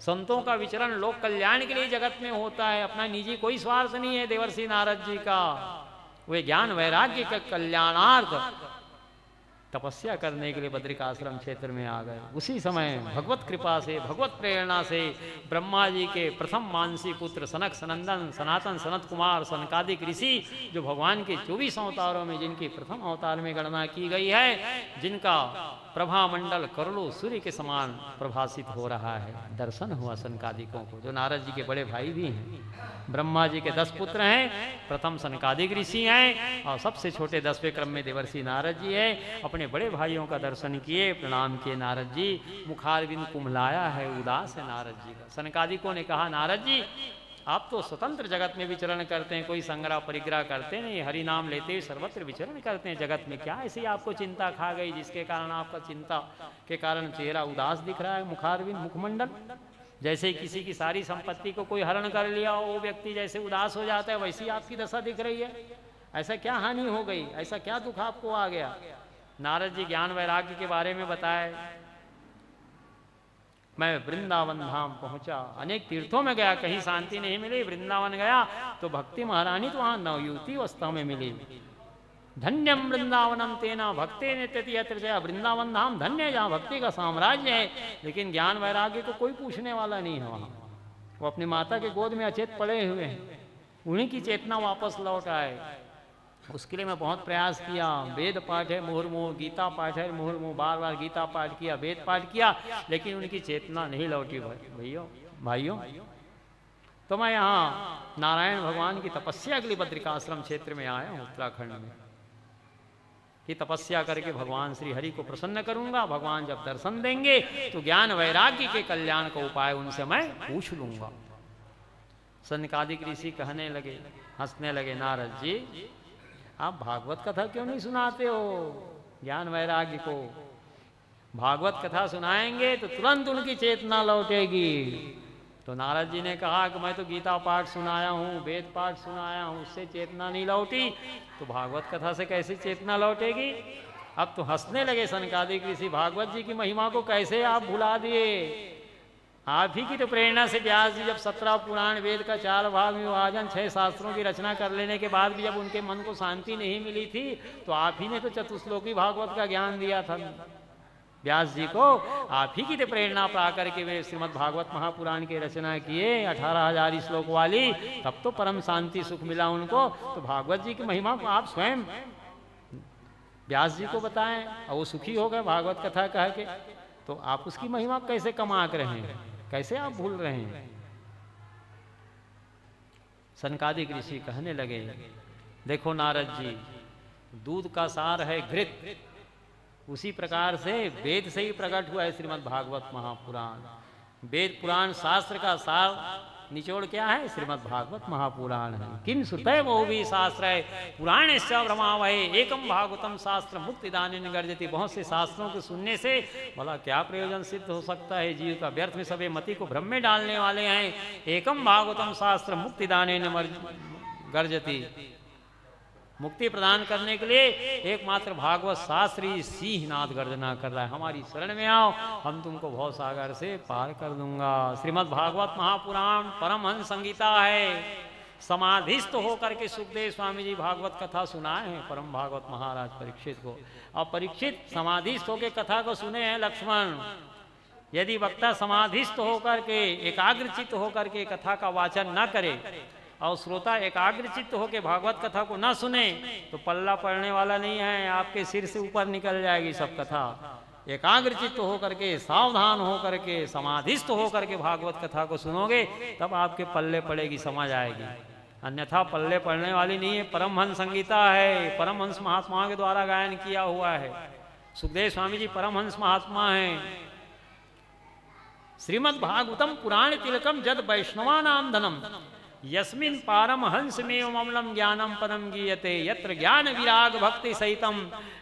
संतों का विचरण लोक कल्याण के लिए जगत में होता है, अपना निजी कोई स्वार्थ नहीं है देवर्षि नारद जी का। वे ज्ञान वैराग्य के कल्याणार्थ तपस्या करने के लिए बद्रिकाश्रम क्षेत्र में आ गए। उसी समय भगवत कृपा से भगवत प्रेरणा से ब्रह्मा जी के प्रथम मानसी पुत्र सनक सनंदन सनातन सनत कुमार सनकादिक ऋषि, जो भगवान के 24 अवतारों में जिनकी प्रथम अवतार में गणना की गई है, जिनका प्रभा मंडल करोड़ों सूर्य के समान प्रभासित हो रहा है, दर्शन हुआ सनकादिकों को, जो नारद जी के बड़े भाई भी हैं। ब्रह्मा जी के 10 पुत्र हैं, प्रथम सनकादिक ऋषि हैं, और सबसे छोटे 10वें क्रम में देवर्षि नारद जी है। अपने बड़े भाइयों का दर्शन किए, प्रणाम किए नारद जी। मुखारविंद कुम्हलाया है, उदास है नारद जी का। सनकादिकों ने कहा नारद जी आप तो स्वतंत्र जगत में विचरण करते हैं, कोई संग्रह परिग्रह करते नहीं, हरि नाम लेते हुए सर्वत्र विचरण करते हैं जगत में। क्या ऐसी आपको चिंता खा गई जिसके कारण आपका चिंता के कारण चेहरा उदास दिख रहा है, मुखारविंद मुखमंडल? जैसे ही किसी की सारी संपत्ति को कोई हरण कर लिया, वो व्यक्ति जैसे उदास हो जाता है, वैसी आपकी दशा दिख रही है। ऐसा क्या हानि हो गई, ऐसा क्या दुख आपको आ गया? नारद जी ज्ञान वैराग्य के बारे में बताए, मैं वृंदावन धाम पहुंचा, अनेक तीर्थों में गया, कहीं शांति नहीं मिली। वृंदावन गया तो भक्ति महारानी तो वहां नवयुवती अवस्था में मिली। धन्यम वृंदावनम तेना भक्ति ने, वृंदावन धाम धन्य है जहाँ भक्ति का साम्राज्य है। लेकिन ज्ञान वैराग्य को कोई पूछने वाला नहीं है वहाँ। वो अपनी माता के गोद में अचेत पड़े हुए हैं, उन्हीं की चेतना वापस लौट आए। उसके लिए मैं बहुत प्रयास किया। वेद पाठ है मुहुर्मुहु, गीता पाठ है मुहुर्मुहु, बार बार गीता पाठ किया, वेद पाठ किया, लेकिन उनकी चेतना नहीं लौटी। भाइयों तो मैं यहाँ नारायण भगवान की तपस्या के लिए बद्रिकाश्रम क्षेत्र में आया हूँ, उत्तराखंड में, कि तपस्या करके भगवान श्री हरि को प्रसन्न करूंगा। भगवान जब दर्शन देंगे तो ज्ञान वैराग्य के कल्याण का उपाय उनसे मैं पूछ लूंगा। सनकादिक ऋषि कहने लगे, हंसने लगे, नारद जी आप भागवत कथा क्यों नहीं सुनाते हो ज्ञान वैराग्य को? भागवत कथा सुनाएंगे तो तुरंत उनकी चेतना लौटेगी। तो नारद जी ने कहा कि मैं तो गीता पाठ सुनाया हूँ, वेद पाठ सुनाया हूँ, उससे चेतना नहीं लौटी, तो भागवत कथा से कैसे चेतना लौटेगी? अब तो हंसने लगे सनकादिक ऋषि, भागवत जी की महिमा को कैसे आप भुला दिए? आप ही की तो प्रेरणा से व्यास जी जब 17 पुराण वेद का 4 भाग में विभाजन 6 शास्त्रों की रचना कर लेने के बाद भी जब उनके मन को शांति नहीं मिली थी, तो आप ही ने तो चतुश्लोकी भागवत का ज्ञान दिया था व्यास जी को। आप ही की तो प्रेरणा पा करके वे श्रीमद् भागवत महापुराण की रचना किए 18,000 श्लोक वाली, तब तो परम शांति सुख मिला उनको। तो भागवत जी की महिमा को आप स्वयं व्यास जी को बताएं और वो सुखी हो गए भागवत कथा कह के, तो आप उसकी महिमा कैसे कमा कर रहे हैं, कैसे आप भूल रहे हैं? सनकादिक ऋषि कहने लगे, देखो नारद जी, दूध का सार है घृत, उसी प्रकार से वेद से ही प्रकट हुआ है श्रीमद् भागवत महापुराण। वेद पुराण शास्त्र का सार निचोड़ क्या है? श्रीमद् भागवत महापुराण है। किम श्रुतय वो भी शास्त्र है पुराण से भ्रमावहे एकम भागवतम शास्त्र मुक्तिदानेन गर्जति। बहुत से शास्त्रों को सुनने से भला क्या प्रयोजन सिद्ध हो सकता है जीव का? व्यर्थ में सभी मति को भ्रम में डालने वाले हैं। एकम भागवतम शास्त्र मुक्तिदानेन गर्जति, मुक्ति प्रदान करने के लिए एकमात्र भागवत शास्त्र ही सिंहनाद गर्जना कर रहा है, हमारी शरण में आओ, हम तुमको भव सागर से पार कर दूंगा। श्रीमद् भागवत महापुराण परमहंस संगीता है। समाधिस्थ होकर के सुखदेव स्वामी जी भागवत कथा सुनाए हैं परम भागवत महाराज परीक्षित को। और परीक्षित समाधिस्थ होकर कथा को सुने हैं लक्ष्मण। यदि वक्ता समाधिस्थ होकर के एकाग्रचित्त होकर के कथा का वाचन न करे और श्रोता एकाग्रचित्त होकर भागवत कथा को न सुने तो पल्ला पड़ने वाला नहीं है, आपके सिर से ऊपर निकल जाएगी सब कथा। एकाग्रचित्त होकर के, सावधान होकर के, समाधिस्थ होकर के भागवत कथा को सुनोगे तब आपके पल्ले पड़ेगी, समझ आएगी, अन्यथा पल्ले पड़ने वाली नहीं है। परमहंस संगीता है, परमहंस महात्मा के द्वारा गायन किया हुआ है। सुखदेव स्वामी जी परमहंस महात्मा हैं। श्रीमद् भागवतम पुराण तिलकम जद वैष्णवा नाम धनम यस्मिन् पारम हंस में अमलम ज्ञानम परम गीयते यत्र ज्ञान विराग भक्ति सहितम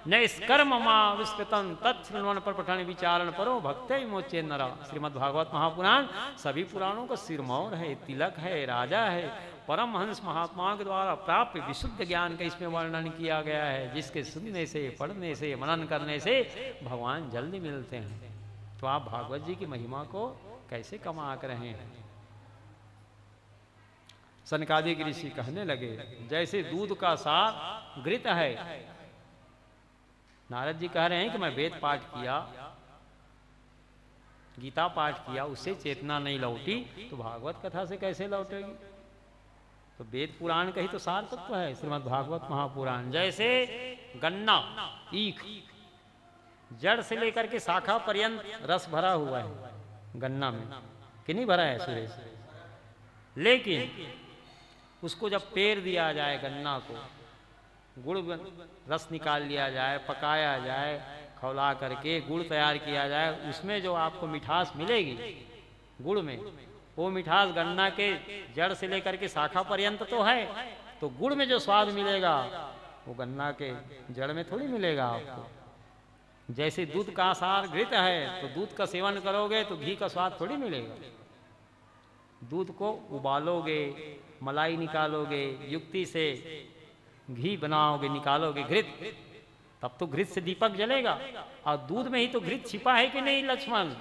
नैष्कर्म मा विस्कृतम तत्श्रवण पर पठन विचारण परो भक्ते मोचे नरा। श्रीमद् भागवत महापुराण सभी पुराणों का सिरमौर है, तिलक है, राजा है। परम हंस महात्मा के द्वारा प्राप्त विशुद्ध ज्ञान का इसमें वर्णन किया गया है, जिसके सुनने से, पढ़ने से, मनन करने से भगवान जल्दी मिलते हैं। तो आप भागवत जी की महिमा को कैसे कमा कर रहे हैं? सनकादिक ऋषि कहने लगे, जैसे दूध का सार घृत है। नारद जी कह रहे हैं कि मैं वेद पाठ किया, गीता पाठ किया, उससे चेतना नहीं लौटी, तो भागवत कथा से कैसे लौटेगी? तो वेद पुराण का ही तो सार तत्व है श्रीमद् भागवत महापुराण। जैसे गन्ना, ईख, जड़ से लेकर के शाखा पर्यंत रस भरा हुआ है गन्ना में, कि नहीं भरा है सुरेश? लेकिन उसको जब पेर दिया जाए, गन्ना को गुड़ रस निकाल लिया जाए, पकाया जाए, खौला करके गुड़ तैयार किया जाए, उसमें जो आपको मिठास मिलेगी गुड़ में, वो मिठास गन्ना के जड़ से लेकर के शाखा पर्यंत तो है, तो गुड़ में जो स्वाद मिलेगा वो गन्ना के जड़ में थोड़ी मिलेगा आपको। जैसे दूध का आसार घृत है, तो दूध का सेवन करोगे तो घी का स्वाद थोड़ी मिलेगा। दूध को उबालोगे, मलाई निकालोगे, युक्ति से घी बनाओगे, निकालोगे घृत, तब तो घृत से दीपक जलेगा। और दूध में ही तो घृत छिपा है कि नहीं लक्ष्मण?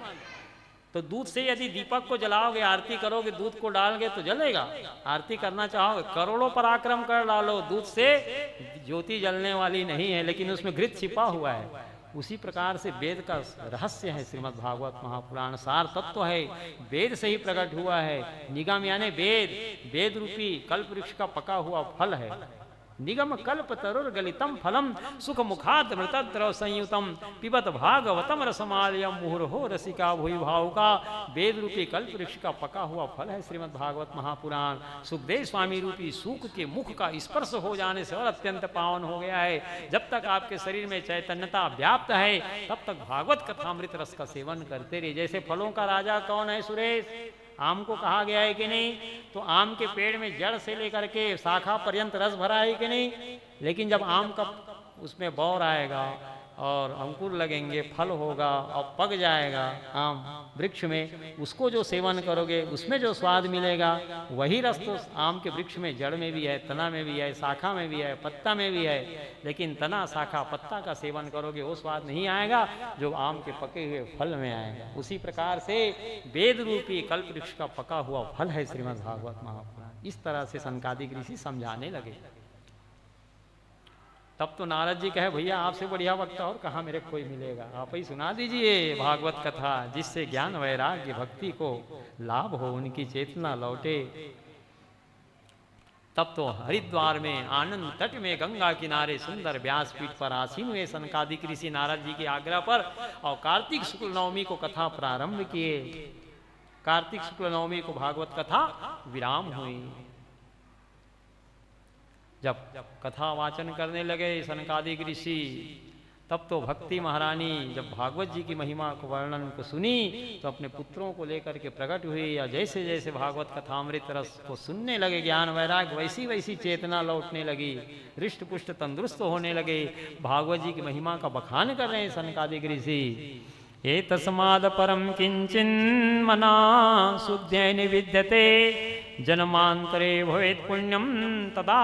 तो दूध से यदि दीपक को जलाओगे, आरती करोगे, दूध को डालोगे तो जलेगा। आरती करना चाहोगे, करोड़ों पराक्रम कर डालो, दूध से ज्योति जलने वाली नहीं है, लेकिन उसमें घृत छिपा हुआ है। उसी प्रकार से वेद का रहस्य है, श्रीमद् भागवत महापुराण सार तत्व है, वेद से ही प्रकट हुआ है। निगम यानी वेद, वेद रूपी कल्प वृक्ष का पका हुआ फल है। निगम कल्प तरुर गलितम फलम सुख मुखात मृतद्रव संयुतम पिबत भागवतम रसमालयम मुहुर्हो रसिका भूई भाव का वेद रूपी कल्प वृक्ष का पका हुआ फल है श्रीमद् भागवत महापुराण। सुखदेव स्वामी रूपी सूख के मुख का स्पर्श हो जाने से और अत्यंत पावन हो गया है। जब तक आपके शरीर में चैतन्यता व्याप्त है तब तक भागवत कथामृत रस का सेवन करते रहिए। जैसे फलों का राजा कौन है सुरेश? आम को कहा गया है कि नहीं? तो आम के पेड़ में जड़ से लेकर के शाखा पर्यंत रस भरा है कि नहीं? लेकिन जब आम का उसमें बौर आएगा और अंकुर लगेंगे, फल होगा और पक जाएगा आम वृक्ष में, उसको जो सेवन करोगे उसमें जो स्वाद मिलेगा वही रस तो आम के वृक्ष में जड़ में भी है, तना में भी है, शाखा में भी है, पत्ता में भी है। लेकिन तना, शाखा, पत्ता का सेवन करोगे वो स्वाद नहीं आएगा जो आम के पके हुए फल में आएगा। उसी प्रकार से वेद रूपी कल्प वृक्ष का पका हुआ फल है श्रीमद् भागवत महापुराण। इस तरह से सनकादिक ऋषि समझाने लगे। तब तो नारद जी कहे भैया आपसे बढ़िया वक्ता और कहाँ मेरे कोई मिलेगा, आप ही सुना दीजिए भागवत कथा जिससे ज्ञान वैराग्य भक्ति को लाभ हो, उनकी चेतना लौटे। तब तो हरिद्वार में आनंद तट में गंगा किनारे सुंदर व्यासपीठ पर आसीन हुए सनकादिक ऋषि नारद जी के आग्रह पर और कार्तिक शुक्ल नवमी को कथा प्रारंभ किए। कार्तिक शुक्ल नवमी को भागवत कथा विराम हुई। जब कथा वाचन करने लगे सनकादिक ऋषि, तब तो भक्ति महारानी जब भागवत जी की महिमा को वर्णन को सुनी तो अपने पुत्रों को लेकर के प्रकट हुई। या जैसे जैसे भागवत कथामृत रस को सुनने लगे ज्ञान वैराग वैसी वैसी चेतना लौटने लगी, हृष्ट पुष्ट तंदुरुस्त होने लगे। भागवत जी की महिमा का बखान कर रहे हैं सनकादिक ऋषि। ये तस्माद परम किंचिन मना शुद्धेन विद्यते जन्मांतरे भवेत् पुण्यम तदा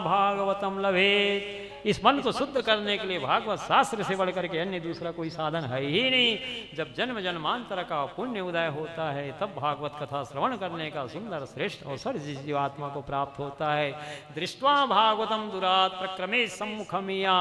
भागवतम लभेत्। इस मन को शुद्ध करने के लिए भागवत शास्त्र से बढ़कर के अन्य दूसरा कोई साधन है ही नहीं। जब जन्म जन्मांतर का पुण्य उदय होता है तब भागवत कथा श्रवण करने का सुंदर श्रेष्ठ अवसर जिस जीवात्मा को प्राप्त होता है। दृष्ट्वा भागवतम दुरात प्रक्रमे सम्मुखमिया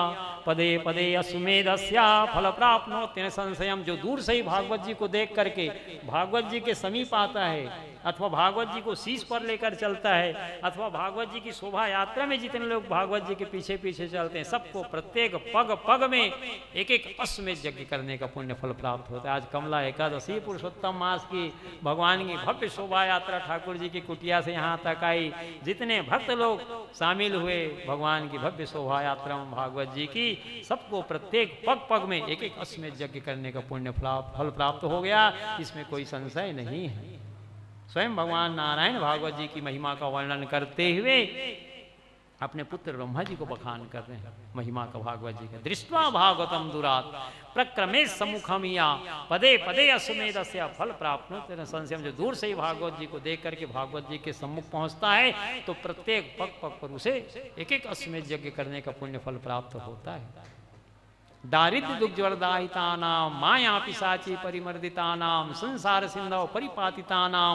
पदे पदे अश्वमेधस्या फल प्राप्नोति न संशयम। जो दूर से ही भागवत जी को देख करके भागवत जी के समीप आता है अथवा भागवत जी को शीश पर लेकर चलता है अथवा भागवत जी की शोभा यात्रा में जितने लोग भागवत जी के पीछे पीछे चलते हैं सबको प्रत्येक पग पग में एक एक अश्वमेध यज्ञ करने का पुण्य फल प्राप्त होता है। आज कमला एकादशी पुरुषोत्तम मास की भगवान की भव्य शोभा यात्रा ठाकुर जी की कुटिया से यहाँ तक आई। जितने भक्त लोग शामिल हुए भगवान की भव्य शोभा यात्रा में भागवत जी की, सबको प्रत्येक पग पग में एक एक अश्वमेध यज्ञ करने का पुण्य फल प्राप्त हो गया। इसमें कोई संशय नहीं है। स्वयं भगवान नारायण भागवत जी की महिमा का वर्णन करते हुए अपने पुत्र ब्रह्मा जी को बखान कर रहे हैं महिमा का भागवत जी का। दृष्ट्वा भागवतम दुरात प्रक्रमे सम्मुखमिया पदे पदे अश्वमेधस्य फल प्राप्नोति न संशयम। जो दूर से ही भागवत जी को देख करके भागवत जी के सम्मुख पहुंचता है तो प्रत्येक पग पग पर उसे एक एक अश्वमेध यज्ञ करने का पुण्य फल प्राप्त होता है। दारिद्र्य दुग्ज्वरदाहितानां माया पिशाची परिमर्दितानां संसार सिंधौ परिपातितानां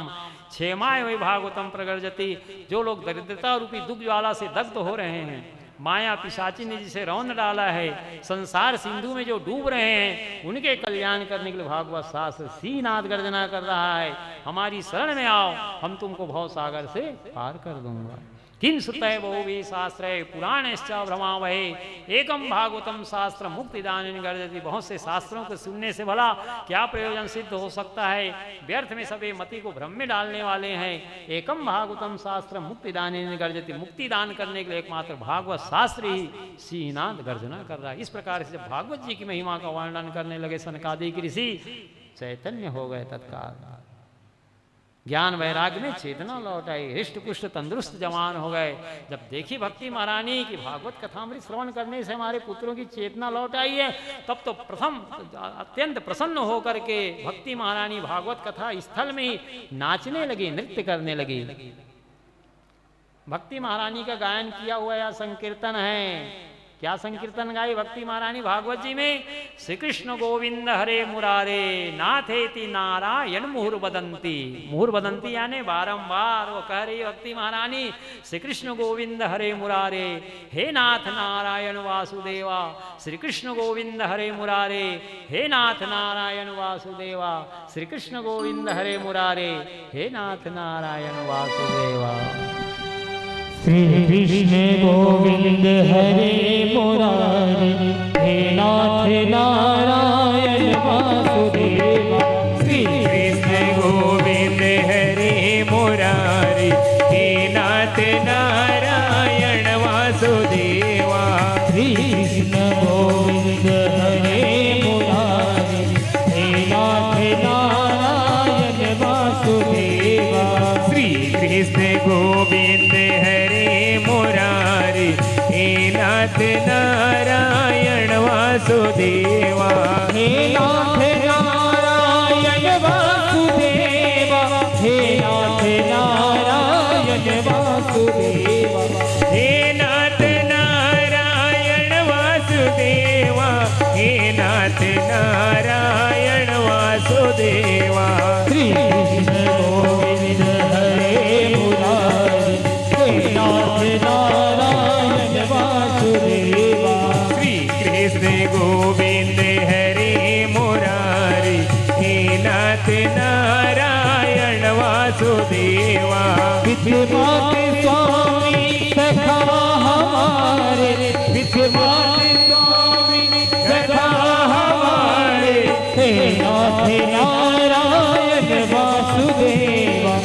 क्षेमाय वै भागवतम प्रगर्जति। जो लोग दरिद्रता रूपी दुग्ध ज्वाला से दग्ध हो रहे हैं, माया पिशाची ने जिसे रौंद डाला है, संसार सिंधु में जो डूब रहे हैं, उनके कल्याण करने के लिए भागवत शास्त्र सीनाद गर्जना कर रहा है। हमारी शरण में आओ, हम तुमको भव सागर से पार कर दूंगा। किं सुतय बहुवी शास्त्र पुराणश्च भ्रमावहे एकम भागवतम शास्त्र मुक्तिदान गर्जति। बहुत से शास्त्रों को सुनने से भला क्या प्रयोजन सिद्ध हो सकता है? व्यर्थ में सभी मति को भ्रम में डालने वाले हैं। एकम भागवतम शास्त्र मुक्तिदान गर्जति। मुक्तिदान करने के लिए एकमात्र भागवत शास्त्र ही सिंहनाद गर्जना कर रहा है। इस प्रकार से जब भागवत जी की महिमा का वर्णन करने लगे सनकादिक ऋषि, चैतन्य हो गए तत्काल। ज्ञान वैराग्य में चेतना लौट आई, हृष्ट पुष्ट तंदुरुस्त जवान हो गए। जब देखी भक्ति महारानी की भागवत कथामृत श्रवण करने से हमारे पुत्रों की चेतना लौट आई है, तब तो प्रथम अत्यंत प्रसन्न होकर के भक्ति महारानी भागवत कथा स्थल में ही नाचने लगी, नृत्य करने लगी। भक्ति महारानी का गायन किया हुआ या संकीर्तन है। क्या संकीर्तन गाई भक्ति महारानी भागवत जी में? श्री कृष्ण गोविंद हरे मुरारे नाथेति नारायण मुहुर बदंती। मुहुर बदंती यानी बारंबार वो कह रही भक्ति महारानी, श्री कृष्ण गोविंद हरे मुरारे, हे नाथ नारायण वासुदेवा। श्री कृष्ण गोविंद हरे मुरारे, हे नाथ नारायण वासुदेवा। श्री कृष्ण गोविंद हरे मुरारे, हे नाथ नारायण वासुदेवा। श्री कृष्ण गोविंद हरे मुरारे, हे नाथ नारायण वासुदेवा। श्री कृष्ण गोविंद हरे मुरारी, हे नाथ नारायण वासुदेवा। श्री कृष्ण गोविंद हरे मुरारे, हे नाथ नारायण वासुदेवा। श्री कृष्ण गोविंद हरे मुरारी, हे नाथ नारायण वासुदेवा। हे नाथ नारायण वासुदेवा, हे नाथ नारायण वासुदेवा। हे नाथ नारायण वासुदेवा, हे नाथ नारायण वासुदेवा। श्री कृष्ण गोविंद हरे मुरारी, हे नाथ नारायण वासुदेवा। श्री कृष्ण गोविंद हरे मुरारी, हे नाथ नारायण वासुदेवा। विद्यमान स्वामी सखा हमारे, विद्यमान स्वामी सखा हमारे, हे नाथ नारायण वासुदेवा।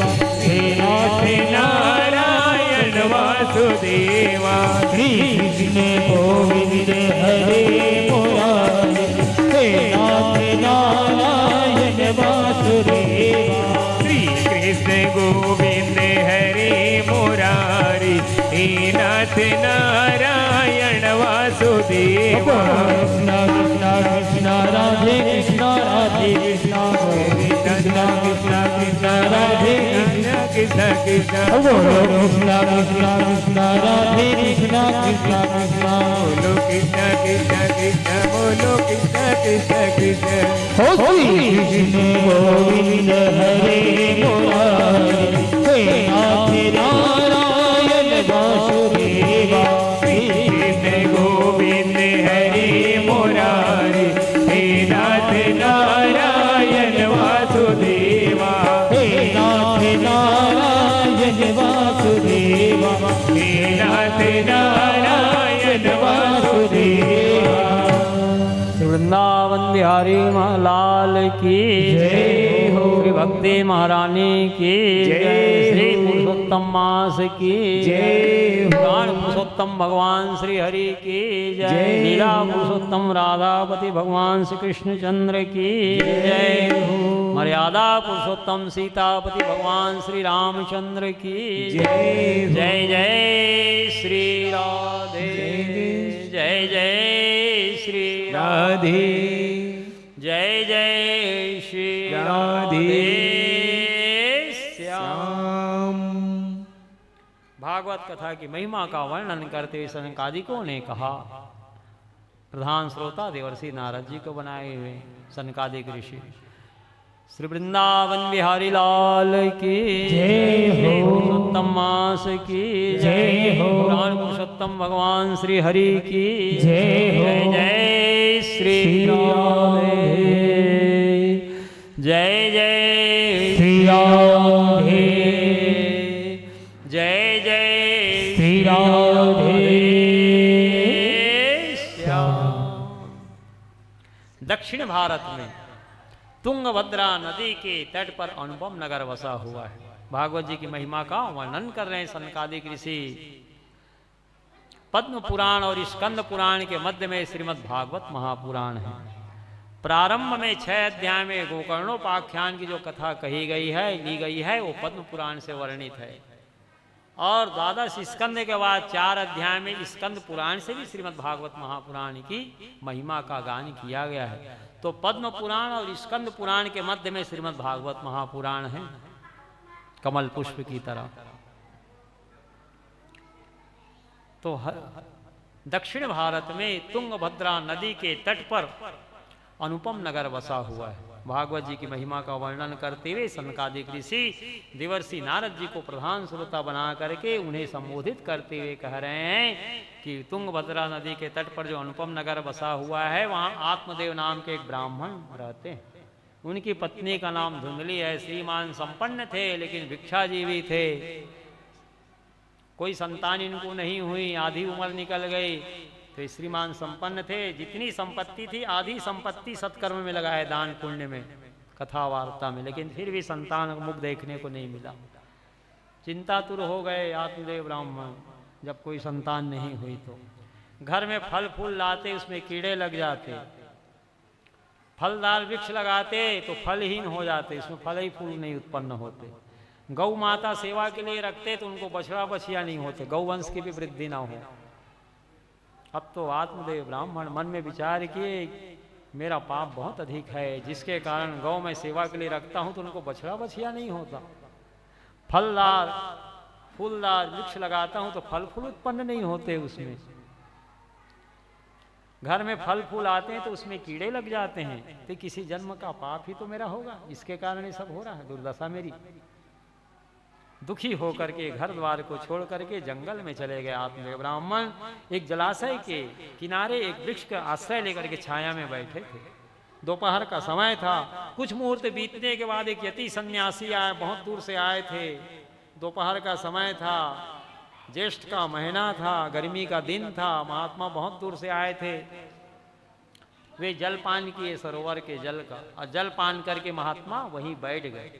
हे नाथ नारायण वासुदेवा। श्री कृष्ण गोविंद हरे मुरारी, हे नाथ नारायण वासुदेवा। श्री कृष्ण गोविंद हरे मुरारी, हे नाथ नारायण वासुदेवा। कृष्ण कृष्ण कृष्ण राधे कृष्ण राधे कृष्ण कृष्ण कृष्ण कृष्ण राधे कृष्ण कृष्ण बोलो कृष्ण कृष्ण कृष्ण राधे कृष्ण कृष्ण कृष्ण बोलो कृष्ण कृष्ण कृष्ण बोलो कृष्ण कृष्ण कृष्ण। हो श्री कृष्ण गोविंद हरे मुरारी, हे नाथ नारायण वासुदेवा। श्री कृष्ण गोविंद हरे मुरारी, हे नाथ नारायण वासुदेवा। हे नाथ नारायण वासुदेवा, हे नाथ नारायण वासुदेवा। वृंदावन बिहारी लाल की जय हो। श्री भक्ति महारानी की जय श्री हो। पुरुषोत्तम मास की जय हो। प्राण पुरुषोत्तम भगवान श्री हरि की जय। जय लीला हो। पुरुषोत्तम राधापति भगवान श्री कृष्ण चंद्र की जय। मर्यादा पुरुषोत्तम सीतापति भगवान श्री रामचंद्र की जय हो। जय जय श्री राधे जय जय श्री राधे जय जय श्री राधे श्याम। भागवत कथा की महिमा का वर्णन करते हुए सनकादिकों ने कहा, प्रधान श्रोता देवर्षि नारद जी को बनाए हुए सनकादिक ऋषि। श्री वृंदावन बिहारी लाल की जय हो। पुरुषोत्तम मास की जय हो। प्राण पुरुषोत्तम भगवान श्री हरि की जय हो। जय जय श्री राधे जय जय श्री राधे जय जय श्री राधे श्याम। दक्षिण भारत में तुंगभद्रा नदी के तट पर अनुपम नगर बसा हुआ है। भागवत जी की महिमा का वर्णन कर रहे हैं सनकादिक ऋषि। पद्म पुराण और स्कंद पुराण के मध्य में श्रीमद् भागवत महापुराण है। प्रारंभ में 6 अध्याय में गोकर्णोपाख्यान की जो कथा कही गई है, ली गई है, वो पद्म पुराण से वर्णित है। और द्वादश स्कंद के बाद 4 अध्याय में स्कंद पुराण से भी श्रीमद् भागवत महापुराण की महिमा का गान किया गया है। तो पद्म पुराण और स्कंद पुराण के मध्य में श्रीमद् भागवत महापुराण है, कमल पुष्प की तरह। तो दक्षिण भारत में तुंगभद्रा नदी के तट पर अनुपम नगर बसा हुआ है। भागवत जी की महिमा का वर्णन करते हुए सनकादिक ऋषि देवर्षि नारद जी को प्रधान श्रोता बना करके उन्हें संबोधित करते हुए कह रहे हैं कि तुंगभद्रा नदी के तट पर जो अनुपम नगर बसा हुआ है, वहाँ आत्मदेव नाम के एक ब्राह्मण रहते हैं। उनकी पत्नी का नाम धुंधली है। श्रीमान संपन्न थे लेकिन भिक्षाजीवी थे। कोई संतान इनको नहीं हुई, आधी उम्र निकल गई। तो श्रीमान संपन्न थे, जितनी संपत्ति थी आधी संपत्ति सत्कर्म में लगाए, दान पुण्य में, कथा वार्ता में, लेकिन फिर भी संतान मुख देखने को नहीं मिला। चिंतातुर हो गए आत्मदेव ब्राह्मण, जब कोई संतान नहीं हुई तो घर में फल फूल लाते, उसमें कीड़े लग जाते। फलदार वृक्ष लगाते तो फलहीन हो जाते, उसमें फल ही फूल नहीं उत्पन्न होते। गौ माता सेवा के लिए रखते तो उनको बछड़ा बछिया नहीं होते, गौवंश की भी वृद्धि ना हो। अब तो आत्मदेव ब्राह्मण मन में विचार किए, मेरा पाप बहुत अधिक है, जिसके कारण गौ में सेवा के लिए रखता हूं तो उनको बछड़ा बछिया नहीं होता। फलदार फूलदार वृक्ष लगाता हूं तो फल फूल उत्पन्न नहीं होते, उसमें घर में फल फूल आते हैं तो उसमें कीड़े लग जाते हैं। तो किसी जन्म का पाप ही तो मेरा होगा, इसके कारण ये सब हो रहा है, दुर्दशा मेरी। दुखी होकर के घर द्वार को छोड़ करके जंगल में चले गए आत्मदेव ब्राह्मण। एक जलाशय के किनारे एक वृक्ष का आश्रय लेकर के छाया में बैठे थे। दोपहर का समय था। कुछ मुहूर्त बीतने के बाद एक यति सन्यासी आए, बहुत दूर से आए थे। दोपहर का समय था, ज्येष्ठ का महीना था, गर्मी का दिन था। महात्मा बहुत दूर से आए थे। वे जलपान किए सरोवर के जल का, और जलपान करके महात्मा वहीं बैठ गए।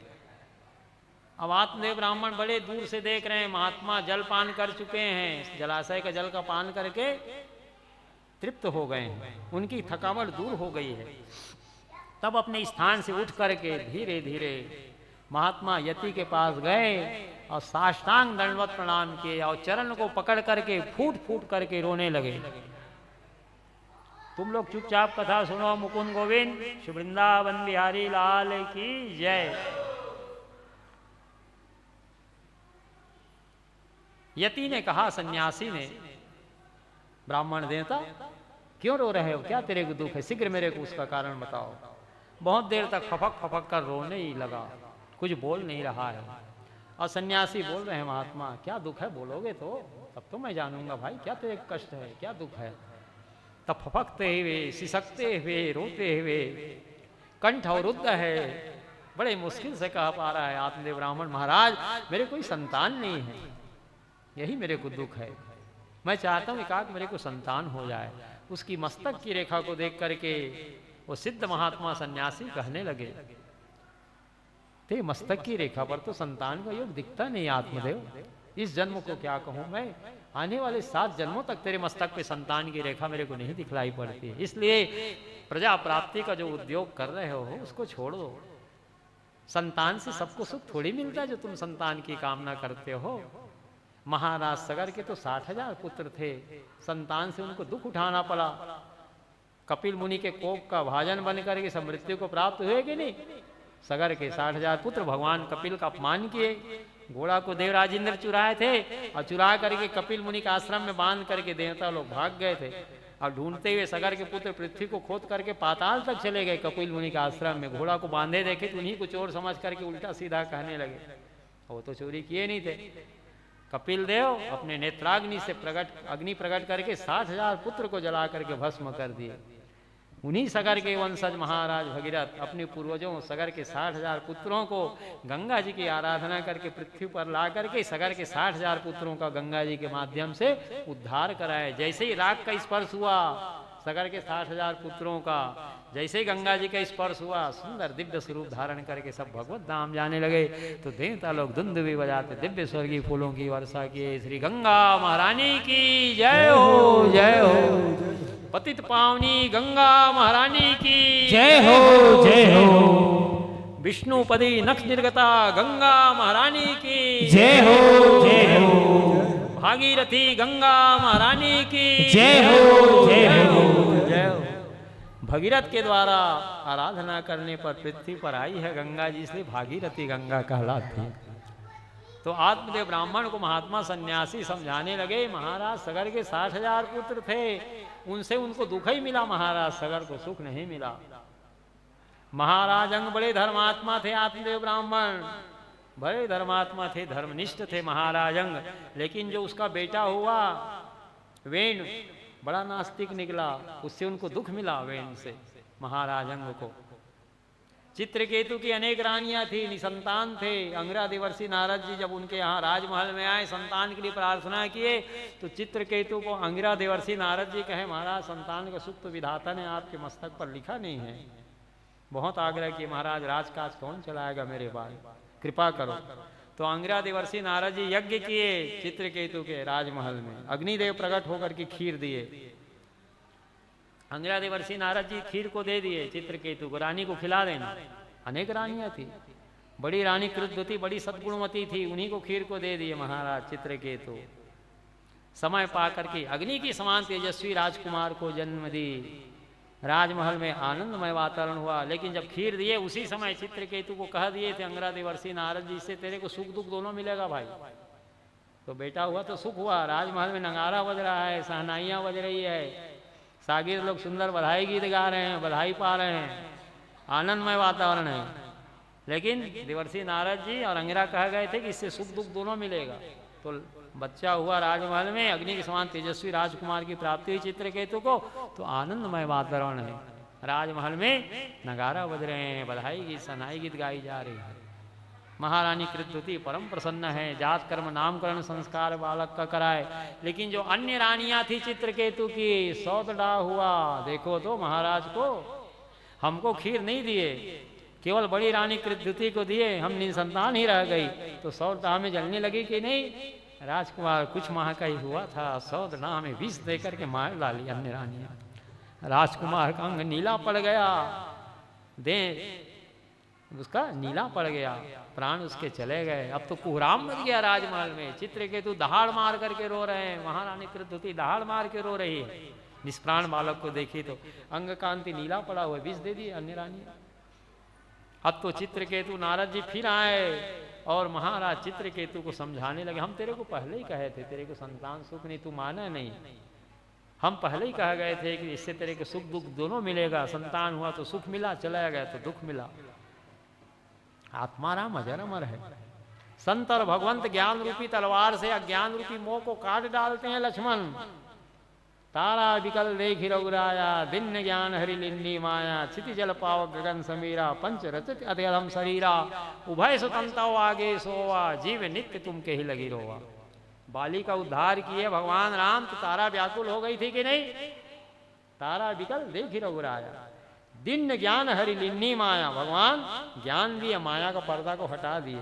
अब आत्मदेव ब्राह्मण बड़े दूर से देख रहे हैं, महात्मा जल पान कर चुके हैं, जलाशय का जल का पान करके तृप्त हो गए हैं, उनकी थकावट दूर हो गई है। तब अपने स्थान से उठ करके धीरे धीरे महात्मा यति के पास गए और साष्टांग दंडवत प्रणाम किए और चरण को पकड़ करके फूट फूट करके रोने लगे। तुम लोग चुपचाप कथा सुनो। मुकुंद गोविंद श्री वृंदावन बिहारी लाल की जय। यति ने कहा, सन्यासी ने, ब्राह्मण देवता क्यों रो रहे हो, क्या तेरे को दुख है, शीघ्र मेरे को उसका कारण बताओ। बहुत देर तक फपक फपक कर रोने ही लगा, कुछ बोल नहीं रहा है। और सन्यासी बोल रहे हैं, महात्मा क्या दुख है, बोलोगे तो तब तो मैं जानूंगा भाई, क्या तेरे कष्ट है, क्या दुख है। तब फपकते हुए, सिसकते हुए, रोते हुए, कंठ अवरुद्ध है, बड़े मुश्किल से कह पा रहा है आत्मदेव ब्राह्मण, महाराज मेरे कोई संतान नहीं है, यही मेरे को दुख है। मैं चाहता हूं एकाक मेरे को संतान हो जाए। उसकी मस्तक की रेखा को देख करके वो सिद्ध महात्मा सन्यासी कहने लगे, ते मस्तक की रेखा पर तो संतान का योग दिखता नहीं आत्मदेव, इस जन्म को क्या कहूं मैं, आने वाले 7 जन्मों तक तेरे मस्तक पे संतान की रेखा मेरे को नहीं दिखलाई पड़ती। इसलिए प्रजा प्राप्ति का जो उद्योग कर रहे हो उसको छोड़ दो। संतान से सबको सुख थोड़ी मिलता है जो तुम संतान की कामना करते हो। महाराज सगर के तो 60,000 पुत्र थे, संतान से उनको दुख उठाना पड़ा। कपिल मुनि के कोप का भाजन बन करके सब मृत्यु को प्राप्त हुए कि नहीं। सगर के 60,000 पुत्र भगवान कपिल का अपमान किए। घोड़ा को देवराज इंद्र चुराए थे और चुरा करके कपिल मुनि के आश्रम में बांध करके देवता लोग भाग गए थे। और ढूंढते हुए सगर के पुत्र पृथ्वी को खोद करके पाताल तक चले गए कपिल मुनि के आश्रम में। घोड़ा को बांधे देखे तो उन्हीं को चोर समझ करके उल्टा सीधा कहने लगे, वो तो चोरी किए नहीं थे। कपिल देव अपने नेत्राग्नि से अग्नि प्रकट करके 60,000 पुत्र को जला करके भस्म कर दिए। उन्हीं सगर के वंशज महाराज भगीरथ अपने पूर्वजों सगर के 60,000 पुत्रों को गंगा जी की आराधना करके पृथ्वी पर ला करके सगर के 60,000 पुत्रों का गंगा जी के माध्यम से उद्धार कराए। जैसे ही राग का स्पर्श हुआ सगर के 60,000 पुत्रों का, जैसे ही गंगा जी का स्पर्श हुआ सुंदर दिव्य स्वरूप धारण करके सब भगवत धाम जाने लगे। तो देवता लोग धुंध भी बजाते, दिव्य स्वर्गीय फूलों की वर्षा किए। श्री गंगा महारानी की जय हो, जय हो। पतित पावनी गंगा महारानी की जय हो जय हो। विष्णुपदी नख निर्गता गंगा महारानी की जय हो जय हो। भागीरथी गंगा महारानी की जय हो जय हो। जय हो। भगीरथ के द्वारा आराधना करने पर पृथ्वी पर आई है गंगा जी, इसलिए भागीरथी गंगा कहलाती है। तो आत्मदेव ब्राह्मण को महात्मा सन्यासी समझाने लगे, महाराज सगर के 60,000 पुत्र थे, उनसे उनको दुख ही मिला, महाराज सगर को सुख नहीं मिला। महाराज अंग बड़े धर्मात्मा थे, आत्मदेव ब्राह्मण बड़े धर्मात्मा थे, धर्मनिष्ठ थे महाराज अंग, लेकिन जो उसका बेटा हुआ वेण बड़ा नास्तिक निकला, उससे उनको दुख मिला वेण से महाराज अंग को। चित्रकेतु की अनेक रानियां थी, निसंतान थे। अंगरा देवर्षि नारद जी जब उनके यहाँ राजमहल में आए, संतान के लिए प्रार्थना किए, तो चित्रकेतु को अंगरा देवर्षि नारद जी कहे, महाराज संतान का सुख तो विधाता ने आपके मस्तक पर लिखा नहीं है। बहुत आग्रह किए, महाराज राजकाज कौन चलाएगा मेरे बाद, कृपा करो। तो अंगरा देवर्षि नारद जी यज्ञ किए चित्रकेतु के राजमहल में, अग्निदेव प्रकट होकर के खीर दिए। अंगरा देवर्षि नारद जी खीर को दे दिए चित्रकेतु को, रानी को खिला देना। अनेक रानियां थी, बड़ी रानी कृतवती बड़ी सद्गुणवती थी, उन्हीं को खीर को दे दिए महाराज चित्रकेतु। समय पाकर के अग्नि की समान तेजस्वी राजकुमार को जन्म दी। राजमहल में आनंदमय वातावरण हुआ, लेकिन जब खीर दिए उसी समय चित्रकेतु को कह दिए थे अंगरा देवर्षि नारद जी से, तेरे को सुख दुख दोनों मिलेगा भाई। तो बेटा हुआ तो सुख हुआ, राजमहल में नगारा बज रहा है, सहनाइयां बज रही है, सागिर लोग सुंदर बधाई गीत गा रहे हैं, बधाई पा रहे हैं, आनंदमय वातावरण है। लेकिन देवर्षि नारद जी और अंगिरा कह गए थे कि इससे सुख दुख दोनों मिलेगा। तो बच्चा हुआ राजमहल में, अग्नि के समान तेजस्वी राजकुमार की प्राप्ति हुई चित्रकेतु को, तो आनंदमय वातावरण है। राजमहल में नगारा बज रहे हैं, बधाई गीत सनाई गीत गाई जा रही है। महारानी कृतवती परम प्रसन्न है, जात कर्म नामकरण संस्कार बालक का कराए। लेकिन जो अन्य रानियां थी चित्रकेतु की, सौतडा हुआ। देखो तो महाराज को हमको खीर नहीं दिए, केवल बड़ी रानी कृतवती को दिए, हम निसंतान ही रह गई। तो सौतडा में जलने लगी कि नहीं, राजकुमार कुछ माह का ही हुआ था, सौतडा में विष देकर के मार डाली अन्य रानियां। राजकुमार का अंग नीला पड़ गया, दे उसका नीला पड़ गया, प्राण उसके चले गए। अब तो कुहराम मच गया राजमहल में। चित्रकेतु दहाड़ मार करके रो रहे हैं, महारानी कृतवती दहाड़ मार के रो रही है। निष्प्राण बालक को देखी तो अंग कांति नीला पड़ा हुआ, विष दे दिए अन्य रानी। अब तो चित्रकेतु नारद जी फिर आए और महाराज चित्रकेतु को समझाने लगे, हम तेरे को पहले ही कहे थे तेरे को संतान सुख नहीं, तू माना नहीं। हम पहले ही कह गए थे कि इससे तेरे को सुख दुख दोनों मिलेगा, संतान हुआ तो सुख मिला, चला गया तो दुख मिला। आत्माराम अजर अमर है। संत और भगवंत ज्ञान रूपी तलवार से अज्ञान रूपी मोह को काट डालते हैं लक्ष्मण। तारा विकल देख रघुराया, दिन ज्ञान हरि लिन्नी माया, क्षिति जल पावक गगन समीरा, पंच रचित अधम शरीरा, उभय सुतंता आगे सोवा, जीव नित्य तुम के ही लगी रोवा। बाली का उद्धार किए भगवान राम, तो तारा व्याकुल हो गई थी कि नहीं। तारा विकल देख रघुराया, दिन ज्ञान हरि लिन्नी माया, भगवान ज्ञान दिए, माया का पर्दा को हटा दिए।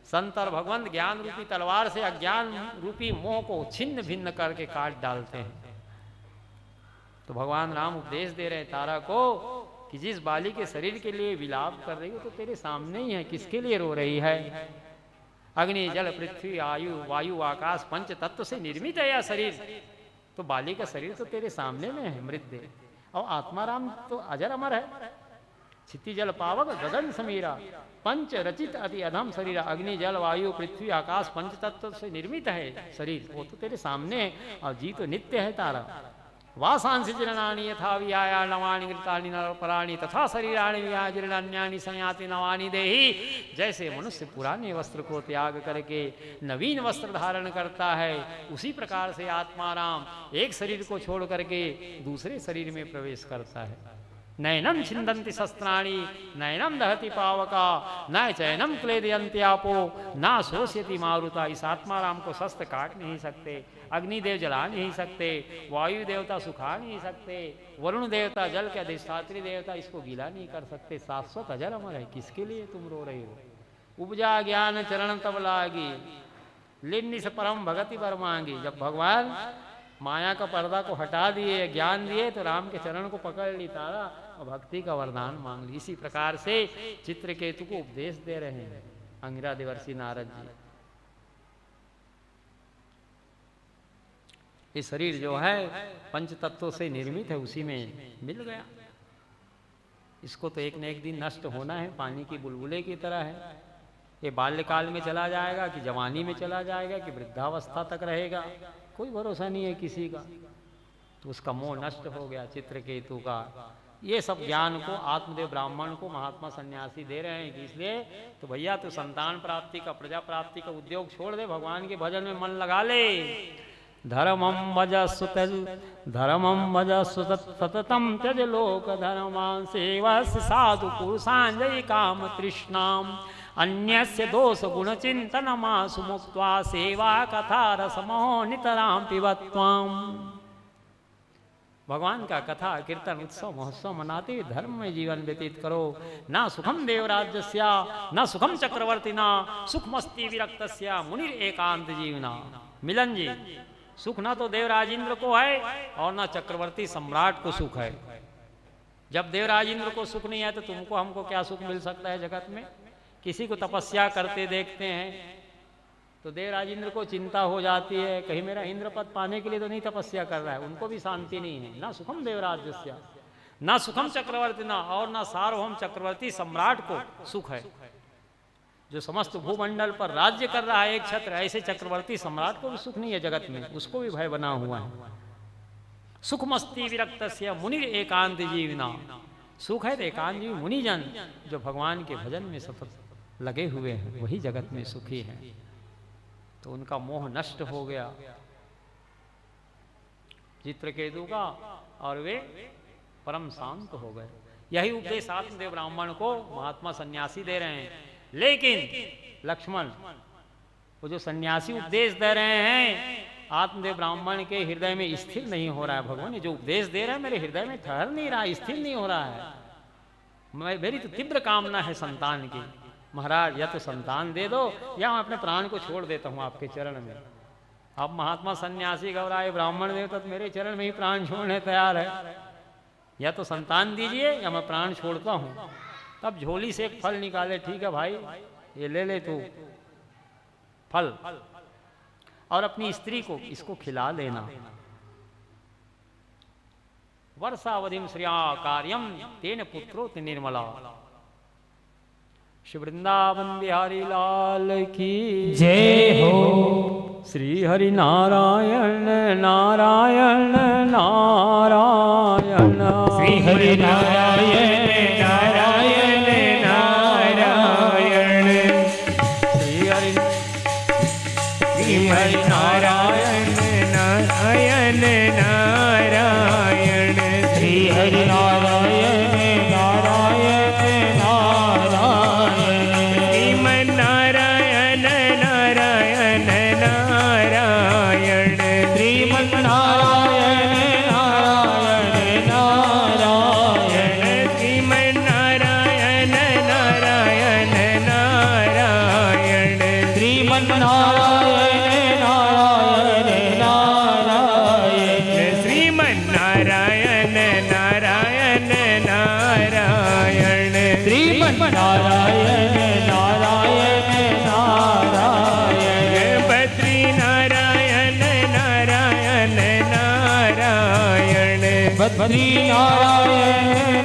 संत और भगवंत ज्ञान रूपी तलवार से अज्ञान रूपी मोह को छिन्न भिन्न करके काट डालते हैं। तो भगवान राम उपदेश दे रहे तारा को कि जिस बाली के शरीर के लिए विलाप कर रही हो तो तेरे सामने ही है, किसके लिए रो रही है। अग्नि जल पृथ्वी आयु वायु आकाश पंच तत्व से निर्मित है यह शरीर, तो बाली का शरीर तो तेरे सामने में है मृत, और आत्माराम तो अजर अमर है। क्षिति जल पावक गगन समीरा, पंच रचित अति अधम शरीर, अग्नि जल वायु पृथ्वी आकाश पंच तत्व से निर्मित है शरीर, वो तो तेरे सामने है। और जी तो नित्य है तारा। वासांसि जीर्णानि यथा विहाया नवानि कृतानि नरपराणि, तथा शरीराणि विहाय जीर्णान्यानि संयाति नवानि देहि। जैसे मनुष्य पुराने वस्त्र को त्याग करके नवीन वस्त्र धारण करता है, उसी प्रकार से आत्माराम एक शरीर को छोड़ करके दूसरे शरीर में प्रवेश करता है। नैनम छिंदन्ति शस्त्राणि नैनम दहति पावका, न चैनम क्लेदयन्ति आपो, ना शोष्यति मारुता। इस आत्माराम को शस्त्र काट नहीं सकते, अग्निदेव जला नहीं सकते, वायु देवता सुखा नहीं सकते, वरुण देवता जल के अधिष्ठात्री देवता इसको गीला नहीं कर सकते। शाश्वत अजर अमर है, किसके लिए तुम रो रहे हो। उपजा ज्ञान चरण तब लागी, लिन्नी से परम भगति बर मांगी। जब भगवान माया का पर्दा को हटा दिए, ज्ञान दिए तो राम के चरण को पकड़ ली तारा और भक्ति का वरदान मांग ली। इसी प्रकार से चित्रकेतु को उपदेश दे रहे हैं अंगिरा देवर्षि नारद जी। ये शरीर जो है पंच तत्वों से निर्मित है, उसी में मिल गया। इसको तो एक न एक दिन नष्ट होना है, पानी की बुलबुले की तरह है। ये बाल्यकाल में चला जाएगा कि जवानी में चला जाएगा कि वृद्धावस्था तक रहेगा, कोई भरोसा नहीं है किसी का। तो उसका मोह नष्ट हो गया चित्रकेतु का। ये सब ज्ञान को आत्मदेव ब्राह्मण को महात्मा सन्यासी दे रहे हैं कि इसलिए तो भैया तो संतान प्राप्ति का, प्रजा प्राप्ति का उद्योग छोड़ दे, भगवान के भजन में मन लगा ले। धर्मं भजस्व सततं त्यज लोक धर्मान् सेवस्य साधु पुरुषान् जयि काम तृष्णाम् अन्यस्य दोष गुण चिंतनमासु मुक्त्वा सेवा कथा रसमो नितरां पिबत्वाम्। भगवान का कथा कीर्तन उत्सव महोत्सव मनाते हुए धर्म में जीवन व्यतीत करो। ना सुखम देवराज्यस्या न सुखम चक्रवर्तिना सुखमस्ति विरक्तस्या मुनिर एकांत जीवना। मिलन जी, सुख ना तो देवराज इंद्र को है और ना चक्रवर्ती सम्राट को सुख है। जब देवराज इंद्र को सुख नहीं है तो तुमको हमको क्या सुख मिल सकता है जगत में? किसी को तपस्या करते देखते हैं तो देवराज इंद्र को चिंता हो जाती है, कहीं मेरा इंद्र पद पाने के लिए तो नहीं तपस्या कर रहा है। उनको भी शांति नहीं है। ना सुखम देवराज्यस्या ना सुखम चक्रवर्ती ना, और ना सार्वभौम चक्रवर्ती सम्राट को सुख है जो समस्त भूमंडल पर राज्य कर रहा है एक छत्र। ऐसे चक्रवर्ती सम्राट को भी सुख नहीं है जगत में, उसको भी भय बना हुआ है। सुखमस्ति विरक्तस्य मुनिर एकांत जीवना। सुख है तो एकांत जीव मुनिजन जो भगवान के भजन में सतत लगे हुए हैं, वही जगत में सुखी है। तो उनका मोह नष्ट हो गया चित्रकेतु का और वे परम शांत हो गए। यही उपदेश आत्मदेव ब्राह्मण को महात्मा सन्यासी दे रहे हैं। लेकिन लक्ष्मण, वो जो सन्यासी उपदेश दे रहे हैं आत्मदेव ब्राह्मण के हृदय में स्थिर नहीं हो रहा है। भगवान ये जो उपदेश दे रहे हैं मेरे हृदय में ठहर नहीं रहा, स्थिर नहीं हो रहा है। मेरी तो तीव्र कामना है संतान की। महाराज या तो संतान दे दो या मैं अपने प्राण को छोड़ देता हूँ आपके चरण में। अब महात्मा सन्यासी घबराए, ब्राह्मण देवता तो मेरे चरण में ही प्राण छोड़ने तैयार है। या तो संतान दीजिए या मैं प्राण छोड़ता हूँ। तब झोली से एक फल निकाले, ठीक है भाई ये ले ले तू फल और अपनी स्त्री को इसको खिला देना। वर्षावधिम श्रिया कार्यम तेन पुत्रोति निर्मला। श्री वृंदावन बिहारी लाल की जय हो। श्री हरि नारायण नारायण नारायण। श्री हरि नारायण नारायण नारायण। श्री हरि नारायण नारायण नारायण। श्री हरि नारायण नारायण नारायण। श्रीमन नारायण नारायण नारायण। श्रीमन नारायण नारायण नारायण। श्रीमन नारायण नारायण नारायण। श्रीमन नारायण नारायण नारायण। श्रीमन नारायण नारायण नारायण। श्रीमन नारायण नारायण नारायण। बद्री नारायण नारायण नारायण। बद्री नारायण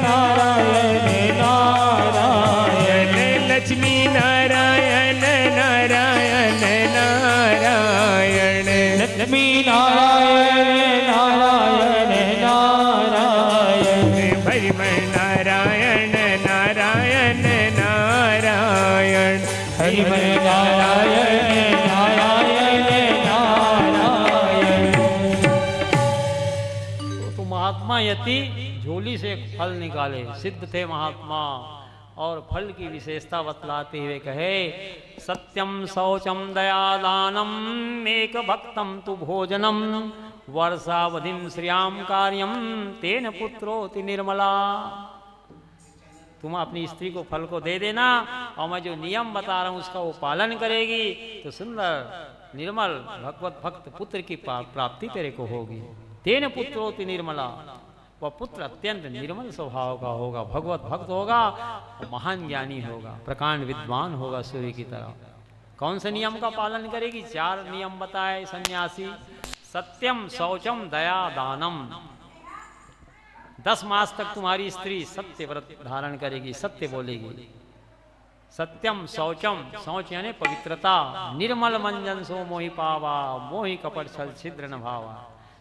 नारायण नारायण। लक्ष्मी नारायण नारायण नारायण। लक्ष्मी नारायण नारायण नारायण। हरिमन नारायण नारायण नारायण। हरिमन नारायण नारायण नारायण। तो महात्मा यति झोली से एक फल निकाले, सिद्ध थे महात्मा, और फल की विशेषता बतलाते हुए कहे सत्यम शौचम दयादानम एक भक्तम तु भोजनम वर्षावधिम श्रियाम कार्यम तेन पुत्रोति निर्मला। तुम अपनी स्त्री को फल को दे देना और मैं जो नियम बता रहा हूं उसका वो पालन करेगी तो सुंदर निर्मल भगवत भक्त पुत्र की प्राप्ति तेरे को होगी। तेन पुत्रोति निर्मला, वह पुत्र अत्यंत निर्मल स्वभाव का होगा, भगवत भक्त होगा, महान ज्ञानी होगा, प्रकांड विद्वान होगा सूर्य की तरह। कौन से नियम का पालन करेगी? 4 नियम बताए सन्यासी। सत्यम, शौचम, दया, दानम। 10 मास तक तुम्हारी स्त्री सत्य व्रत धारण करेगी, सत्य बोलेगी। सत्यम, शौचम, शौच यानी पवित्रता। निर्मल मंजन सो मोहि पावा, मोहि कपट छल छिद्र न भावा।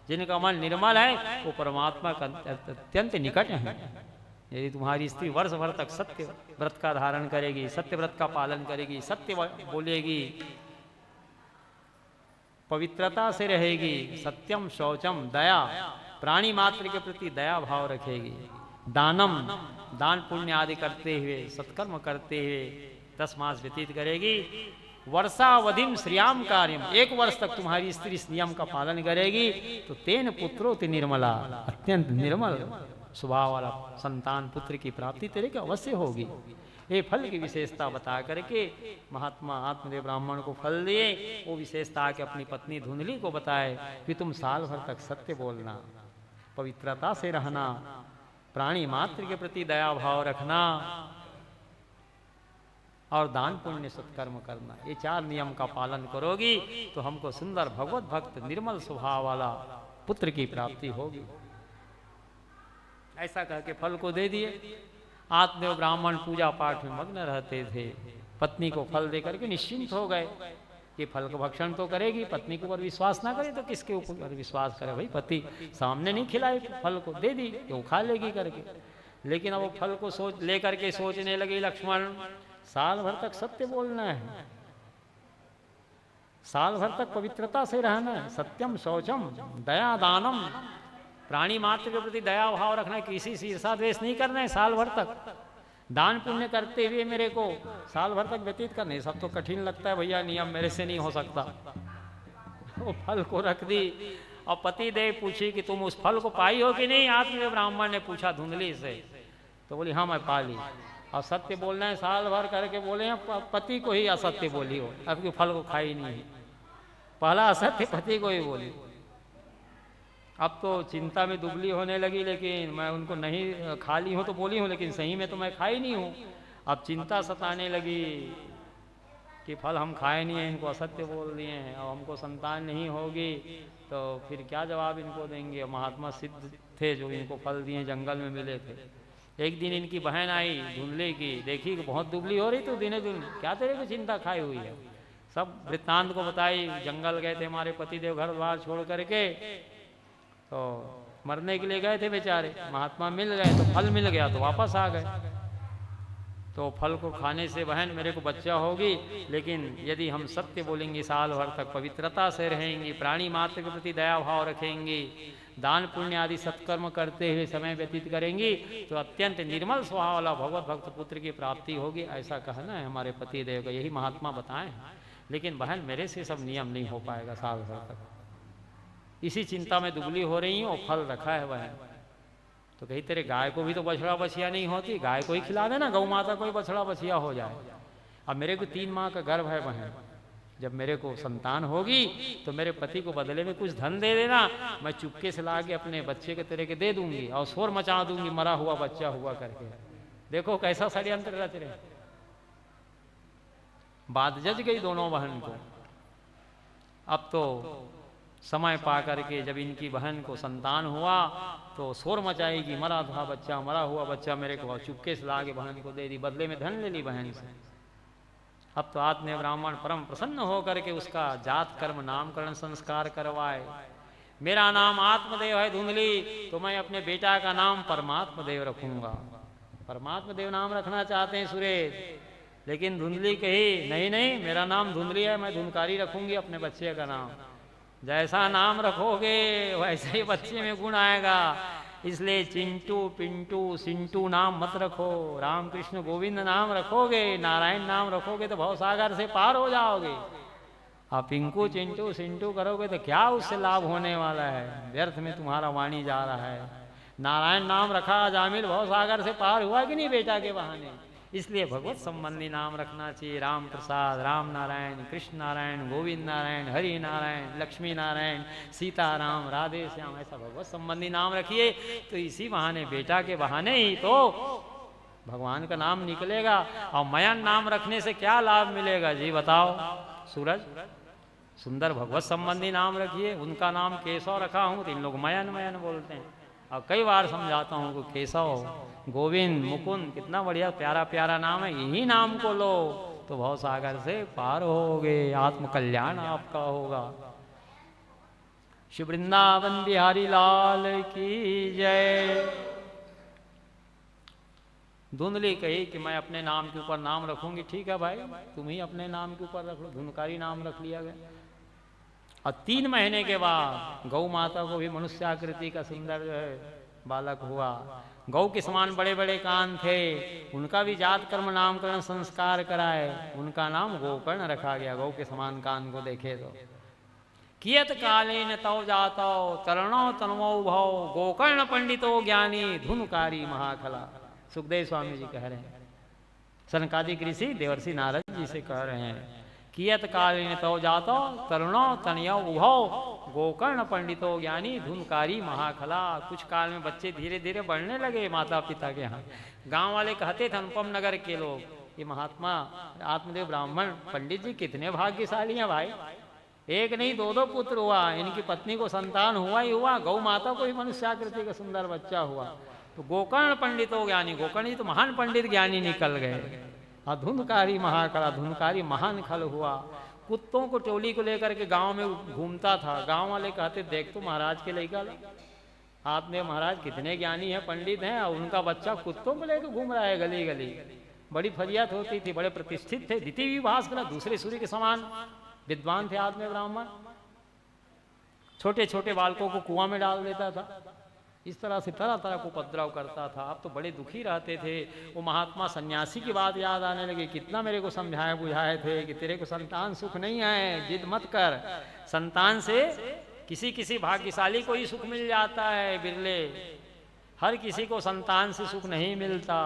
जिनका मन निर्मल है वो परमात्मा का अत्यंत निकट है। यदि तुम्हारी स्त्री वर्ष भर तक सत्य व्रत का धारण करेगी, सत्य व्रत का पालन करेगी, सत्य बोलेगी, पवित्रता से रहेगी, सत्यम, शौचम, दया, प्राणी मात्र के प्रति दया भाव रखेगी, दानम, दान पुण्य आदि करते हुए, सत्कर्म करते हुए 10 मास व्यतीत करेगी। वर्षावधिम श्रियाम कार्यम, 1 वर्ष तक तुम्हारी स्त्री इस नियम का पालन करेगी तो तेन पुत्रोति निर्मला, अत्यंत निर्मल स्वभाव वाला संतान पुत्र की प्राप्ति तेरे को अवश्य होगी। ये फल की विशेषता बता करके महात्मा आत्मदेव ब्राह्मण को फल दिए। वो विशेषता आके अपनी पत्नी धुंधली को बताए कि तुम साल भर तक सत्य बोलना, पवित्रता से रहना, प्राणी मात्र के प्रति दया भाव रखना और दान पुण्य सत्कर्म करना। ये 4 नियम का पालन करोगी तो हमको सुंदर भगवत भक्त निर्मल स्वभाव वाला पुत्र की प्राप्ति होगी। ऐसा कह के फल को दे दिए। आत्मदेव ब्राह्मण पूजा पाठ में मग्न रहते थे। पत्नी को फल दे करके निश्चिंत हो गए कि फल को भक्षण तो करेगी, पत्नी के ऊपर विश्वास ना करे तो किसके ऊपर विश्वास करे? भाई पति सामने नहीं खिलाए, फल को दे दी कि वो खा लेगी करके। लेकिन अब वो फल को लेकर के सोचने लगे लक्ष्मण, साल भर तक सत्य बोलना है, साल भर तक पवित्रता से रहना है, सत्यम, शौचम, दया, दानम, प्राणी मात्र के प्रति दया भाव रखना है, किसी से ईर्षा द्वेष नहीं करना है, साल भर तक दान पुण्य करते हुए मेरे को साल भर तक व्यतीत करना है। सब तो कठिन लगता है भैया, नियम मेरे से नहीं हो सकता। वो फल को रख दी और पति देव पूछी कि तुम उस फल को पाई हो कि नहीं? आत्मदेव ब्राह्मण ने पूछा धुंधली से, तो बोली हाँ मैं पा ली। और सत्य बोलना है साल भर करके बोले हैं, पति को ही असत्य बोली हो, अब क्यों फल को खाई नहीं है। पहला असत्य पति को ही बोली। अब तो चिंता में दुबली होने लगी, लेकिन मैं उनको नहीं खा ली हूँ तो बोली हूँ, लेकिन सही में तो मैं खाई नहीं हूँ। अब चिंता सताने लगी कि फल हम खाए नहीं हैं, इनको असत्य बोल दिए हैं, और हमको संतान नहीं होगी तो फिर क्या जवाब इनको देंगे। महात्मा सिद्ध थे जो इनको फल दिए, जंगल में मिले थे। एक दिन इनकी बहन आई धुंधले की, देखी कि बहुत दुबली हो रही, तो दिने दिन क्या तेरे को चिंता खाई हुई है। सब वृत्तांत को बताई। जंगल गए थे हमारे पतिदेव, घर द्वार छोड़ करके, तो मरने के लिए गए थे बेचारे। महात्मा मिल गए तो फल मिल गया तो वापस आ गए। तो फल को खाने से बहन मेरे को बच्चा होगी, लेकिन यदि हम सत्य बोलेंगे, साल भर तक पवित्रता से रहेंगे, प्राणी मात्र के प्रति दया भाव रखेंगे, दान पुण्य आदि सत्कर्म करते हुए समय व्यतीत करेंगी, तो अत्यंत निर्मल स्वभाव वाला भगवत भक्त पुत्र की प्राप्ति होगी। ऐसा कहना है हमारे पति देव का, यही महात्मा बताएं। लेकिन बहन मेरे से सब नियम नहीं हो पाएगा साल भर तक, इसी चिंता में दुबली हो रही हूँ और फल रखा है बहन। तो कही तेरे गाय को भी तो बछड़ा बछिया नहीं होती, गाय को ही खिला देना, गौ माता को ही बछड़ा बछिया हो जाए। अब मेरे को 3 माह का गर्भ है बहन, जब मेरे को संतान होगी तो मेरे पति को बदले में कुछ धन दे देना, मैं चुपके से ला के अपने बच्चे के तेरे के दे दूंगी और शोर मचा दूंगी, मरा हुआ बच्चा हुआ करके। देखो कैसा षड्यंत्र रच रहे। बात जज गई दोनों बहन को। अब तो समय पा करके जब इनकी बहन को संतान हुआ तो शोर मचाएगी, मरा था बच्चा, मरा हुआ बच्चा मेरे को, चुपके से ला के बहन को दे दी, बदले में धन ले ली बहन से। अब तो आत्मदेव ब्राह्मण परम प्रसन्न होकर के उसका जात कर्म नामकरण संस्कार करवाए। मेरा नाम आत्मदेव है धुंधली, तो मैं अपने बेटा का नाम परमात्मा देव रखूंगा। परमात्मा देव नाम रखना चाहते हैं सुरेश, लेकिन धुंधली कही नहीं नहीं, मेरा नाम धुंधली है, मैं धुनकारी रखूंगी अपने बच्चे का नाम। जैसा नाम रखोगे वैसे ही बच्चे में गुण आएगा, इसलिए चिंटू पिंटू सिंटू नाम मत रखो। राम कृष्ण गोविंद नाम रखोगे, नारायण नाम रखोगे तो भवसागर से पार हो जाओगे। आप पिंकू चिंटू सिंटू करोगे तो क्या उससे लाभ होने वाला है, व्यर्थ में तुम्हारा वाणी जा रहा है। नारायण नाम रखा जामिल भवसागर से पार हुआ कि नहीं बेटा के बहाने, इसलिए भगवत संबंधी नाम रखना चाहिए। राम प्रसाद, राम नारायण, कृष्ण नारायण, गोविंद नारायण, हरि नारायण, लक्ष्मी नारायण, सीताराम, राधे श्याम, ऐसा भगवत संबंधी नाम रखिए। तो इसी बहाने, बेटा के बहाने ही तो भगवान का नाम निकलेगा। और मयन नाम रखने से क्या लाभ मिलेगा जी बताओ सूरज? सुंदर भगवत संबंधी नाम रखिए। उनका नाम केशव रखा हूं तो इन लोग मयन मयन बोलते हैं। और कई बार समझाता हूं कि केशव, गोविंद, मुकुंद कितना बढ़िया प्यारा प्यारा नाम है, यही नाम को लो तो भव सागर से पार होगे, आत्म कल्याण आपका होगा। श्री वृंदावन बिहारी लाल की जय। धुंधली कही कि मैं अपने नाम के ऊपर नाम रखूंगी। ठीक है भाई, तुम ही अपने नाम के ऊपर रख लो। धुनकारी नाम रख लिया गया। और 3 महीने के बाद गौ माता को भी मनुष्य आकृति का सुंदर जो है बालक हुआ। गौ के समान बड़े बड़े कान थे, उनका भी जात कर्म नामकरण संस्कार कराए, उनका नाम गोकर्ण रखा गया। गौ के समान कान को देखे तो कियत कालीन तव जातो तरणो तनमो भव गोकर्ण पंडितो ज्ञानी धुनकारी महाखला। सुखदेव स्वामी जी कह रहे हैं, सनकादिक ऋषि देवर्षि नारद जी से कह रहे हैं, कियत कालीन तव जातो तरुणो तनयो उभव गोकर्ण पंडितो ज्ञानी धुनकारी महाखला। कुछ काल में बच्चे धीरे धीरे बढ़ने लगे माता पिता के यहाँ। गांव वाले कहते थे, अनुपम नगर के लोग, ये महात्मा आत्मदेव ब्राह्मण पंडित जी कितने भाग्यशाली हैं भाई, एक नहीं 2-2 पुत्र हुआ, इनकी पत्नी को संतान हुआ ही हुआ, गौ माता को ही मनुष्याकृति का सुंदर बच्चा हुआ। तो गोकर्ण पंडितो ज्ञानी, गोकर्ण जी तो महान पंडित ज्ञानी निकल गए। और धुनकारी महाकला, धुनकारी महान खल हुआ। कुत्तों को टोली को लेकर के गांव में घूमता था। गांव वाले कहते, देख तो महाराज के लेकर आत्मदेव महाराज कितने ज्ञानी हैं, पंडित हैं, और उनका बच्चा कुत्तों को लेकर घूम रहा है गली गली। बड़ी फरियाद होती थी, बड़े प्रतिष्ठित थे। द्वितीय विभास करा, दूसरे सूर्य के समान विद्वान थे आत्मदेव ब्राह्मण। छोटे छोटे बालकों को कुआं में डाल देता था, इस तरह से तरह तरह को उपद्रव करता था। अब तो बड़े दुखी रहते थे। वो महात्मा सन्यासी की बात याद आने लगी, कितना मेरे को समझाए बुझाए थे कि तेरे को संतान सुख नहीं है, जिद मत कर। संतान से किसी किसी भाग्यशाली को ही सुख मिल जाता है, बिरले, हर किसी को संतान से सुख नहीं मिलता।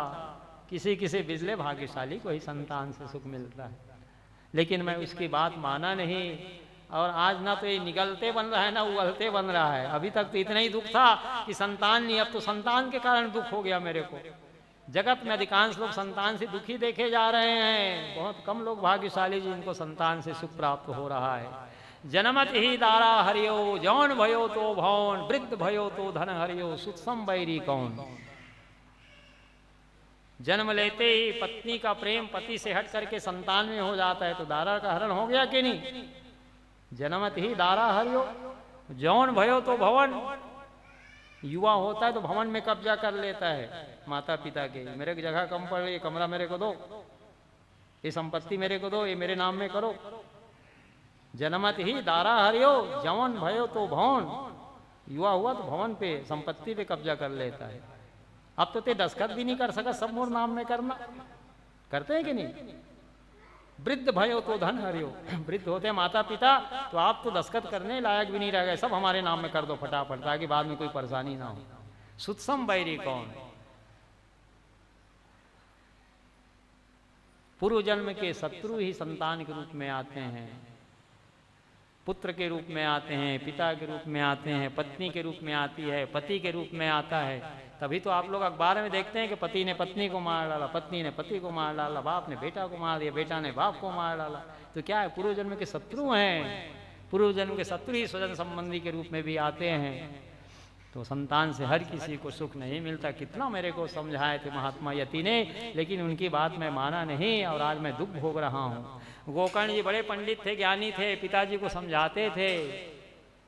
किसी किसी बिरले भाग्यशाली को ही संतान से सुख मिलता है। लेकिन मैं उसकी बात माना नहीं, और आज ना तो ये निगलते बन रहा है ना उगलते बन रहा है। अभी तक तो इतना ही दुख था कि संतान नहीं, अब तो संतान के कारण दुख हो गया मेरे को। जगत में अधिकांश लोग संतान से दुखी देखे जा रहे हैं, बहुत कम लोग भाग्यशाली जिनको संतान से सुख प्राप्त हो रहा है। जनमत ही दारा हरियो जौन भयो तो भौन, वृद्ध भयो तो धन हरियो सुत्सम बैरी कौन। जन्म लेते ही पत्नी का प्रेम पति से हट करके संतान में हो जाता है, तो दारा का हरण हो गया कि नहीं। जनमत ही दारा हरियो जौन भयो तो भवन, युवा होता है तो भवन में कब्जा कर लेता है माता पिता के। मेरे को जगह कम पड़ रही है, कमरा मेरे को दो, ये संपत्ति मेरे को दो, ये मेरे नाम में करो। जनमत ही दारा हरियो जौन भयो तो भवन, युवा हुआ तो भवन पे संपत्ति पे कब्जा कर लेता है। अब तो ते दस्तखत भी नहीं कर सका, सब मोर नाम में करना, करते हैं कि नहीं। वृद्ध भयो तो धन हरियो, वृद्ध होते माता पिता तो आप तो दस्तखत करने लायक भी नहीं रह गए, सब हमारे नाम में कर दो फटाफट, ताकि बाद में कोई परेशानी ना हो। सुत्सम बैरी कौन। पूर्व जन्म के शत्रु ही संतान के रूप में आते हैं, पुत्र के रूप में आते हैं, पिता के रूप में आते हैं, पत्नी के रूप में आती है, पति के रूप में आता है। तभी तो आप लोग अखबार में देखते हैं कि पति ने पत्नी को मार डाला, पत्नी ने पति को मार डाला, बाप ने बेटा को मार दिया, बेटा ने बाप को मार डाला। तो क्या है, पूर्व जन्म के शत्रु हैं। पूर्व जन्म के शत्रु ही स्वजन संबंधी के रूप में भी आते हैं। तो संतान से हर किसी को सुख नहीं मिलता। कितना मेरे को समझाए थे महात्मा यति ने, लेकिन उनकी बात मैं माना नहीं, और आज मैं दुख भोग रहा हूँ। गोकर्ण जी बड़े पंडित थे, ज्ञानी थे, पिताजी को समझाते थे,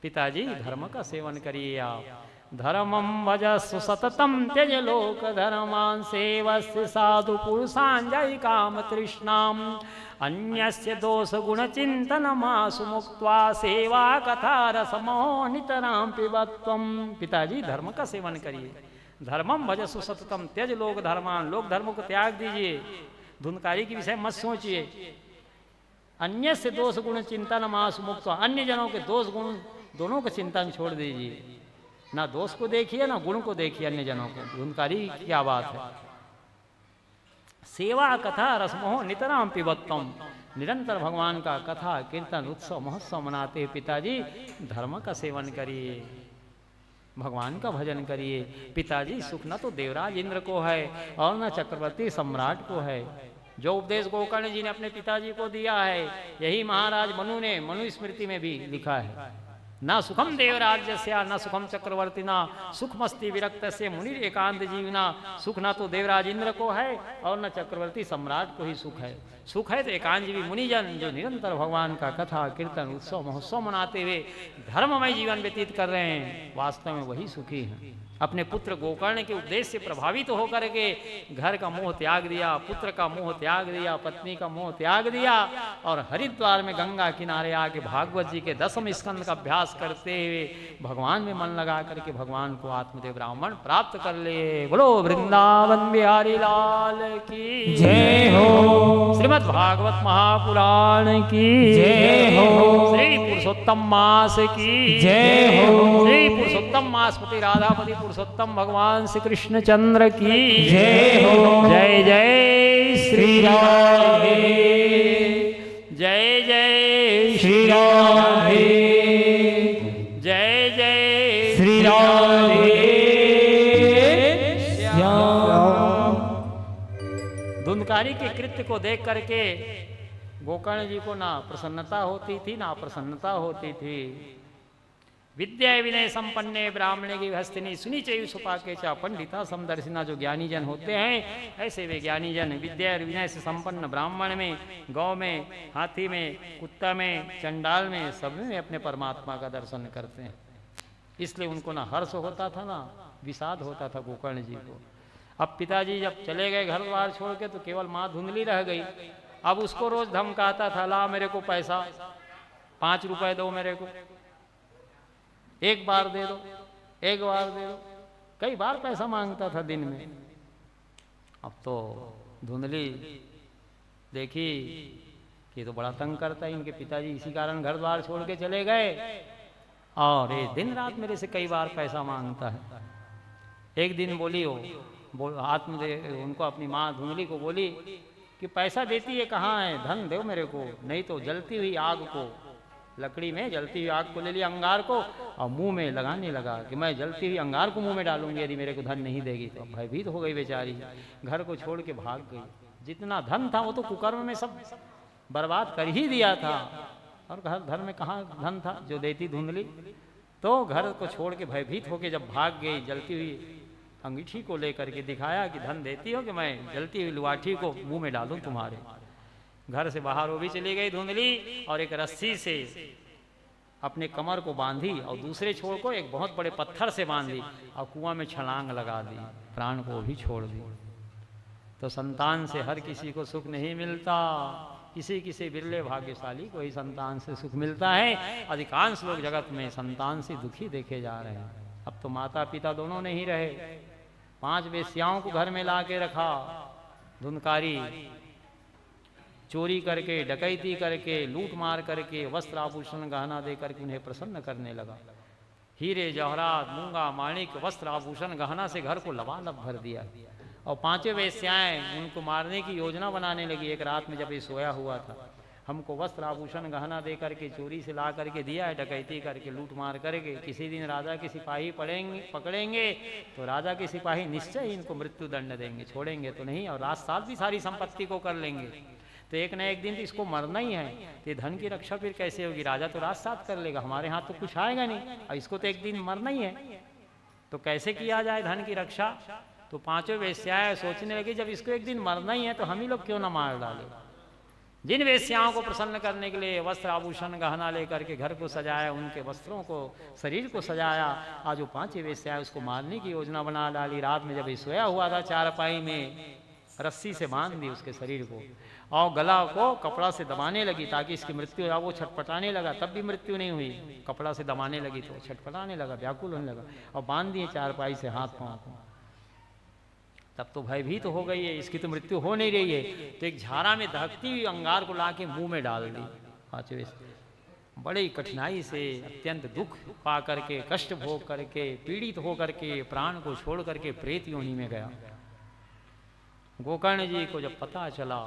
पिताजी धर्म का सेवन करिए आप, धर्मम भजस्व सततम त्यज लोक धर्मान सेवस्य साधु पुरुषांजय काम तृष्णाम अन्यस्य दोष गुण चिंतन मासु मुक्त्वा सेवा कथा रसमो नितराम पिबत्वम। पिताजी धर्म का सेवन करिए, धर्मम भजस्व सततम त्यज लोक धर्मान, लोक धर्म को त्याग दीजिए, धुनकारी के विषय मत सोचिए। अन्य से दोष गुण चिंतन मास मुक्त, अन्य जनों के दोष गुण दोनों का चिंतन छोड़ दीजिए। ना दोष को देखिए ना गुण को देखिए अन्य जनों को। धुनकारी क्या बात है। सेवा कथा रसमोह नितराम पिबत्तम, निरंतर भगवान का कथा कीर्तन उत्सव महोत्सव मनाते हुए पिताजी धर्म का सेवन करिए, भगवान का भजन करिए। पिताजी सुख न तो देवराज इंद्र को है और न चक्रवर्ती सम्राट को है। जो उपदेश गोकर्ण जी ने अपने पिताजी को दिया है, यही महाराज मनु ने मनुस्मृति में भी लिखा है। न सुखम देवराज्यस्या न सुखम चक्रवर्तीना, सुखमस्ति विरक्त से मुनि एकांत जीवना। सुख न तो देवराज इंद्र को है और न चक्रवर्ती सम्राट को ही सुख है। सुख है तो एकांतजीवी मुनिजन जो निरंतर भगवान का कथा कीर्तन उत्सव महोत्सव मनाते हुए धर्ममय जीवन व्यतीत कर रहे हैं, वास्तव में वही सुखी हैं। अपने पुत्र गोकर्ण के उपदेश से प्रभावित होकर के घर का मोह त्याग दिया, पुत्र का मोह त्याग दिया, पत्नी का मोह त्याग दिया और हरिद्वार में गंगा किनारे आके भागवत जी के 10वें स्कंद का अभ्यास करते हुए भगवान में मन लगा करके भगवान को आत्मदेव ब्राह्मण प्राप्त कर ले। बोलो वृंदावन बिहारी लाल की जय हो। श्रीमद् भागवत महापुराण की जय हो। श्री पुरुषोत्तम मास की जय हो। श्री पुरुषोत्तम मासपति राधापति पुरुषोत्तम भगवान श्री कृष्ण चंद्र की जय हो। जय जय श्री राधे, जय जय श्री राधे, जय जय श्री राधे श्याम। धुंधकारी के कृत्य को देख करके गोकर्ण जी को ना प्रसन्नता होती थी ना प्रसन्नता होती थी। विद्या विनय संपन्ने ब्राह्मणे की हस्तिनी सुनी चयु सुपाके चा पंडिता समदर्शिना। जो ज्ञानी जन होते हैं ऐसे वे ज्ञानी जन विद्या और विनय से संपन्न ब्राह्मण में, गौ में, हाथी में, कुत्ता में, चंडाल में, सब में अपने परमात्मा का दर्शन करते हैं। इसलिए उनको ना हर्ष होता था ना विषाद होता था गोकर्ण जी को। अब पिताजी जब चले गए घर द्वार छोड़ के तो केवल माँ धुंधली रह गई। अब उसको रोज धमकाता था, ला मेरे को पैसा, 5 रुपए दो मेरे को, एक बार दे दो, एक बार दे दो। कई बार पैसा मांगता था दिन में। अब तो धुंधली देखी कि तो बड़ा तंग करता है इनके पिताजी, इसी कारण घर द्वार छोड़ के चले गए और ये दिन रात मेरे से कई बार पैसा मांगता है। एक दिन बोली वो आत्मदेव उनको अपनी माँ धुंधली को बोली कि पैसा देती है कहाँ है, धन दो मेरे को, नहीं तो जलती हुई आग को, लकड़ी में जलती हुई आग को ले लिया अंगार को और मुंह में लगाने लगा कि मैं जलती हुई अंगार को मुंह में डालूंगी यदि मेरे को धन नहीं देगी। तो भयभीत हो गई बेचारी, घर को छोड़ के भाग गई। जितना धन था वो तो कुकर्म में सब बर्बाद कर ही दिया था और घर में कहाँ धन था जो देती धुंधली। तो घर को छोड़ के भयभीत होके जब भाग गई, जलती हुई अंगीठी को लेकर के दिखाया कि धन देती हो कि मैं जलती हुई लुआठी को मुंह में डालूं तुम्हारे। घर से बाहर वो भी चली गई धुंधली और एक रस्सी से अपने कमर को बांधी और दूसरे छोर को एक बहुत बड़े पत्थर से बांधी और कुआं में छलांग लगा दी, प्राण को भी छोड़ दी। तो संतान से हर किसी को सुख नहीं मिलता, किसी किसी बिरले भाग्यशाली को ही संतान से सुख मिलता है। अधिकांश लोग जगत में संतान से दुखी देखे जा रहे हैं। अब तो माता पिता दोनों नहीं रहे, 5 वेश्याओं को घर में ला के रखा। धुंधकारी चोरी करके, डकैती करके, लूट मार करके, वस्त्र आभूषण गहना दे करके उन्हें प्रसन्न करने लगा। हीरे जवाहरात, मूंगा माणिक, वस्त्र आभूषण गहना से घर को लबालब भर दिया। और 5 वेश्याएं उनको मारने की योजना बनाने लगी। एक रात में जब ये सोया हुआ था, हमको वस्त्र आभूषण गहना दे करके चोरी से ला करके दिया है, डकैती करके, लूट मार करके, किसी दिन राजा के सिपाही पकड़ेंगे तो राजा के सिपाही निश्चय इनको मृत्यु दंड देंगे, छोड़ेंगे तो नहीं, और रात साथ भी सारी संपत्ति को कर लेंगे। तो एक न एक दिन तो इसको मरना ही है। तो धन की रक्षा फिर कैसे होगी? राजा तो रात साथ कर लेगा, हमारे हाथ तो कुछ आएगा नहीं, और इसको तो एक दिन मरना ही है। तो कैसे किया जाए धन की रक्षा? तो 5 वेश्याएं सोचने लगी जब इसको एक दिन मरना ही है तो हम ही लोग क्यों ना मार डाले। जिन वेश्याओं को प्रसन्न करने के लिए वस्त्र आभूषण गहना लेकर के घर को सजाया, उनके वस्त्रों को, शरीर को सजाया, आज वो 5 वेश्याएं उसको मारने की योजना बना डाली। रात में जब ये सोया हुआ था चारपाई में, रस्सी से बांध दी उसके शरीर को और गला को कपड़ा से दबाने लगी ताकि इसकी मृत्यु हो। वो छटपटाने लगा, तब भी मृत्यु नहीं हुई। कपड़ा से दबाने लगी तो छटपटाने लगा, व्याकुल होने लगा, और बांध दिए चारपाई से हाथ पांव को। तब तो भयभीत हो गई है, इसकी तो मृत्यु हो नहीं रही है। तो एक झारा में दहकती हुई अंगार को लाके मुंह में डाल दी। 5 बड़ी कठिनाई से, अत्यंत दुख पा करके, कष्ट भोग करके, पीड़ित हो करके, प्राण को छोड़ करके प्रेत योनि में गया। गोकर्ण जी को जब पता चला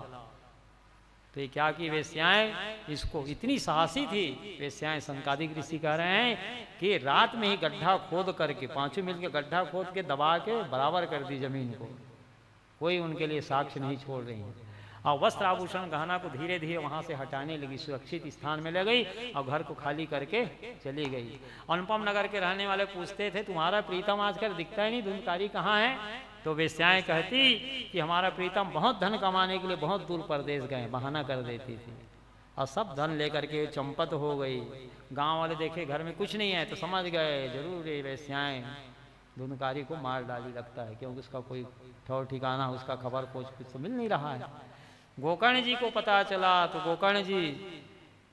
तो ये क्या कि वेश्याएं इसको इतनी साहसी थी, वेश्याएं संकादिक ऋषि कह रहे हैं कि रात में ही गड्ढा खोद करके पांचों मिलकर गड्ढा खोद के दबा के बराबर कर दी जमीन को, कोई उनके लिए साक्ष्य नहीं छोड़ रही है। और वस्त्र आभूषण गहना को धीरे धीरे वहां से हटाने लगी, सुरक्षित स्थान में ले गई और घर को खाली करके चली गई। अनुपम नगर के रहने वाले पूछते थे तुम्हारा प्रीतम आजकल दिखता ही नहीं, धुनकारी कहाँ है? तो वेश्याएं कहती कि हमारा प्रीतम बहुत धन कमाने के लिए बहुत दूर परदेश गए, बहाना कर देती थी। और सब धन लेकर के चंपत हो गई। गांव वाले देखे घर में कुछ नहीं है तो समझ गए जरूर ये वेश्याएं धुनकारी को मार डाली लगता है, क्योंकि उसका कोई ठौर ठिकाना उसका खबर कुछ तो मिल नहीं रहा है। गोकर्ण जी को पता चला तो गोकर्ण जी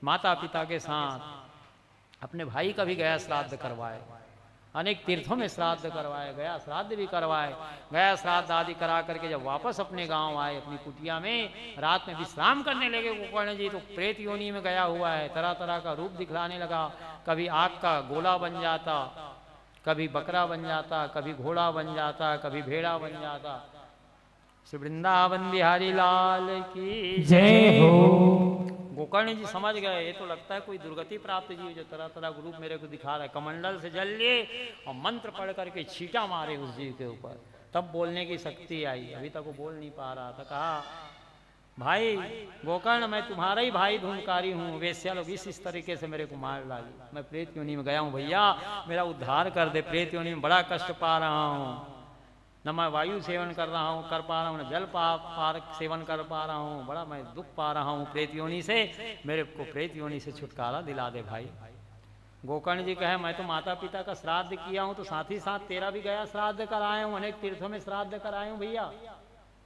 माता पिता के साथ अपने भाई का भी गया श्राद्ध करवाए, अनेक तीर्थों में श्राद्ध करवाए, गया श्राद्ध भी करवाए। गया श्राद्ध आदि करा करके जब वापस अपने गांव आए अपनी कुटिया में, रात में विश्राम करने लगे गोकर्ण जी, तो प्रेत योनि में गया हुआ है, तरह तरह का रूप दिखलाने लगा। कभी आग का गोला बन जाता, कभी बकरा बन जाता, कभी घोड़ा बन जाता, कभी भेड़ा बन जाता। श्री वृंदावन बिहारी लाल की जय हो। गोकर्ण जी समझ गए ये तो लगता है कोई दुर्गति प्राप्त जीव जो तरह तरह का रूप मेरे को दिखा रहा है। कमंडल से जल लिए और मंत्र पढ़ करके छींटा मारे उस जीव के ऊपर, तब बोलने की शक्ति आई। अभी तक वो बोल नहीं पा रहा था। कहा भाई गोकर्ण मैं तुम्हारा ही भाई धूमकारी हूँ, वेश्या लोग इस तरीके से मेरे को मार डाली, मैं प्रेत योनि में गया हूँ, भैया मेरा उद्धार कर दे, प्रेत योनि में बड़ा कष्ट पा रहा हूँ, न मैं वायु सेवन कर रहा हूँ कर पा रहा हूँ, न जल पार सेवन कर पा रहा हूँ, बड़ा मैं दुख पा रहा हूँ प्रेत योनि से, मेरे को प्रेत योनि से छुटकारा दिला दे भाई। गोकर्ण जी कहे मैं तो माता पिता का श्राद्ध किया हूँ तो साथ ही साथ तेरा भी गया श्राद्ध कराया हूँ, अनेक तीर्थों में श्राद्ध कराया हूँ भैया,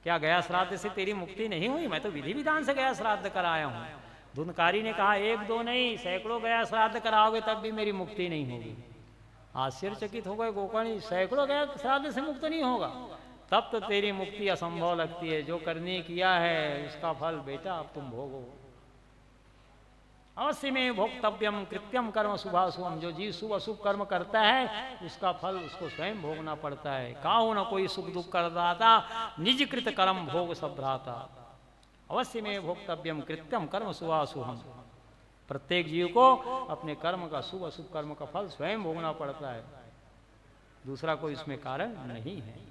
क्या गया श्राद्ध से तेरी मुक्ति नहीं हुई? मैं तो विधि विधान से गया श्राद्ध कराया हूँ। धुनकारी ने कहा एक दो नहीं सैकड़ों गया श्राद्ध कराओगे तब भी मेरी मुक्ति नहीं होगी। आश्चर्यचकित हो गए गोकर्ण, सैकड़ों गया श्राद्ध से मुक्त नहीं होगा? तब तो तेरी मुक्ति असंभव लगती है, जो करने किया है उसका फल बेटा अब तुम भोगो। अवश्य में भोक्तव्यम कृत्यम कर्म शुभाशुभम, जो जीव शुभ अशुभ कर्म करता है उसका फल उसको स्वयं भोगना पड़ता है। काहू न कोई सुख दुख करदाता, निज कृत कर्म भोग सब भ्राता। अवश्य में भोक्तव्यम कृत्यम कर्म शुभाशुभम, प्रत्येक जीव को अपने कर्म का शुभ अशुभ कर्म का फल स्वयं भोगना पड़ता है, दूसरा कोई इसमें कारण नहीं है।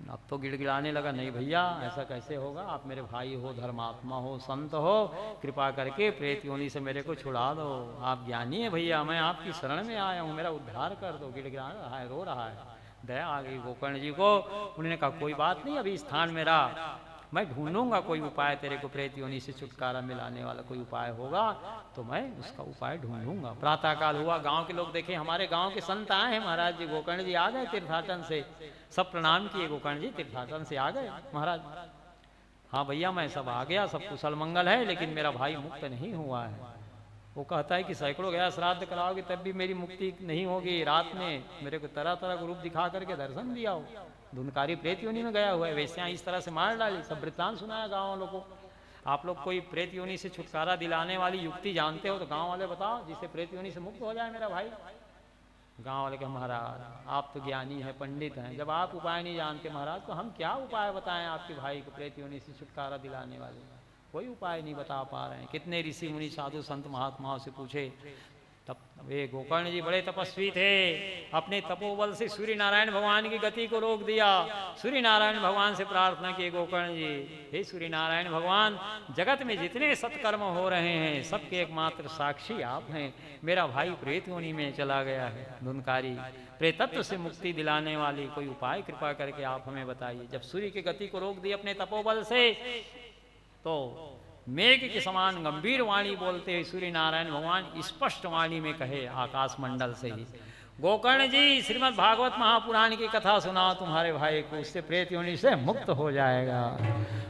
अब तो गिड़गिड़ाने लगा, नहीं भैया ऐसा कैसे होगा, आप मेरे भाई हो, धर्मात्मा हो, संत हो, कृपा करके प्रेत योनि से मेरे को छुड़ा दो, आप ज्ञानी है भैया, मैं आपकी शरण में आया हूँ, मेरा उद्धार कर दो। गिड़गिड़ा रहा है, रो रहा है। दया आ गई गोकर्ण जी को। उन्होंने कहा कोई बात नहीं, अभी स्थान मेरा मैं ढूंढूंगा कोई उपाय, तेरे को प्रेत योनि से छुटकारा मिलाने वाला कोई उपाय होगा तो मैं उसका उपाय ढूंढूंगा। प्रातःकाल हुआ, गांव के लोग देखे हमारे गांव के संत आए हैं महाराज जी, गोकर्ण जी आ गए तीर्थाटन से, सब प्रणाम किए, गोकर्ण जी तीर्थाटन से आ गए महाराज। हाँ भैया मैं सब आ गया, सब कुशल मंगल है, लेकिन मेरा भाई मुक्त नहीं हुआ है। वो कहता है कि सैकड़ों गया श्राद्ध कराओगे तब भी मेरी मुक्ति नहीं होगी, रात में मेरे को तरह तरह का रूप दिखा करके दर्शन दिया हो। धुनकारी प्रेत योनि में गया हुआ है, वैश्याएं इस तरह से मार डाली, सब वृत्तांत सुनाया गाँव वालों को। आप लोग कोई प्रेत योनि से छुटकारा दिलाने वाली युक्ति जानते हो तो गांव वाले बताओ, जिससे प्रेत योनि से मुक्त हो जाए मेरा भाई। गांव वाले कहे महाराज आप तो ज्ञानी हैं, पंडित हैं, जब आप उपाय नहीं जानते महाराज तो हम क्या उपाय बताएं आपके भाई को प्रेत योनि से छुटकारा दिलाने वाले, कोई उपाय नहीं बता पा रहे हैं। कितने ऋषि मुनि साधु संत महात्माओं से पूछे, तब वे गोकर्ण जी बड़े तपस्वी थे, अपने तपोबल से सूर्य नारायण भगवान की गति को रोक दिया। सूर्य नारायण भगवान से प्रार्थना की गोकर्ण जी, हे सूर्य नारायण भगवान, जगत में जितने सत्कर्म हो रहे हैं सबके एकमात्र साक्षी आप हैं, मेरा भाई प्रेत योनि में चला गया है। धुनकारी प्रेतत्व से मुक्ति दिलाने वाली कोई उपाय कृपा करके आप हमें बताइए। जब सूर्य की गति को रोक दिया अपने तपोबल से तो मेघ के समान गंभीर वाणी बोलते हुए सूर्य नारायण भगवान स्पष्ट वाणी में कहे आकाश मंडल से ही, गोकर्ण जी श्रीमद् भागवत महापुराण की कथा सुनाओ तुम्हारे भाई को, उससे प्रेत योनि से मुक्त हो जाएगा।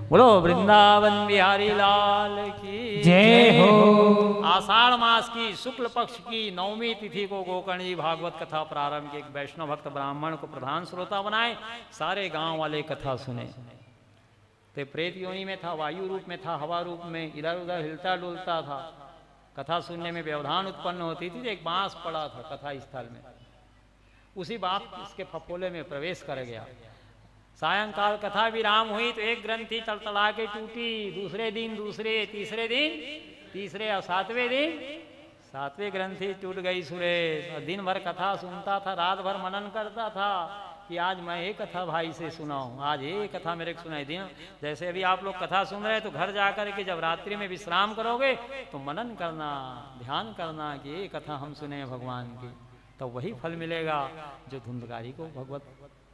बोलो वृंदावन बिहारी लाल की जय हो। आषाढ़ मास की शुक्ल पक्ष की 9वीं तिथि को गोकर्ण जी भागवत कथा प्रारंभ की। एक वैष्णव भक्त ब्राह्मण को प्रधान श्रोता बनाए, सारे गांव वाले कथा सुने। ते प्रेत योनि में था, वायु रूप में था, हवा रूप में इधर उधर हिलता डुलता था। कथा सुनने में व्यवधान उत्पन्न होती थी। एक बांस पड़ा था कथा स्थल में, उसी बात इसके फपोले में प्रवेश कर गया। सायंकाल कथा विराम हुई तो एक ग्रंथि तड़तड़ा के टूटी, दूसरे दिन दूसरे, तीसरे दिन तीसरे और सातवें दिन सातवें ग्रंथि टूट गई सुरेश। और दिन भर कथा सुनता था, रात भर मनन करता था कि आज मैं ये कथा भाई से सुनाऊं, आज ये कथा मेरे को सुनाई दिन। जैसे अभी आप लोग कथा सुन रहे हैं तो घर जाकर के जब रात्रि में विश्राम करोगे तो मनन करना, ध्यान करना कि ये कथा हम सुने भगवान की, तो वही फल मिलेगा जो धुंधकारी को भगवत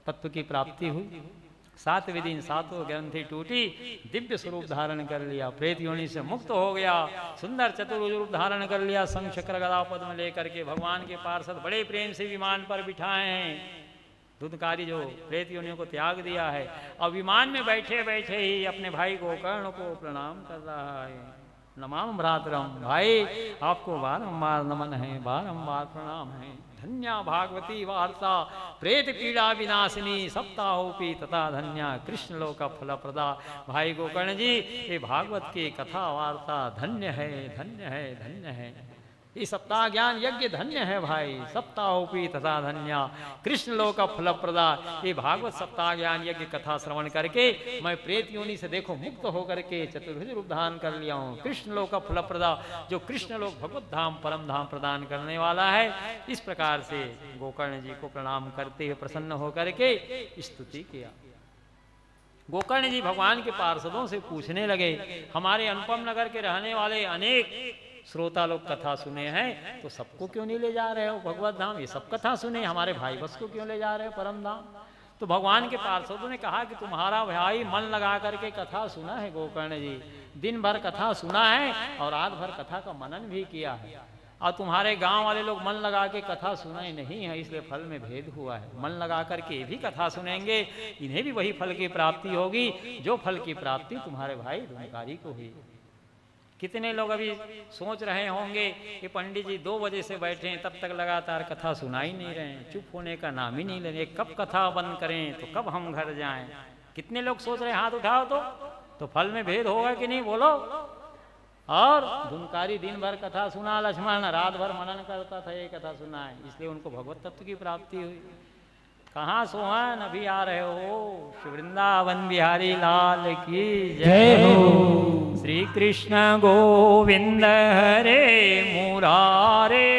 तत्व की प्राप्ति हुई। सातवें दिन सातों ग्रंथि टूटी, दिव्य स्वरूप धारण कर लिया, प्रेत योनि से मुक्त हो गया, सुंदर चतुर्भुज रूप धारण कर लिया, शंख चक्र गदा पद्म लेकर के भगवान के पार्षद बड़े प्रेम से विमान पर बिठाए हैं। धुंधकारी जो प्रेत योनियों को त्याग दिया है और विमान में बैठे बैठे ही अपने भाई गोकर्ण को प्रणाम कर रहा है। नमाम भ्रातरम, भाई आपको बारंबार नमन है, बारंबार प्रणाम है। धन्या भागवती वार्ता प्रेत पीड़ा विनाशिनी सप्ताहोपी तथा धन्या कृष्ण लोक फल प्रदा। भाई गोकर्ण जी, ये भागवत की कथा वार्ता धन्य है, धन्य है, धन्य है। ये सप्ताह ज्ञान यज्ञ धन्य है भाई, सप्ताहोपी तथा धन्या कृष्ण लोक फल प्रदा। ये भागवत सप्ताह ज्ञान यज्ञ कथा श्रवण करके मैं प्रेत योनि से देखो मुक्त होकर के चतुर्भुज रूप धारण कर लिया हूँ। कृष्ण लोक फल प्रदा, जो कृष्ण लोक भगवत धाम परम धाम प्रदान करने वाला है। इस प्रकार से गोकर्ण जी को प्रणाम करते हुए प्रसन्न होकर के स्तुति किया। गोकर्ण जी भगवान के पार्षदों से पूछने लगे, हमारे अनुपम नगर के रहने वाले अनेक श्रोता लोग कथा सुने हैं, तो सबको क्यों नहीं ले जा रहे हो भगवत धाम? ये सब कथा सुने, हमारे भाई बस को क्यों ले जा रहे हो परम धाम? तो भगवान के पार्षदों ने कहा कि तुम्हारा भाई मन लगा करके कथा सुना है गोकर्ण जी, दिन भर कथा सुना है और रात भर कथा का मनन भी किया है। और तुम्हारे गांव वाले लोग मन लगा के कथा सुनाए नहीं है, इसलिए फल में भेद हुआ है। मन लगा करके भी कथा सुनेंगे, इन्हें भी वही फल की प्राप्ति होगी जो फल की प्राप्ति तुम्हारे भाई धुंधकारी को हुई। कितने लोग अभी सोच रहे होंगे कि पंडित जी 2 बजे से बैठे हैं, तब तक लगातार कथा सुनाई नहीं रहे, चुप होने का नाम ही नहीं ले रहे, कब कथा बंद करें तो कब हम घर जाएं। कितने लोग सोच रहे हैं? हाथ उठाओ तो फल में भेद होगा कि नहीं बोलो। और धुंधकारी दिन भर कथा सुना, लक्ष्मण रात भर मनन करता था, ये कथा सुना है, इसलिए उनको भगवत तत्व की प्राप्ति हुई। कहाँ सोहन अभी आ रहे हो? श्री वृंदावन बिहारी लाल की जय हो। श्री कृष्ण गोविंद हरे मुरारे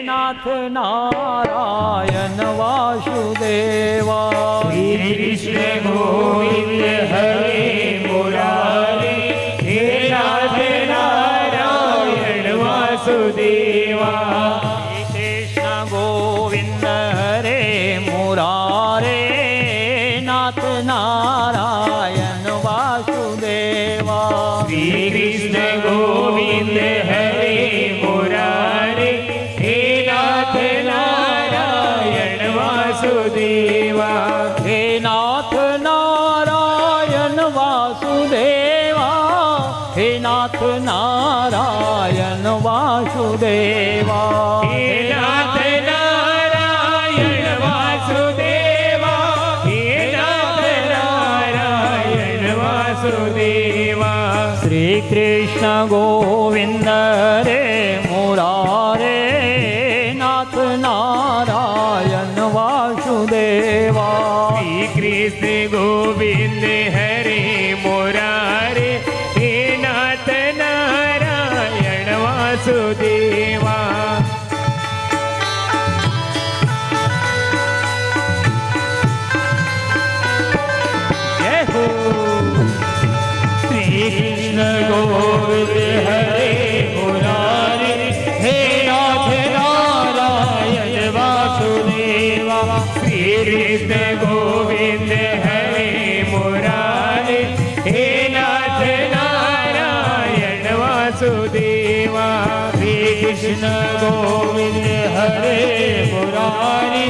नाथ नारायण वासुदेवा। श्री कृष्ण गोविंद हरे मुरारे हे नाथ नारायण वासुदेवा। कृष्ण गोविंद हरे मुरारे नाथ नारायण वासुदेवा। श्री कृष्ण गोविंद हरे मुरारे हे नाथ नारायण वासुदेवा। हे नाथ नारायण वासुदेवा, हे नाथ नारायण वासुदेवा। हे नाथ नारायण वासुदेवा, हे नाथ नारायण वासुदेवा। श्री कृष्ण गोविंद हरे मुरारे नाथ नारायण वासुदेवा। श्री कृष्ण गोविंद हरे मुरारे हे नाथ नारायण वासुदेवा। जय हो। श्री कृष्ण गोविंद हरे मुरारे हे नाथ नारायण वासुदेवा। श्री कृष्ण गोविंद हरे मुरारे हे नाथ नारायण वासुदेवा। श्री कृष्ण गोविंद हरे मुरारे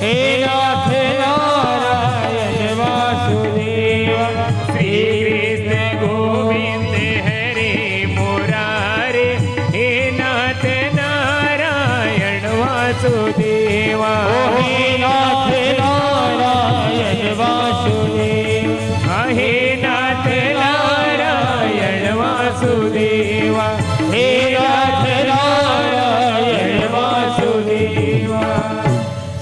हे नाथ नारायण वासुदेवा। श्री कृष्ण गोविंद हरे मुरारे हे नाथ नारायण वासुदेवा। हे नाथ नारायण वासुदेवा। हे नाथ नारायण वासुदेवा। हे नाथ नारायण वासुदेवा।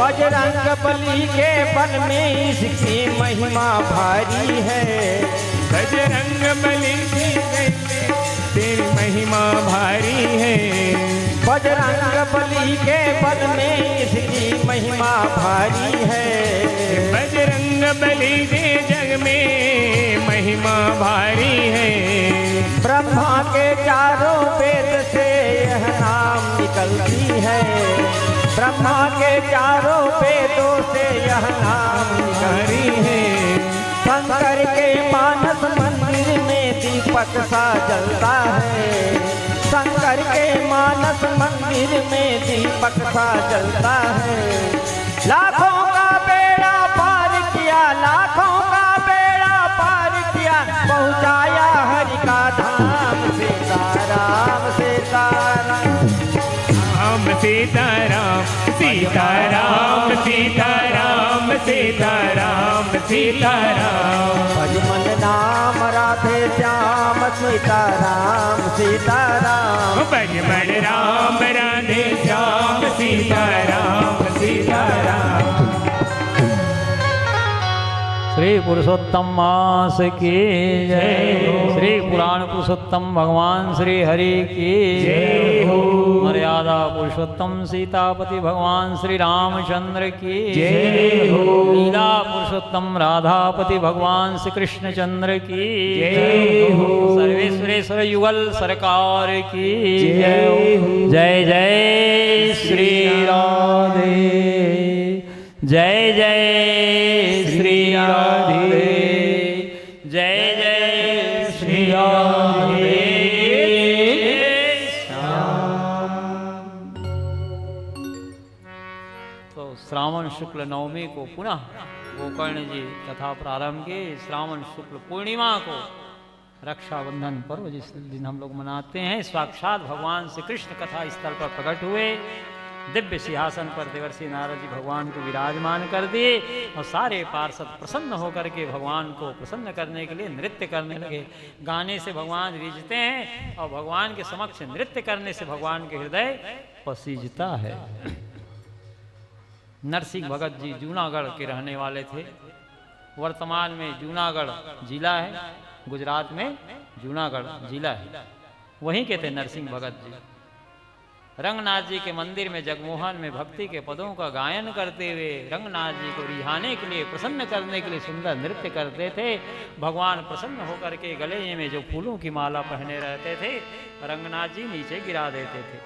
बजरंग बली के बल में इसकी महिमा भारी है। बजरंग बली की तेरी महिमा भारी है। बजरंग बली के बल में इसकी महिमा भारी है। बजरंग बली के जग में महिमा भारी है। ब्रह्मा के चारों वेद से यह नाम निकलती है। ब्रह्मा के चारों वेदों से यह नाम निकलती है। शंकर के मानस मंदिर में दीपक सा जलता है। शंकर के मानस मंदिर में दीपक सा जलता है। लाखों का बेड़ा पार किया, लाखों का बेड़ा पार किया, पहुंचाया हरि का धाम। सीताराम सीताराम राम सीताराम सीताराम सीताराम सीताराम सीताराम। भजमन नाम राधे श्याम सीताराम सीताराम। भजमन राम राधे श्याम सीताराम सीताराम। श्री पुरुषोत्तम मास की जय। श्री पुराण पुरुषोत्तम भगवान श्री हरि की जय हो। मर्यादा पुरुषोत्तम सीतापति भगवान श्री रामचंद्र की जय हो। लीला पुरुषोत्तम राधापति भगवान श्री कृष्ण चंद्र की जय हो। सर्वेश्वरेश्वर युगल सरकार की जय हो। जय जय श्री राधे। जय जय श्री राधे। जय जय श्री राधे। तो श्रावण शुक्ल नवमी को पुनः गोकर्ण जी कथा प्रारंभ की। श्रावण शुक्ल पूर्णिमा को रक्षाबंधन पर्व जिस दिन हम लोग मनाते हैं, साक्षात भगवान श्री कृष्ण कथा स्थल पर प्रकट हुए। दिव्य सिंहासन पर देवर्षि नारद जी भगवान को विराजमान कर दिए और सारे पार्षद प्रसन्न होकर के भगवान को प्रसन्न करने के लिए नृत्य करने लगे। गाने से भगवान रीझते हैं और भगवान के समक्ष नृत्य करने से भगवान के हृदय पसीजता है। नरसिंह भगत जी जूनागढ़ के रहने वाले थे। वर्तमान में जूनागढ़ जिला है, गुजरात में जूनागढ़ जिला है। वहीं के थे नरसिंह भगत जी। रंगनाथ जी के मंदिर में जगमोहन में भक्ति के पदों का गायन करते हुए रंगनाथ जी को रिझाने के लिए, प्रसन्न करने के लिए सुंदर नृत्य करते थे। भगवान प्रसन्न होकर के गले में जो फूलों की माला पहने रहते थे, रंगनाथ जी नीचे गिरा देते थे।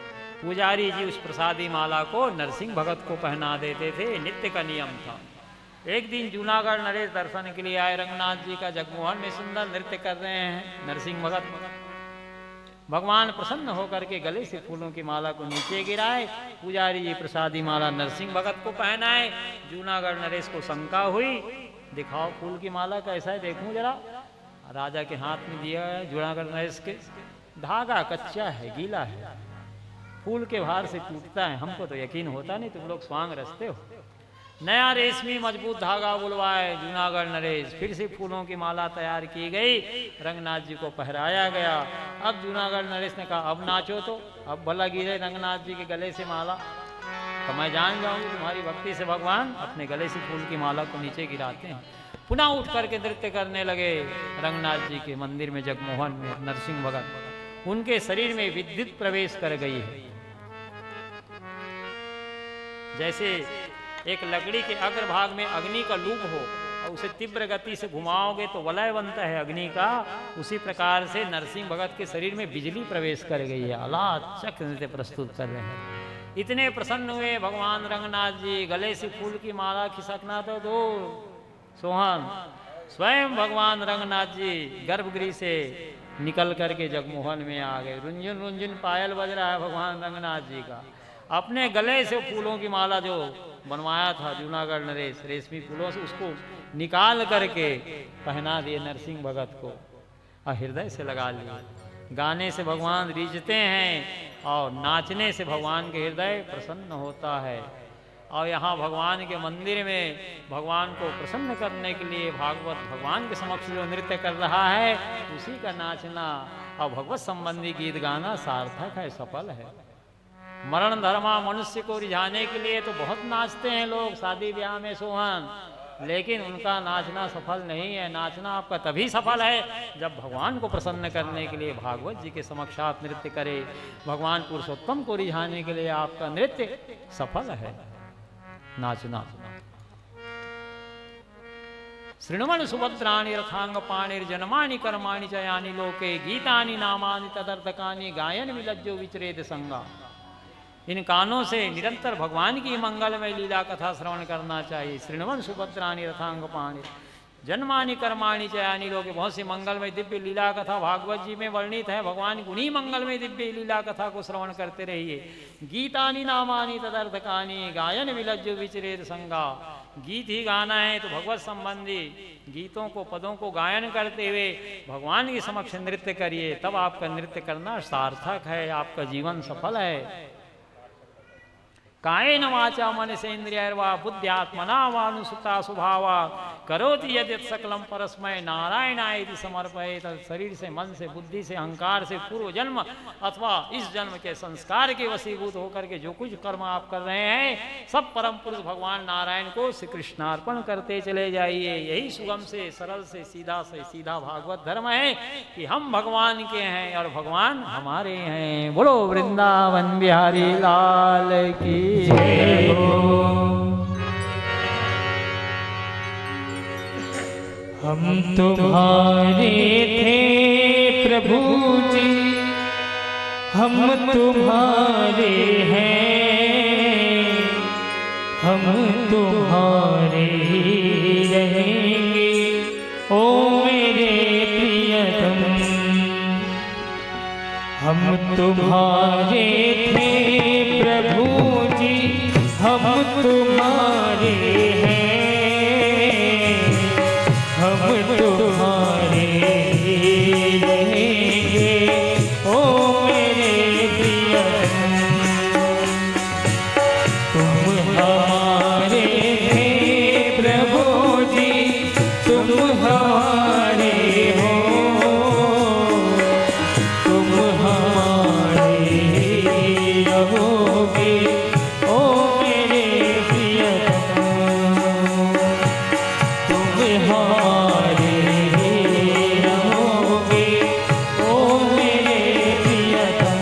पुजारी जी उस प्रसादी माला को नरसिंह भगत को पहना देते थे। नित्य का नियम था। एक दिन जूनागढ़ नरेश दर्शन के लिए आए। रंगनाथ जी का जगमोहन में सुंदर नृत्य कर रहे हैं नरसिंह भगत। भगवान प्रसन्न होकर के गले से फूलों की माला को नीचे गिराए। पुजारी जी प्रसादी माला नरसिंह भगत को पहनाए। जूनागढ़ नरेश को शंका हुई, दिखाओ फूल की माला कैसा है, देखूं जरा। राजा के हाथ में दिया है जूनागढ़ नरेश के। धागा कच्चा है, गीला है, फूल के भार से टूटता है। हमको तो यकीन होता नहीं, तुम लोग स्वांग रचते हो। नया रेशमी मजबूत धागा बुलवाए जूनागढ़ नरेश। फिर से फूलों की माला तैयार की गई, रंगनाथ जी को पहराया गया। अब जूनागढ़ नरेश ने कहा अब नाचो तो, अब भला गिरे रंगनाथ जी के गले से माला तो मैं जान जाऊंगी तुम्हारी भक्ति से भगवान अपने गले से फूल की माला को नीचे गिराते हैं। पुनः उठ करके नृत्य करने लगे रंगनाथ जी के मंदिर में जगमोहन में। नरसिंह भगत उनके शरीर में विद्युत प्रवेश कर गई है। जैसे एक लकड़ी के अग्रभाग में अग्नि का लूप हो और उसे तीव्र गति से घुमाओगे तो वलय बनता है अग्नि का, उसी प्रकार से नरसिंह भगत के शरीर में बिजली प्रवेश कर गई है। अलाचक नृत्य प्रस्तुत कर रहे हैं। इतने प्रसन्न हुए भगवान रंगनाथ जी। गले से फूल की माला खिसकना तो दो सोहन, स्वयं भगवान रंगनाथ जी गर्भगृह से निकल करके जगमोहन में आ गए। रुंझुन रुंझुन पायल बज रहा है भगवान रंगनाथ जी का। अपने गले से फूलों की माला जो बनवाया था जूनागढ़ नरेश रेशमी फूलों से, उसको निकाल करके पहना दिए नरसिंह भगत को और हृदय से लगा लिए। गाने से भगवान रीझते हैं और नाचने से भगवान के हृदय प्रसन्न होता है। और यहाँ भगवान के मंदिर में भगवान को प्रसन्न करने के लिए भागवत भगवान के समक्ष जो नृत्य कर रहा है, उसी का नाचना और भगवत संबंधी गीत गाना सार्थक है, सफल है। मरण धर्मा मनुष्य को रिझाने के लिए तो बहुत नाचते हैं लोग शादी ब्याह में सोहन, लेकिन उनका नाचना सफल नहीं है। नाचना आपका तभी सफल है जब भगवान को प्रसन्न करने के लिए भागवत जी के समक्ष आप नृत्य करें। भगवान पुरुषोत्तम को रिझाने के लिए आपका नृत्य सफल है नाचना। श्रृण्वन् सुभद्राणि रथांग पाणिर्जन्मानि कर्माणि च यानि लोके गीतानि नामानि तदर्थकानि गायन विलज्जो विचरेद संगा। इन कानों से निरंतर भगवान की मंगलमय लीला कथा श्रवण करना चाहिए। श्रृण्वन् सुभद्राणि रथांग पाणि जन्मानि कर्माणि च यानि लोके, बहुत सी मंगलमय दिव्य लीला कथा भागवत जी में वर्णित है। भगवान की उन्हीं मंगलमय दिव्य लीला कथा को श्रवण करते रहिए। गीतानि नामानि तदर्थकानि गायन विलज्जो विचरेद संगा। गीत ही गाना है तो भगवत संबंधी गीतों को पदों को गायन करते हुए भगवान के समक्ष नृत्य करिए, तब आपका नृत्य करना सार्थक है, आपका जीवन सफल है। कायेन वाचा मनसेन्द्रियैर्वा बुद्ध्यात्मना वानुसुता स्वभावा करोति यद् सकलम परस्मै नारायणाय समर्पयेत्। शरीर से, मन से, बुद्धि से, अहंकार से, पूर्व जन्म अथवा इस जन्म के संस्कार के वशीभूत होकर के जो कुछ कर्म आप कर रहे हैं सब परम पुरुष भगवान नारायण को श्री कृष्णार्पण करते चले जाइए। यही सुगम से सीधा भागवत धर्म है कि हम भगवान के हैं और भगवान हमारे हैं। बोलो वृंदावन बिहारी लाल की जय हो। हम तुम्हारे थे प्रभु जी, हम तुम्हारे हैं, हम तुम्हारे ही रहेंगे ओ मेरे प्रियतम। हम तुम्हारे थे प्रभु जी, हम तुम्हारे हैं, हम तुम्हारे रहेंगे ओ मेरे प्रियतम। तुम हमारे हैं प्रभु जी, तुम हमारे हो, तुम हमारे रहोगे ओ मेरे प्रियतम। तुम हमारे रहोगे ओ मेरे प्रियतम।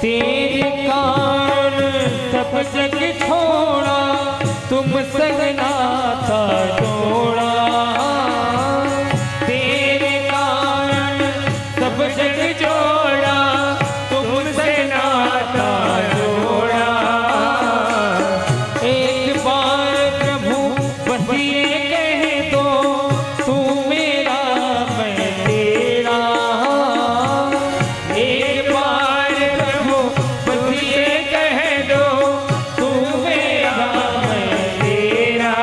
तेरे कारण सब जग छोड़ा, तुम संग नाता जोड़ा। तेरे कारण सब जग जोड़ा, तुमसे नाता जोड़ा। एक बार प्रभु बस ये कह दो, तू मेरा मैं तेरा। एक बार प्रभु बस ये कह दो, तू मेरा मैं तेरा।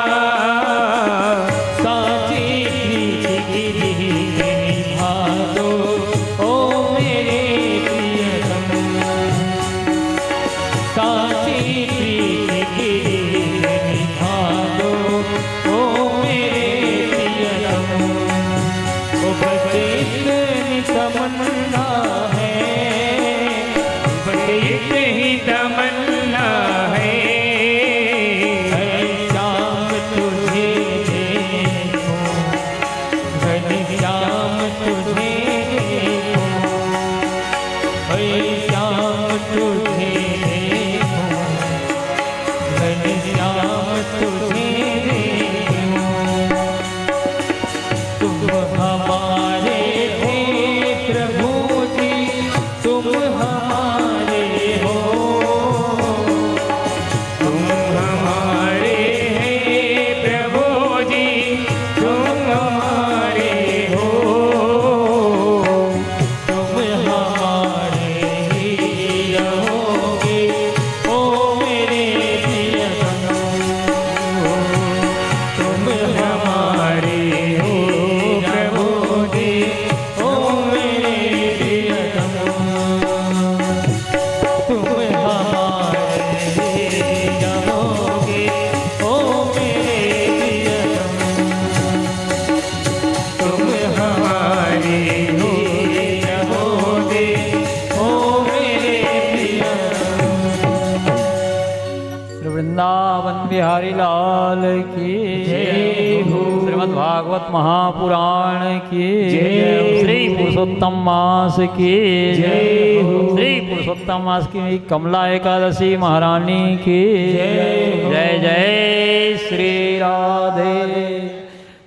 बिहारी लाल की जय हो। श्रीमद् भागवत महापुराण की जय हो। श्री पुरुषोत्तम मास की जय हो। श्री पुरुषोत्तम मास की कमला एकादशी महारानी की जय हो। जय जय श्री राधे,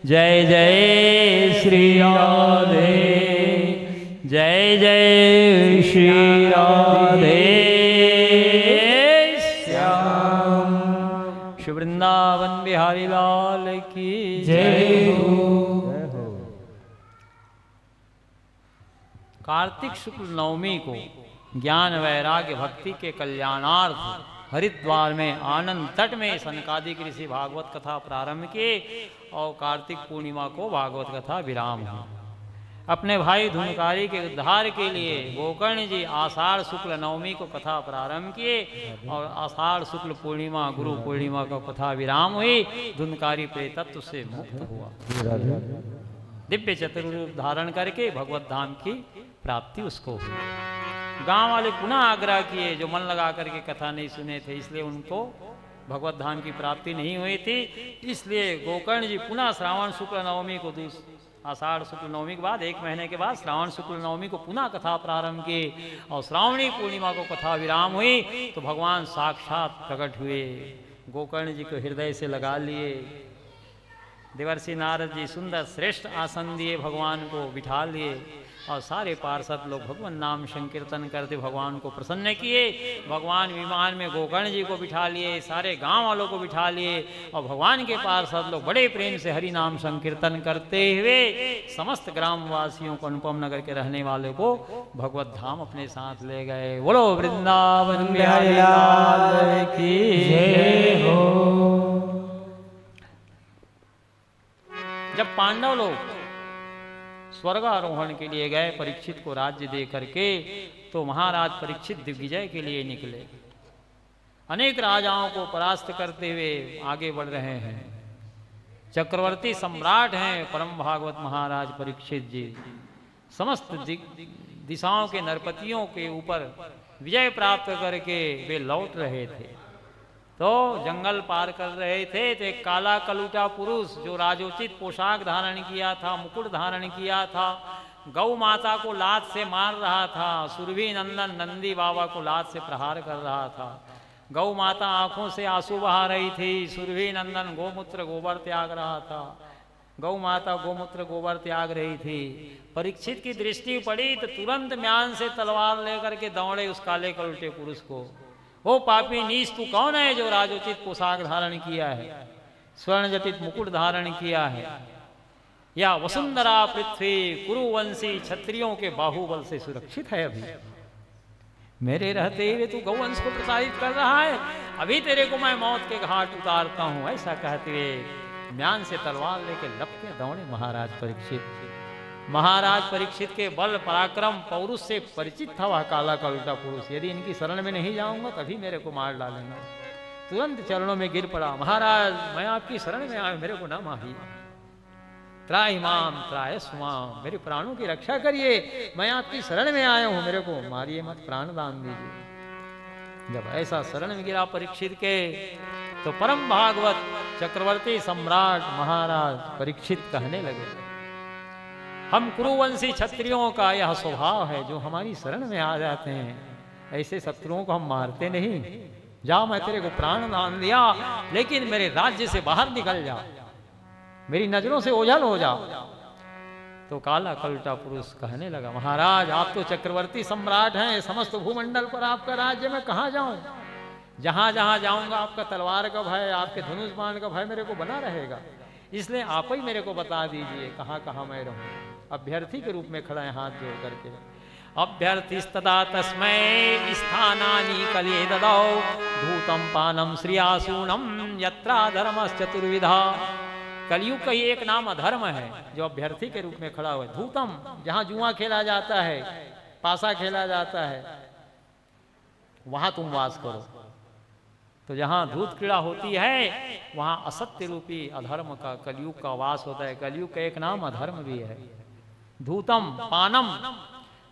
जय जय श्री राधे, जय जय श्री राधे श्याम। श्री वृंदावन बिहारी लाल की जय हो। कार्तिक शुक्ल नवमी को ज्ञान वैराग्य भक्ति के कल्याणार्थ हरिद्वार में आनंद तट में सनकादिक ऋषि भागवत कथा प्रारंभ किए और कार्तिक पूर्णिमा को भागवत कथा विराम हुई। अपने भाई धुनकारी के उद्धार के लिए गोकर्ण जी आषाढ़ शुक्ल नवमी को कथा प्रारंभ किए और आषाढ़ शुक्ल पूर्णिमा गुरु पूर्णिमा को कथा विराम हुई। धुनकारी प्रेतत्व से मुक्त हुआ, दिव्य चतुर्रूप धारण करके भगवत धाम की प्राप्ति उसको हुई। गांव वाले पुनः आग्रह किए जो मन लगा करके कथा नहीं सुने थे, इसलिए उनको भगवत धाम की प्राप्ति नहीं हुई थी। इसलिए गोकर्ण जी पुनः श्रावण शुक्ल नवमी को आषाढ़ शुक्ल नवमी के बाद 1 महीने के बाद श्रावण शुक्ल नवमी को पुनः कथा प्रारंभ की और श्रावणी पूर्णिमा को कथा विराम हुई तो भगवान साक्षात प्रकट हुए। गोकर्ण जी को हृदय से लगा लिए। देवर्षि नारद जी सुंदर श्रेष्ठ आसन दिए, भगवान को बिठा लिए और सारे पार्षद लोग भगवान नाम संकीर्तन करते भगवान को प्रसन्न किए। भगवान विमान में गोकर्ण जी को बिठा लिए, सारे गांव वालों को बिठा लिए और भगवान के पार्षद लोग बड़े प्रेम से हरि नाम संकीर्तन करते हुए समस्त ग्रामवासियों को अनुपम नगर के रहने वाले को भगवत धाम अपने साथ ले गए। बोलो वृंदावन बिहारी लाल की जय हो। जब पांडव लोग स्वर्गारोहण के लिए गए परीक्षित को राज्य दे करके, तो महाराज परीक्षित दिग्विजय के लिए निकले। अनेक राजाओं को परास्त करते हुए आगे बढ़ रहे हैं। चक्रवर्ती सम्राट हैं परम भागवत महाराज परीक्षित जी। समस्त दिशाओं के नरपतियों के ऊपर विजय प्राप्त करके वे लौट रहे थे। तो जंगल पार कर रहे थे तो एक काला कलूटा पुरुष जो राजोचित पोशाक धारण किया था, मुकुट धारण किया था, गौ माता को लात से मार रहा था। सुरभि नंदन नंदी बाबा को लात से प्रहार कर रहा था। गौ माता आंखों से आंसू बहा रही थी। सुरभि नंदन गोमूत्र गोबर त्याग रहा था। गौ माता गोमूत्र गोबर त्याग रही थी। परीक्षित की दृष्टि पड़ी तो तुरंत म्यान से तलवार लेकर के दौड़े उस काले कलूटे पुरुष को। ओ पापी नीच, तू कौन है जो राजोचित पोशाक धारण किया है, स्वर्ण जटित मुकुट धारण किया है, या वसुंधरा पृथ्वी कुरुवंशी क्षत्रियों के बाहुबल से सुरक्षित है? अभी मेरे रहते हुए तू गौवंश को प्रसारित कर रहा है। अभी तेरे को मैं मौत के घाट उतारता हूं। ऐसा कहते हुए म्यान से तलवार लेके लपके दौड़े महाराज परीक्षित। महाराज परीक्षित के बल पराक्रम पौरुष से परिचित था वह काला कलूटा पुरुष। यदि इनकी शरण में नहीं जाऊंगा तभी मेरे को मार डालेंगे। तुरंत चरणों में गिर पड़ा। महाराज मैं आपकी शरण में आया, मेरे को ना मारिए। त्राहि माम त्राय स्वाम, मेरे प्राणों की रक्षा करिए। मैं आपकी शरण में आया हूं, मेरे को मारिए मत, प्राण दान दीजिए। जब ऐसा शरण में गिरा परीक्षित के तो परम भागवत चक्रवर्ती सम्राट महाराज परीक्षित कहने लगे, हम कुरुवंशी क्षत्रियों का यह स्वभाव है जो हमारी शरण में आ जाते हैं, ऐसे शत्रुओं को हम मारते नहीं। जा, मैं तेरे को प्राण दान दिया, लेकिन मेरे राज्य से बाहर निकल जा, मेरी नजरों से ओझल हो जा। तो काला कलूटा पुरुष कहने लगा, महाराज आप तो चक्रवर्ती सम्राट हैं, समस्त भूमंडल पर आपका राज्य, मैं कहाँ जाऊं? जहां जहां जाऊंगा आपका तलवार का भय, आपके धनुष बाण का भय मेरे को बना रहेगा। इसलिए आप ही मेरे को बता दीजिए कहाँ कहाँ मैं रहूं। अभ्यर्थी के रूप में खड़ा है हाथ जोड़ करके। अभ्यर्थिस्तदा तस्मै स्थानानि कले ददौ धूतम पानम श्रियासूनम यत्रा धर्मश्चतुर्विधा। कलयुग का ये एक नाम अधर्म है जो अभ्यर्थी के रूप में खड़ा हुआ है। धूतम, जहां जुआ खेला जाता है, पासा खेला जाता है, वहां तुम वास करो। तो जहां धूत क्रीड़ा होती है वहां असत्य रूपी अधर्म का, कलयुग का वास होता है। कलयुग का एक नाम अधर्म भी है। धूतम पानम,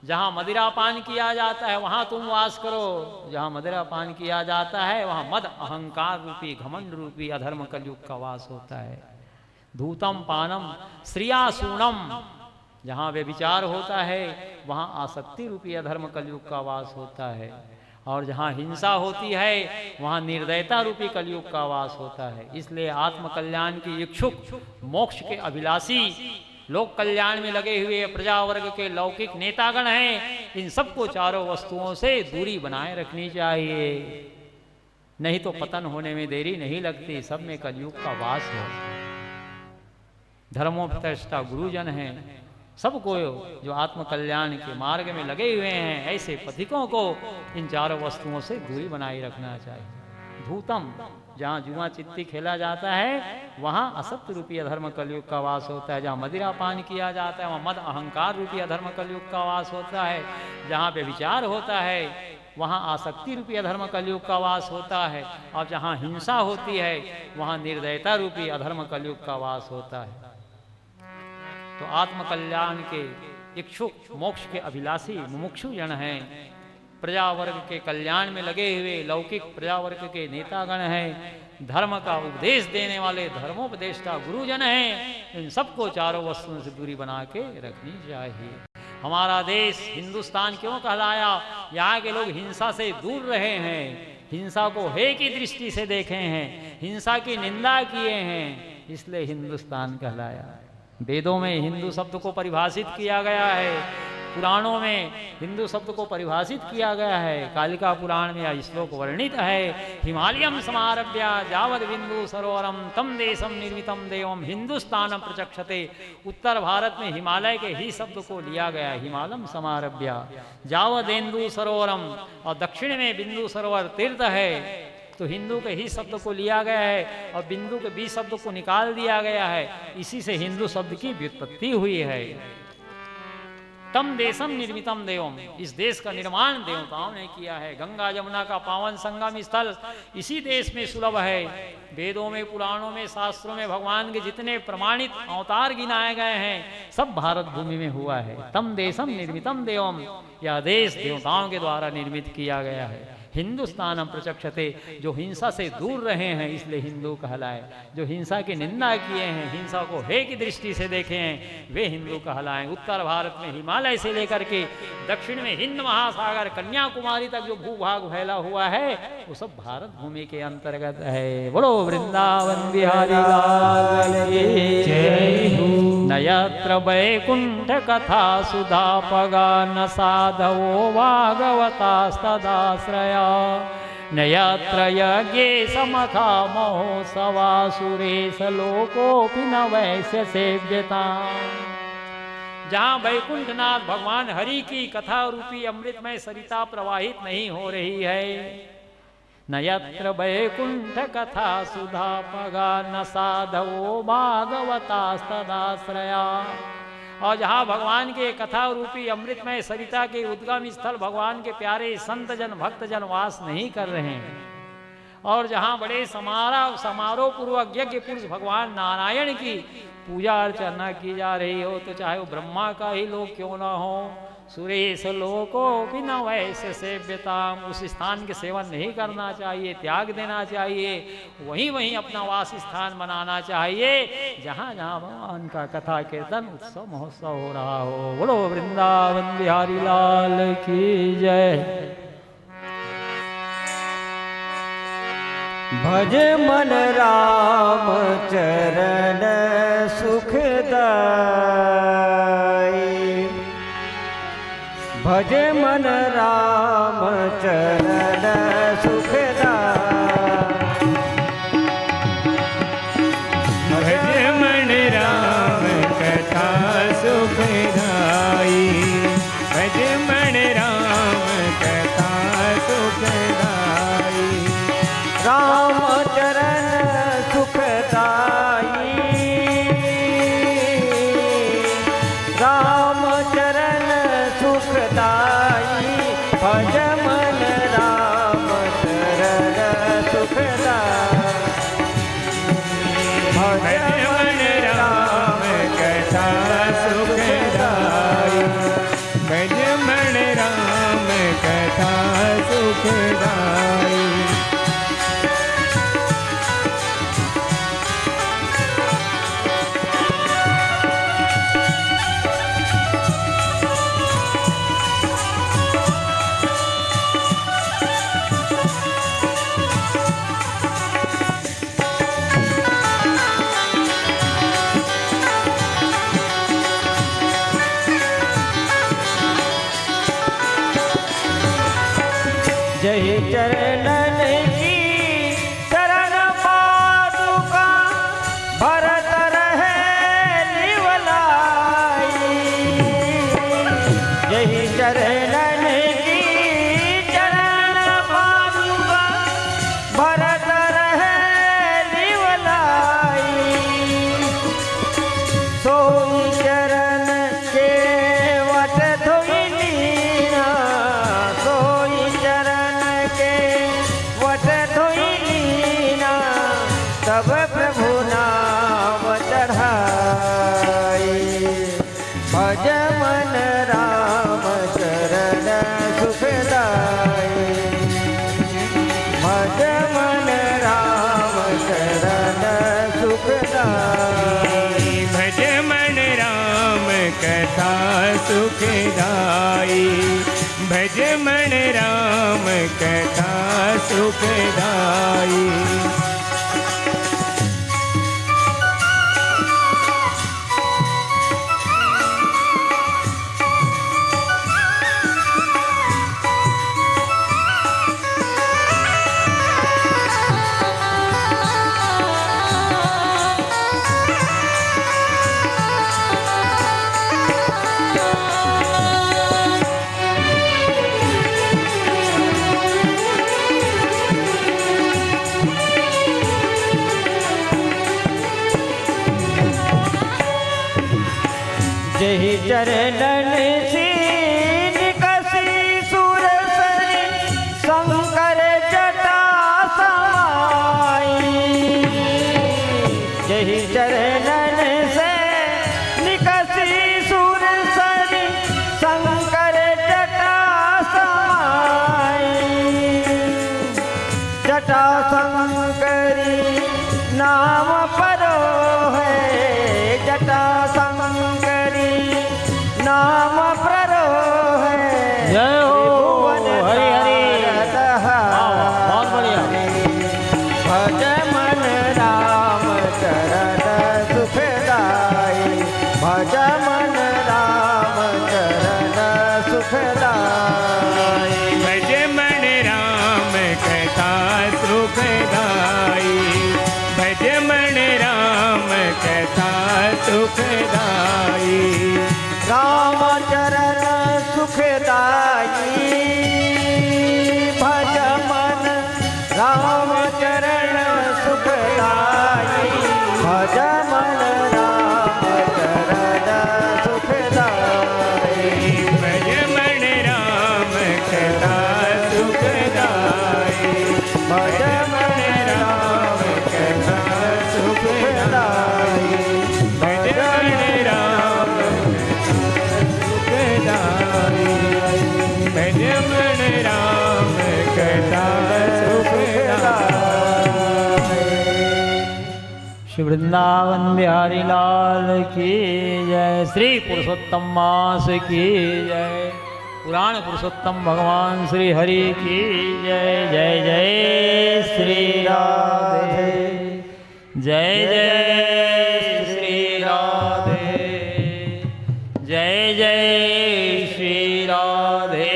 जहाँ मदिरा पान किया जाता है वहाँ तुम वास करो। जहाँ मदिरा पान किया जाता है वहाँ मद अहंकार रूपी घमंड रूपी अधर्म कलयुग का वास होता है। धूतम पानम श्रियासूनम, जहाँ व्यभिचार होता है वहाँ आसक्ति रूपी अधर्म कलयुग का वास होता है। और जहाँ हिंसा होती है वहाँ निर्दयता रूपी कलयुग का वास होता है। इसलिए आत्म कल्याण की इच्छुक, मोक्ष के अभिलाषी, लोक कल्याण में लगे हुए प्रजा वर्ग के लौकिक नेतागण हैं, इन सबको चारों वस्तुओं से दूरी बनाए रखनी चाहिए, नहीं तो पतन होने में देरी नहीं लगती। सब में कलयुग का वास है। धर्मोपदेष्टा गुरुजन हैं, सबको जो आत्म कल्याण के मार्ग में लगे हुए हैं, ऐसे पथिकों को इन चारों वस्तुओं से दूरी बनाए रखना चाहिए। धूतम, जहाँ जुआ चित्ती खेला जाता है वहाँ असत्य रूपी अधर्म कलयुग का वास होता है। जहाँ मदिरा पान किया जाता है वहाँ मद अहंकार रूपी अधर्म कलयुग का वास होता है। जहाँ व्यभिचार होता है वहाँ आसक्ति रूपी अधर्म कलयुग का वास होता है। और जहाँ हिंसा होती है वहाँ निर्दयता रूपी अधर्म कलयुग का वास होता है। तो आत्म कल्याण के इच्छुक, मोक्ष के अभिलाषी मुमुक्षु जन हैं, प्रजा वर्ग के कल्याण में लगे हुए लौकिक प्रजा वर्ग के नेतागण हैं, धर्म का उपदेश देने वाले धर्मोपदेष्टा गुरुजन हैं, इन सबको चारों वस्तुओं से दूरी बना के रखनी चाहिए। हमारा देश हिंदुस्तान क्यों कहलाया? यहाँ के लोग हिंसा से दूर रहे हैं, हिंसा को हे की दृष्टि से देखे हैं, हिंसा की निंदा किए हैं, इसलिए हिंदुस्तान कहलाया। वेदों में हिंदू शब्द को परिभाषित किया गया है, पुराणों में हिंदू शब्द को परिभाषित किया गया है। कालिका पुराण में यह श्लोक वर्णित है, हिमालयम समारभ्य जावद बिंदु सरोवरम तम देशम निर्मितम देवम हिंदुस्तानम प्रचक्षते। उत्तर भारत में हिमालय के ही शब्द को लिया गया है, हिमालयम समारभ्य जावदेन्दु सरोवरम, और दक्षिण में बिंदु सरोवर तीर्थ है, तो हिंदू के ही शब्द को लिया गया है और बिंदु के बी शब्द को निकाल दिया गया है। इसी से हिंदू शब्द की व्युत्पत्ति हुई है। तम देशम निर्मितम देवम, इस देश का निर्माण देवताओं ने किया है। गंगा जमुना का पावन संगम स्थल इसी देश में सुलभ है। वेदों में, पुराणों में, शास्त्रों में भगवान के जितने प्रमाणित अवतार गिनाए गए हैं सब भारत भूमि में हुआ है। तम देशम निर्मितम देवम, यह देश देवताओं के द्वारा निर्मित किया गया है। हिंदुस्तानम प्रचक्षते, जो हिंसा से दूर रहे हैं इसलिए हिंदू कहलाए। जो हिंसा की निंदा किए हैं, हिंसा को हे की दृष्टि से देखे हैं, वे हिंदू कहलाएं। उत्तर भारत में हिमालय से लेकर के दक्षिण में हिंद महासागर, कन्याकुमारी तक जो भूभाग फैला हुआ है वो सब भारत भूमि के अंतर्गत है। बोलो वृंदावन बिहारी लाल की जय हो। न यत्र वैकुंठ कथा सुधा पगा न साधवो भागवतास्तदाश्रया, न यत्र यज्ञे समखा महोत्सवा सुरेश लोकोऽपि न वैश्य सेव्यता। जहाँ वैकुंठनाथ भगवान हरि की कथा रूपी अमृतमय सरिता प्रवाहित नहीं हो रही है, न यत्र वैकुंठ कथा सुधा पगा न साधवो भागवतास्तदाश्रया। और जहाँ भगवान के कथा रूपी अमृतमय सरिता के उद्गम स्थल भगवान के प्यारे संत जन भक्त जन वास नहीं कर रहे हैं, और जहाँ बड़े समारोह पूर्वक यज्ञ पुरुष भगवान नारायण की पूजा अर्चना की जा रही हो, तो चाहे वो ब्रह्मा का ही लोग क्यों ना हो, सुरेश लोको बिना वैश्य सेव्यता, उस स्थान के सेवन नहीं करना चाहिए, त्याग देना चाहिए, वहीं वहीं अपना वास स्थान बनाना चाहिए जहाँ जहाँ भगवान का कथा कीर्तन उत्सव महोत्सव हो रहा हो। बोलो वृंदावन बिहारी लाल की जय। भज मन राम चरण सुखदाई, भज मन राम चरण सुखदाई, भज मन राम कथा सुखदाई, भज मन राम कथा सुखदाई, राम चरण सुखदाई, राम चरण सुखदाई, भज मन राम चरण सुखदाई, भज मन राम कथा सुखदाई, भज मन सुखदाई। जय चरणन की चरण पादुका भरत रहे निवलाई। जय चरणन की चरण पादुका भरत रहे निवलाई। सोई चरण के वट धोइलीना, सोई चरण के वट धोइलीना, तब प्रभु नाम चढ़ाई। भज मन राम चरण सुखदाई। भज मन राम चरण सुखदाई। भज मन राम कथा सुखदाई। भज मन राम कथा सुखदाई। जय चरणन से निकसी सुरसरी, शंकर जटा समाई। जय चरणन से निकसी सुरसरी, शंकर जटा समाई। जटा शंकरी नाम परो है, जटा शंकरी नाम प्ररो है। जय हो हरि हरि। बहुत बढ़िया। भज मन राम चरण सुखदाई। भज मन राम चरण सुखदाई। भज मन राम कथा सुखदाई। भज मन राम कथा सुखदाई। राम चरण सुखदाई। भज मन राम चरण सुखदाई। भज मन राम चरण सुखदाई। भज मन राम कथा सुखदाई। भज मन राम कथा सुखदाई। भज मन राम सुखदाई। भज मन राम कथा सुखदाई। श्री वृंदावन बिहारी लाल की जय। श्री पुरुषोत्तम मास की जय। पुराण पुरुषोत्तम भगवान श्री हरि की जय। जय जय श्री राधे। जय जय श्री राधे। जय जय श्री राधे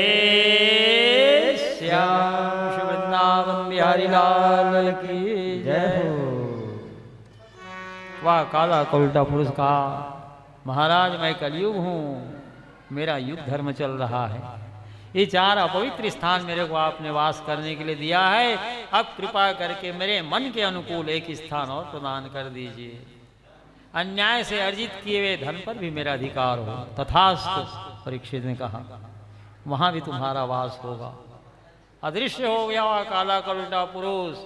श्याम। श्री वृंदावन बिहारी लाल की जय हो। वाह काला उल्टा पुरुष का महाराज, मैं कलयुग हूँ, मेरा युग धर्म चल रहा है। ये चार अपवित्र स्थान मेरे को आपने वास करने के लिए दिया है। अब कृपा करके मेरे मन के अनुकूल एक स्थान और प्रदान कर दीजिए। अन्याय से अर्जित किए हुए धन पर भी मेरा अधिकार हो। तथास्तु परीक्षित ने कहा, वहां भी तुम्हारा वास होगा। अदृश्य हो गया वह काला कलुटा पुरुष,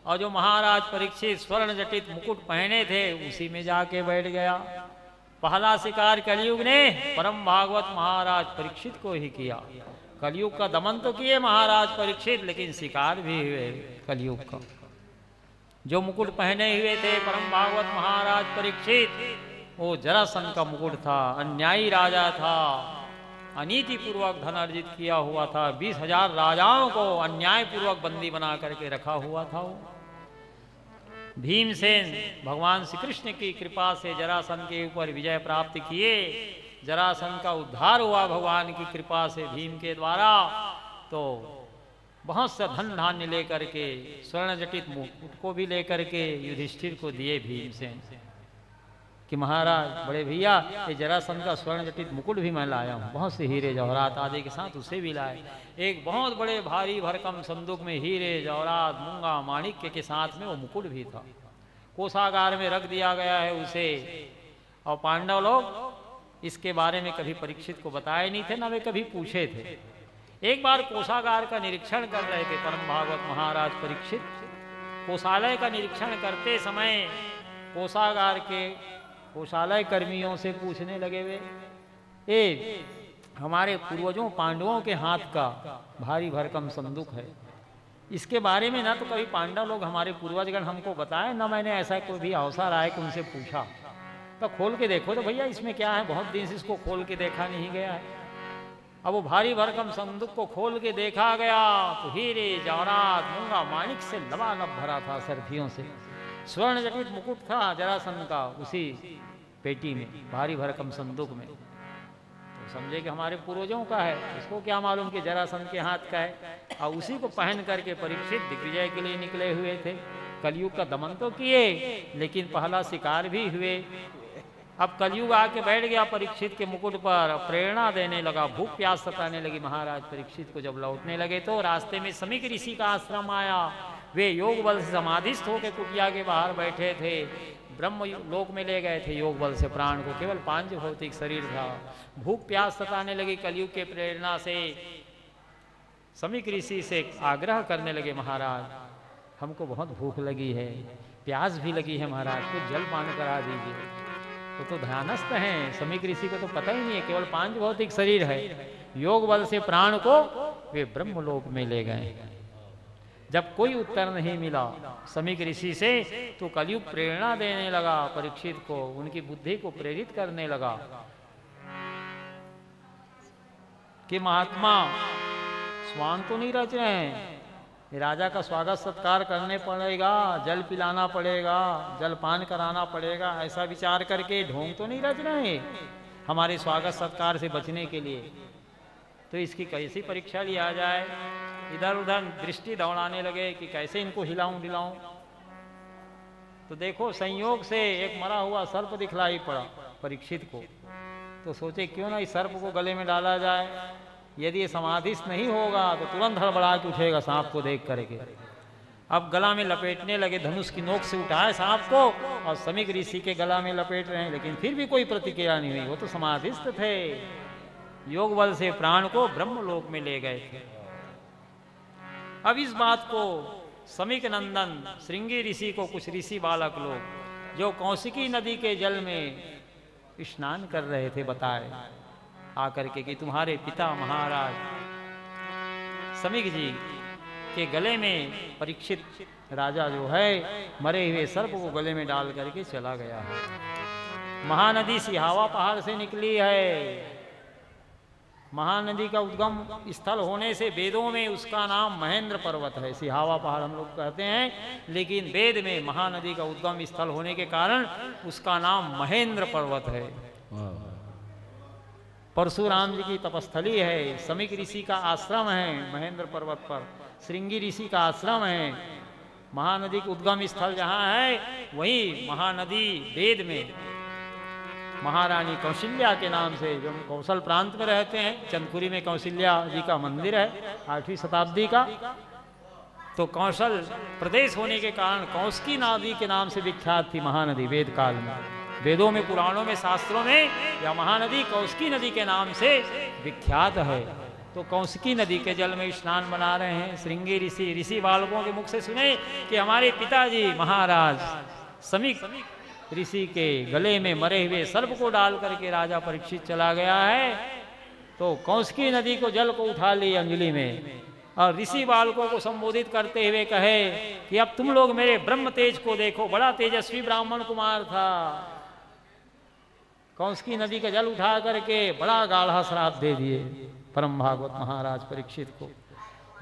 और जो महाराज परीक्षित स्वर्ण जटित मुकुट पहने थे उसी में जाके बैठ गया। पहला शिकार कलयुग ने परम भागवत महाराज परीक्षित को ही किया। कलयुग का दमन तो किए महाराज परीक्षित, लेकिन शिकार भी हुए कलयुग का। जो मुकुट पहने हुए थे परम भागवत महाराज परीक्षित, वो जरासंध का मुकुट था। अन्यायी राजा था, अनीति पूर्वक धन अर्जित किया हुआ था। 20,000 राजाओं को अन्याय पूर्वक बंदी बना करके रखा हुआ था वो। भीमसेन भगवान श्री कृष्ण की कृपा से जरासंध के ऊपर विजय प्राप्त किए। जरासंध का उद्धार हुआ भगवान की कृपा से भीम के द्वारा। तो बहुत सा धन धान्य लेकर के, स्वर्ण जटित मुकुट को भी लेकर के युधिष्ठिर को दिए भीमसेन कि महाराज बड़े भैया, ये जरासंध का स्वर्ण जटित मुकुट भी मैं लाया हूँ, बहुत से हीरे जवाहरात आदि के साथ उसे भी लाए। एक बहुत बड़े भारी भरकम संदूक में हीरे जवाहरात मूंगा माणिक्य के साथ में वो मुकुट भी था। कोषागार में रख दिया गया है उसे। और पांडव लोग इसके बारे में कभी परीक्षित को बताए नहीं थे, ना वे कभी पूछे थे। एक बार कोषागार का निरीक्षण कर रहे थे परम भागवत महाराज परीक्षित। कोषालय का निरीक्षण करते समय कोषागार के कोषालय कर्मियों से पूछने लगे वे, ए हमारे पूर्वजों पांडवों के हाथ का भारी भरकम संदूक है, इसके बारे में ना तो कभी पांडव लोग हमारे पूर्वजगण हमको बताए, ना मैंने ऐसा कोई भी अवसर आया कि उनसे पूछा। तो खोल के देखो तो भैया इसमें क्या है, बहुत दिन से इसको खोल के देखा नहीं गया है। अब वो भारी भरकम संदूक को खोल के देखा गया तो हीरे जवाहरात मूंगा माणिक से लबालब भरा था, सर्फियों से। स्वर्ण जटित मुकुट था जरासंध का उसी पेटी में, भारी भरकम संदूक में। तो समझे कि हमारे पूर्वजों का है, इसको क्या मालूम कि जरासंध के हाथ का है। और उसी को पहन करके परीक्षित दिग्विजय के लिए निकले हुए थे। कलयुग का दमन तो किए, लेकिन पहला शिकार भी हुए। अब कलयुग आके बैठ गया परीक्षित के मुकुट पर, प्रेरणा देने लगा, भूख प्यास सताने लगी महाराज परीक्षित को। जब लौटने लगे तो रास्ते में समीक ऋषि का आश्रम आया। वे योग बल से समाधिस्थ होकर कुटिया के बाहर बैठे थे। ब्रह्म लोक में ले गए थे योग बल से प्राण को, केवल पांच भौतिक शरीर था। भूख प्यास सताने लगी कलयुग के प्रेरणा से। समीक ऋषि से आग्रह करने लगे, महाराज हमको बहुत भूख लगी है, प्यास भी लगी है महाराज, कुछ जल पान करा दीजिए। वो तो ध्यानस्थ हैं, समीक ऋषि को तो पता ही नहीं है, केवल पांच भौतिक शरीर है। योग बल से प्राण को वे ब्रह्मलोक में ले गए। जब कोई उत्तर नहीं मिला समीक ऋषि से, तो कलयुग प्रेरणा देने लगा परीक्षित को, उनकी बुद्धि को प्रेरित करने लगा कि महात्मा स्वान तो नहीं रच रहे हैं, राजा का स्वागत सत्कार करने पड़ेगा, जल पिलाना पड़ेगा, जल पान कराना पड़ेगा, ऐसा विचार करके ढोंग तो नहीं रच रहे हमारे स्वागत सत्कार से बचने के लिए। तो इसकी कैसी परीक्षा लिया जाए। इधर उधर दृष्टि दौड़ाने लगे कि कैसे इनको हिलाऊं डिलाऊं। तो देखो संयोग से एक मरा हुआ सर्प दिखलाई पड़ा परीक्षित को। तो सोचे क्यों ना इस सर्प को गले में डाला जाए, यदि ये समाधिस्थ नहीं होगा तो तुरंत हड़बड़ा के उठेगा सांप को देख करके। अब गला में लपेटने लगे, धनुष की नोक से उठाए सांप को और समीक ऋषि के गला में लपेट रहे हैं, लेकिन फिर भी कोई प्रतिक्रिया नहीं हुई। वो तो समाधिस्थ थे, योग बल से प्राण को ब्रह्मलोक में ले गए थे। अब इस बात को समीक नंदन श्रृंगी ऋषि को कुछ ऋषि बालक लोग जो कौशिकी नदी के जल में स्नान कर रहे थे बताए आकर के कि तुम्हारे पिता महाराज समीक जी के गले में परीक्षित राजा जो है मरे हुए सर्प को गले में डाल करके चला गया है। महानदी सिहावा पहाड़ से निकली है। महानदी का उद्गम स्थल होने से वेदों में उसका नाम महेंद्र पर्वत है। सिहावा पहाड़ हम लोग कहते हैं, लेकिन वेद में महानदी का उद्गम स्थल होने के कारण उसका नाम महेंद्र पर्वत है। परशुराम जी की तपस्थली है, समीक ऋषि का आश्रम है महेंद्र पर्वत पर, श्रृंगी ऋषि का आश्रम है। महानदी का उद्गम स्थल जहाँ है वही महानदी वेद में महारानी कौशल्या के नाम से, जो कौशल प्रांत में रहते हैं, चंदपुरी में कौशल्या जी का मंदिर है 8वीं शताब्दी का। तो कौशल प्रदेश होने के कारण कौशिकी नदी के नाम से विख्यात थी महानदी वेद काल में। वेदों में, पुराणों में, शास्त्रों में यह महानदी कौशिकी नदी के नाम से विख्यात है। तो कौशिकी नदी के जल में स्नान बना रहे हैं श्रृंगी ऋषि। ऋषि बालकों के मुख से सुने कि हमारे पिताजी महाराज समीक ऋषि के गले में मरे हुए सर्प को डाल करके राजा परीक्षित चला गया है। तो कौशिकी नदी को जल को उठा ली अंजलि में और ऋषि बालकों को संबोधित करते हुए कहे कि अब तुम लोग मेरे ब्रह्म तेज को देखो। बड़ा तेजस्वी ब्राह्मण कुमार था। कौशिकी नदी का जल उठा करके बड़ा गाढ़ा श्राप दे दिए परम भागवत महाराज परीक्षित को।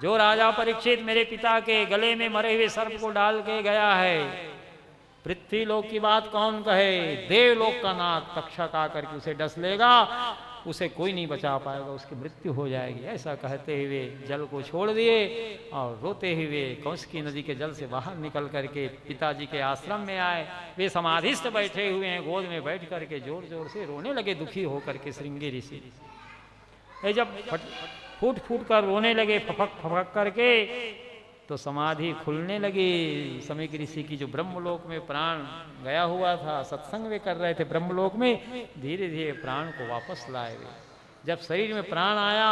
जो राजा परीक्षित मेरे पिता के गले में मरे हुए सर्प को डाल के गया है, पृथ्वी लोक की बात कौन कहे, देवलोक का नाग तक्षक आकर के उसे डस लेगा, उसे कोई नहीं बचा पाएगा, उसकी मृत्यु हो जाएगी। ऐसा कहते हुए जल को छोड़ दिए और रोते हुए कौशिकी नदी के जल से बाहर निकल करके पिताजी के आश्रम में आए। वे समाधिस्थ बैठे हुए हैं, गोद में बैठ करके जोर जोर से रोने लगे, दुखी होकर के श्रृंगी ऋषि। जब फूट फूट कर रोने लगे, फपक फपक करके, तो समाधि खुलने लगी। समीक ऋषि की जो ब्रह्मलोक में प्राण गया हुआ था, सत्संग वे कर रहे थे ब्रह्मलोक में, धीरे धीरे प्राण को वापस लाए वे। जब शरीर में प्राण आया,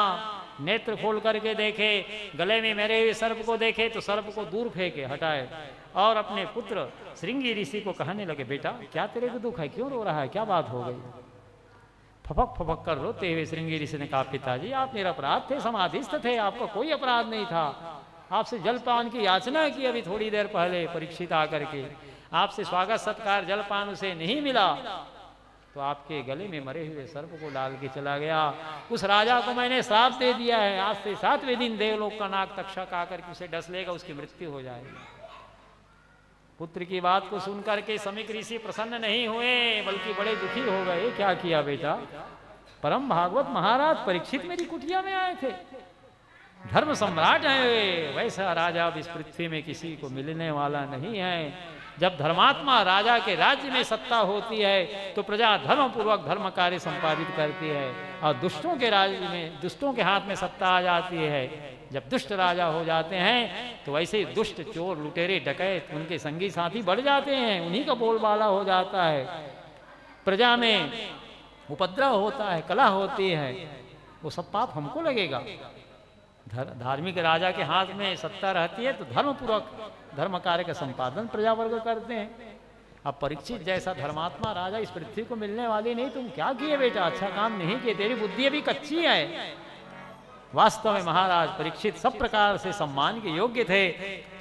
नेत्र खोल करके देखे, गले में मेरे हुए सर्प को देखे तो सर्प को दूर फेंके, हटाए और अपने पुत्र श्रृंगी ऋषि को कहने लगे, बेटा क्या तेरे को दुख है, क्यों रो रहा है, क्या बात हो गई। फपक फपक कर रोते हुए श्रृंगी ऋषि ने कहा, पिताजी आप निरपराध थे, समाधिस्थ थे, आपका कोई अपराध नहीं था। आपसे जलपान की याचना की अभी थोड़ी देर पहले परीक्षित आकर के, आपसे स्वागत सत्कार जलपान उसे नहीं मिला, तो आपके गले में मरे हुए सर्प को डाल के चला गया। उस राजा को मैंने श्राप दे दिया है, आज से 7वें दिन देवलोक का नाग तक्षक आकर के उसे डस लेगा, उसकी मृत्यु हो जाएगी। पुत्र की बात को सुनकर के समीक ऋषि प्रसन्न नहीं हुए, बल्कि बड़े दुखी हो गए। क्या किया बेटा, परम भागवत महाराज परीक्षित मेरी कुटिया में आए थे, धर्म सम्राट हैं, वैसा राजा अब इस पृथ्वी में किसी को मिलने वाला नहीं है। जब धर्मात्मा राजा के राज्य में सत्ता होती है तो प्रजा धर्म पूर्वक धर्म कार्य संपादित करती है, और दुष्टों के राज्य में, दुष्टों के हाथ में सत्ता आ जाती है। जब दुष्ट राजा हो जाते हैं तो वैसे दुष्ट चोर लुटेरे डकैत उनके संगी साथी बढ़ जाते हैं, उन्हीं का बोलबाला हो जाता है, प्रजा में उपद्रव होता है, कलह होती है, वो सब पाप हमको लगेगा। धार्मिक राजा के हाथ में सत्ता रहती है तो धर्मपूर्वक धर्म कार्य का संपादन प्रजावर्ग करते हैं। अब परीक्षित जैसा धर्मात्मा राजा इस पृथ्वी को मिलने वाली नहीं, तुम क्या किए बेटा, अच्छा काम नहीं किए, तेरी बुद्धि अभी कच्ची है। वास्तव में महाराज परीक्षित सब प्रकार से सम्मान के योग्य थे।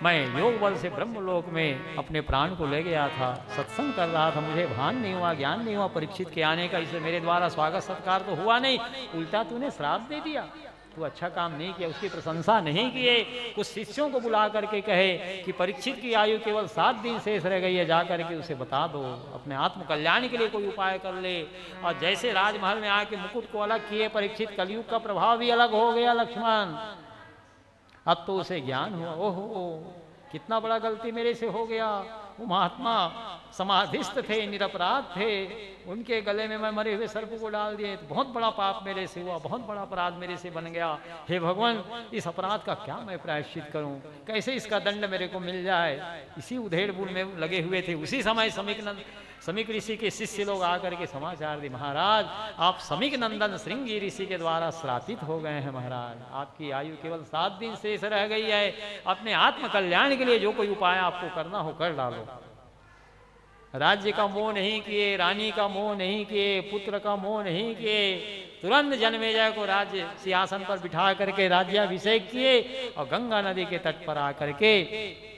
मैं योग बल से ब्रह्मलोक में अपने प्राण को ले गया था, सत्संग कर रहा था, मुझे भान नहीं हुआ, ज्ञान नहीं हुआ परीक्षित के आने का, इसलिए मेरे द्वारा स्वागत सत्कार तो हुआ नहीं, उल्टा तूने श्राप दे दिया, तू अच्छा काम नहीं किया, उसकी प्रशंसा नहीं किए। कुछ शिष्यों को बुला करके कहे कि परीक्षित की आयु केवल 7 दिन शेष रह गई है, जा करके उसे बता दो, अपने आत्म कल्याण के लिए कोई उपाय कर ले। और जैसे राजमहल में आके मुकुट को अलग किए परीक्षित, कलयुग का प्रभाव भी अलग हो गया लक्ष्मण। अब तो उसे ज्ञान हुआ, ओहो कितना बड़ा गलती मेरे से हो गया। वो महात्मा समाधिस्थ थे, निरपराध थे, उनके गले में मैं मरे हुए सर्प को डाल दिए, तो बहुत बड़ा पाप मेरे से हुआ, बहुत बड़ा अपराध मेरे से बन गया। हे भगवान, इस अपराध का क्या मैं प्रायश्चित करूं, कैसे इसका दंड मेरे को मिल जाए। इसी उधेड़ बुन में लगे हुए थे। उसी समय समीक ऋषि के शिष्य लोग आकर के समाचार दिए, महाराज आप समीक नंदन श्रृंगी ऋषि के द्वारा श्रापित हो गए हैं, महाराज आपकी आयु केवल 7 दिन शेष रह गई है, अपने आत्म कल्याण के लिए जो कोई उपाय आपको करना हो कर डालो। राज्य का मोह नहीं किए, रानी का मोह नहीं किए, पुत्र का मोह नहीं किए, तुरंत जन्मेजय को राज्य सिंहासन पर बिठा करके राज्याभिषेक किए और गंगा नदी के तट पर आकर के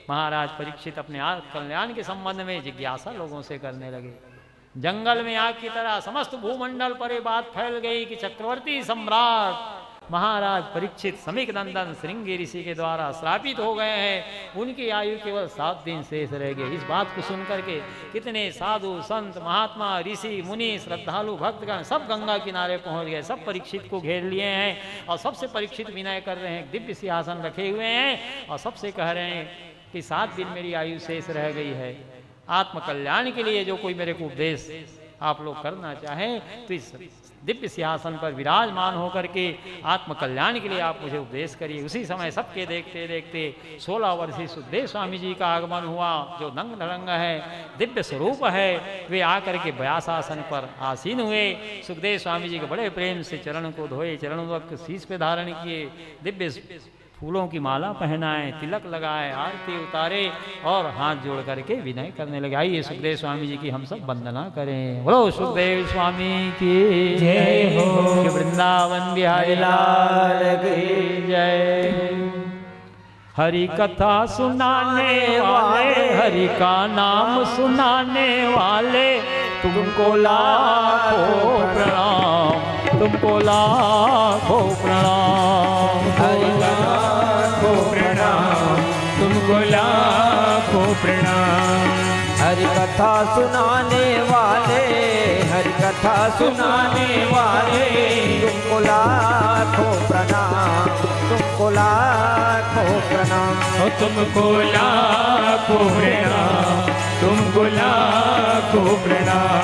महाराज परीक्षित अपने आत्म कल्याण के संबंध में जिज्ञासा लोगों से करने लगे। जंगल में आग की तरह समस्त भूमंडल पर ये बात फैल गई कि चक्रवर्ती सम्राट महाराज परीक्षित समीक नंदन श्रृंगी ऋषि के द्वारा श्रापित हो गए हैं, उनकी आयु केवल 7 दिन शेष रह गई। इस बात को सुनकर के कितने साधु संत महात्मा ऋषि मुनि श्रद्धालु भक्तगण सब गंगा किनारे पहुंच गए, सब परीक्षित को घेर लिए हैं और सबसे परीक्षित विनय कर रहे हैं, दिव्य सिंहासन रखे हुए हैं और सबसे कह रहे हैं कि 7 दिन मेरी आयु शेष रह गई है, आत्म कल्याण के लिए जो कोई मेरे को उपदेश आप लोग करना चाहें तो इस दिव्य सिंहासन पर विराजमान होकर के आत्म कल्याण के लिए आप मुझे उपदेश करिए। उसी समय सबके देखते देखते 16 वर्षीय सुखदेव स्वामी जी का आगमन हुआ, जो नंग नरंग है, दिव्य स्वरूप है। वे आकर के व्यासासन पर आसीन हुए। सुखदेव स्वामी जी के बड़े प्रेम से चरण को धोए, चरणों को शीश पे धारण किए, दिव्य फूलों की माला पहनाए, तिलक लगाए, आरती उतारे और हाथ जोड़ करके विनय करने लगे। आइए सुखदेव स्वामी जी की हम सब वंदना करें। बोलो सुखदेव स्वामी की जय हो। कि वृंदावन बिहारी लाल की जय। हरि कथा सुनाने वाले, हरि का नाम सुनाने वाले, तुमको लाखों प्रणाम, तुमको लाखों प्रणाम। हरि लाखों प्रणाम, तुमको लाखों प्रणाम। हरि कथा सुनाने वाले, हरि कथा सुनाने वाले, तुमको लाखों प्रणाम, तुमको लाखों प्रणाम। तुमको लाखों प्रणाम, तुमको लाखों प्रणाम।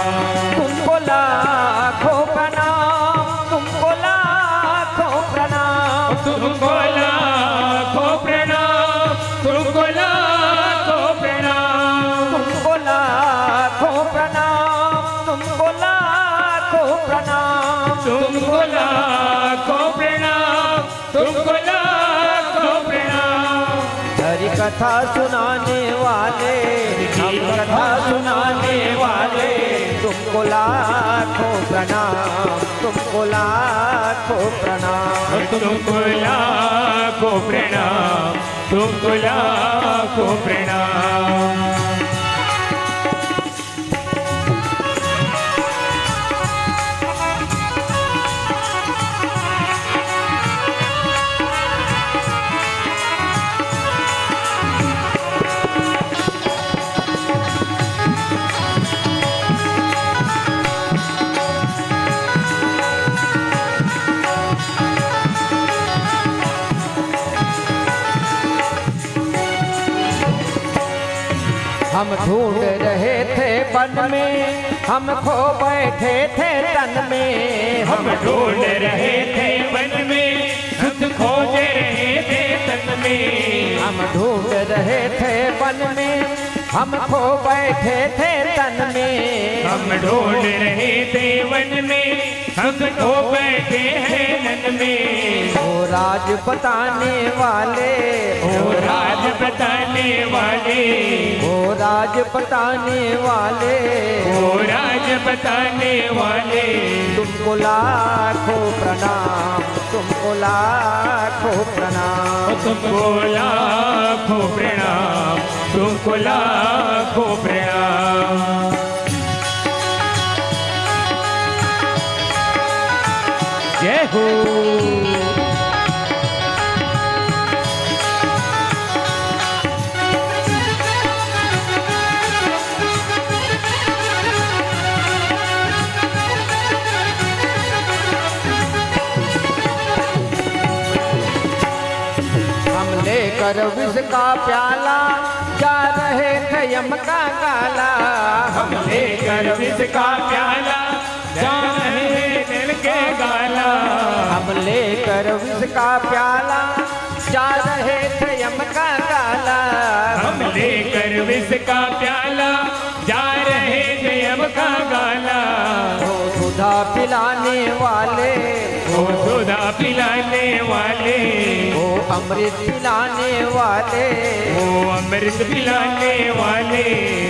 तुमको लाखों प्रणाम, तुमको लाखों प्रणाम। तुमको लाखों प्रणाम, तुमको लाखों प्रणाम। तुमको लाखों प्रणाम, तुमको लाखों प्रणाम। तुमको लाखों प्रणाम, तुमको लाखों प्रणाम। हरि कथा सुनाने वाले, हम कथा सुनाने वाले, तुमको लाखों प्रणाम, तुमको लाखों प्रणाम। तुमको लाखों प्रणाम, तुमको लाखों प्रणाम। हम ढूंढ रहे थे वन में, हम खो बैठे थे तन में। हम ढूंढ रहे थे वन में, सुख खोज रहे थे तन में। हम ढूंढ रहे थे वन में, हम खो बैठे थे तन में। हम ढूंढ रहे थे वन में, हम खो बैठे हैं नन में। ओ राज बताने वाले, ओ राज बताने वाले, ओ राज बताने वाले, ओ राज बताने वाले। तुमको लाखों प्रणाम, तुमको लाखों प्रणाम। तुमको लाखों प्रणाम, तुमको लाखों प्रणाम। जय हो। लेकर विष का प्याला जा रहे थे यम का गाला। हम लेकर विष का प्याला जा रहे दिल के गाला। हम लेकर विष का प्याला जा रहे थे यम का गाला। हम लेकर विष का प्याला जा रहे थे यम का गाला। ओ सुधा पिलाने वाले, ओ सुधा पिलाने वाले, ओ अमृत पिलाने वाले, ओ अमृत पिलाने वाले।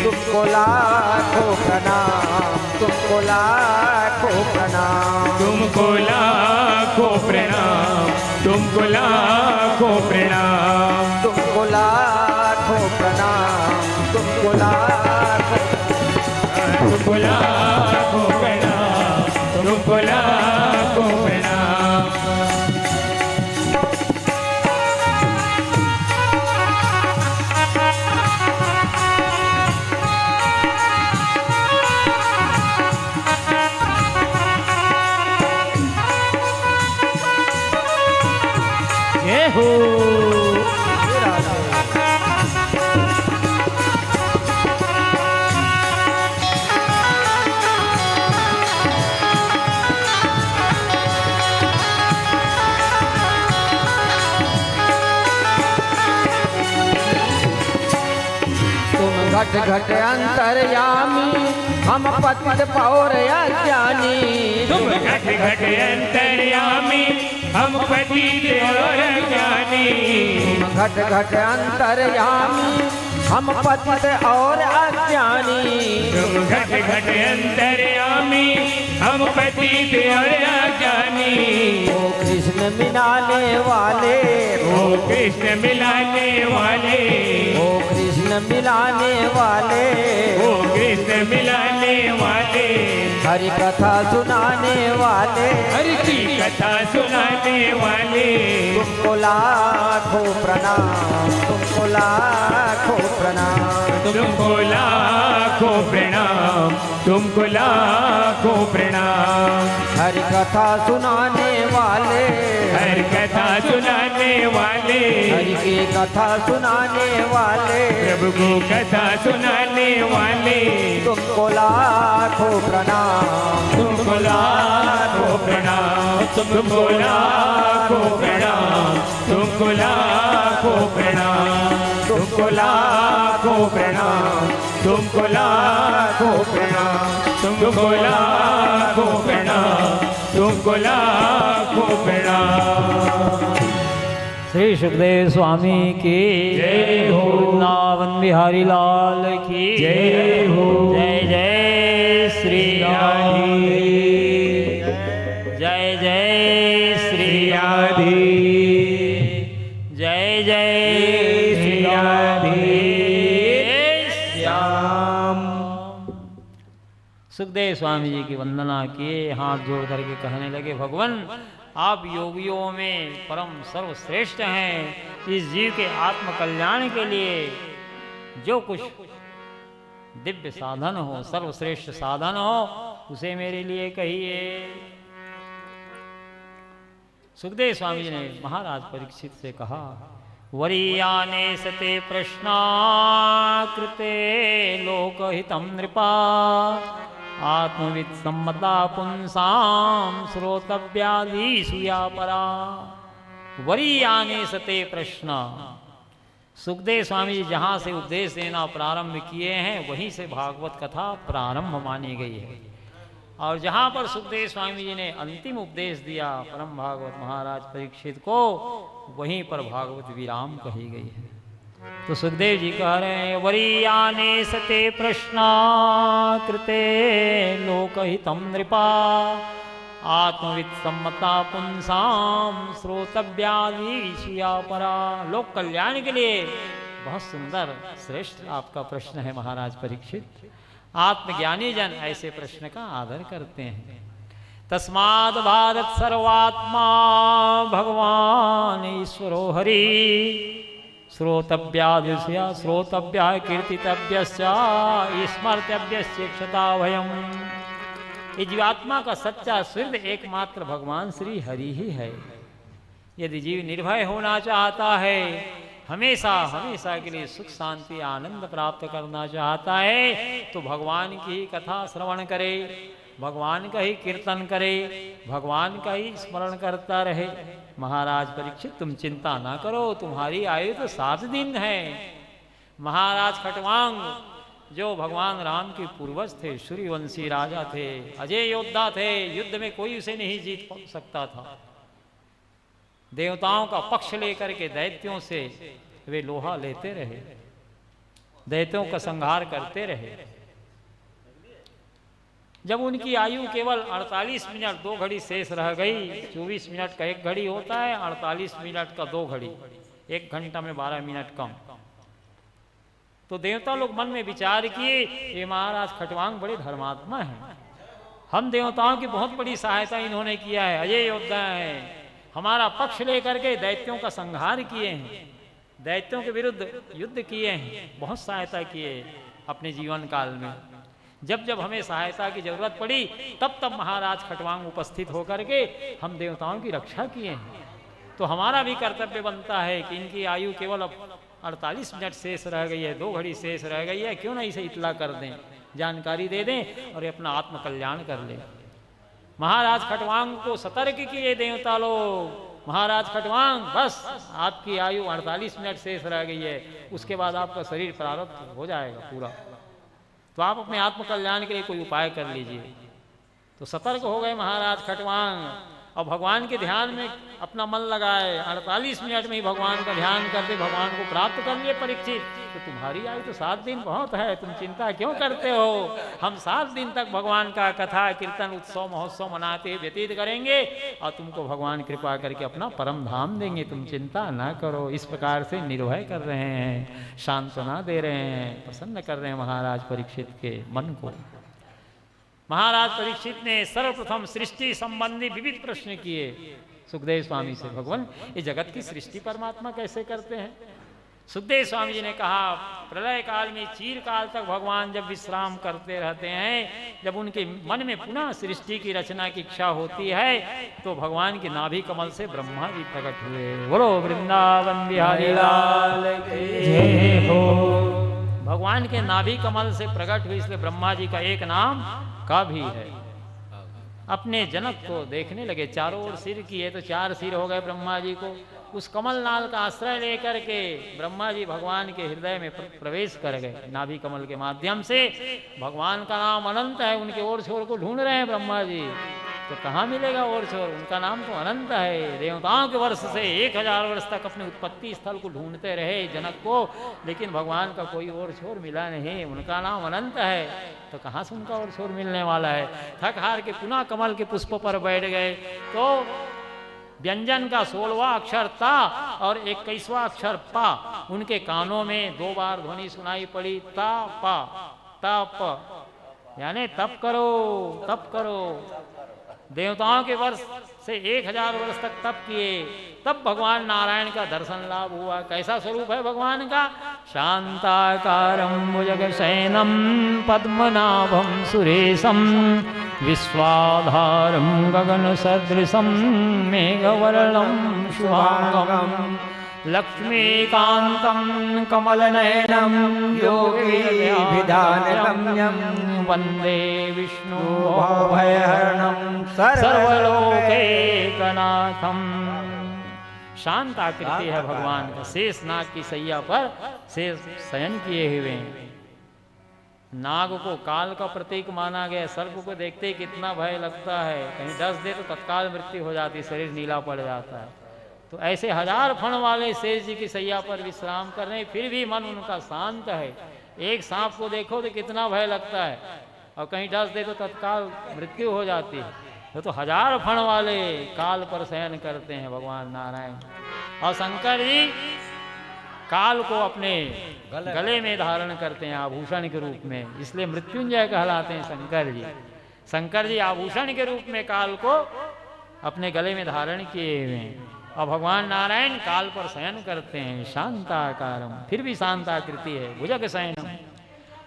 तुमको लाखों प्रणाम, तुमको लाखों प्रणाम। तुमको लाखों प्रणाम, तुमको लाखों प्रणाम। तुमको लाखों प्रणाम, तुमको लाखों, तुमको लाखों प्रणाम, तुमको लाखों प्रणाम। जय हो। घट घट अंतर्यामी, हम पतित पौर अज्ञानी। तुम घट घट अंतर्यामी, हम पतित और अज्ञानी। घट घट अंतर्यामी हम पतित और अज्ञानी। तुम घट घट अंतर्यामी हम पतित और अज्ञानी। ओ कृष्ण मिलाने वाले, ओ कृष्ण मिलाने वाले, ओ कृष्ण मिलाने वाले, ओ कृष्ण मिलाने वाले, हरि कथा सुनाने वाले, हरि की कथा सुनाने वाले। तुमको लाखों प्रणाम, तुमको लाखों प्रणाम। तुमको लाखों प्रणाम, तुमको लाखों प्रणाम। हरि कथा सुनाने वाले, हर कथा सुनाने वाले, हरि की कथा सुनाने वाले, प्रभु को कथा सुनाने वाले। तुमको लाखों प्रणाम, तुमको लाखों प्रणाम, तुमको लाखों प्रणाम, तुमको लाखों प्रणाम, तुमको लाखों प्रणाम, तुमको लाखों प्रणाम, तुमको लाखों प्रणाम, तुमको लाखों प्रणाम। श्री सुखदेव स्वामी की जय हो। वृंदावन बिहारी लाल की जय हो। जय जय श्री राधे, जय जय श्री राधे, जय जय श्री राधे श्याम। सुखदेव स्वामी जी की वंदना किए, हाथ जोड़ करके कहने लगे, भगवान आप योगियों में परम सर्वश्रेष्ठ हैं। इस जीव के आत्म कल्याण के लिए जो कुछ दिव्य साधन हो, सर्वश्रेष्ठ साधन हो, उसे मेरे लिए कहिए। सुखदेव स्वामी जी ने महाराज परीक्षित से कहा, वरीयाने सते प्रश्ना कृते लोकहितं नृपा आत्मविद सम्मता पुंसाम श्रोतव्यादिषु या परा। वरीयाने सते प्रश्न। सुखदेव स्वामी जी जहाँ से उपदेश देना प्रारंभ किए हैं वहीं से भागवत कथा प्रारंभ मानी गई है, और जहाँ पर सुखदेव स्वामी जी ने अंतिम उपदेश दिया परम भागवत महाराज परीक्षित को, वहीं पर भागवत विराम कही गई है। तो सुखदेव जी कह रहे हैं, वरीयाने सते प्रश्ना कृते लोकहितं नृपा आत्मविद सम्मता पुंसाम श्रोतव्यादिषु या परा। लोक कल्याण के लिए बहुत सुंदर श्रेष्ठ आपका प्रश्न है महाराज परीक्षित। आत्मज्ञानी जन ऐसे प्रश्न का आदर करते हैं। तस्माद् भारत सर्वात्मा भगवान ईश्वरो हरि श्रोतव्यादिशया श्रोतव्या कीर्तितव्यश्च स्मर्तव्यस्य क्षता भयम्। ये जीवात्मा का सच्चा सिद्ध एकमात्र भगवान श्री हरि ही है। यदि जीव निर्भय होना चाहता है, हमेशा हमेशा के लिए सुख शांति आनंद प्राप्त करना चाहता है, तो भगवान की ही कथा श्रवण करे, भगवान का ही कीर्तन करे, भगवान का ही स्मरण करता रहे। महाराज परीक्षित तुम चिंता ना करो, तुम्हारी आयु तो 7 दिन है। महाराज खटवांग जो भगवान राम के पूर्वज थे, सूर्यवंशी राजा थे, अजय योद्धा थे, युद्ध में कोई उसे नहीं जीत सकता था। देवताओं का पक्ष लेकर के दैत्यों से वे लोहा लेते रहे, दैत्यों का संहार करते रहे। जब उनकी आयु केवल 48 मिनट 2 घड़ी शेष रह गई, 24 मिनट का 1 घड़ी होता है, 48 मिनट का 2 घड़ी, 1 घंटा में 12 मिनट कम। तो देवता लोग मन में विचार किए, ये महाराज खटवांग बड़े धर्मात्मा हैं, हम देवताओं की बहुत बड़ी सहायता इन्होंने किया है, अजय योद्धा है, हमारा पक्ष लेकर के दैत्यों का संहार किए हैं, दैत्यों के विरुद्ध युद्ध किए हैं, बहुत सहायता किए अपने जीवन काल में। जब जब हमें सहायता की जरूरत पड़ी, तब तब महाराज खटवांग उपस्थित होकर के हम देवताओं की रक्षा किए हैं। तो हमारा भी कर्तव्य बनता है कि इनकी आयु केवल अब 48 मिनट शेष रह गई है, 2 घड़ी शेष रह गई है, क्यों ना इसे इतला कर दें, जानकारी दे दें और अपना आत्म कल्याण कर लें। महाराज खटवांग को सतर्क किए देवता लोग, महाराज खटवांग बस आपकी आयु 48 मिनट शेष रह गई है, उसके बाद आपका शरीर प्रारब्ध हो जाएगा पूरा, तो आप अपने आत्म कल्याण के लिए कोई उपाय कर लीजिए। तो सतर्क हो गए महाराज खटवांग। और भगवान के ध्यान में अपना मन लगाए, 48 मिनट में ही भगवान का ध्यान करते भगवान को प्राप्त कर लिए परीक्षित, तो तुम्हारी आयु तो 7 दिन बहुत है, तुम चिंता क्यों करते हो? हम 7 दिन तक भगवान का कथा कीर्तन उत्सव महोत्सव मनाते व्यतीत करेंगे और तुमको भगवान कृपा करके अपना परम धाम देंगे, तुम चिंता ना करो। इस प्रकार से निर्भय कर रहे हैं, सांत्वना दे रहे हैं, प्रसन्न कर रहे हैं महाराज परीक्षित के मन को। महाराज परीक्षित ने सर्वप्रथम सृष्टि संबंधी विविध प्रश्न किए सुखदेव स्वामी से। भगवान ये जगत की सृष्टि परमात्मा कैसे करते हैं? सुखदेव स्वामी जी ने कहा प्रलय काल में चीरकाल तक भगवान जब विश्राम करते रहते हैं, जब उनके मन में पुनः सृष्टि की रचना की इच्छा होती है, तो भगवान के नाभि कमल से ब्रह्मा जी प्रकट हुए। बोलो वृंदावन बिहारी लाल की जय हो। भगवान के नाभि कमल से प्रकट हुए, इसलिए ब्रह्मा जी का एक नाम का भी है। अपने जनक को देखने लगे, चारों ओर सिर किए तो 4 सिर हो गए ब्रह्मा जी को। उस कमल नाल का आश्रय लेकर के ब्रह्मा जी भगवान के हृदय में प्रवेश कर गए। नाभि कमल के माध्यम से भगवान का नाम अनंत है, उनके ओर छोर को ढूंढ रहे हैं ब्रह्मा जी, तो कहाँ मिलेगा और छोर? उनका नाम तो अनंत है। देवताओं के वर्ष से 1000 वर्ष तक अपने उत्पत्ति स्थल को ढूंढते रहे जनक को, लेकिन भगवान का कोई और छोर मिला नहीं। उनका नाम अनंत है, तो कहाँ से उनका और छोर मिलने वाला है? थक हार के पुनः कमल के पुष्प पर बैठ गए, तो व्यंजन का 16वां अक्षर ता और 21वां अक्षर पा उनके कानों में 2 बार ध्वनि सुनाई पड़ी, ता पा तप, यानी तप करो तप करो। देवताओं के वर्ष से 1000 वर्ष तक तप किए, तब भगवान नारायण का दर्शन लाभ हुआ। कैसा स्वरूप है भगवान का? शांताकारं भुजगशयनं पद्मनाभं सुरेशं विश्वाधारं गगनसदृशं मेघवर्णं शुभांगं लक्ष्मीकान्तं कमलनयनं योगीभिधानगम्यं वन्दे विष्णु भयहरणं सर्वलोकैकनाथं। शांत आकृति है भगवान का, शेष नाग की सैया पर शेष शयन किए हुए हैं। नाग को काल का प्रतीक माना गया, सर्प को देखते ही कितना भय लगता है, कहीं डस दे तो तत्काल मृत्यु हो जाती, शरीर नीला पड़ जाता है। तो ऐसे 1000 फण वाले शेष जी की सैया पर विश्राम कर रहे हैं, फिर भी मन उनका शांत है। एक सांप को देखो तो कितना भय लगता है, और कहीं डस दे तो तत्काल मृत्यु हो जाती है। तो 1000 फण वाले काल पर शयन करते हैं भगवान नारायण। और शंकर जी काल को अपने गले में धारण करते हैं आभूषण के रूप में, इसलिए मृत्युंजय कहलाते हैं शंकर जी। शंकर जी आभूषण के रूप में काल को अपने गले में धारण किए हुए हैं, और भगवान नारायण काल पर शयन करते हैं शांताकारम, फिर भी शांताकृति है। भुजग शयनम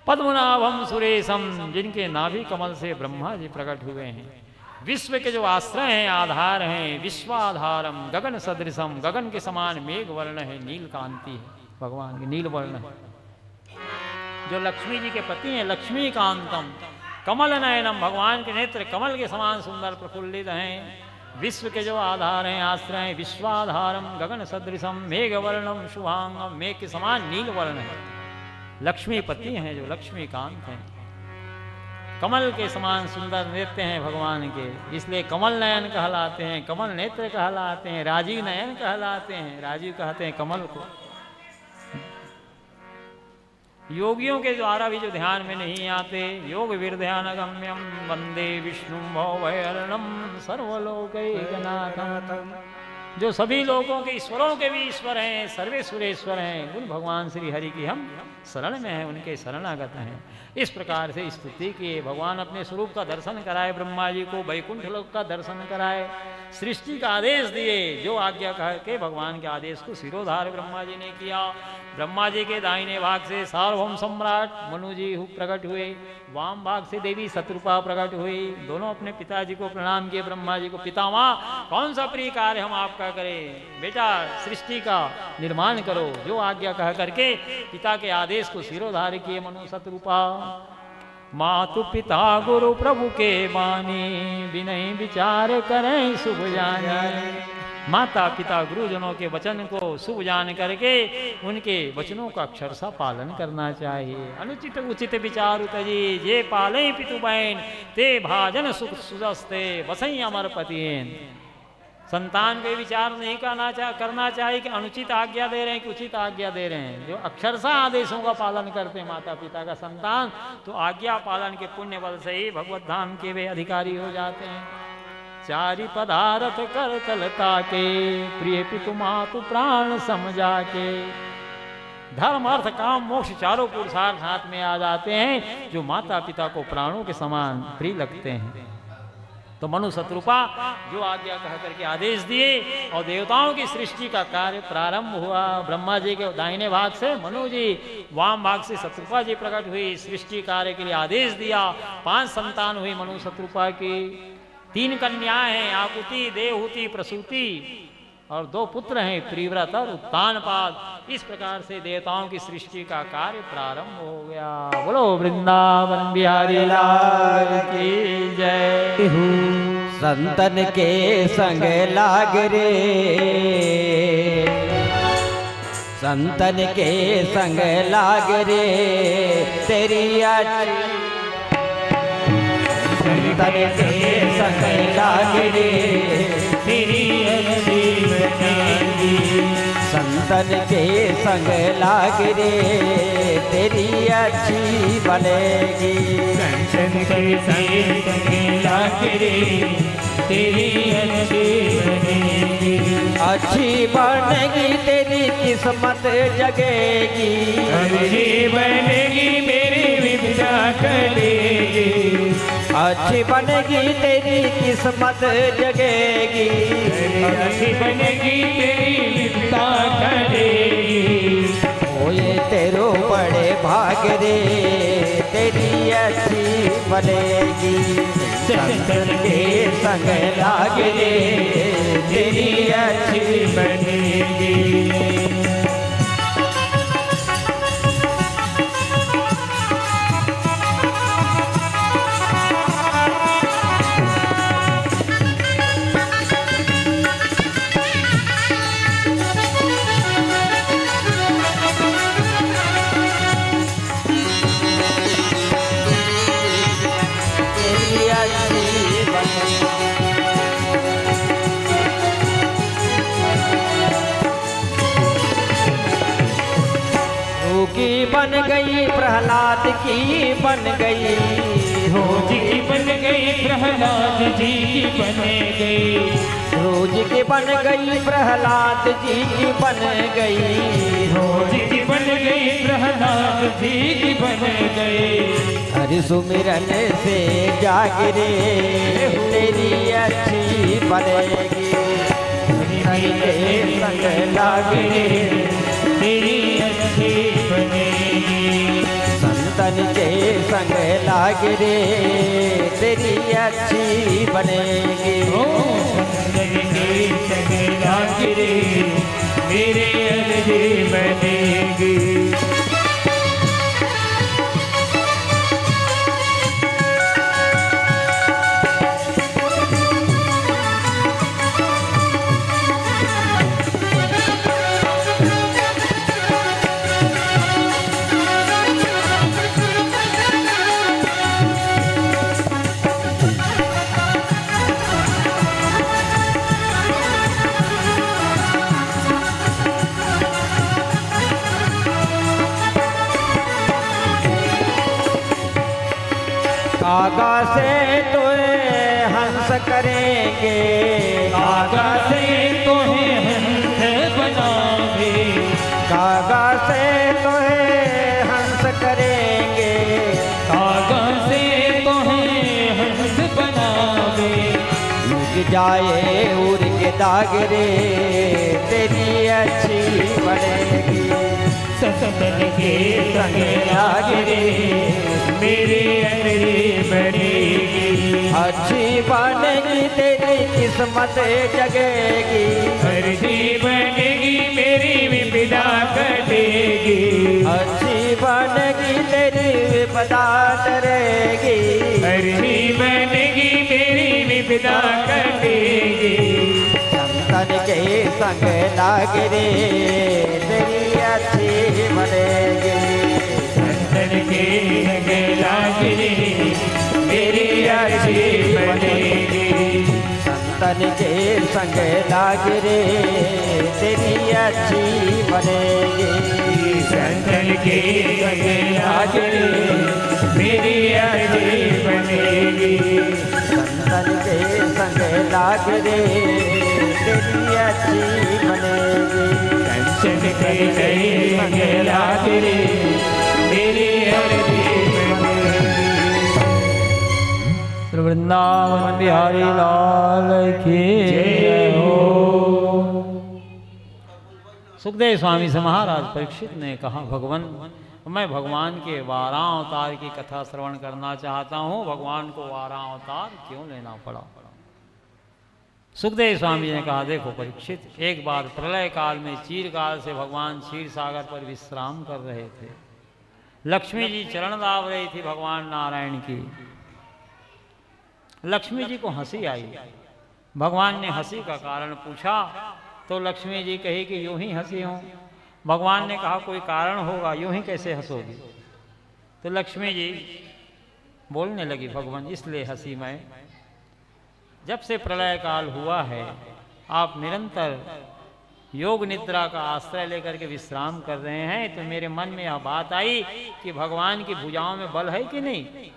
पद्मनाभम सुरेशम, जिनके नाभि कमल से ब्रह्मा जी प्रकट हुए हैं। विश्व के जो आश्रय हैं, आधार हैं, विश्वाधारम गगन सदृशम, गगन के समान मेघ वर्ण है, नील कांति है भगवान की, नील वर्ण है। जो लक्ष्मी जी के पति हैं लक्ष्मीकांतम, कमल नयनम, भगवान के नेत्र कमल के समान सुंदर प्रफुल्लित हैं। विश्व के जो आधार हैं, आश्रय हैं, विश्वाधारम गगन सदृशम मेघ वर्णम शुभांगम, मेघ के समान नील वर्ण है। लक्ष्मीपति हैं जो लक्ष्मीकांत हैं, कमल के समान सुंदर नेत्र हैं भगवान के, इसलिए कमल नयन कहलाते हैं, कमल नेत्र कहलाते हैं, राजीव नयन कहलाते हैं। राजीव कहते हैं कमल को। योगियों के द्वारा भी जो ध्यान में नहीं आते, योग वीर्ध्यानगम्यम वंदे विष्णु भवहरणम सर्वलोकैकनाथम, जो सभी लोगों के ईश्वरों के भी ईश्वर हैं, सर्वेश्वरेश्वर हैं, उन भगवान श्री हरि की हम शरण में हैं, उनके शरणागत हैं। इस प्रकार से स्तुति किए। भगवान अपने स्वरूप का दर्शन कराए ब्रह्मा जी को, वैकुंठ लोक का दर्शन कराए, सृष्टि का आदेश दिए। जो आज्ञा कह के भगवान के आदेश को सिरोधार ब्रह्मा जी ने किया। ब्रह्मा जी के दाहिने भाग से सार्वभौम सम्राट मनु जी प्रकट हुए, वाम भाग से देवी शत्रुपा प्रकट हुई। दोनों अपने पिताजी को प्रणाम किए ब्रह्मा जी को। पितामह, कौन सा प्रिय कार्य हम आपका करें? बेटा सृष्टि का निर्माण करो। जो आज्ञा कह करके पिता के आदेश को सिरोधार किए मनु शत्रुपा। मातु पिता गुरु प्रभु के बानी, विनय विचार करें शुभ जाने। माता पिता गुरुजनों के वचन को शुभ जान करके उनके वचनों का अक्षरशः पालन करना चाहिए। अनुचित उचित विचार तजी, जे पाले पितु बहन ते भाजन सुख सुजस्ते बसई अमर पतियन। संतान पे विचार नहीं करना चाहिए कि अनुचित आज्ञा दे रहे हैं कि उचित आज्ञा दे रहे हैं। जो अक्षरशः आदेशों का पालन करते हैं माता पिता का संतान, तो आज्ञा पालन के पुण्य बल से ही भगवत धाम के वे अधिकारी हो जाते हैं। चारि पदार्थ कर चलता के, प्रिय पितु मातु प्राण समझा के। धर्म अर्थ काम मोक्ष चारों पुरुषार्थ हाथ में आ जाते हैं, जो माता पिता को प्राणों के समान प्रिय लगते हैं। तो मनु शत्रुपा जो आज्ञा कह करके आदेश दिए और देवताओं की सृष्टि का कार्य प्रारंभ हुआ। ब्रह्मा जी के दाहिने भाग से मनु जी, वाम भाग से शत्रुपा जी प्रकट हुई, सृष्टि कार्य के लिए आदेश दिया। 5 संतान हुई मनु शत्रुपा की। 3 कन्याएं हैं, आकुति, देवहूति, प्रसूति, और 2 पुत्र हैं, प्रिव्रत और उत्तानपाद। इस प्रकार से देवताओं की सृष्टि का कार्य प्रारंभ हो गया। बोलो वृंदावन बिहारी लाल की जय। संतन के संग लाग रे, संतन के संग लाग रे तेरी संतन के संग लाग रे तेरी संतन के संग लाग रे तेरी अच्छी बनेगी। संतन के संग लाग रे तेरी अच्छी बनेगी। अच्छी बनेगी तेरी किस्मत जगेगी। अच्छी बनेगी मेरी विद्या करेगी। अच्छी बनेगी तेरी किस्मत जगेगी। अच्छी बनेगी तेरी विद्या करेगी। होए तेरो बड़े भाग रे तेरी अच्छी बनेगी। संतन के संग लाग रे तेरी अच्छी बनेगी। बन गई प्रहलाद की बन गई। रोज की बन गई प्रहलाद जी की बन गई। रोज की बन गई प्रहलाद जी की बन गई। रोज की बन गई प्रहलाद जी की बन गई। हरि सुमिरन से जागरे तेरी अच्छी बनेगी। हरि के संग लागरे तेरी अच्छी बनेगी। संतन के संग लाग रे तेरी अच्छी बनेगी। ओ संतन के संग लाग रे मेरे अच्छी बनेगी। कागा से तोहे हंस करेंगे। कागा से तोहे हंस बनावे। कागा से तोहे हंस करेंगे। कागा से तोहे हंस बनावे। लुट जाए उड़ के दागरे तेरी अच्छी बनेगी। संतन के संग लाग रे मेरे अच्छी बनेगी। अच्छी बनेगी तेरी किस्मत जगेगी। अच्छी बनेगी मेरी विपदा कटेगी। अच्छी बनेगी तेरी विपदा डरेगी। अच्छी बनेगी मेरी विपदा कटेगी। संतन के संग लाग रे तेरी अच्छी बनेगी। संतन के संग लाग रे मेरी अच्छी बनेगी। संतन संतन के संग लाग रे तेरी अच्छी बनेगी। संतन के संग लाग रे मेरी अच्छी बनेगी। संतन के संग लाग रे तेरी अच्छी बनेगी। संतन के संग लाग रे मेरी अच्छी बनेगी। वृंदावन बिहारी लाल की जय हो। सुखदेव स्वामी से महाराज परीक्षित ने कहा, भगवान मैं भगवान के 12 अवतार की कथा श्रवण करना चाहता हूँ, भगवान को 12 अवतार क्यों लेना पड़ा। सुखदेव स्वामी ने कहा, देखो परीक्षित, एक बार प्रलय काल में चीरकाल से भगवान क्षीर सागर पर विश्राम कर रहे थे। लक्ष्मी जी चरण दाब रही थी भगवान नारायण की। लक्ष्मी जी को हंसी आई। भगवान ने हंसी का कारण पूछा तो लक्ष्मी जी कही कि यूं ही हंसी हूं। भगवान ने कहा, कोई कारण होगा, यूं ही कैसे हंसोगी। तो लक्ष्मी जी बोलने लगी, भगवान इसलिए हंसी मैं, जब से प्रलय काल हुआ है आप निरंतर योग निद्रा का आश्रय लेकर के विश्राम कर रहे हैं, तो मेरे मन में यह बात आई कि भगवान की भुजाओं में बल है कि नहीं।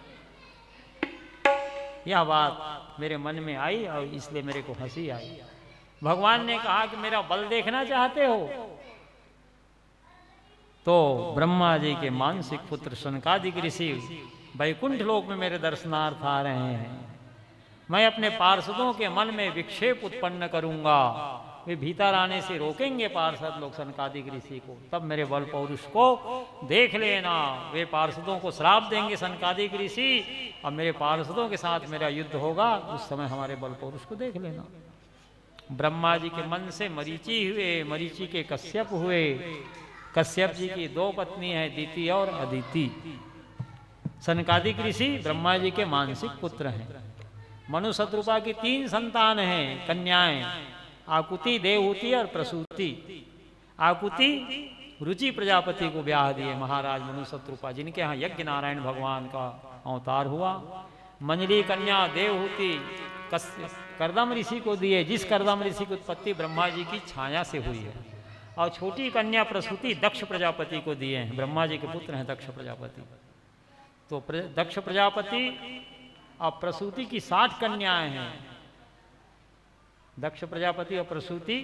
यह बात मेरे मन में आई और इसलिए मेरे को हंसी आई। भगवान ने कहा कि मेरा बल देखना चाहते हो, तो ब्रह्मा जी के मानसिक पुत्र सनकादिक ऋषि वैकुंठ लोक में मेरे दर्शनार्थ आ रहे हैं। मैं अपने पार्षदों के मन में विक्षेप उत्पन्न करूंगा, वे भीतर आने से रोकेंगे पार्षद लोग सनकादिक ऋषि को, तब मेरे बल पौरुष को देख लेना। वे पार्षदों को श्राप देंगे सनकादिक ऋषि और मेरे पार्षदों के साथ मेरा युद्ध होगा, उस समय हमारे बल पौरुष को देख लेना। ब्रह्मा जी के मन से मरीचि हुए, मरीचि के कश्यप हुए। कश्यप जी की 2 पत्नी है, दिति और अदिति। सनकादिक ऋषि ब्रह्मा जी के मानसिक पुत्र हैं। मनु शत्रुपा की 3 संतान हैं, कन्याएं, आकुति, देवहूति और प्रसूति। आकुति रुचि प्रजापति को ब्याह दिए महाराज मनु शत्रुपा, जिनके यहाँ यज्ञ नारायण भगवान का अवतार हुआ। मंजरी कन्या देवहूति करदम ऋषि को दिए, जिस करदम ऋषि की उत्पत्ति ब्रह्मा जी की छाया से हुई है। और छोटी कन्या प्रसूति दक्ष प्रजापति को दिए हैं, ब्रह्मा जी के पुत्र हैं दक्ष प्रजापति। तो दक्ष प्रजापति और प्रसूति की 60 कन्याएं हैं। दक्ष प्रजापति और प्रसूति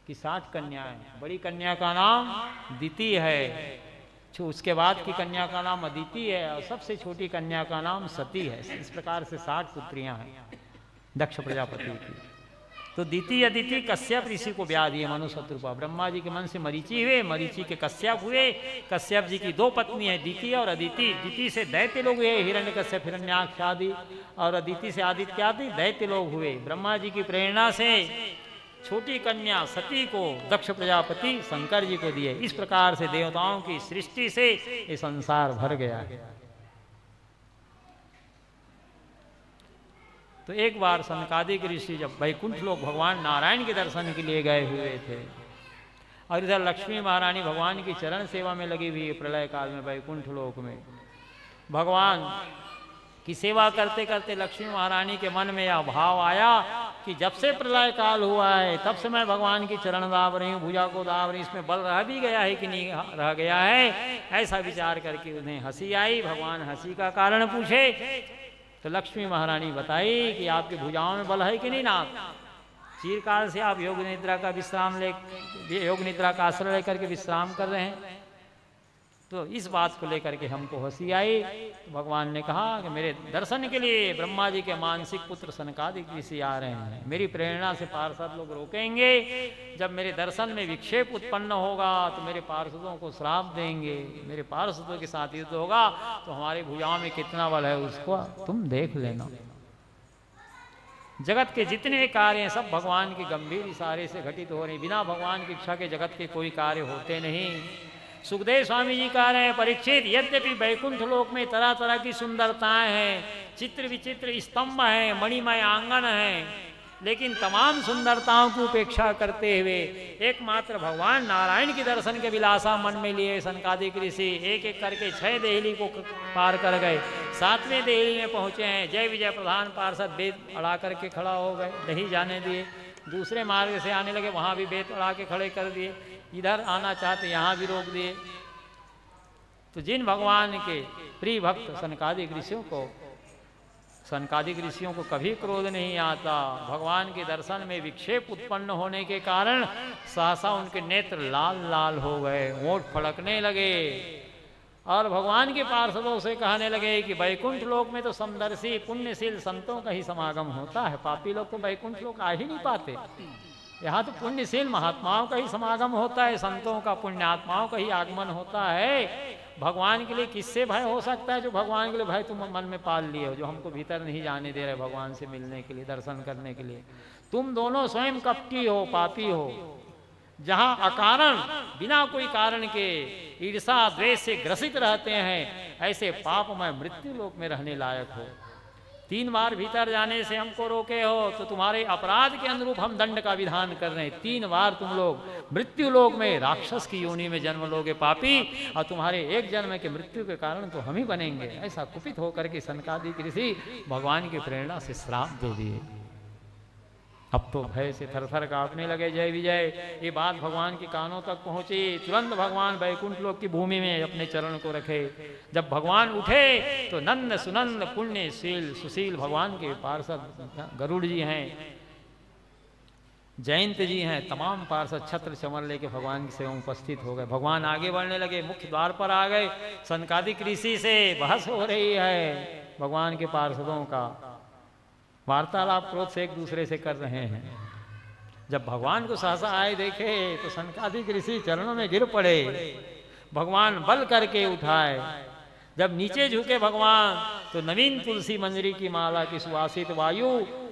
की 60 कन्याएं। बड़ी कन्या का नाम दिति है, उसके बाद की कन्या का नाम अदिति है और सबसे छोटी कन्या का नाम सती है। इस प्रकार से 60 पुत्रियां हैं दक्ष प्रजापति की। तो दिति अदिति कश्यप ऋषि को ब्याह दिए मनु शत्रुपा। ब्रह्मा जी के मन से मरीचि हुए, मरीचि के कश्यप हुए। कश्यप जी की 2 पत्नी है, दिति और अदिति। दिति से दैत्य लोग हुए, हिरण्यकश्यप हिरण्याक्ष आदि, और अदिति से आदित्य आदि दैत्य लोग हुए। ब्रह्मा जी की प्रेरणा से छोटी कन्या सती को दक्ष प्रजापति शंकर जी को दिए। इस प्रकार से देवताओं की सृष्टि से ये संसार भर गया है। तो एक बार सनकादिक ऋषि जब वैकुंठ लोक भगवान नारायण के दर्शन के लिए गए हुए थे और इधर लक्ष्मी महारानी भगवान की चरण सेवा में लगी हुई है, प्रलय काल में वैकुंठ लोक में भगवान की सेवा करते करते लक्ष्मी महारानी के मन में यह भाव आया कि जब से प्रलय काल हुआ है तब से मैं भगवान की चरण दाब रही हूँ, भुजा को दाब रही, इसमें बल रह भी गया है कि नहीं रह गया है। ऐसा विचार करके उन्हें हंसी आई। भगवान हंसी का कारण पूछे तो लक्ष्मी महारानी बताई कि आपकी भुजाओं में बल है कि नहीं नाथ। चीरकाल से आप योग निद्रा का योग निद्रा का आश्रय लेकर के विश्राम कर रहे हैं। तो इस बात को लेकर के हमको हंसी आई। तो भगवान ने कहा कि मेरे दर्शन के लिए ब्रह्मा जी के मानसिक पुत्र सनकादिक ऋषि आ रहे हैं, मेरी प्रेरणा से पार्षद लोग रोकेंगे। जब मेरे दर्शन में विक्षेप उत्पन्न होगा तो मेरे पार्षदों को श्राप देंगे, मेरे पार्षदों के साथ युद्ध होगा, तो हमारी भुजाओं में कितना बल है उसको तुम देख लेना। जगत के जितने कार्य हैं सब भगवान के गंभीर इशारे से घटित हो रहे हैं। बिना भगवान की इच्छा के जगत के कोई कार्य होते नहीं। सुखदेव स्वामी जी कह रहे हैं, परीक्षित यद्यपि वैकुंठ लोक में तरह तरह की सुंदरताएं हैं, चित्र विचित्र स्तंभ हैं, मणिमय आंगन है, लेकिन तमाम सुंदरताओं की उपेक्षा करते हुए एकमात्र भगवान नारायण के दर्शन के विलासा मन में लिए सनकादिक ऋषि एक एक करके 6 देहली को पार कर गए। 7वें देहली में पहुंचे हैं। जय विजय प्रधान पार्षद वेद अड़ा करके खड़ा हो गए, नहीं जाने दिए। दूसरे मार्ग से आने लगे, वहां भी वेद अड़ा के खड़े कर दिए। इधर आना चाहते, यहाँ भी रोक दिए। तो जिन भगवान के प्रिय भक्त सनकादिक ऋषियों को कभी क्रोध नहीं आता, भगवान के दर्शन में विक्षेप उत्पन्न होने के कारण सहसा उनके नेत्र लाल लाल हो गए, होंठ फड़कने लगे और भगवान के पार्षदों से कहने लगे कि वैकुंठ लोक में तो समदर्शी पुण्यशील संतों का ही समागम होता है, पापी लोग तो वैकुंठ लोक आ ही नहीं पाते। यहाँ तो पुण्यशील महात्माओं का ही समागम होता है, संतों का पुण्यात्माओं का ही आगमन होता है। भगवान के लिए किससे भय हो सकता है? जो भगवान के लिए भय तुम मन में पाल लिए हो, जो हमको भीतर नहीं जाने दे रहे भगवान से मिलने के लिए, दर्शन करने के लिए। तुम दोनों स्वयं कपटी हो, पापी हो। जहाँ अकारण बिना कोई कारण के ईर्षा द्वेष से ग्रसित रहते हैं, ऐसे पापमय मृत्यु लोक में रहने लायक हो। 3 बार भीतर जाने से हमको रोके हो, तो तुम्हारे अपराध के अनुरूप हम दंड का विधान कर रहे हैं। 3 बार तुम लोग मृत्यु लोक में राक्षस की योनि में जन्म लोगे पापी, और तुम्हारे एक जन्म के मृत्यु के कारण तो हम ही बनेंगे। ऐसा कुपित होकर के सनकादिक ऋषि भगवान की प्रेरणा से श्राप दे दिए। अब तो भय से थरथर कांपने लगे। जय विजय ये बात भगवान के कानों तक पहुंची। तुरंत भगवान वैकुंठ लोक की भूमि में अपने चरण को रखे। जब भगवान उठे तो नंद सुनंद पुण्यशील सुशील भगवान के पार्षद गरुड़ जी हैं, जयंत जी हैं, तमाम पार्षद छत्र चमर लेके भगवान की सेवा में उपस्थित हो गए। भगवान आगे बढ़ने लगे, मुख्य द्वार पर आ गए। सनकादिक ऋषि से बहस हो रही है, भगवान के पार्षदों का वार्तालाप क्रोध से एक दूसरे से कर रहे हैं। जब भगवान को सहसा आए देखे तो सनकादिक ऋषि चरणों में गिर पड़े। भगवान बल करके उठाए। जब नीचे झुके भगवान तो नवीन तुलसी मंजरी की माला की सुवासित वायु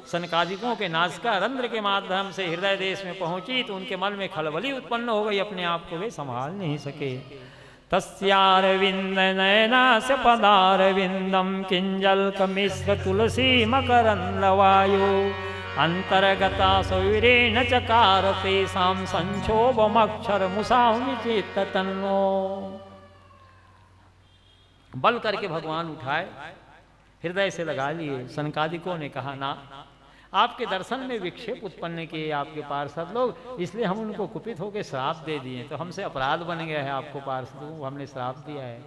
सनकादिकों के नासिका रंध्र के माध्यम से हृदय देश में पहुंची तो उनके मन में खलबली उत्पन्न हो गई। अपने आप को वे संभाल नहीं सके। तस्यारविंद नयनास्य पदारविंदम किंजल्कमिश्र तुलसी मकरंद वायु अंतर्गता सौरेण चकार तेषां संक्षोभमक्षर मुसाउनि चेत तन्नो। बल करके भगवान उठाए, हृदय से लगा लिए। सनकादिकों ने कहा ना, आपके दर्शन में विक्षेप उत्पन्न किए आपके पार्षद लोग, इसलिए हम उनको कुपित होकर श्राप दे दिए। तो हमसे अपराध बन गया है, आपको पार्षदों को हमने श्राप दिया है।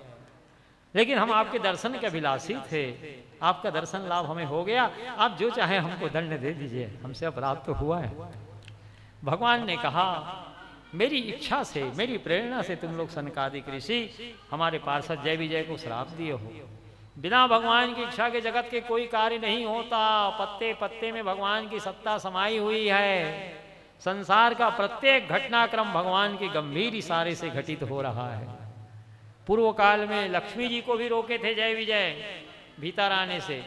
लेकिन हम आपके दर्शन के अभिलाषी थे, आपका दर्शन लाभ हमें हो गया। आप जो चाहे हमको दंड दे दीजिए, हमसे अपराध तो हुआ है। भगवान ने कहा मेरी इच्छा से, मेरी प्रेरणा से तुम लोग सनकादिक ऋषि हमारे पार्षद जय विजय को श्राप दिए हो। बिना भगवान की इच्छा के जगत के कोई कार्य नहीं होता। पत्ते पत्ते में भगवान की सत्ता समाई हुई है। संसार का प्रत्येक घटनाक्रम भगवान के गंभीर इशारे से घटित हो रहा है। पूर्व काल में लक्ष्मी जी को भी रोके थे जय विजय भीतर आने से।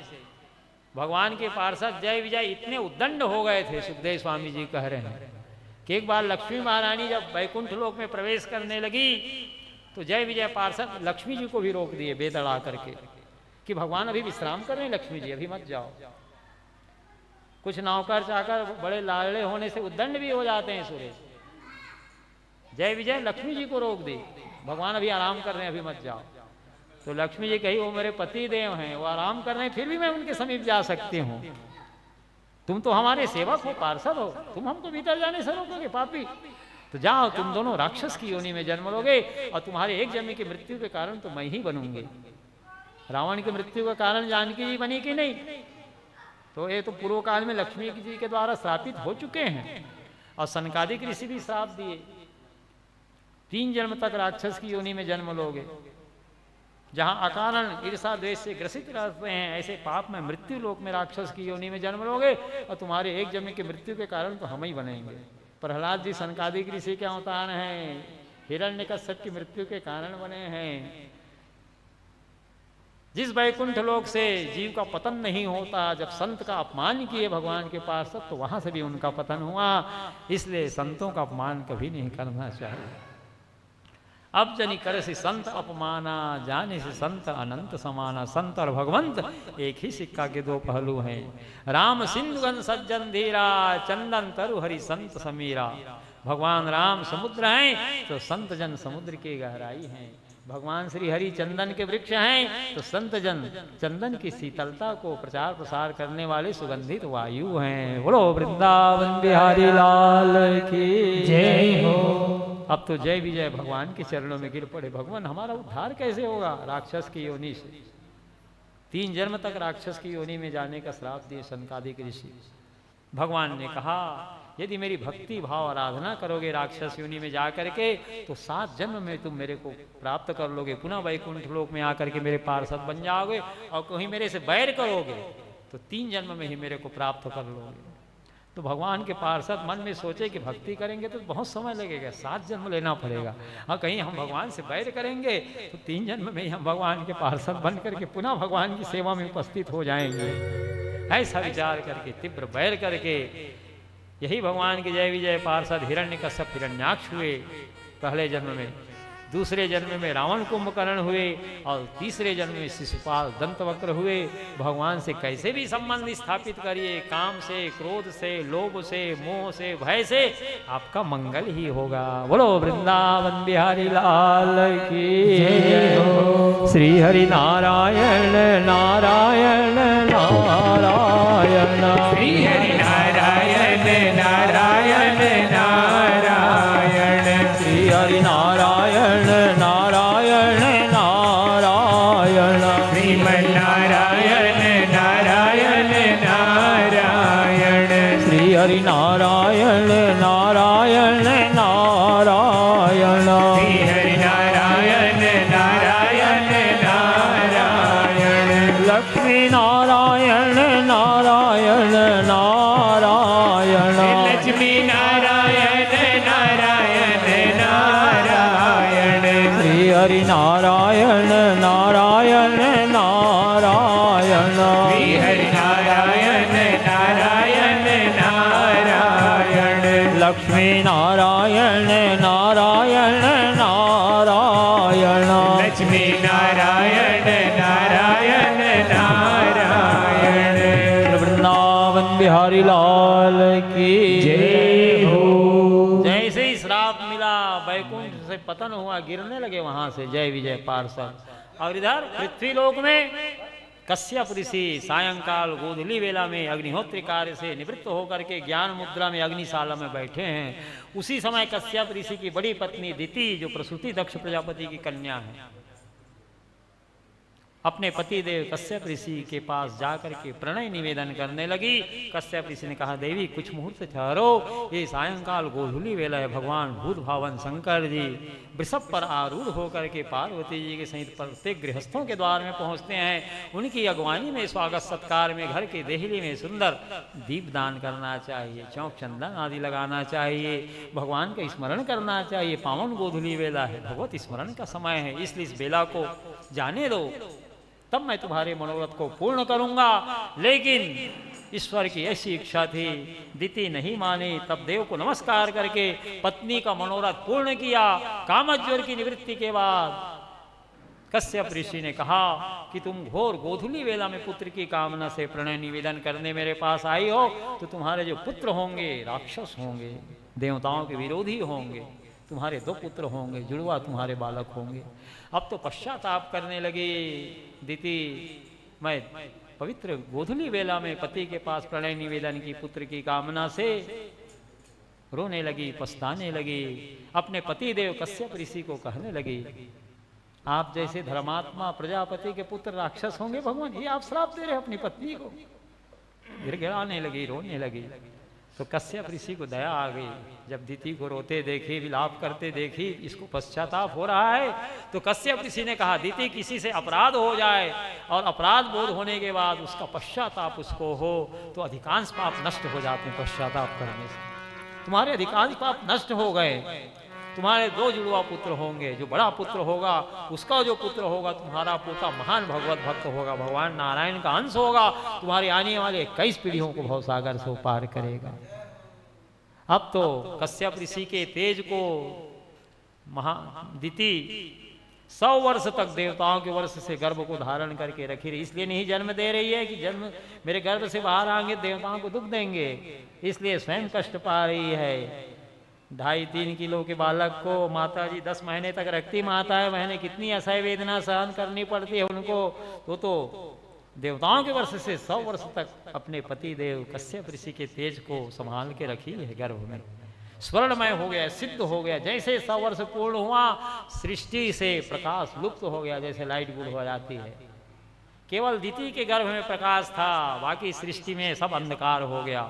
भगवान के पार्षद जय विजय इतने उद्दंड हो गए थे, सुखदेव स्वामी जी कह रहे हैं कि एक बार लक्ष्मी महारानी जब वैकुंठ लोक में प्रवेश करने लगी तो जय विजय पार्षद लक्ष्मी जी को भी रोक दिए बेद अड़ा करके कि भगवान अभी विश्राम कर रहे हैं, लक्ष्मी जी अभी मत जाओ। कुछ नौकर चाकर बड़े लाड़ले होने से उद्दंड भी हो जाते हैं सुरेश। जय विजय लक्ष्मी जी को रोक दी, भगवान अभी आराम कर रहे हैं, अभी मत जाओ। तो लक्ष्मी जी कही वो मेरे पति देव हैं, वो आराम कर रहे हैं, फिर भी मैं उनके समीप जा सकती हूँ। तुम तो हमारे सेवक हो, पार्षद हो, तुम हमको भीतर जाने से रोकोगे पापी? तो जाओ, तुम दोनों राक्षस की योनि में जन्म लोगे और तुम्हारे एक जन्म की मृत्यु के कारण तो मैं ही बनूंगी। रावण की मृत्यु का कारण जानकी जी बनी कि नहीं? तो ये तो पूर्व काल में लक्ष्मी जी के द्वारा श्रापित हो चुके हैं और सनकादिक ऋषि भी श्राप दिए 3 जन्म तक राक्षस की योनि में जन्म लोगे। जहां अकारण ईर्षा द्वेष से ग्रसित रहते हैं, ऐसे पाप में मृत्यु लोक में राक्षस की योनि में जन्म लोगे और तुम्हारे एक जन्म की मृत्यु के कारण तो हम ही बनेंगे। प्रहलाद जी सनकादिक ऋषि के अवतार हैं, हिरण्यकश्यप की मृत्यु के कारण बने हैं। जिस वैकुंठ लोक से जीव का पतन नहीं होता, जब संत का अपमान किए भगवान के पार्षद तो वहां से भी उनका पतन हुआ। इसलिए संतों का अपमान कभी नहीं करना चाहिए। अब जनी कर से संत अपमाना, जाने से संत अनंत समाना। संत और भगवंत एक ही सिक्का के दो पहलू हैं। राम सिंधुगन सज्जन धीरा, चंदन तरु हरि संत समीरा। भगवान राम समुद्र हैं तो संत जन समुद्र की गहराई हैं। भगवान श्री हरि चंदन के वृक्ष हैं तो संत जन चंदन की शीतलता को प्रचार प्रसार करने वाले सुगंधित वायु हैं। बोलो वृंदावन बिहारी लाल की जय हो। अब तो जय विजय भगवान के चरणों में गिर पड़े। भगवान हमारा उद्धार कैसे होगा राक्षस की योनि से? 3 जन्म तक राक्षस की योनि में जाने का श्राप दिए सनकादिक ऋषि। भगवान ने कहा यदि मेरी भक्ति भाव आराधना करोगे राक्षस योनि में जा करके तो 7 जन्म में तुम मेरे को प्राप्त कर लोगे। पुनः वैकुंठ लोक में आकर के मेरे पार्षद बन जाओगे और कहीं मेरे से बैर करोगे तो 3 जन्म में ही मेरे को प्राप्त कर लोगे। तो भगवान के पार्षद मन में सोचे कि भक्ति करेंगे तो बहुत समय लगेगा, 7 जन्म लेना पड़ेगा। और कहीं हम भगवान से बैर करेंगे तो 3 जन्म में ही हम भगवान के पार्षद बन करके पुनः भगवान की सेवा में उपस्थित हो जाएंगे। ऐसा विचार करके तीव्र बैर करके यही भगवान के जय विजय पार्षद हिरण्यकश्यप हिरण्याक्ष हुए पहले जन्म में। दूसरे जन्म में रावण कुंभकर्ण हुए और तीसरे जन्म में शिशुपाल दंतवक्र हुए। भगवान से कैसे भी संबंध स्थापित करिए, काम से, क्रोध से, लोभ से, मोह से, भय से, आपका मंगल ही होगा। बोलो वृंदावन बिहारी लाल की जय हो। श्री हरि नारायण नारायण नारायण, श्री हरि नारायण नारायण नारायण, श्री हरि नारायण नारायण नारायण, श्रीमन नारायण नारायण नारायण, श्री हरि नारायण नारायण नारायण, श्री हरि नारायण नारायण नारायण, लक्ष्मी नारायण नारायण नारायण, लक्ष्मी नारायण नारायण नारायण, श्री हरि नारायण नारायण नारायण, श्री हरि नारायण नारायण नारायण, लक्ष्मी नारायण नारायण नारायण, लक्ष्मी नारायण नारायण नारायण। वृंदावन बिहारी लाल की जय हो। जैसे ही श्राप मिला वैकुंठ से पतन हुआ, गिरने लगे वहां से जय विजय पार्षद। और इधर पृथ्वी लोक में कश्यप ऋषि सायंकाल गोधूली वेला में अग्निहोत्री कार्य से निवृत्त होकर के ज्ञान मुद्रा में अग्निशाला में बैठे हैं। उसी समय कश्यप ऋषि की बड़ी पत्नी दिति, जो प्रसूति दक्ष प्रजापति की कन्या है, अपने पति देव कश्यप ऋषि के पास जाकर के प्रणय निवेदन करने लगी। कश्यप ऋषि ने कहा देवी कुछ मुहूर्त ठहरो, ये सायंकाल गोधूली वेला है। भगवान भूत भावन शंकर जी वृषभ पर आरूढ़ होकर के पार्वती जी के सहित प्रत्येक गृहस्थों के द्वार में पहुंचते हैं। उनकी अगवानी में स्वागत सत्कार में घर की देहली में सुंदर दीप दान करना चाहिए, चौक चंदन आदि लगाना चाहिए, भगवान का स्मरण करना चाहिए। पावन गोधूली वेला है, भगवत स्मरण का समय है, इसलिए इस बेला को जाने दो, तब मैं तुम्हारे मनोरथ को पूर्ण करूंगा। लेकिन ईश्वर की ऐसी इच्छा थी, दिति नहीं मानी। तब देव को नमस्कार करके पत्नी का मनोरथ पूर्ण किया। कामज्वर की निवृत्ति के बाद कश्यप ऋषि ने कहा कि तुम घोर गोधूली वेला में पुत्र की कामना से प्रणय निवेदन करने मेरे पास आई हो, तो तुम्हारे जो पुत्र होंगे राक्षस होंगे, देवताओं के विरोधी होंगे। तुम्हारे 2 पुत्र होंगे, जुड़वा तुम्हारे बालक होंगे। अब तो पश्चाताप करने लगी दिति, मैं पवित्र गोधूली वेला में पति के पास प्रणय निवेदन की पुत्र की कामना से रोने लगी, पछताने लगी। अपने पति देव कश्यप ऋषि को कहने लगी, आप जैसे धर्मात्मा प्रजापति के पुत्र राक्षस होंगे भगवान, ये आप श्राप दे रहे अपनी पत्नी को। गिड़गिड़ाने लगी, रोने लगी। तो कश्यप ऋषि को दया आ गई। जब दिति को रोते देखी, विलाप करते देखी, इसको पश्चाताप हो रहा है, तो कश्यप ऋषि ने कहा दिति किसी से अपराध हो जाए और अपराध बोध होने के बाद उसका पश्चाताप उसको हो तो अधिकांश पाप नष्ट हो जाते हैं पश्चाताप करने से। तुम्हारे अधिकांश पाप नष्ट हो गए। तुम्हारे 2 जुड़वा पुत्र होंगे, जो बड़ा पुत्र होगा उसका जो पुत्र होगा तुम्हारा पोता महान भगवत भक्त होगा, भगवान नारायण का अंश होगा, तुम्हारे आने वाले 21 पीढ़ियों को भवसागर से पार करेगा। अब तो कश्यप ऋषि के तेज को दिति 100 वर्ष तक देवताओं के वर्ष से गर्भ को धारण करके रखी रही। इसलिए नहीं जन्म दे रही है कि जन्म मेरे गर्भ से बाहर आएंगे देवताओं को दुख देंगे, इसलिए स्वयं कष्ट पा रही है। 2.5-3 किलो के बालक को माता जी 10 महीने तक रखती माता है, बहने कितनी असह्य वेदना सहन करनी पड़ती है उनको। तो देवताओं के वर्ष से 100 वर्ष तक अपने पति देव कश्यप ऋषि के तेज को संभाल के रखी है गर्भ में। स्वर्णमय हो गया, सिद्ध हो गया। जैसे 100 वर्ष पूर्ण हुआ, सृष्टि से प्रकाश लुप्त हो गया, जैसे लाइट गुल हो जाती है। केवल दिति के गर्भ में प्रकाश था, बाकी सृष्टि में सब अंधकार हो गया।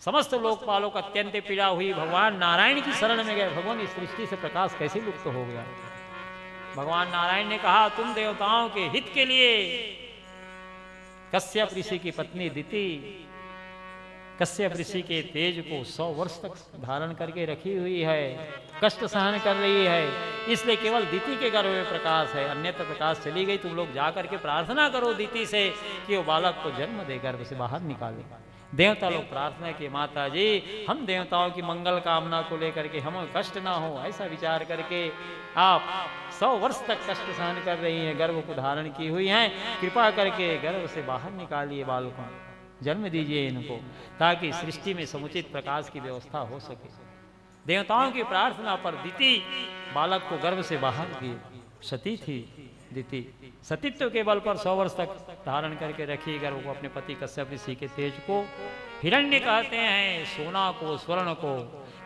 समस्त लोकपालों को अत्यंत पीड़ा हुई। भगवान नारायण की शरण में गए, भगवान इस सृष्टि से प्रकाश कैसे लुप्त हो गया। भगवान नारायण ने कहा, तुम देवताओं के हित के लिए कश्यप ऋषि की पत्नी दिति कश्यप ऋषि के तेज को 100 वर्ष तक धारण करके रखी हुई है, कष्ट सहन कर रही है, इसलिए केवल दिति के गर्भ में प्रकाश है, अन्यत्र प्रकाश चली गई। तुम लोग जा करके प्रार्थना करो दिति से कि वो बालक को जन्म दे, गर्भ से बाहर निकाले। देवता लोग प्रार्थना किए, माता जी हम देवताओं की मंगल कामना को लेकर के हमें कष्ट ना हो, ऐसा विचार करके आप 100 वर्ष तक कष्ट सहन कर रही हैं, गर्भ को धारण की हुई हैं, कृपा करके गर्भ से बाहर निकालिए बालकों, जन्म दीजिए इनको, ताकि सृष्टि में समुचित प्रकाश की व्यवस्था हो सके। देवताओं की प्रार्थना पर दिति बालक को गर्भ से बाहर किए। सती थी दिति, सतीत्व के बल पर 100 वर्ष तक धारण करके रखी गर्भ को, अपने पति कश्यप ऋषि के तेज को। हिरण्य कहते हैं सोना को, स्वर्ण को।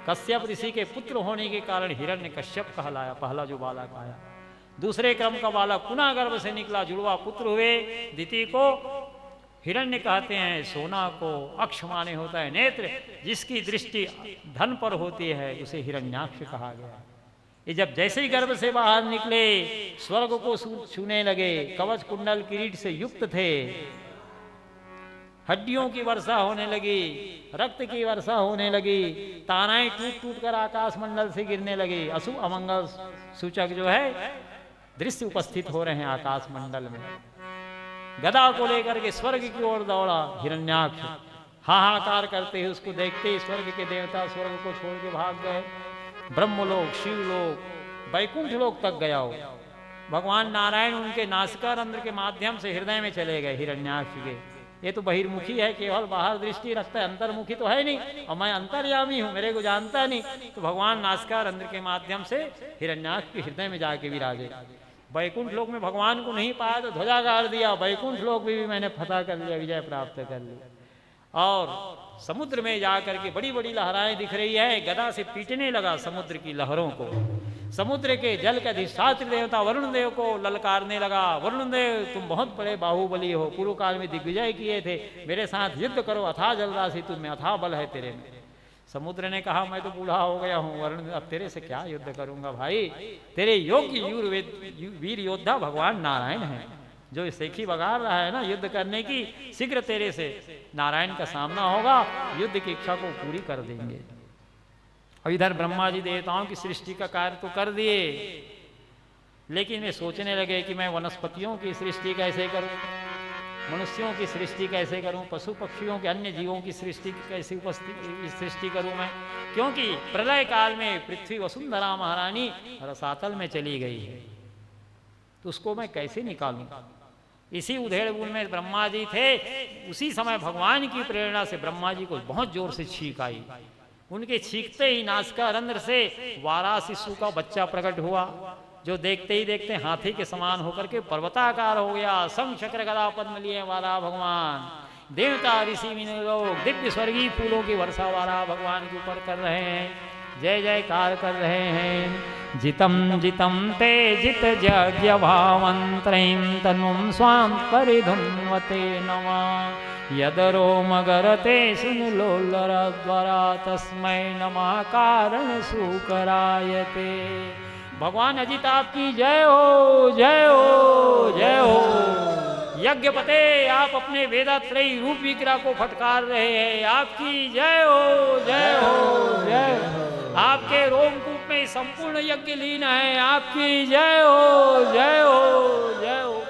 कश्यप ऋषि के पुत्र होने के कारण हिरण्य कश्यप कहलाया, पहला जो बालक आया। दूसरे क्रम का बालक पुनः गर्भ से निकला, जुड़वा पुत्र हुए दिति को। हिरण्य कहते हैं सोना को, अक्ष माने होता है नेत्र, जिसकी दृष्टि धन पर होती है उसे हिरण्याक्ष कहा गया। ये जब जैसे ही गर्भ से बाहर निकले स्वर्ग को छूने लगे, कवच कुंडल किरीट से युक्त थे, हड्डियों की वर्षा होने लगी, रक्त की वर्षा होने लगी, ताराएं टूट टूट कर आकाश मंडल से गिरने लगी। अशुभ अमंगल सूचक जो है दृश्य उपस्थित हो रहे हैं आकाश मंडल में। गदा को लेकर के स्वर्ग की ओर दौड़ा हिरण्याक्ष, हाहाकार करते हुए उसको देखते ही स्वर्ग के देवता स्वर्ग को छोड़ के भाग गए। ब्रह्मलोक, शिवलोक, वैकुंठ लोक तक गया हो। भगवान नारायण उनके नासिकारंध्र के माध्यम से हृदय में चले गए हिरण्याक्ष के। ये तो बहिर्मुखी है, केवल बाहर दृष्टि रखता है, अंतर्मुखी तो है नहीं, और मैं अंतर्यामी हूं, मेरे को जानता नहीं। तो भगवान नासिकारंध्र के माध्यम से हिरण्याक्ष के हृदय में जाके विराजे। वैकुंठ लोक में भगवान को नहीं पाया तो ध्वजा गाड़ दिया, वैकुंठ लोक भी मैंने फतह कर लिया, विजय प्राप्त कर ली। और समुद्र में जाकर के बड़ी बड़ी लहराएं दिख रही है, गदा से पीटने लगा समुद्र की लहरों को। समुद्र के जल के अधिष्ठात्र देवता वरुण देव को ललकारने लगा, वरुण देव तुम बहुत बड़े बाहुबली हो, पूर्व काल में दिग्विजय किए थे, मेरे साथ युद्ध करो, अथाह जलराशि तुम्हें, अथाह बल है तेरे में। समुद्र ने कहा मैं तो बूढ़ा हो गया हूँ वरुण, अब तेरे से क्या युद्ध करूंगा भाई, तेरे योग्य वीर योद्धा भगवान नारायण है, जो सेखी बगार रहा है ना युद्ध करने की, शीघ्र तेरे से नारायण का सामना होगा, युद्ध की इच्छा को पूरी कर देंगे। अब इधर ब्रह्मा जी देवताओं की सृष्टि का कार्य तो कर दिए, लेकिन वे सोचने लगे कि मैं वनस्पतियों की सृष्टि कैसे करूं, मनुष्यों की सृष्टि कैसे करूं, पशु पक्षियों के अन्य जीवों की सृष्टि कैसे सृष्टि करूं मैं, क्योंकि प्रलय काल में पृथ्वी वसुंधरा महारानी रसातल में चली गई है, तो उसको मैं कैसे निकालूं। इसी उधेड़-बुन में ब्रह्मा जी थे। उसी समय भगवान की प्रेरणा से ब्रह्मा जी को बहुत जोर से छींक आई। उनके छींकते ही नासिकारंध्र से वारा शिशु का बच्चा प्रकट हुआ, जो देखते ही देखते हाथी के समान होकर के पर्वताकार हो गया। शंख चक्र गदा पद्म लिए वारा भगवान, देवता ऋषि मुनि लोग दिव्य स्वर्गीय फूलों की वर्षा वारा भगवान के ऊपर कर रहे हैं, जय जयकार कर रहे हैं। जितम जितम ते जित यज्ञ भावंत्रयीं तनुं स्वां परिधुन्वते नमः। यदरो मगरते सुनिलोलरद्वारा तस्मै नमः कारण सुकरायते। भगवान अजित आपकी जय हो, जय हो, जय हो। यज्ञपते आप अपने वेदात्रयी रूप विग्रह को फटकार रहे हैं, आपकी जय हो, जय हो, जय हो। आपके रोमकूप में संपूर्ण यज्ञ लीन है, आपकी जय हो, जय हो, जय हो।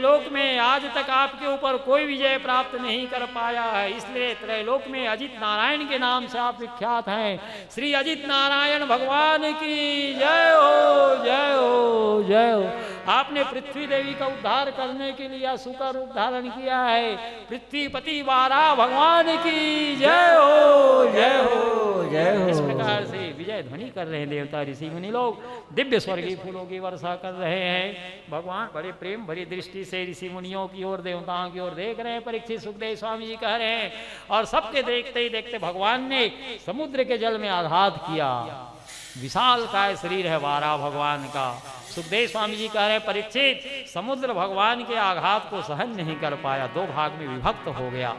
त्रैलोक में आज तक आपके ऊपर कोई विजय प्राप्त नहीं कर पाया है, इसलिए त्रैलोक में अजित नारायण के नाम से आप विख्यात हैं। श्री अजित नारायण भगवान की जय हो, जय हो, जय हो। आपने पृथ्वी देवी का उद्धार करने के लिए असुर रूप धारण किया है। पृथ्वीपति वारा भगवान की जय हो, जय हो, जय हो। इस प्रकार से विजय ध्वनि कर रहे हैं देवता ऋषि मुनि लोग, दिव्य स्वर्गीय फूलों की वर्षा कर रहे हैं। भगवान बड़े प्रेम भरी दृष्टि से ऋषि मुनियों की ओर, देवताओं की ओर देख रहे हैं। परीक्षित सुखदेव स्वामी जी कह रहे हैं, और सबके देखते ही देखते भगवान ने समुद्र के जल में आघात किया। विशाल काय शरीर है वारा भगवान का। सुखदेव स्वामी जी कह रहे हैं, परीक्षित समुद्र भगवान के आघात को सहन नहीं कर पाया, दो भाग में विभक्त हो गया।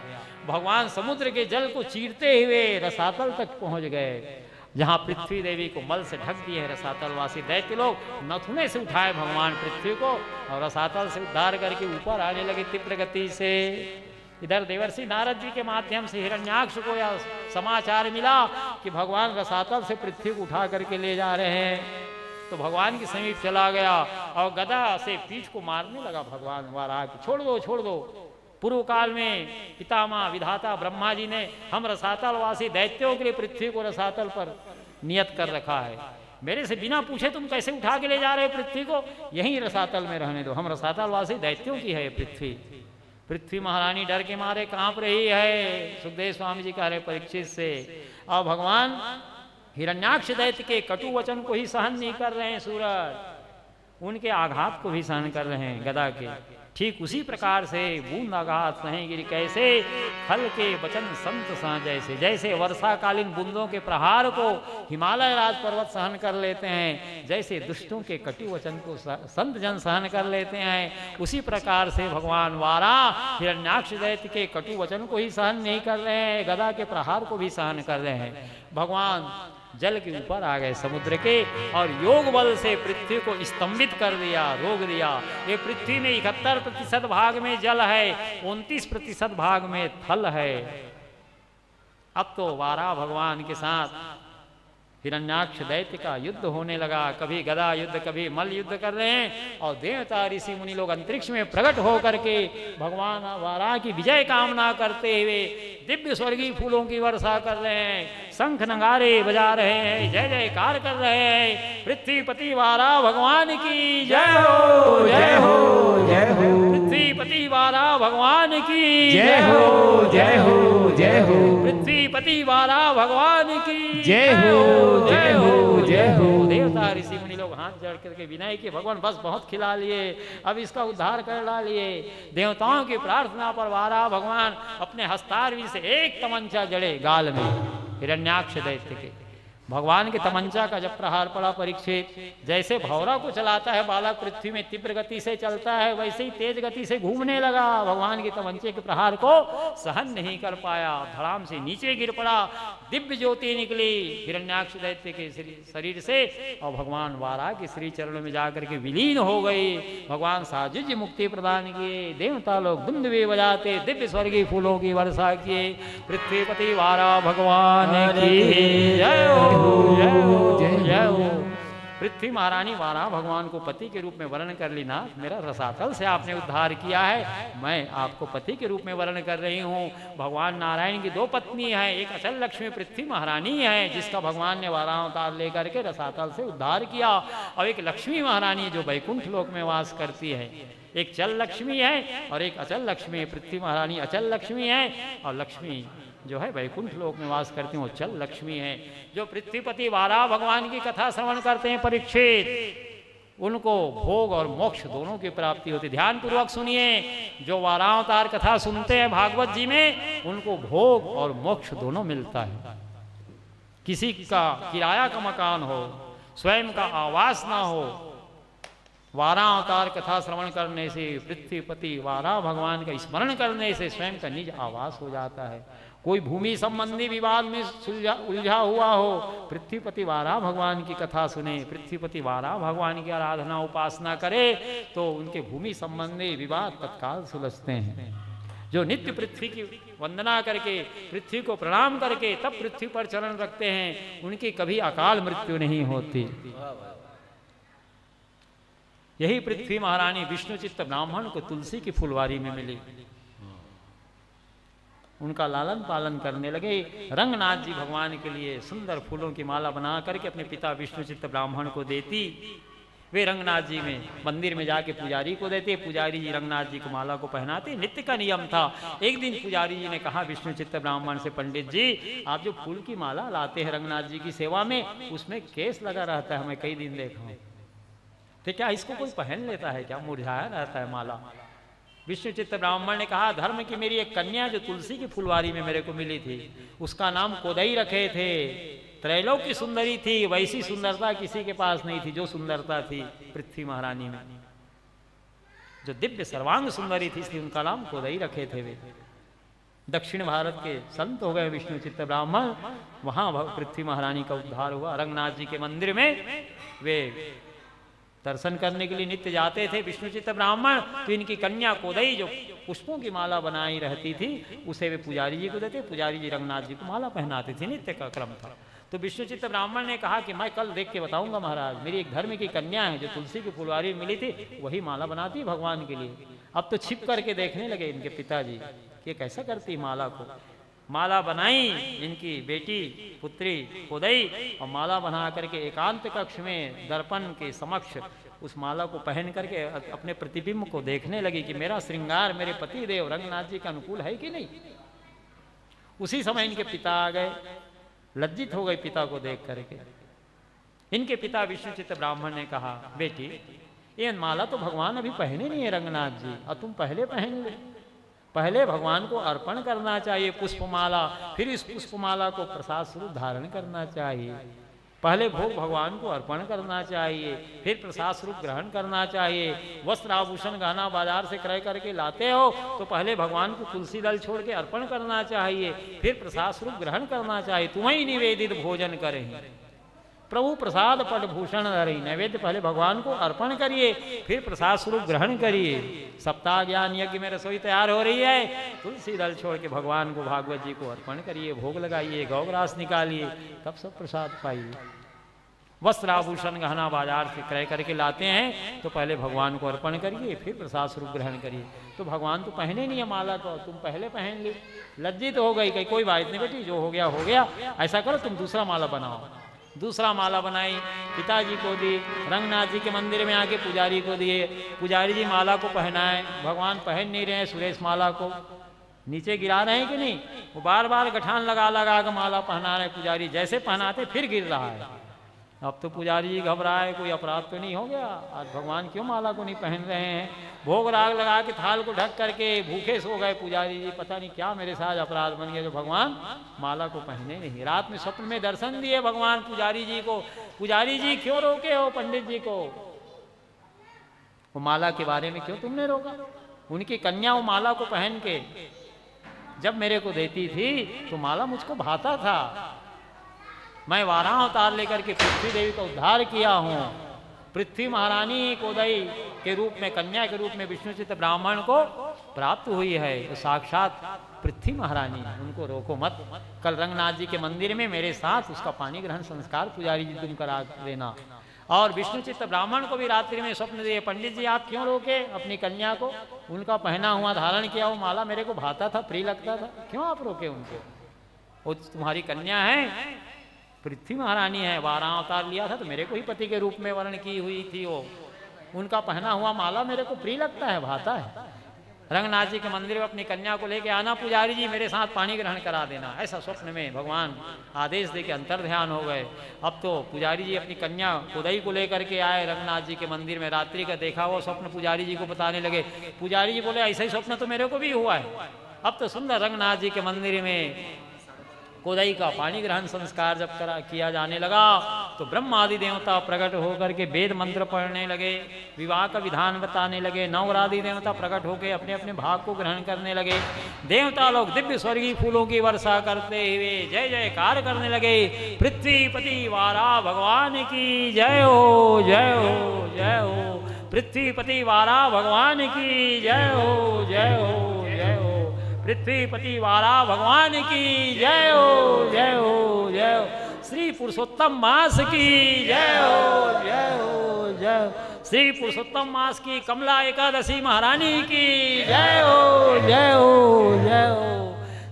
भगवान समुद्र के जल को चीरते हुए रसातल तक पहुंच गए, जहां पृथ्वी देवी को मल से ढक दिए रसातलवासी दैत्य लोग। नथुने से उठाए भगवान पृथ्वी को और रसातल से उद्धार करके ऊपर आने लगे तीव्र गति से। इधर देवर्षि नारद जी के माध्यम से हिरण्याक्ष को यह समाचार मिला कि भगवान रसातल से पृथ्वी को उठा करके ले जा रहे हैं। तो भगवान के समीप चला गया और गदा से पीठ को मारने लगा भगवान वाराह की। छोड़ दो, छोड़ दो। पूर्व काल में पितामह विधाता ब्रह्मा जी ने हम रसातलवासी दैत्यों के लिए पृथ्वी को रसातल पर नियत कर रखा है। मेरे से बिना पूछे तुम कैसे उठा के ले जा रहे हो पृथ्वी को? यहीं रसातल में रहने दो, हम रसातलवासी दैत्यों की है पृथ्वी। पृथ्वी महारानी डर के मारे कांप रही है। सुखदेव स्वामी जी कह रहे परीक्षित से, और भगवान हिरण्याक्ष दैत्य के कटु वचन को ही सहन नहीं कर रहे हैं सूरज, उनके आघात को भी सहन कर रहे हैं गदा के। ठीक उसी प्रकार से बूंद आघात सहेंगिरी कैसे खल के वचन संत सह जैसे, जैसे वर्षाकालीन बूंदों के प्रहार को हिमालय राज पर्वत सहन कर लेते हैं, जैसे दुष्टों के कटु वचन को संत जन सहन कर लेते हैं, उसी प्रकार से भगवान वारा हिरण्याक्ष दैत्य के कटु वचन को ही सहन नहीं कर रहे हैं, गदा के प्रहार को भी सहन कर रहे हैं। भगवान जल के ऊपर आ गए समुद्र के, और योग बल से पृथ्वी को स्तंभित कर दिया, रोक दिया। ये पृथ्वी में 71% भाग में जल है, 29% भाग में थल है। अब तो वारा भगवान के साथ हिरण्याक्ष दैत्य का युद्ध होने लगा। कभी गदा युद्ध, कभी मल युद्ध कर रहे हैं, और देवता ऋषि मुनि लोग अंतरिक्ष में प्रकट होकर के भगवान वारा की विजय कामना करते हुए दिव्य स्वर्गीय फूलों की वर्षा कर रहे हैं, शंख नगारे बजा रहे हैं, जय जयकार कर रहे हैं। पृथ्वीपति वारा भगवान की जय हो, जय हो, जय हो। पृथ्वीपति वारा भगवान की जय हो, जय हो, जय हो। पृथ्वीपति वारा भगवान की जय हो, जय हो, जय हो। देवता ऋषि मुनि लोग हाथ जोड़ करके विनय किए, भगवान बस बहुत खिला लिए, अब इसका उद्धार कर डालिए। देवताओं की प्रार्थना पर वारा भगवान अपने हस्तारवी से एक तमंचा जड़े गाल में हिरण्याक्ष दैत्य के। भगवान के तमंचा का जब प्रहार पड़ा परीक्षित, जैसे भौरा को चलाता है बालक पृथ्वी में तीव्र गति से चलता है, वैसे ही तेज गति से घूमने लगा। भगवान के तमंचे के प्रहार को सहन नहीं कर पाया, धड़ाम से नीचे गिर पड़ा। दिव्य ज्योति निकली हिरण्याक्ष दैत्य के शरीर से, और भगवान वारा के श्री चरणों में जाकर के विलीन हो गई। भगवान साजुज्य मुक्ति प्रदान किए। देवता लोग दुंदुभि बजाते दिव्य स्वर्गीय फूलों की वर्षा किए। पृथ्वीपति वारा भगवान की जय हो, जय हो, जय हो। पृथ्वी महारानी वारा भगवान को पति के रूप में वर्ण कर ली। ना, मेरा रसातल से आपने उद्धार किया है, मैं आपको पति के रूप में वर्ण कर रही हूँ। भगवान नारायण की दो पत्नी है, एक अचल लक्ष्मी पृथ्वी महारानी है, जिसका भगवान ने वारा अवतार लेकर के रसातल से उद्धार किया, और एक लक्ष्मी महारानी जो वैकुंठ लोक में वास करती है। एक चल लक्ष्मी है और एक अचल लक्ष्मी। पृथ्वी महारानी अचल लक्ष्मी है, और लक्ष्मी जो है वैकुंठ लोक में वास करती हैं वो चल लक्ष्मी है। जो पृथ्वीपति वारा भगवान की कथा श्रवण करते हैं परीक्षित, उनको भोग और मोक्ष दोनों की प्राप्ति होती। ध्यान पूर्वक सुनिए, जो वारावतार कथा सुनते हैं भागवत जी में, उनको भोग और मोक्ष दोनों मिलता है। किसी का किराया का मकान हो, स्वयं का आवास ना हो, वारा अवतार कथा श्रवण करने से, पृथ्वीपति वारा भगवान का स्मरण करने से स्वयं का निज आवास हो जाता है। कोई भूमि संबंधी विवाद में उलझा हुआ हो, पृथ्वीपति वारा भगवान की कथा सुने, पृथ्वीपति वारा भगवान की आराधना उपासना करे, तो उनके भूमि संबंधी विवाद तत्काल सुलझते हैं। जो नित्य पृथ्वी की वंदना करके, पृथ्वी को प्रणाम करके तब पृथ्वी पर चरण रखते हैं, उनकी कभी अकाल मृत्यु नहीं होती। यही पृथ्वी महारानी विष्णुचित्त ब्राह्मण को तुलसी की फुलवारी में मिली। उनका लालन पालन करने लगे। रंगनाथ जी भगवान के लिए सुंदर फूलों की माला बना करके अपने पिता विष्णुचित्त ब्राह्मण को देती। वे रंगनाथ जी में मंदिर में जाके पुजारी को देते, पुजारी जी रंगनाथ जी को माला को पहनाते। नित्य का नियम था। एक दिन पुजारी जी ने कहा विष्णुचित्त ब्राह्मण से, पंडित जी आप जो फूल की माला लाते हैं रंगनाथ जी की सेवा में, उसमें केस लगा रहता है, मैं कई दिन देखा हूं, तो क्या इसको कोई पहन लेता है क्या? मुरझाया रहता है माला। विष्णुचित्त ब्राह्मण ने कहा धर्म की मेरी एक कन्या जो तुलसी की फुलवारी में मेरे को मिली थी, उसका नाम कोदई रखे थे। त्रैलोक की सुंदरी थी, वैसी सुंदरता किसी के पास नहीं थी जो सुंदरता थी पृथ्वी महारानी में, जो दिव्य सर्वांग सुंदरी थी, इसलिए उनका नाम कोदई रखे थे। वे दक्षिण भारत के संत हो गए विष्णुचित्त ब्राह्मण। वहां पृथ्वी महारानी का उद्धार हुआ। रंगनाथ जी के मंदिर में वे दर्शन करने के लिए नित्य जाते थे विष्णुचित्त ब्राह्मण। तो इनकी कन्या कोदई जो पुष्पों की माला बनाई रहती थी, उसे वे पुजारी जी को देते, पुजारी जी रंगनाथ जी को माला पहनाते थे। नित्य का क्रम था। तो विष्णुचित्त ब्राह्मण ने कहा कि मैं कल देख के बताऊंगा महाराज, मेरी एक धर्म की कन्या है जो तुलसी की फुलवारी में मिली थी, वही माला बनाती है भगवान के लिए। अब तो छिप करके देखने लगे इनके पिताजी कि कैसा करती माला को। माला बनाई इनकी बेटी पुत्री कोदई, और माला बना करके एकांत कक्ष में दर्पण के समक्ष उस माला को पहन करके अपने प्रतिबिंब को देखने लगी कि मेरा श्रृंगार मेरे पति देव रंगनाथ जी के अनुकूल है कि नहीं। उसी समय इनके पिता आ गए, लज्जित हो गए पिता को देख करके। इनके पिता विष्णुचित्त ब्राह्मण ने कहा बेटी ये माला तो भगवान अभी पहने नहीं है रंगनाथ जी, और तुम पहले पहन ले। पहले भगवान को अर्पण करना चाहिए पुष्पमाला, फिर इस पुष्पमाला को प्रसाद स्वरूप धारण करना चाहिए। पहले भोग भगवान को अर्पण करना चाहिए, फिर प्रसाद स्वरूप ग्रहण करना चाहिए। वस्त्र आभूषण गहना बाजार से क्रय करके लाते हो तो पहले भगवान को तुलसी दल छोड़ के अर्पण करना चाहिए, फिर प्रसाद स्वरूप ग्रहण करना चाहिए। तुम्हें निवेदित भोजन करें प्रभु प्रसाद पट भूषण धरी। नैवेद्य पहले भगवान को अर्पण करिए, फिर प्रसाद स्वरूप ग्रहण करिए। सप्ताह ज्ञान यज्ञ में रसोई तैयार हो रही है, तुलसी दल छोड़ के भगवान को भागवत जी को अर्पण करिए, भोग लगाइए, गौग्रास निकालिए, तब सब प्रसाद पाइए। वस्त्र आभूषण गहना बाजार से क्रय करके लाते हैं तो पहले भगवान को अर्पण करिए, फिर प्रसाद स्वरूप ग्रहण करिए। तो भगवान तो पहने नहीं है माला को, तुम पहले पहन ली। लज्जित हो गई, कहीं कोई बात नहीं बेटी, जो हो गया। ऐसा करो तुम दूसरा माला बनाओ। दूसरा माला बनाई, पिताजी को दी, रंगनाथ जी के मंदिर में आके पुजारी को दिए। पुजारी जी माला को पहनाए, भगवान पहन नहीं रहे हैं सुरेश माला को, नीचे गिरा रहे हैं कि नहीं, वो बार बार गठान लगा कर माला पहना रहे। पुजारी जैसे पहनाते फिर गिर रहा है। अब तो पुजारी जी घबराए, कोई अपराध तो नहीं हो गया, आज भगवान क्यों माला को नहीं पहन रहे हैं। भोग राग लगा के थाल को ढक करके भूखे सो गए पुजारी जी, पता नहीं क्या मेरे साथ अपराध बन गया जो भगवान माला को पहने नहीं। रात में स्वप्न में दर्शन दिए भगवान पुजारी जी को। पुजारी जी क्यों रोके हो पंडित जी को, वो माला के बारे में क्यों तुमने रोका। उनकी कन्या वो माला को पहन के जब मेरे को देती थी तो माला मुझको भाता था। मैं वाराह अवतार लेकर के पृथ्वी देवी का उद्धार किया हूँ। पृथ्वी महारानी कोदई के रूप में, कन्या के रूप में विष्णुचित्त ब्राह्मण को प्राप्त हुई है, तो साक्षात पृथ्वी महारानी, उनको रोको मत। कल रंगनाथ जी के मंदिर में मेरे साथ उसका पानी ग्रहण संस्कार पुजारी जी तुम करा देना। और विष्णुचित्त ब्राह्मण को भी रात्रि में स्वप्न दिए, पंडित जी आप क्यों रोके अपनी कन्या को, उनका पहना हुआ धारण किया वो माला मेरे को भाता था, प्रिय लगता था, क्यों आप रोके उनको। वो तुम्हारी कन्या है, पृथ्वी महारानी है, वाराह अवतार लिया था तो मेरे को ही पति के रूप में वर्ण की हुई थी वो, उनका पहना हुआ माला मेरे को प्रिय लगता है, भाता है। रंगनाथ जी के मंदिर में अपनी कन्या को लेके आना, पुजारी जी मेरे साथ पानी ग्रहण करा देना, ऐसा स्वप्न में भगवान आदेश दे के अंतर ध्यान हो गए। अब तो पुजारी जी अपनी कन्या कोदई को लेकर के आए रंगनाथ जी के मंदिर में, रात्रि का देखा हुआ स्वप्न पुजारी जी को बताने लगे। पुजारी जी बोले ऐसा ही स्वप्न तो मेरे को भी हुआ है। अब तो सुंदर रंगनाथ जी के मंदिर में कोदई का पानी ग्रहण संस्कार जब किया जाने लगा तो ब्रह्म आदि देवता प्रकट होकर के वेद मंत्र पढ़ने लगे, विवाह का विधान बताने लगे। नवरादि देवता प्रकट होकर अपने अपने भाग को ग्रहण करने लगे। देवता लोग दिव्य स्वर्गीय फूलों की वर्षा करते हुए जय जयकार करने लगे। पृथ्वीपति वाराह भगवान की जय हो, जय हो, जय हो। पृथ्वीपति वाराह भगवान की जय हो, जय हो, जय हो। पृथ्वीपति वाराह भगवान की जय हो, जय हो, जय हो। श्री पुरुषोत्तम मास की जय हो, जय हो, जय हो। श्री पुरुषोत्तम मास की कमला एकादशी महारानी की जय हो जय हो जय हो।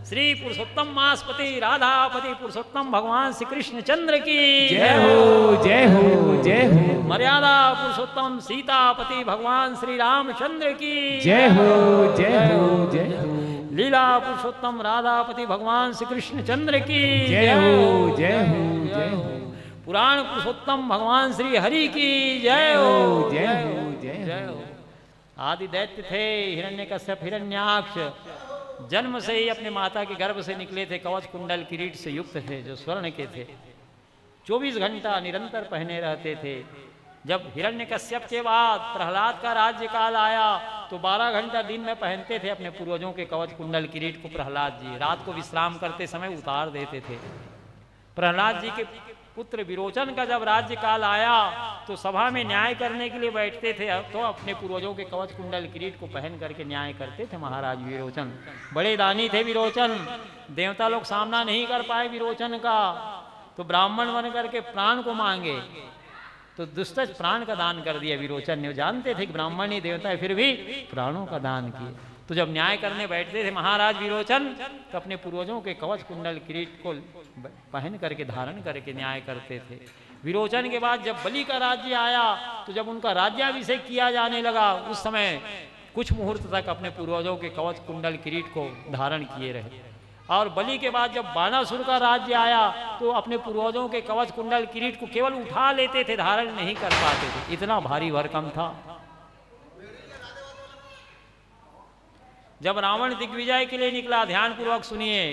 श्री पुरुषोत्तम मासपति राधापति पुरुषोत्तम भगवान श्री कृष्ण चंद्र की जय हो जय हो जय हो। मर्यादा पुरुषोत्तम सीतापति भगवान श्री रामचंद्र की जय हो जय हो जय हो। लीला पुरुषोत्तम राधापति भगवान श्री कृष्ण चंद्र की जय हो जय हो जय हो। पुराण पुरुषोत्तम भगवान श्री हरि की जय हो जय हो जय हो। आदि दैत्य थे हिरण्यकश्यप हिरण्याक्ष, जन्म से ही अपने माता के गर्भ से निकले थे, कवच कुंडल किरीट से युक्त थे जो स्वर्ण के थे, 24 घंटा निरंतर पहने रहते थे। जब हिरण्यकश्यप के बाद प्रहलाद का राज्य काल आया तो 12 घंटा दिन में पहनते थे अपने पूर्वजों के कवच कुंडल किरीट को। प्रहलाद जी रात को विश्राम करते समय उतार देते थे। प्रहलाद जी के पुत्र विरोचन का जब राज्य काल आया तो सभा में न्याय करने के लिए बैठते थे, तो अपने पूर्वजों के कवच कुंडल किरीट को पहन करके न्याय करते थे महाराज विरोचन। बड़े दानी थे विरोचन, देवता लोग सामना नहीं कर पाए विरोचन का, तो ब्राह्मण बन करके प्राण को मांगे, तो दुष्ट प्राण का दान कर दिया विरोचन ने। जानते थे कि ब्राह्मण ही देवता है, फिर भी प्राणों का दान किए। तो जब न्याय करने बैठते थे महाराज विरोचन तो अपने पूर्वजों के कवच कुंडल किरीट को पहन करके धारण करके न्याय करते थे। विरोचन के बाद जब बलि का राज्य आया तो जब उनका राज्याभिषेक किया जाने लगा उस समय कुछ मुहूर्त तक अपने पूर्वजों के कवच कुंडल किरीट को धारण किए रहे। और बलि के बाद जब बाणासुर का राज्य आया तो अपने पूर्वजों के कवच कुंडल किरीट को केवल उठा लेते थे, धारण नहीं कर पाते थे, इतना भारी भरकम था। जब रावण दिग्विजय के लिए निकला, ध्यान पूर्वक सुनिए,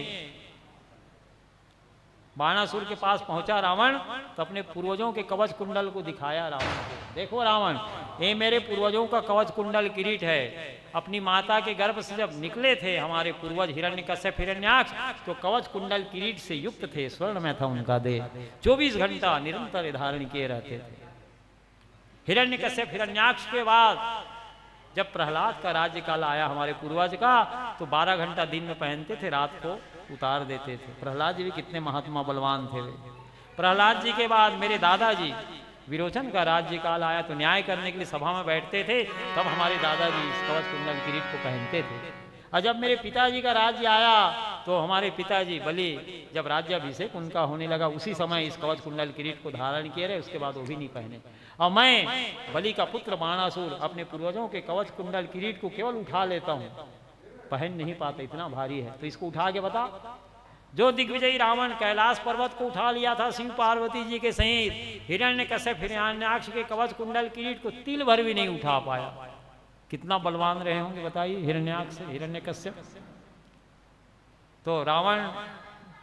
बाणासुर के पास पहुंचा रावण तो अपने पूर्वजों के कवच कुंडल को दिखाया रावण को। देखो रावण, ये मेरे पूर्वजों का कवच कुंडल किरीट है। अपनी माता के गर्भ से जब निकले थे हमारे पूर्वज हिरण्यकश्यप हिरण्याक्ष तो कवच कुंडल किरीट से युक्त थे, स्वर्ण में था उनका देह, 24 घंटा निरंतर धारण किए रहते थे। हिरण्यकश्यप हिरण्याक्ष के बाद जब प्रहलाद का राज्य काल आया हमारे पूर्वज का तो 12 घंटा दिन में पहनते थे, रात को उतार देते थे। प्रहलाद जी भी कितने महात्मा बलवान थे वे। प्रहलाद जी के बाद मेरे दादाजी विरोचन का राज्य काल आया तो न्याय करने के लिए सभा में बैठते थे, तब हमारे दादाजी इस कवच कुंडल किरीट को पहनते थे। और जब मेरे पिताजी का राज्य आया तो हमारे पिताजी बलि जब राज्याभिषेक उनका होने लगा उसी समय इस कवच कुंडल किरीट को धारण किए रहे, उसके बाद वो भी नहीं पहने। और मैं बलि का पुत्र बाणासुर अपने पूर्वजों के कवच कुंडल किरीट को केवल उठा लेता हूँ, पहन नहीं पाता, इतना भारी है। तो इसको उठा के बता, जो दिग्विजयी रावण कैलाश पर्वत को उठा लिया था शिव पार्वती जी के सहित, हिरण्यकश्यप हिरण्याक्ष के कवच कुंडल किरीट को तिल भर भी नहीं उठा पाया। कितना बलवान रहे होंगे बताइए हिरण्याक्ष हिरण्यकश्यप। तो रावण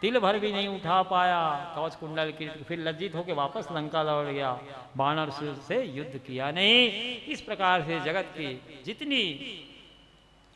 तिल भर भी नहीं उठा पाया कवच कुंडल किरीट, फिर लज्जित होकर वापस लंका लौट गया, बाणासुर से युद्ध किया नहीं। इस प्रकार से जगत की जितनी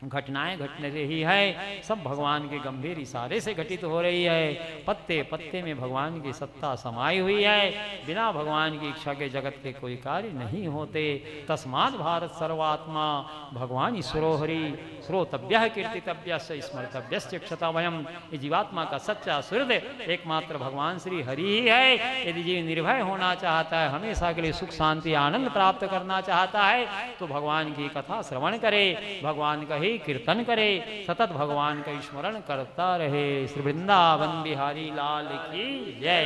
घटनाएं घट रही है सब भगवान के गंभीर इशारे से घटित हो रही है। पत्ते पत्ते में भगवान की सत्ता समाई हुई है। बिना भगवान की इच्छा के जगत के कोई कार्य नहीं होते। तस्मात् भारत सर्वात्मा भगवान ईश्वरो हरि श्रोतव्य कीर्तितव्य स्मर्तव्य क्षतभयम्। ये जीवात्मा का सच्चा सुहृद एकमात्र भगवान श्री हरि ही है। यदि जीव निर्भय होना चाहता है, हमेशा के लिए सुख शांति आनंद प्राप्त करना चाहता है तो भगवान की कथा श्रवण करे, भगवान का कीर्तन करे, सतत भगवान का स्मरण करता रहे। श्री वृंदावन बिहारी लाल की जय।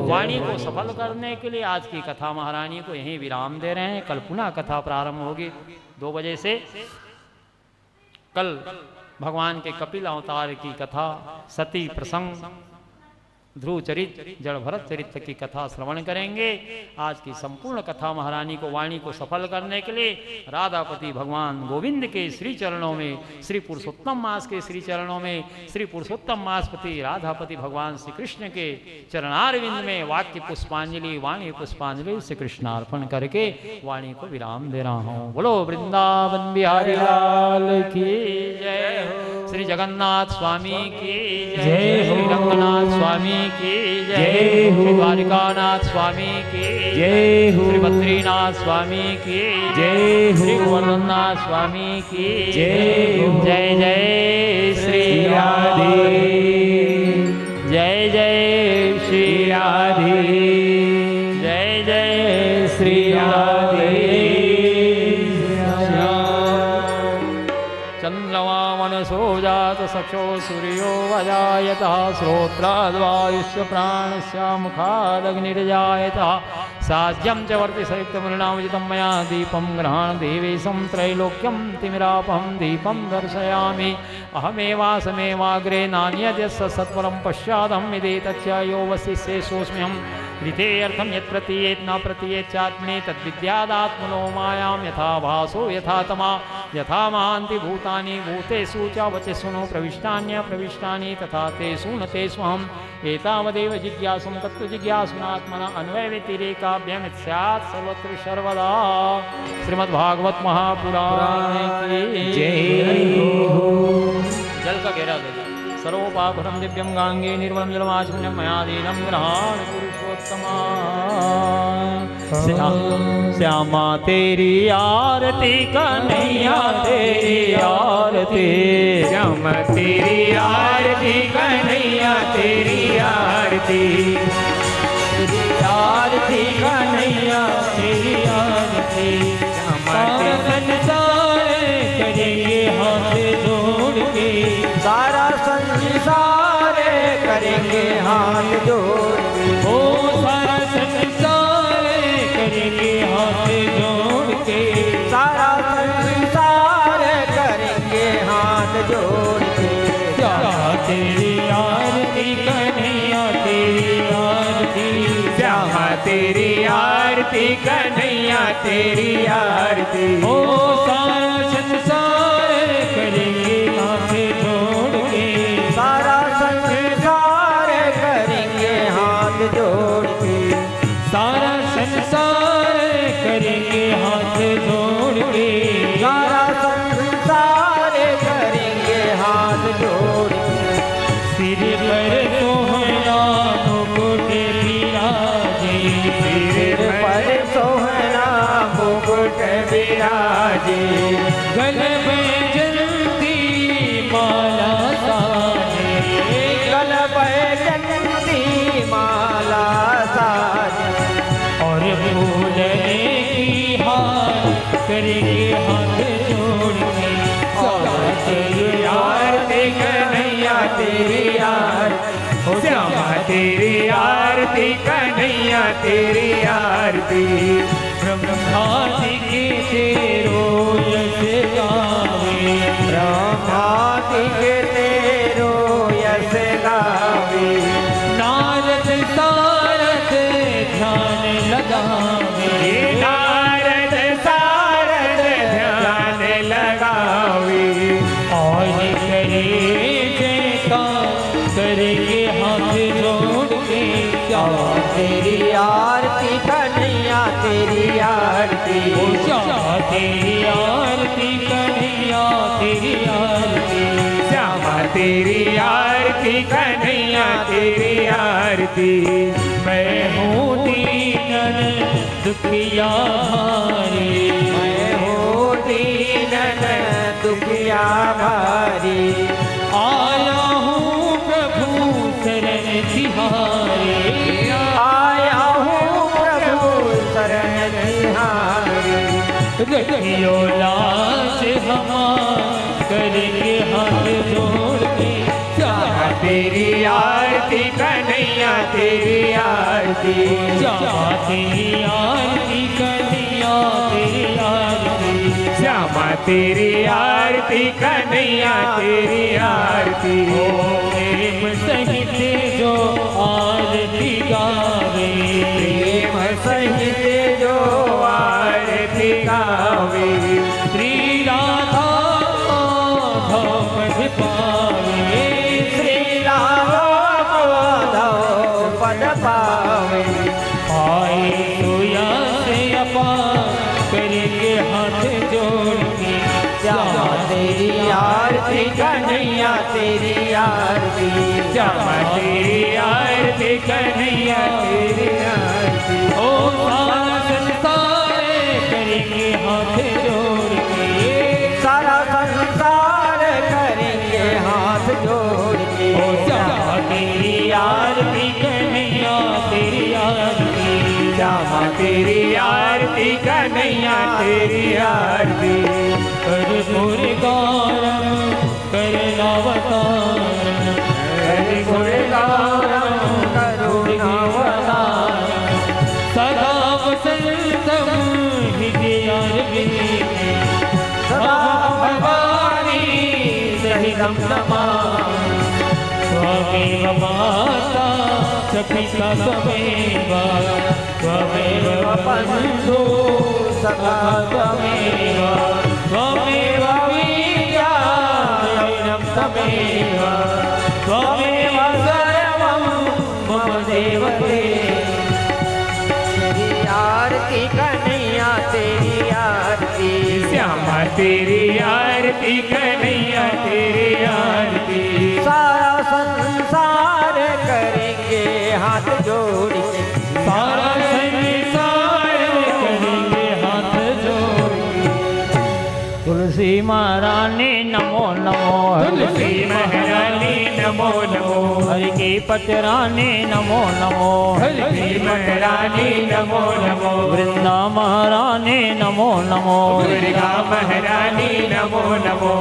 वाणी को सफल करने के लिए आज की कथा महारानी को यहीं विराम दे रहे हैं। कल पुनः कथा प्रारंभ होगी 2 बजे से। कल भगवान के कपिल अवतार की कथा, सती प्रसंग, ध्रुव चरित्र, जड़ भरत चरित्र की कथा श्रवण करेंगे। आज की संपूर्ण कथा महारानी को वाणी को सफल करने के लिए राधापति भगवान गोविंद के श्री चरणों में, श्री पुरुषोत्तम मास के श्री चरणों में, श्री पुरुषोत्तम मासपति राधापति भगवान श्री कृष्ण के चरणारविंद में वाक्य पुष्पांजलि, वाणी पुष्पांजलि श्री कृष्णार्पण करके वाणी को विराम दे रहा हूँ। बोलो वृंदावन बिहारी लाल की जय हो। श्री जगन्नाथ स्वामी की जय हो। श्री रंगनाथ स्वामी की जय हो। श्री द्वारिकानाथ स्वामी की जय हो। श्री बद्रीनाथ स्वामी की जय हो। श्री गोवर्धननाथ स्वामी की जय हो। जय जय श्री राधे, जय जय श्री राधे, जय जय श्री राधे। प्राजात सक्षो सूर्यो वजायतः श्रोत्राद्वायुष्य प्राणस्य मुखादग्निर्जायतः साज्यं च वर्ति संयुक्तमृणावजितं मया दीपं गृहाण देवेशं त्रैलोक्यं तिमिरापहं दीपं दर्शयामि अहमेवासमेवाग्रे नान्यद्यस्य सत्वरं पश्चादहं यदि तच्च यो वसिष्येषोऽस्म्यहं ऋतेऽर्थं यत् प्रतीयेत् न प्रतीयेत् चात्मने तद्विद्यादात्मनो मायां यथा भासो यथा तमा यथा महान्ति भूतानि भूतेषु च वचस्वनो प्रविष्टानि तथा तेषु न तेष्वहम् एतावदेव जिज्ञासुं तत्तु जिज्ञासुनात्मना अन्वयव्यतिरेकाभ्यां यत् स्यात् सर्वत्र सर्वदा। श्रीमद्भागवत महापुराण की जय हो। जल का घेरा ले सर्वोपाभरं दिव्यं गांगे निर्मलं जलमाचमन्यं मया दीनं गृहाण पुरुषोत्तमा। श्यामा तेरी आरती कन्हैया तेरी आरती श्यामा तेरी आरती कन्हैया तेरी आरती आरती कन्हैया तेरी आरती सारा संसार करेंगे हाथ जोड़ के सारा संसार करेंगे हाथ जोड़ के ओ सारा संसार करेंगे हाथ जोड़ के सारा संसार करेंगे हाथ जोड़ के श्यामा तेरी आरती कन्हैया तेरी आरती श्यामा तेरी आरती कन्हैया तेरी आरती ओ सारा संसार करेंगे हाथ जोड़ के सारा संसार करेंगे हाथ जोड़ के सारा संसार करेंगे हाथ जोड़ के सारा संसार करेंगे हाथ जोड़ के सिर पर सोहना मुकुट विराजे सिर पर सोहना मुकुट विराजे गल में जलती माला साजे गल पर जयंती माला साजे और फूलने की हार करेंगे हाथ जोड़ के और तेरी आरती कन्हैया तेरी आरती श्यामा तेरी आरती कन्हैया तेरी आरती ब्रह्मादि के तेरो यश गावे ब्रह्मादि के तेरो यश गावे नारद सारद ध्यान लगावे नारद सारद ध्यान लगावे और करे जयकार करेंगे हाथ जोड़ के श्यामा तेरी आरती कन्हैया तेरी आरती ओ श्यामा तेरी आरती कन्हैया तेरी आरती श्यामा तेरी आरती कन्हैया तेरी आरती मैं हूँ दीनन दुखिया भारी मैं हो दीनन दुखिया भारी आया हूँ प्रभु शरण तिहारी आया हूँ प्रभु शरण तिहारी रखियो लाज हमार करेंगे हाथ जोड़ के श्यामा तेरी आरती कन्हैया तेरी आरती श्यामा तेरी आरती कन्हैया तेरी आरती श्यामा तेरी आरती कन्हैया तेरी आरती प्रेम सहित जो आरती गावे प्रेम सहित जो आरती गावे श्री राधा माधव पद पावे श्री राधा माधव पद पावे आए तो से अपार करेंगे हाथ जोड़ के श्यामा तेरी आरती कन्हैया तेरी आरती श्यामा तेरी आरती कन्हैया तेरी आरती ओ सारा संसार करेंगे हाथ जोड़ के सारा संसार करेंगे हाथ जोड़ के ओ श्यामा तेरी आरती कन्हैया तेरी आरती श्यामा तेरी आरती कन्हैया तेरी आरती कर्पूर गारम करनावत सदा भवानी सहितं नमामि त्वमेव माता च पिता त्वमेव त्वमेव बन्धु सदा त्वमेव त्वमेव विद्या त्वमेव त्वमेव सर्वं मम देवते तेरी आरती कन्हैया तेरी आरती श्यामा तेरी आरती कन्हैया तेरी आरती सारा संसार करेंगे हाथ जोड़ के सारा संसार करेंगे हाथ जोड़ तुलसी महारानी नमो नमो तुलसी महारानी नमो नमो हरि की पचरानी नमो नमो तुलसी महारानी नमो नमो वृंदा महारानी नमो नमो दुर्गा महारानी नमो नमो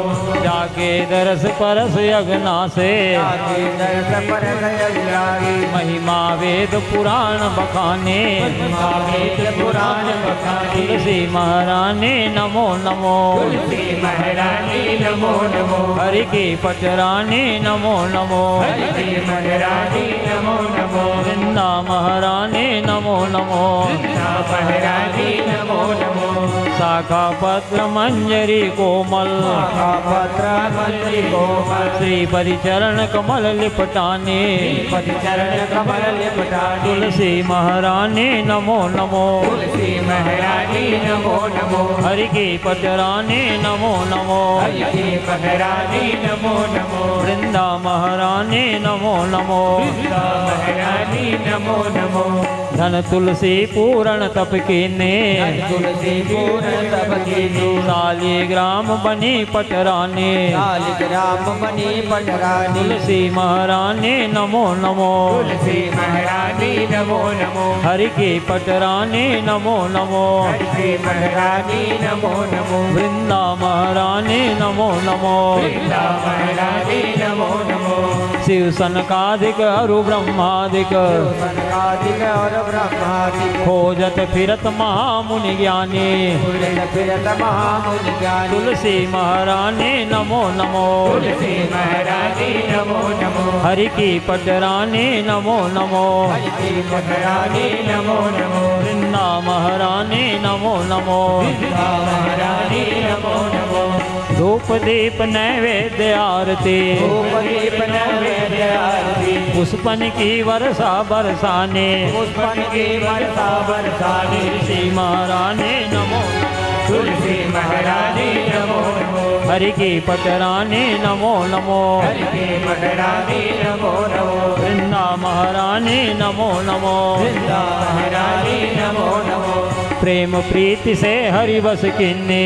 जाके दरस परस यज्ञना से आगे दर्श पर दयाली महिमा वेद पुराण बखाने वेद पुराण बखाने तुलसी महारानी नमो नमो तुलसी महारानी नमो नमो हरि की पचरानी नमो नमो तुलसी महारानी नमो नमो वृंदा महारानी नमो नमो दुर्गा महारानी नमो नमो शाखा पत्र मंजरी कोमल पत्र मंत्री गोमल श्री परिचरण कमल लिपटाने पति चरण कमल लिपटानी तुलसी महारानी नमो नमो तुलसी महारानी नमो नमो हरि की पचरानी नमो नमो हरि महारानी नमो नमो वृंदा महारानी नमो नमो दुर्गा महारानी नमो नमो धन तुलसी पूरण तप कीने तुलसी पूर्ण तब कीनी शालिग्राम बनी पचरानी शालिग्राम बनी पटरानी तुलसी महारानी नमो नमो तुलसी महारानी नमो नमो हरि की पचरानी नमो नमो हरि महारानी नमो नमो वृंदा महारानी नमो नमो दुर्गा महारानी नमो नमो शिव सनकादिक अरु ब्रह्मादिक सनकादिक और ब्रह्मादिक खोजत फिरत महामुनि ज्ञानी फिरत महामुनि ज्ञानी तुलसी महारानी नमो नमो तुलसी महारानी नमो नमो हरि की पचरानी नमो नमो हरि महारानी नमो नमो वृंदा महारानी नमो नमो दुर्गा महारानी नमो नमो धूप दीप नैवेद्य आरती दीप नैवेद्य आरती पुष्पन की वर्षा बरसाने पुष्पन की वर्षा बरसाने तुलसी महारानी नमो तुलसी महारानी नमो नमो हरि की पचरानी नमो नमो हरि महारानी नमो नमो वृंदा महारानी नमो नमो दुर्गा महारानी नमो नमो प्रेम प्रीति से हरि बस किन्ने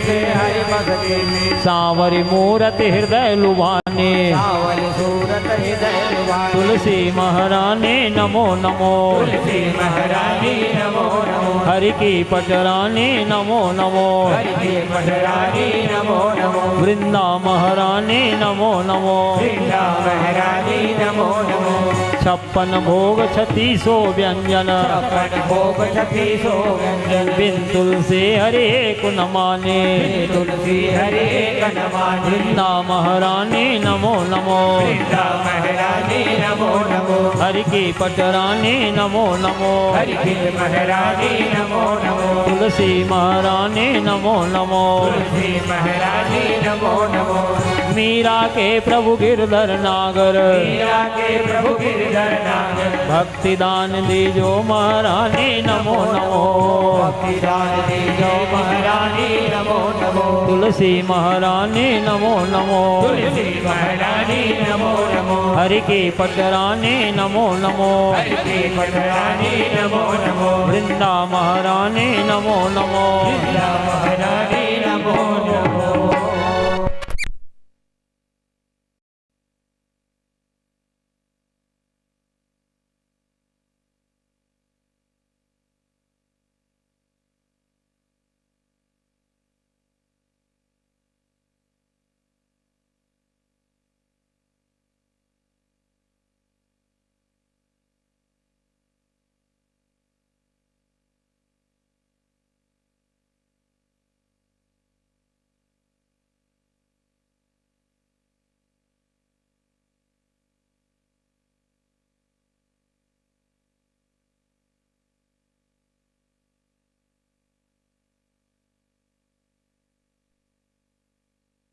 से हरि भगति में सांवरी मूरति हृदय लुभाने सावल सूरत हृदय लुभाए तुलसी महारानी नमो नमो तुलसी महारानी नमो नमो हरि की पचरानी नमो नमो हरि महारानी नमो नमो वृंदा महारानी नमो नमो दुर्गा महारानी नमो नमो छप्पन भोग छत्तीसो व्यंजन अपन भोग छत्तीसो व्यंजन बिन तुलसी हरे कुन माने तुलसी हरे कनमानी वृंदा महारानी नमो नमो दुर्गा महारानी नमो नमो हरि की पचरानी नमो नमो हरि महारानी नमो नमो तुलसी महारानी नमो नमो तुलसी महारानी नमो नमो मीरा के प्रभु गिरधर नागर मीरा के प्रभु गिरधर नागर भक्ति दान दीजो महारानी नमो नमो भक्तिदान दीजो महारानी नमो नमो तुलसी महारानी नमो नमो तुलसी महारानी नमो नमो हरि की पचरानी नमो नमो हरि महारानी नमो नमो वृंदा महारानी नमो नमो दुर्गा महारानी